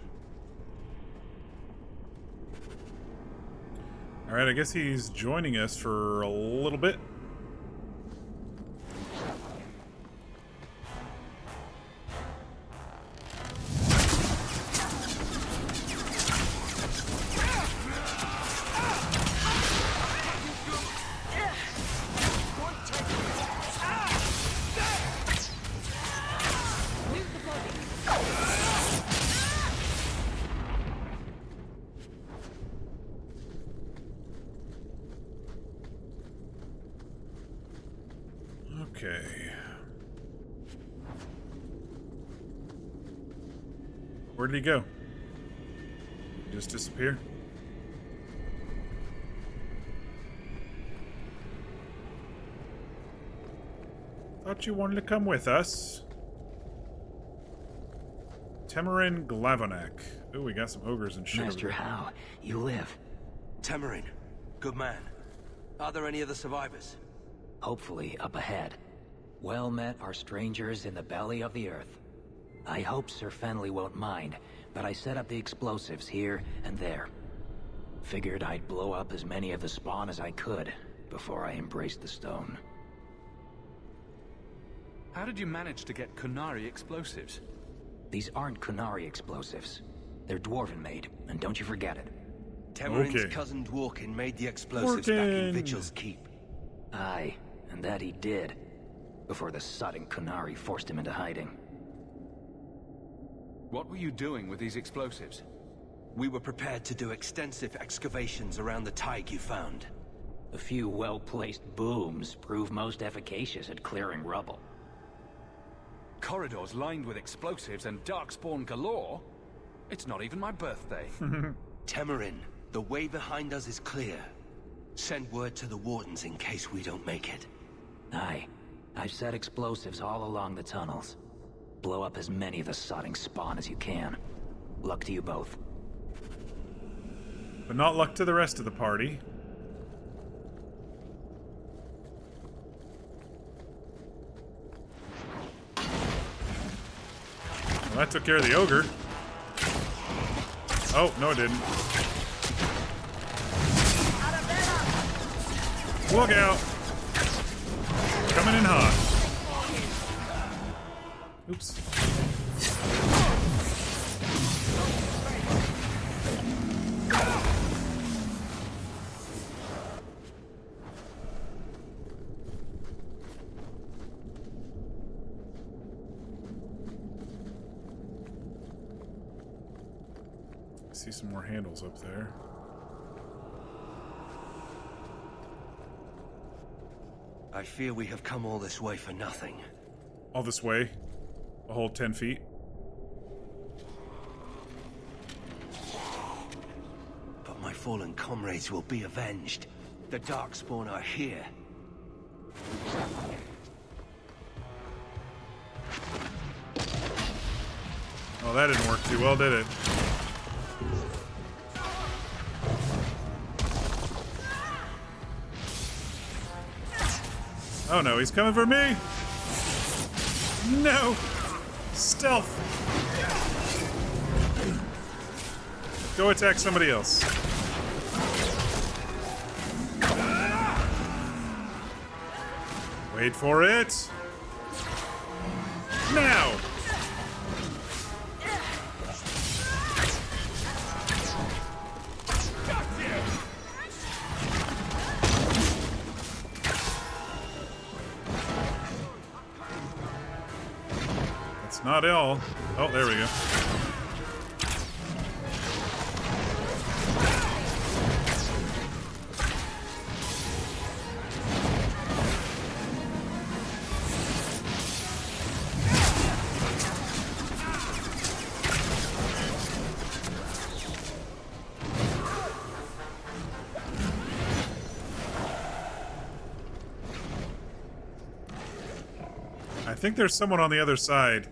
Alright, I guess he's joining us for a little bit. Okay. Where did he go? Just disappear? Thought you wanted to come with us. Temerin Glavonak. Ooh, we got some ogres and shit. Master over there. How? You live. Temerin. Good man. Are there any other survivors? Hopefully up ahead. Well met are strangers in the belly of the earth. I hope Sir Fenley won't mind, but I set up the explosives here and there. Figured I'd blow up as many of the spawn as I could before I embraced the stone. How did you manage to get Kunari explosives? These aren't Kunari explosives. They're Dwarven-made, and don't you forget it. Temarin's cousin Dworkin made the explosives back in Vigil's Keep. Aye, and that he did. Before the sudden Kunari forced him into hiding. What were you doing with these explosives? We were prepared to do extensive excavations around the Tig you found. A few well-placed booms prove most efficacious at clearing rubble. Corridors lined with explosives and darkspawn galore? It's not even my birthday. Temarin, the way behind us is clear. Send word to the Wardens in case we don't make it. Aye. I've set explosives all along the tunnels. Blow up as many of the sodding spawn as you can. Luck to you both. But not luck to the rest of the party. Well, that took care of the ogre. Oh, no it didn't. Look out! Coming in hot. Oops. See some more handles up there. I fear we have come all this way for nothing. All this way? A whole 10 feet? But my fallen comrades will be avenged. The Darkspawn are here. Oh, that didn't work too well, did it? Oh no, he's coming for me! No! Stealth! Go attack somebody else. Wait for it! Now! Not all. Oh, there we go. I think there's someone on the other side.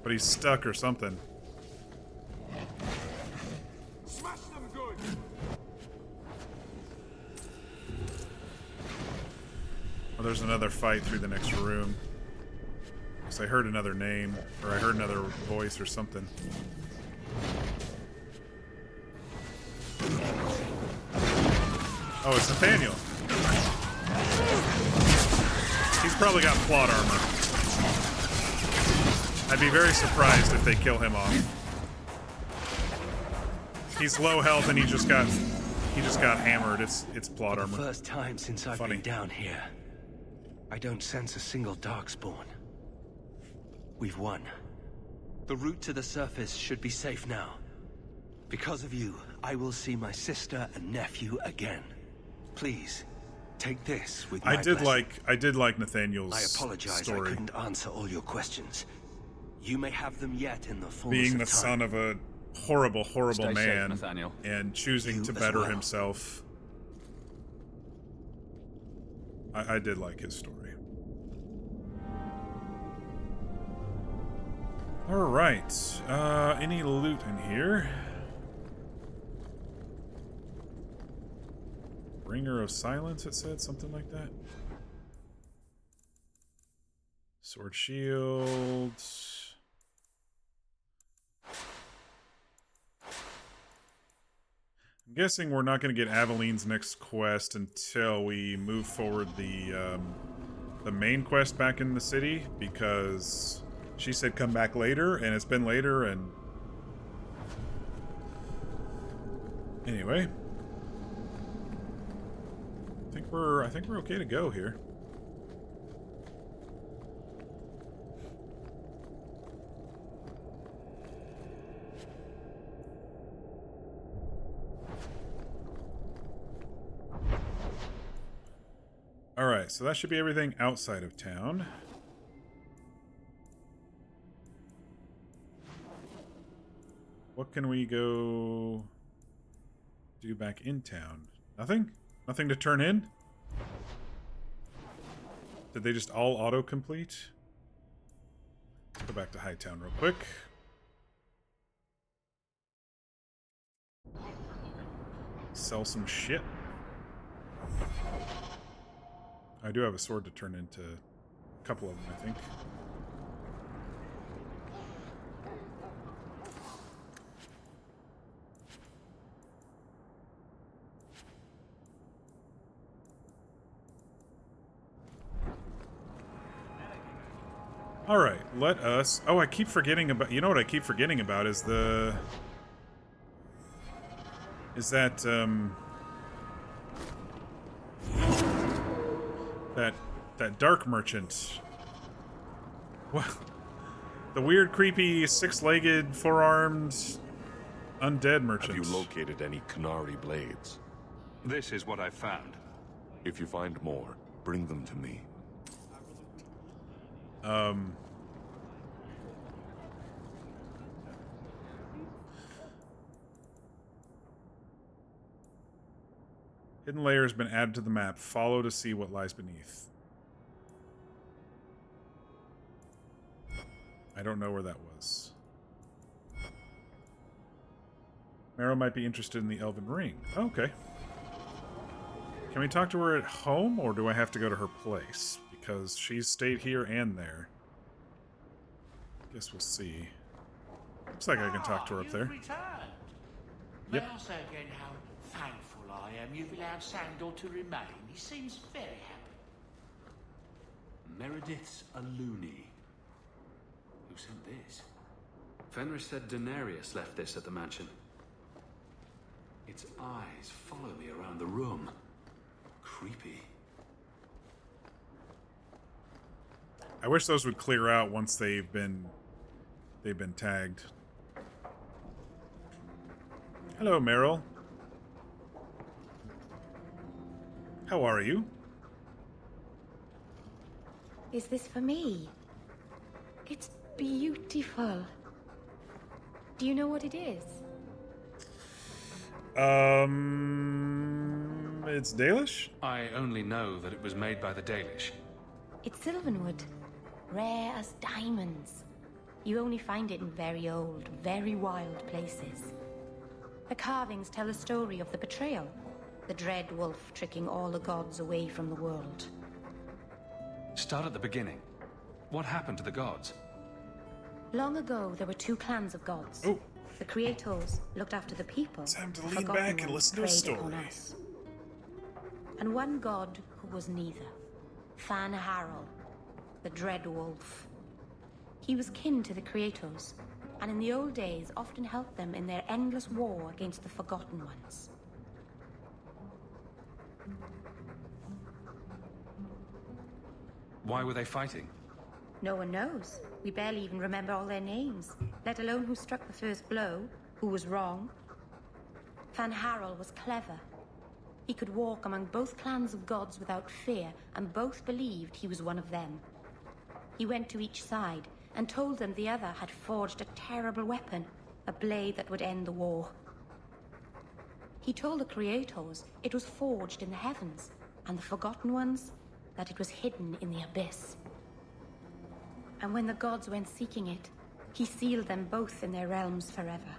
But he's stuck or something. Smash them good. Oh, there's another fight through the next room. Because I heard another name, or I heard another voice or something. Oh, it's Nathaniel. He's probably got plot armor. I'd be very surprised if they kill him off. He's low health and he just got hammered. It's plot armor. For the first time since I've been down here, I don't sense a single Darkspawn. We've won. The route to the surface should be safe now. Because of you, I will see my sister and nephew again. Please, take this with my blessing. I did like Nathaniel's I apologize story. I couldn't answer all your questions. You may have them yet in the fullness Being of the time. son of a horrible, horrible Stay safe, man Nathaniel. and choosing You to as better well. himself. I did like his story. Alright. Any loot in here? Ringer of Silence, it said? Something like that? Sword shield. I'm guessing we're not going to get Aveline's next quest until we move forward the the main quest back in the city because she said come back later, and it's been later, and anyway, I think we're okay to go here. Alright, so that should be everything outside of town. What can we go do back in town? Nothing? Nothing to turn in? Did they just all autocomplete? Let's go back to Hightown real quick. Sell some shit. I do have a sword to turn into a couple of them, I think. All right, let us... Oh, I keep forgetting about... You know what I keep forgetting about is the... Is that, That dark merchant. Well, the weird, creepy, six-legged, four-armed, undead merchant. Have you located any Qunari blades? This is what I found. If you find more, bring them to me. Hidden layer has been added to the map. Follow to see what lies beneath. I don't know where that was. Marrow might be interested in the Elven Ring. Oh, okay. Can we talk to her at home, or do I have to go to her place? Because she's stayed here and there. Guess we'll see. Looks like I can talk to her up there. May Yep. I say again how thankful I am you've allowed Sandor to remain? He seems very happy. Meredith's a loony. Who sent this? Fenris said Daenerys left this at the mansion. Its eyes follow me around the room. Creepy. I wish those would clear out once they've been tagged. Hello, Meryl. How are you? Is this for me? It's beautiful. Do you know what it is? It's Dalish? I only know that it was made by the Dalish. It's Sylvanwood. Rare as diamonds. You only find it in very old, very wild places. The carvings tell a story of the betrayal. The Dread Wolf tricking all the gods away from the world. Start at the beginning. What happened to the gods? Long ago, there were two clans of gods. Oh. The Creators looked after the people. Time to the lean Forgotten back and Ones listen to a preyed story. upon us. And one god who was neither. Fan Harel, the Dread Wolf. He was kin to the Creators, and in the old days often helped them in their endless war against the Forgotten Ones. Why were they fighting? No one knows. We barely even remember all their names, let alone who struck the first blow, who was wrong. Fan Harel was clever. He could walk among both clans of gods without fear, and both believed he was one of them. He went to each side and told them the other had forged a terrible weapon, a blade that would end the war. He told the Creators it was forged in the heavens, and the Forgotten Ones that it was hidden in the abyss. And when the gods went seeking it, he sealed them both in their realms forever.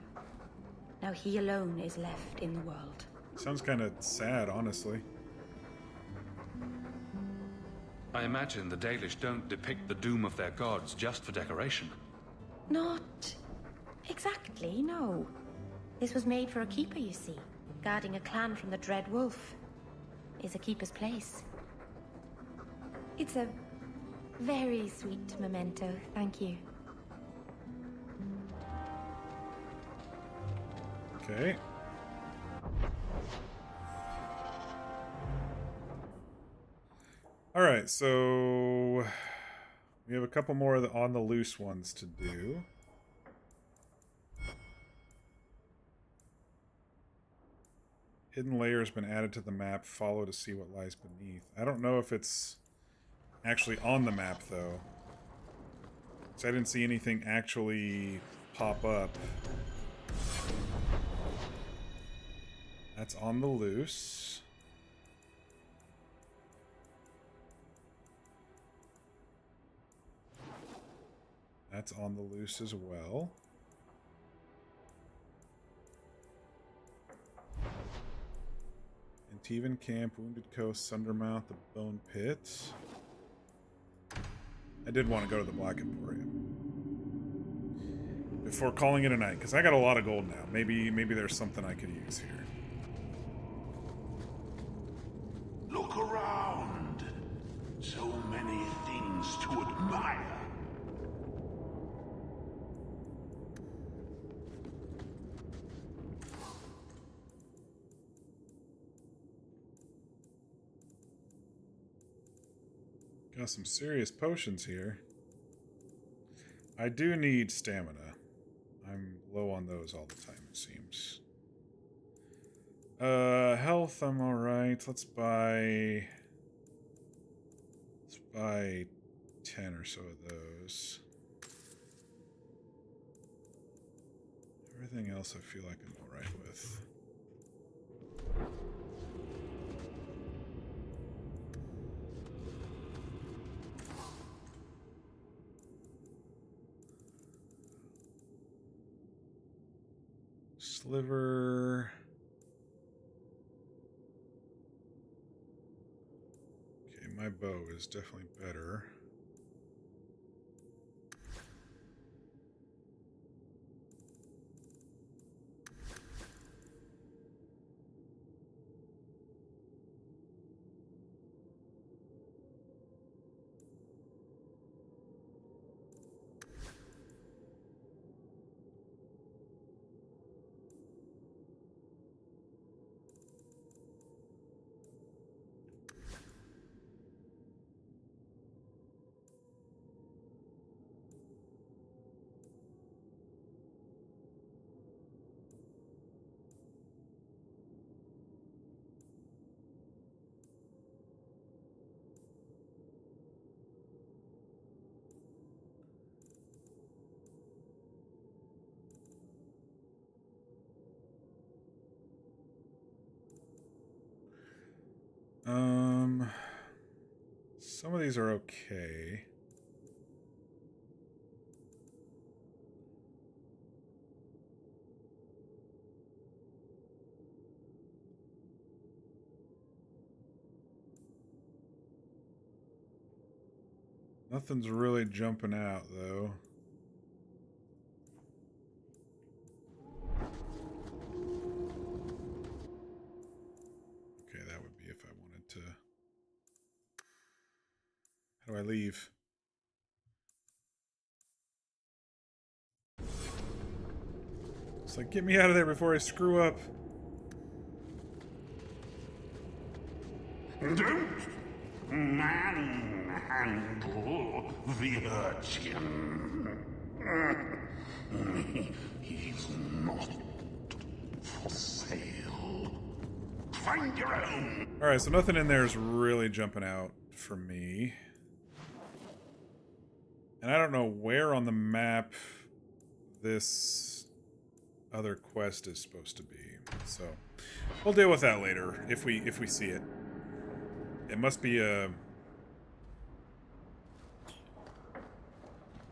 Now he alone is left in the world. Sounds kind of sad, honestly. I imagine the Dalish don't depict the doom of their gods just for decoration. Not exactly, no. This was made for a keeper, you see. Guarding a clan from the Dread Wolf is a keeper's place. It's a Very sweet memento, thank you. Okay. All right, so we have a couple more of the on the loose ones to do. Hidden layer has been added to the map. Follow to see what lies beneath. I don't know if it's actually on the map, though. So I didn't see anything actually pop up. That's on the loose. That's on the loose as well. Antivan Camp, Wounded Coast, Sundermouth, the Bone Pit. I did want to go to the Black Emporium before calling it a night, because I got a lot of gold now. Maybe there's something I could use here. Look around. So many things to admire. Got some serious potions here. I do need stamina. I'm low on those all the time, it seems. Health, I'm alright. Let's buy 10 or so of those. Everything else I feel like I'm alright with. Sliver. Okay, my bow is definitely better. Some of these are okay. Nothing's really jumping out, though. Okay, that would be if I wanted to... How do I leave? It's like, get me out of there before I screw up. Don't manhandle the urchin. He's not for sale. Find your own. Alright, so nothing in there is really jumping out for me. And I don't know where on the map this other quest is supposed to be. So we'll deal with that later if we see it. It must be a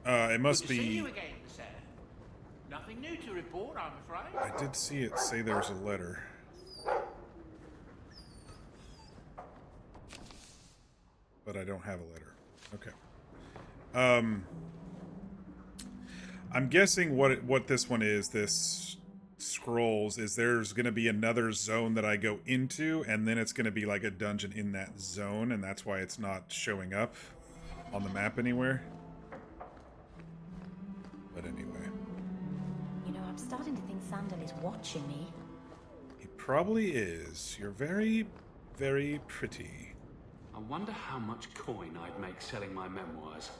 it must Good to see be you again, sir. Nothing new to report, I'm afraid. I did see it say there's a letter. But I don't have a letter. Okay. I'm guessing what this one is, this scrolls, is there's going to be another zone that I go into, and then it's going to be like a dungeon in that zone, and that's why it's not showing up. on the map anywhere. But anyway. You know, I'm starting to think Sandal is watching me. He probably is. You're very, very pretty. I wonder how much coin I'd make selling my memoirs.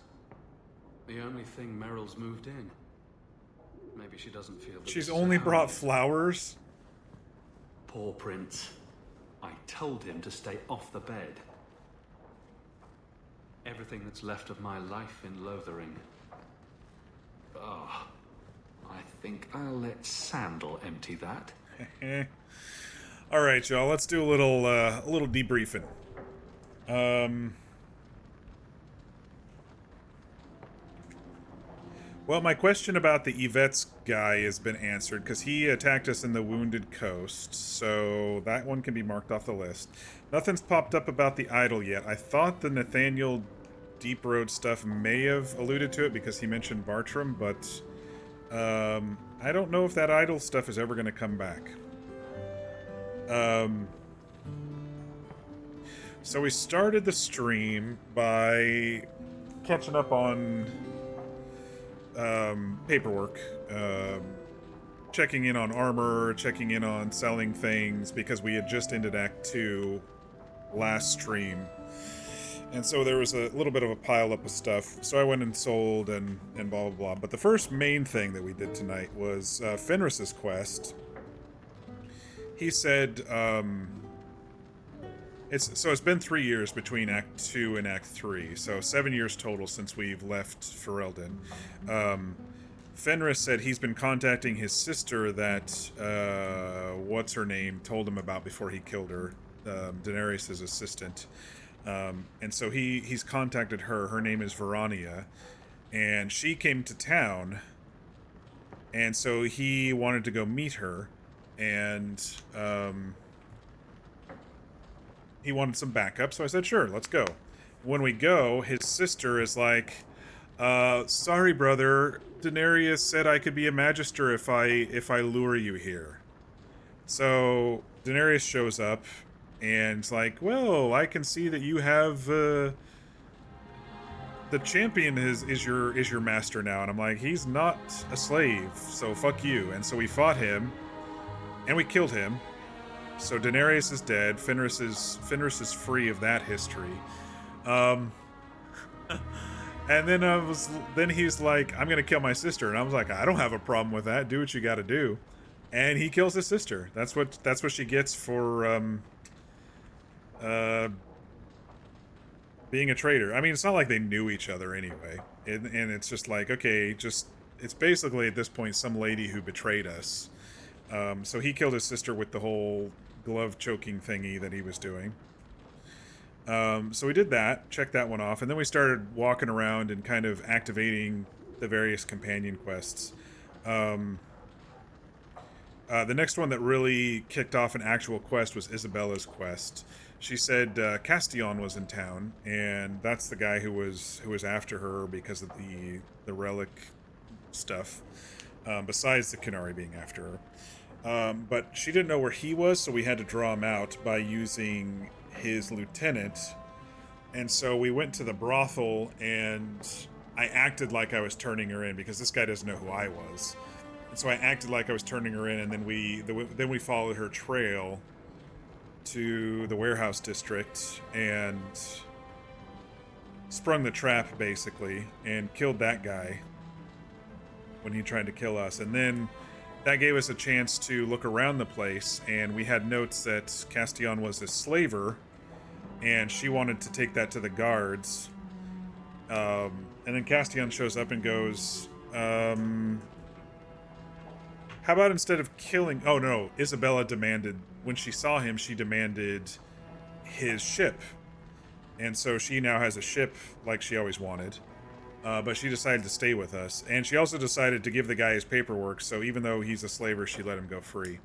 The only thing Meryl's moved in. Maybe she doesn't feel that She's this only is brought how- flowers? Poor Prince. I told him to stay off the bed. Everything that's left of my life in Lothering. Oh, I think I'll let Sandal empty that. All right, y'all. Let's do a little debriefing. Well, my question about the Yvette's guy has been answered because he attacked us in the Wounded Coast, so that one can be marked off the list. Nothing's popped up about the idol yet. I thought the Nathaniel Deep Road stuff may have alluded to it because he mentioned Bartram, but I don't know if that idol stuff is ever going to come back. So we started the stream by catching up on paperwork, checking in on armor, checking in on selling things, because we had just ended Act 2 last stream. And so there was a little bit of a pile up of stuff. So I went and sold and blah, blah, blah. But the first main thing that we did tonight was Fenris's quest. He said, it's been 3 years between Act 2 and Act 3, so 7 years total since we've left Ferelden. Fenris said he's been contacting his sister that, what's-her-name, told him about before he killed her, Daenerys' assistant. And so he's contacted her. Her name is Verania, and she came to town, and so he wanted to go meet her, and, he wanted some backup, so I said, sure, let's go. When we go, his sister is like, sorry, brother, Daenerys said I could be a magister if I lure you here. So Daenerys shows up, and it's like, well, I can see that you have, the champion is your master now. And I'm like, he's not a slave, so fuck you. And so we fought him, and we killed him. So Daenerys is dead. Fenris is free of that history. And then he's like, I'm gonna kill my sister, and I was like, I don't have a problem with that. Do what you got to do. And he kills his sister. That's what she gets for being a traitor. I mean, it's not like they knew each other anyway. And it's just like, okay, it's basically at this point some lady who betrayed us. So he killed his sister with the whole glove choking thingy that he was doing. So we did that, checked that one off, and then we started walking around and kind of activating the various companion quests. The next one that really kicked off an actual quest was Isabella's quest. She said Castillon was in town, and that's the guy who was after her because of the relic stuff, besides the Qunari being after her. But she didn't know where he was, so we had to draw him out by using his lieutenant. And so we went to the brothel, and I acted like I was turning her in, because this guy doesn't know who I was. And so I acted like I was turning her in, and then we followed her trail to the warehouse district and sprung the trap, basically, and killed that guy when he tried to kill us. And then that gave us a chance to look around the place, and we had notes that Castillon was a slaver, and she wanted to take that to the guards. And then Castillon shows up and goes, how about instead of killing... Oh, no, Isabella demanded... When she saw him, she demanded his ship. And so she now has a ship like she always wanted. But she decided to stay with us. And she also decided to give the guy his paperwork, so even though he's a slaver, she let him go free.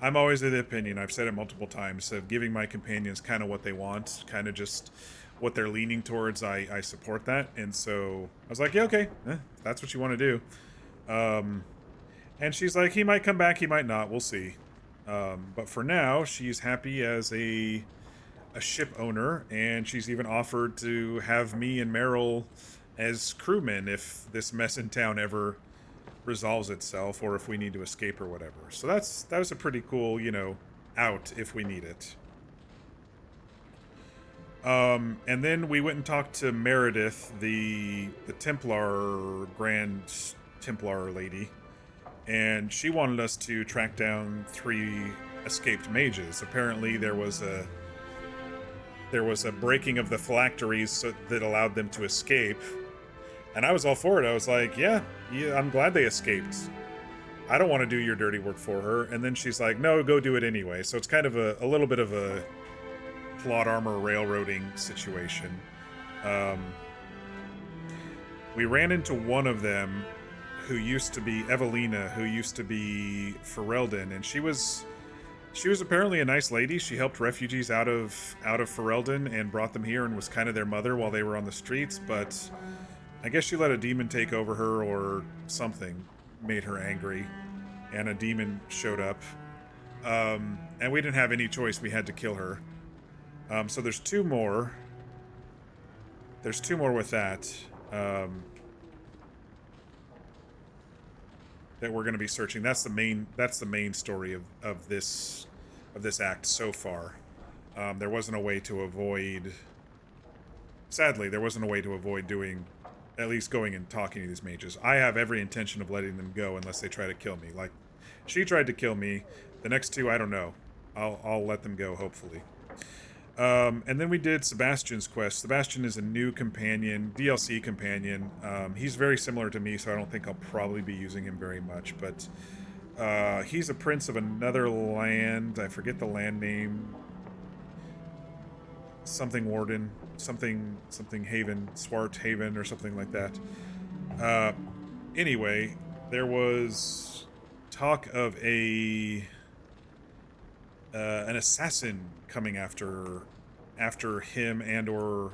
I'm always of the opinion, I've said it multiple times, of giving my companions kind of what they want, kind of just what they're leaning towards. I support that. And so I was like, yeah, okay, if that's what you want to do. And she's like, he might come back, he might not, we'll see. But for now, she's happy as a a ship owner, and she's even offered to have me and Meryl as crewmen if this mess in town ever resolves itself, or if we need to escape or whatever. So that was a pretty cool, you know, out if we need it. And then we went and talked to Meredith, the Templar, Grand Templar lady, and she wanted us to track down 3 escaped mages. Apparently there was a breaking of the phylacteries that allowed them to escape, and I was all for it. I was like, yeah, I'm glad they escaped. I don't want to do your dirty work for her. And then she's like, no, go do it anyway. So it's kind of a little bit of a plot armor railroading situation. We ran into one of them who used to be Evelina, who used to be Ferelden, and she was apparently a nice lady. She helped refugees out of Ferelden and brought them here and was kind of their mother while they were on the streets, but I guess she let a demon take over her or something made her angry, and a demon showed up. And we didn't have any choice. We had to kill her. So there's 2 more. There's 2 more with that. That we're going to be searching. That's the main story of this act so far. There wasn't a way to avoid. Sadly, there wasn't a way to avoid at least going and talking to these mages. I have every intention of letting them go unless they try to kill me. Like, she tried to kill me. The next 2, I don't know. I'll let them go, hopefully. And then we did Sebastian's quest. Sebastian is a new companion, DLC companion. He's very similar to me, so I don't think I'll probably be using him very much. But he's a prince of another land. I forget the land name. Something Warden. Something Haven. Swart Haven or something like that. Anyway, there was talk of an assassin coming after him and or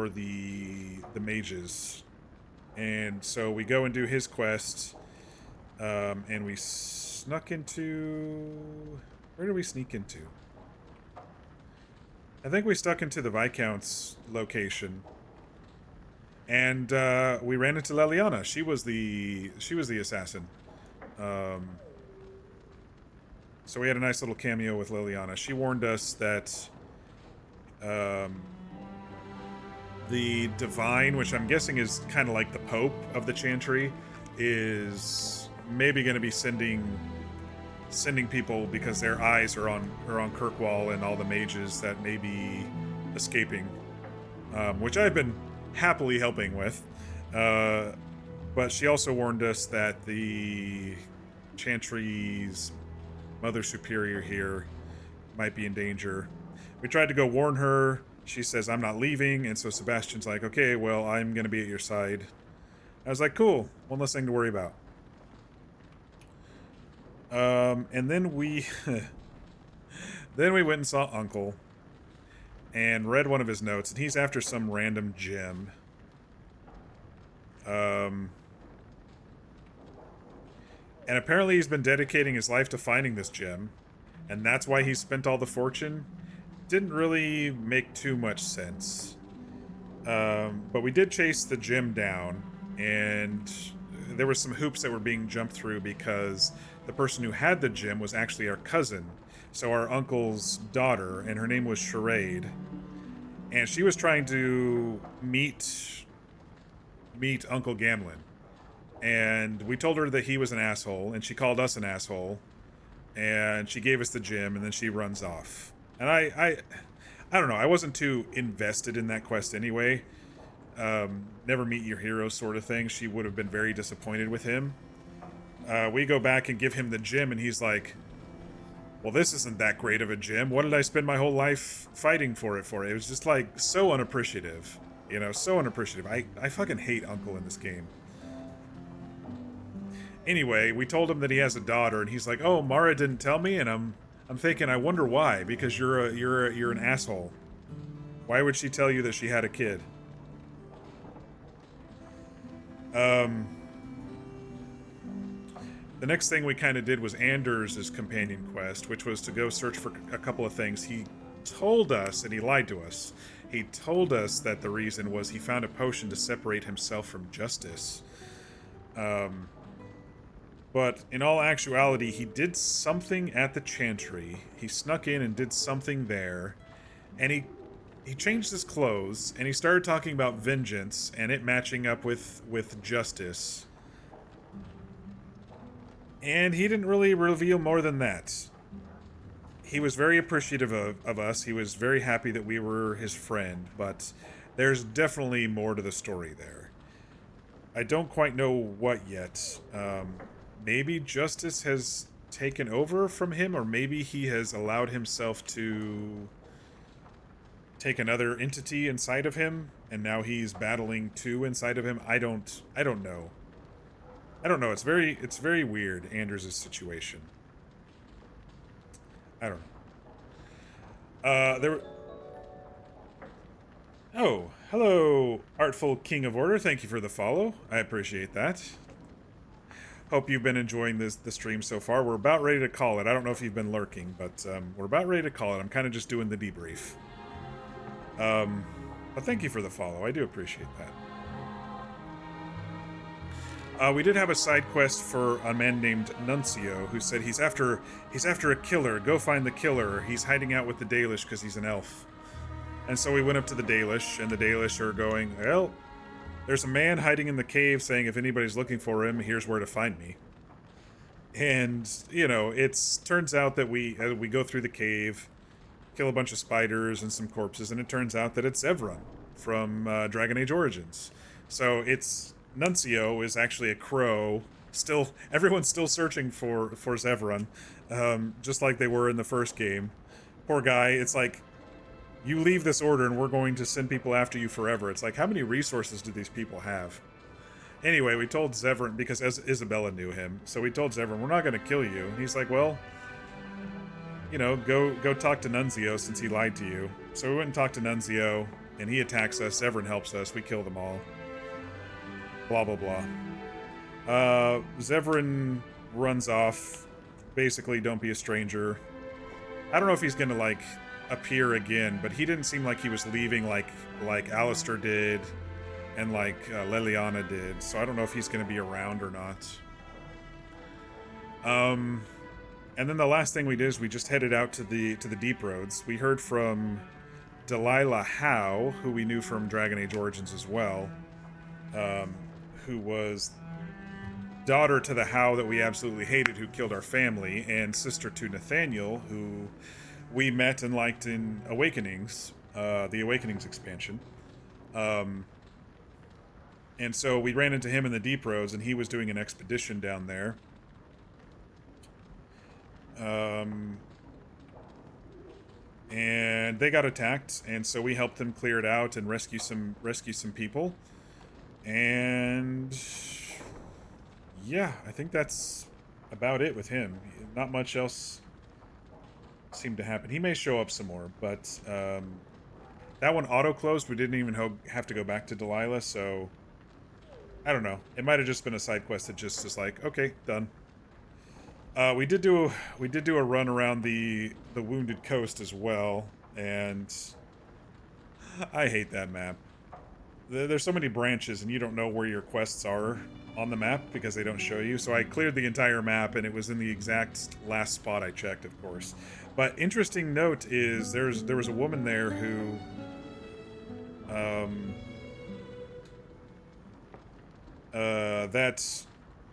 the mages, and so we go and do his quest, and we snuck into, where did we sneak into? I think we stuck into the Viscount's location, and we ran into Leliana. She was the assassin. So we had a nice little cameo with Leliana. She warned us that the Divine, which I'm guessing is kind of like the Pope of the Chantry, is maybe going to be sending people because their eyes are on Kirkwall and all the mages that may be escaping, which I've been happily helping with. But she also warned us that the Chantry's Mother Superior here might be in danger. We tried to go warn her. She says, I'm not leaving. And so Sebastian's like, okay, well, I'm going to be at your side. I was like, cool. One less thing to worry about. And then we went and saw Uncle and read one of his notes, and he's after some random gem. And apparently he's been dedicating his life to finding this gem, and that's why he spent all the fortune. Didn't really make too much sense. But we did chase the gem down, and there were some hoops that were being jumped through because the person who had the gem was actually our cousin. So our uncle's daughter, and her name was Charade. And she was trying to meet Uncle Gamlin. And we told her that he was an asshole, and she called us an asshole. And she gave us the gem, and then she runs off. And I don't know, I wasn't too invested in that quest anyway. Never meet your hero sort of thing. She would have been very disappointed with him. We go back and give him the gem, and he's like, well, this isn't that great of a gem. What did I spend my whole life fighting for it for? It was just like so unappreciative. You know, so unappreciative. I fucking hate Uncle in this game. Anyway, we told him that he has a daughter, and he's like, oh, Mara didn't tell me, and I'm thinking, I wonder why, because you're an asshole. Why would she tell you that she had a kid? The next thing we kind of did was Anders' companion quest, which was to go search for a couple of things. He told us, and he lied to us, he told us that the reason was he found a potion to separate himself from justice. But in all actuality, he did something at the Chantry. He snuck in and did something there, and he changed his clothes, and he started talking about vengeance and it matching up with justice. And he didn't really reveal more than that. He was very appreciative of us. He was very happy that we were his friend, but there's definitely more to the story there. I don't quite know what yet. Maybe justice has taken over from him, or maybe he has allowed himself to take another entity inside of him, and now he's battling two inside of him. I don't know. I don't know. It's very weird, Anders' situation. I don't know. Oh, hello, Artful King of Order. Thank you for the follow. I appreciate that. Hope you've been enjoying the stream so far. We're about ready to call it. I don't know if you've been lurking, but we're about ready to call it. I'm kind of just doing the debrief. But thank you for the follow. I do appreciate that. We did have a side quest for a man named Nuncio, who said he's after a killer. Go find the killer. He's hiding out with the Dalish because he's an elf. And so we went up to the Dalish, and the Dalish are going, well, there's a man hiding in the cave saying if anybody's looking for him, here's where to find me. And, you know, turns out that we go through the cave, kill a bunch of spiders and some corpses, and it turns out that it's Zevran from Dragon Age Origins. So Nuncio is actually a crow. Everyone's still searching for Zevran, just like they were in the first game. Poor guy, it's like, you leave this order and we're going to send people after you forever. It's like, how many resources do these people have? Anyway, we told Zevran, because Isabella knew him, so we told Zevran, we're not going to kill you. And he's like, well, you know, go talk to Nuncio since he lied to you. So we went and talked to Nuncio, and he attacks us. Zevran helps us. We kill them all. Blah, blah, blah. Zevran runs off. Basically, don't be a stranger. I don't know if he's going to, like, appear again, but he didn't seem like he was leaving like Alistair did and like Leliana did, so I don't know if he's going to be around or not. And then the last thing we did is we just headed out to the Deep Roads. We heard from Delilah Howe, who we knew from Dragon Age Origins as well, who was daughter to the Howe that we absolutely hated, who killed our family, and sister to Nathaniel, who we met and liked in Awakenings, the Awakenings expansion. And so we ran into him in the Deep Roads, and he was doing an expedition down there. And they got attacked, and so we helped them clear it out and rescue some people. And yeah, I think that's about it with him. Not much else seemed to happen. He may show up some more, but that one auto-closed. We didn't even have to go back to Delilah, so I don't know. It might have just been a side quest that just is like, okay, done. We did do a run around the Wounded Coast as well, and I hate that map. There's so many branches, and you don't know where your quests are on the map because they don't show you. So I cleared the entire map, and it was in the exact last spot I checked, of course. But interesting note is there was a woman there who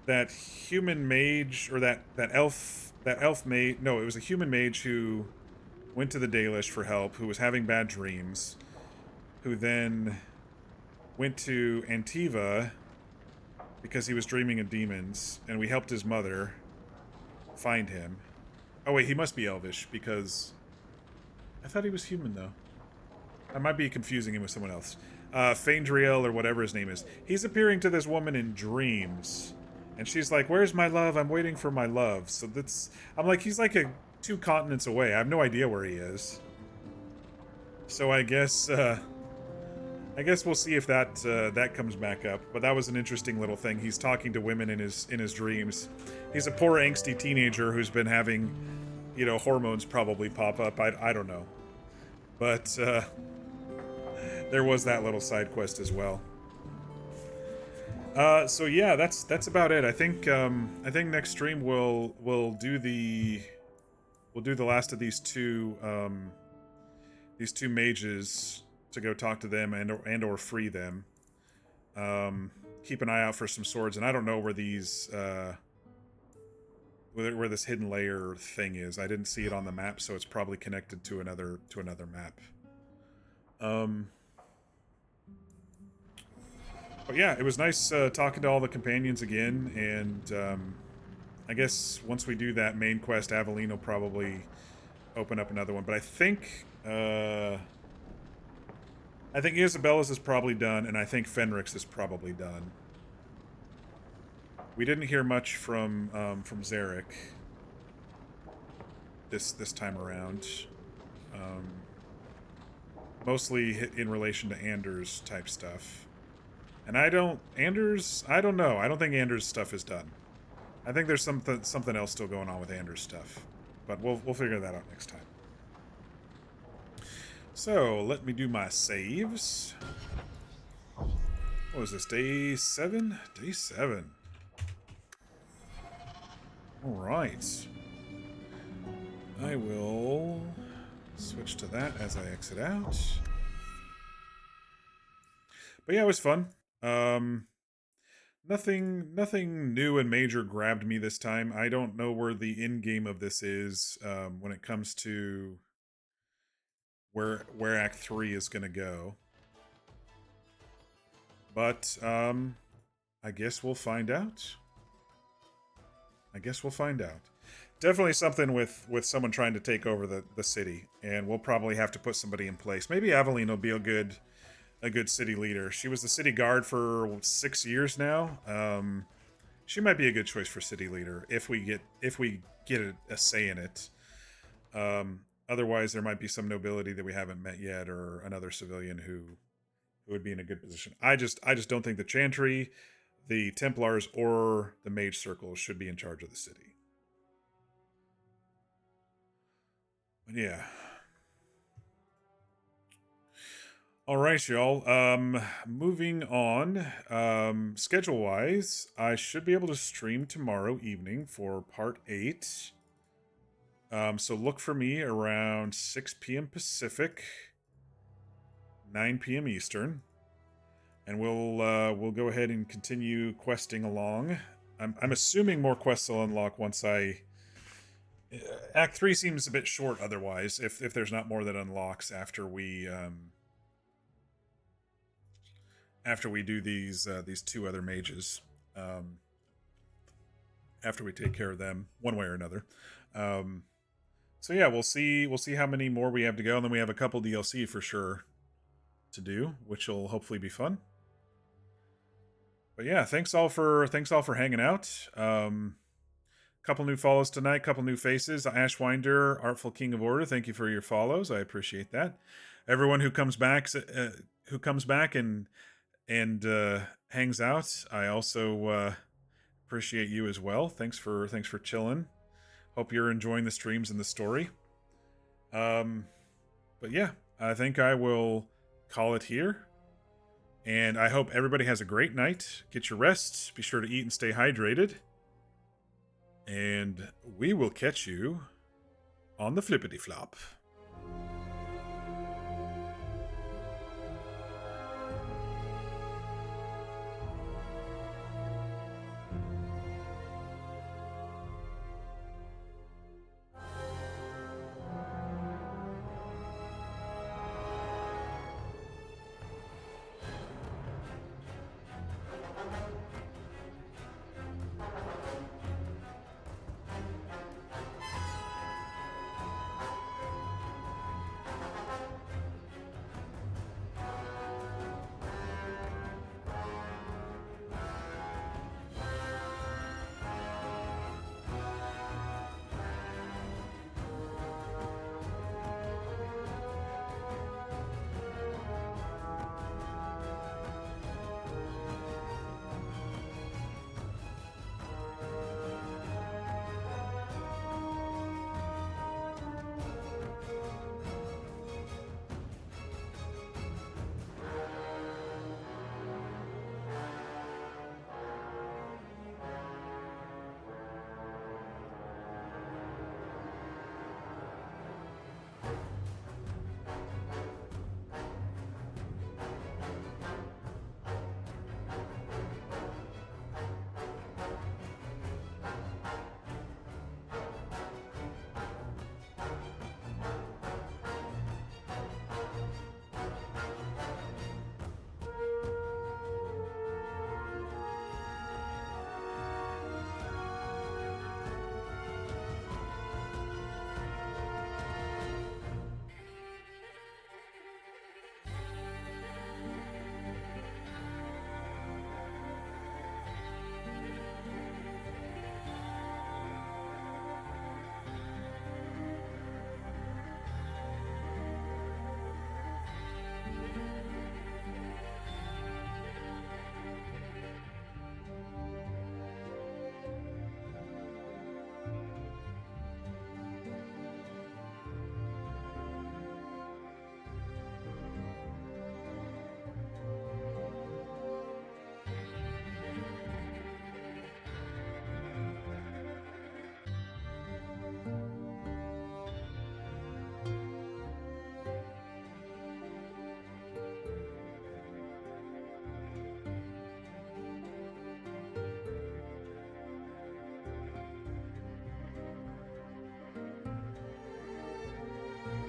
that human mage, or that elf mage, no, it was a human mage who went to the Dalish for help, who was having bad dreams, who then went to Antiva because he was dreaming of demons, and we helped his mother find him. Oh wait, he must be Elvish, because I thought he was human, though. I might be confusing him with someone else. Faendriel, or whatever his name is. He's appearing to this woman in dreams, and she's like, where's my love? I'm waiting for my love. So I'm like, he's like 2 continents away. I have no idea where he is. So I guess we'll see if that comes back up. But that was an interesting little thing. He's talking to women in his dreams. He's a poor angsty teenager who's been having, hormones probably pop up. I don't know. But there was that little side quest as well. So yeah, that's about it. I think next stream we'll do the last of these two mages to go talk to them and or free them. Keep an eye out for some swords, and I don't know where these where this hidden layer thing is. I didn't see it on the map, so it's probably connected to another map. But yeah, it was nice talking to all the companions again, and I guess once we do that main quest, Aveline will probably open up another one. But I think Isabella's is probably done, and I think Fenric's is probably done. We didn't hear much from Zarek this time around. Mostly in relation to Anders type stuff. And I don't know. I don't think Anders' stuff is done. I think there's something else still going on with Anders' stuff. But we'll figure that out next time. So, let me do my saves. What was this, day 7? Day 7. Alright. I will switch to that as I exit out. But yeah, it was fun. Nothing new and major grabbed me this time. I don't know where the end game of this is when it comes to where Act 3 is going to go. But I guess we'll find out. Definitely something with someone trying to take over the city, and we'll probably have to put somebody in place. Maybe Aveline will be a good city leader. She was the city guard for 6 years now. She might be a good choice for city leader if we get a say in it. Otherwise, there might be some nobility that we haven't met yet, or another civilian who would be in a good position. I just don't think the Chantry, the Templars, or the Mage Circle should be in charge of the city. But yeah. All right, y'all. Moving on. Schedule-wise, I should be able to stream tomorrow evening for Part 8. So look for me around 6 p.m. Pacific, 9 p.m. Eastern, and we'll go ahead and continue questing along. I'm assuming more quests will unlock once Act 3 seems a bit short otherwise, if there's not more that unlocks after we do these two other mages. After we take care of them one way or another. So yeah, we'll see how many more we have to go, and then we have a couple DLC for sure to do, which will hopefully be fun. But yeah, thanks all for hanging out. Couple new follows tonight, couple new faces. Ashwinder, Artful King of Order, thank you for your follows. I appreciate that. Everyone who comes back and hangs out, I also appreciate you as well. Thanks for chilling. Hope you're enjoying the streams and the story. But yeah, I think I will call it here. And I hope everybody has a great night. Get your rest. Be sure to eat and stay hydrated. And we will catch you on the flippity flop.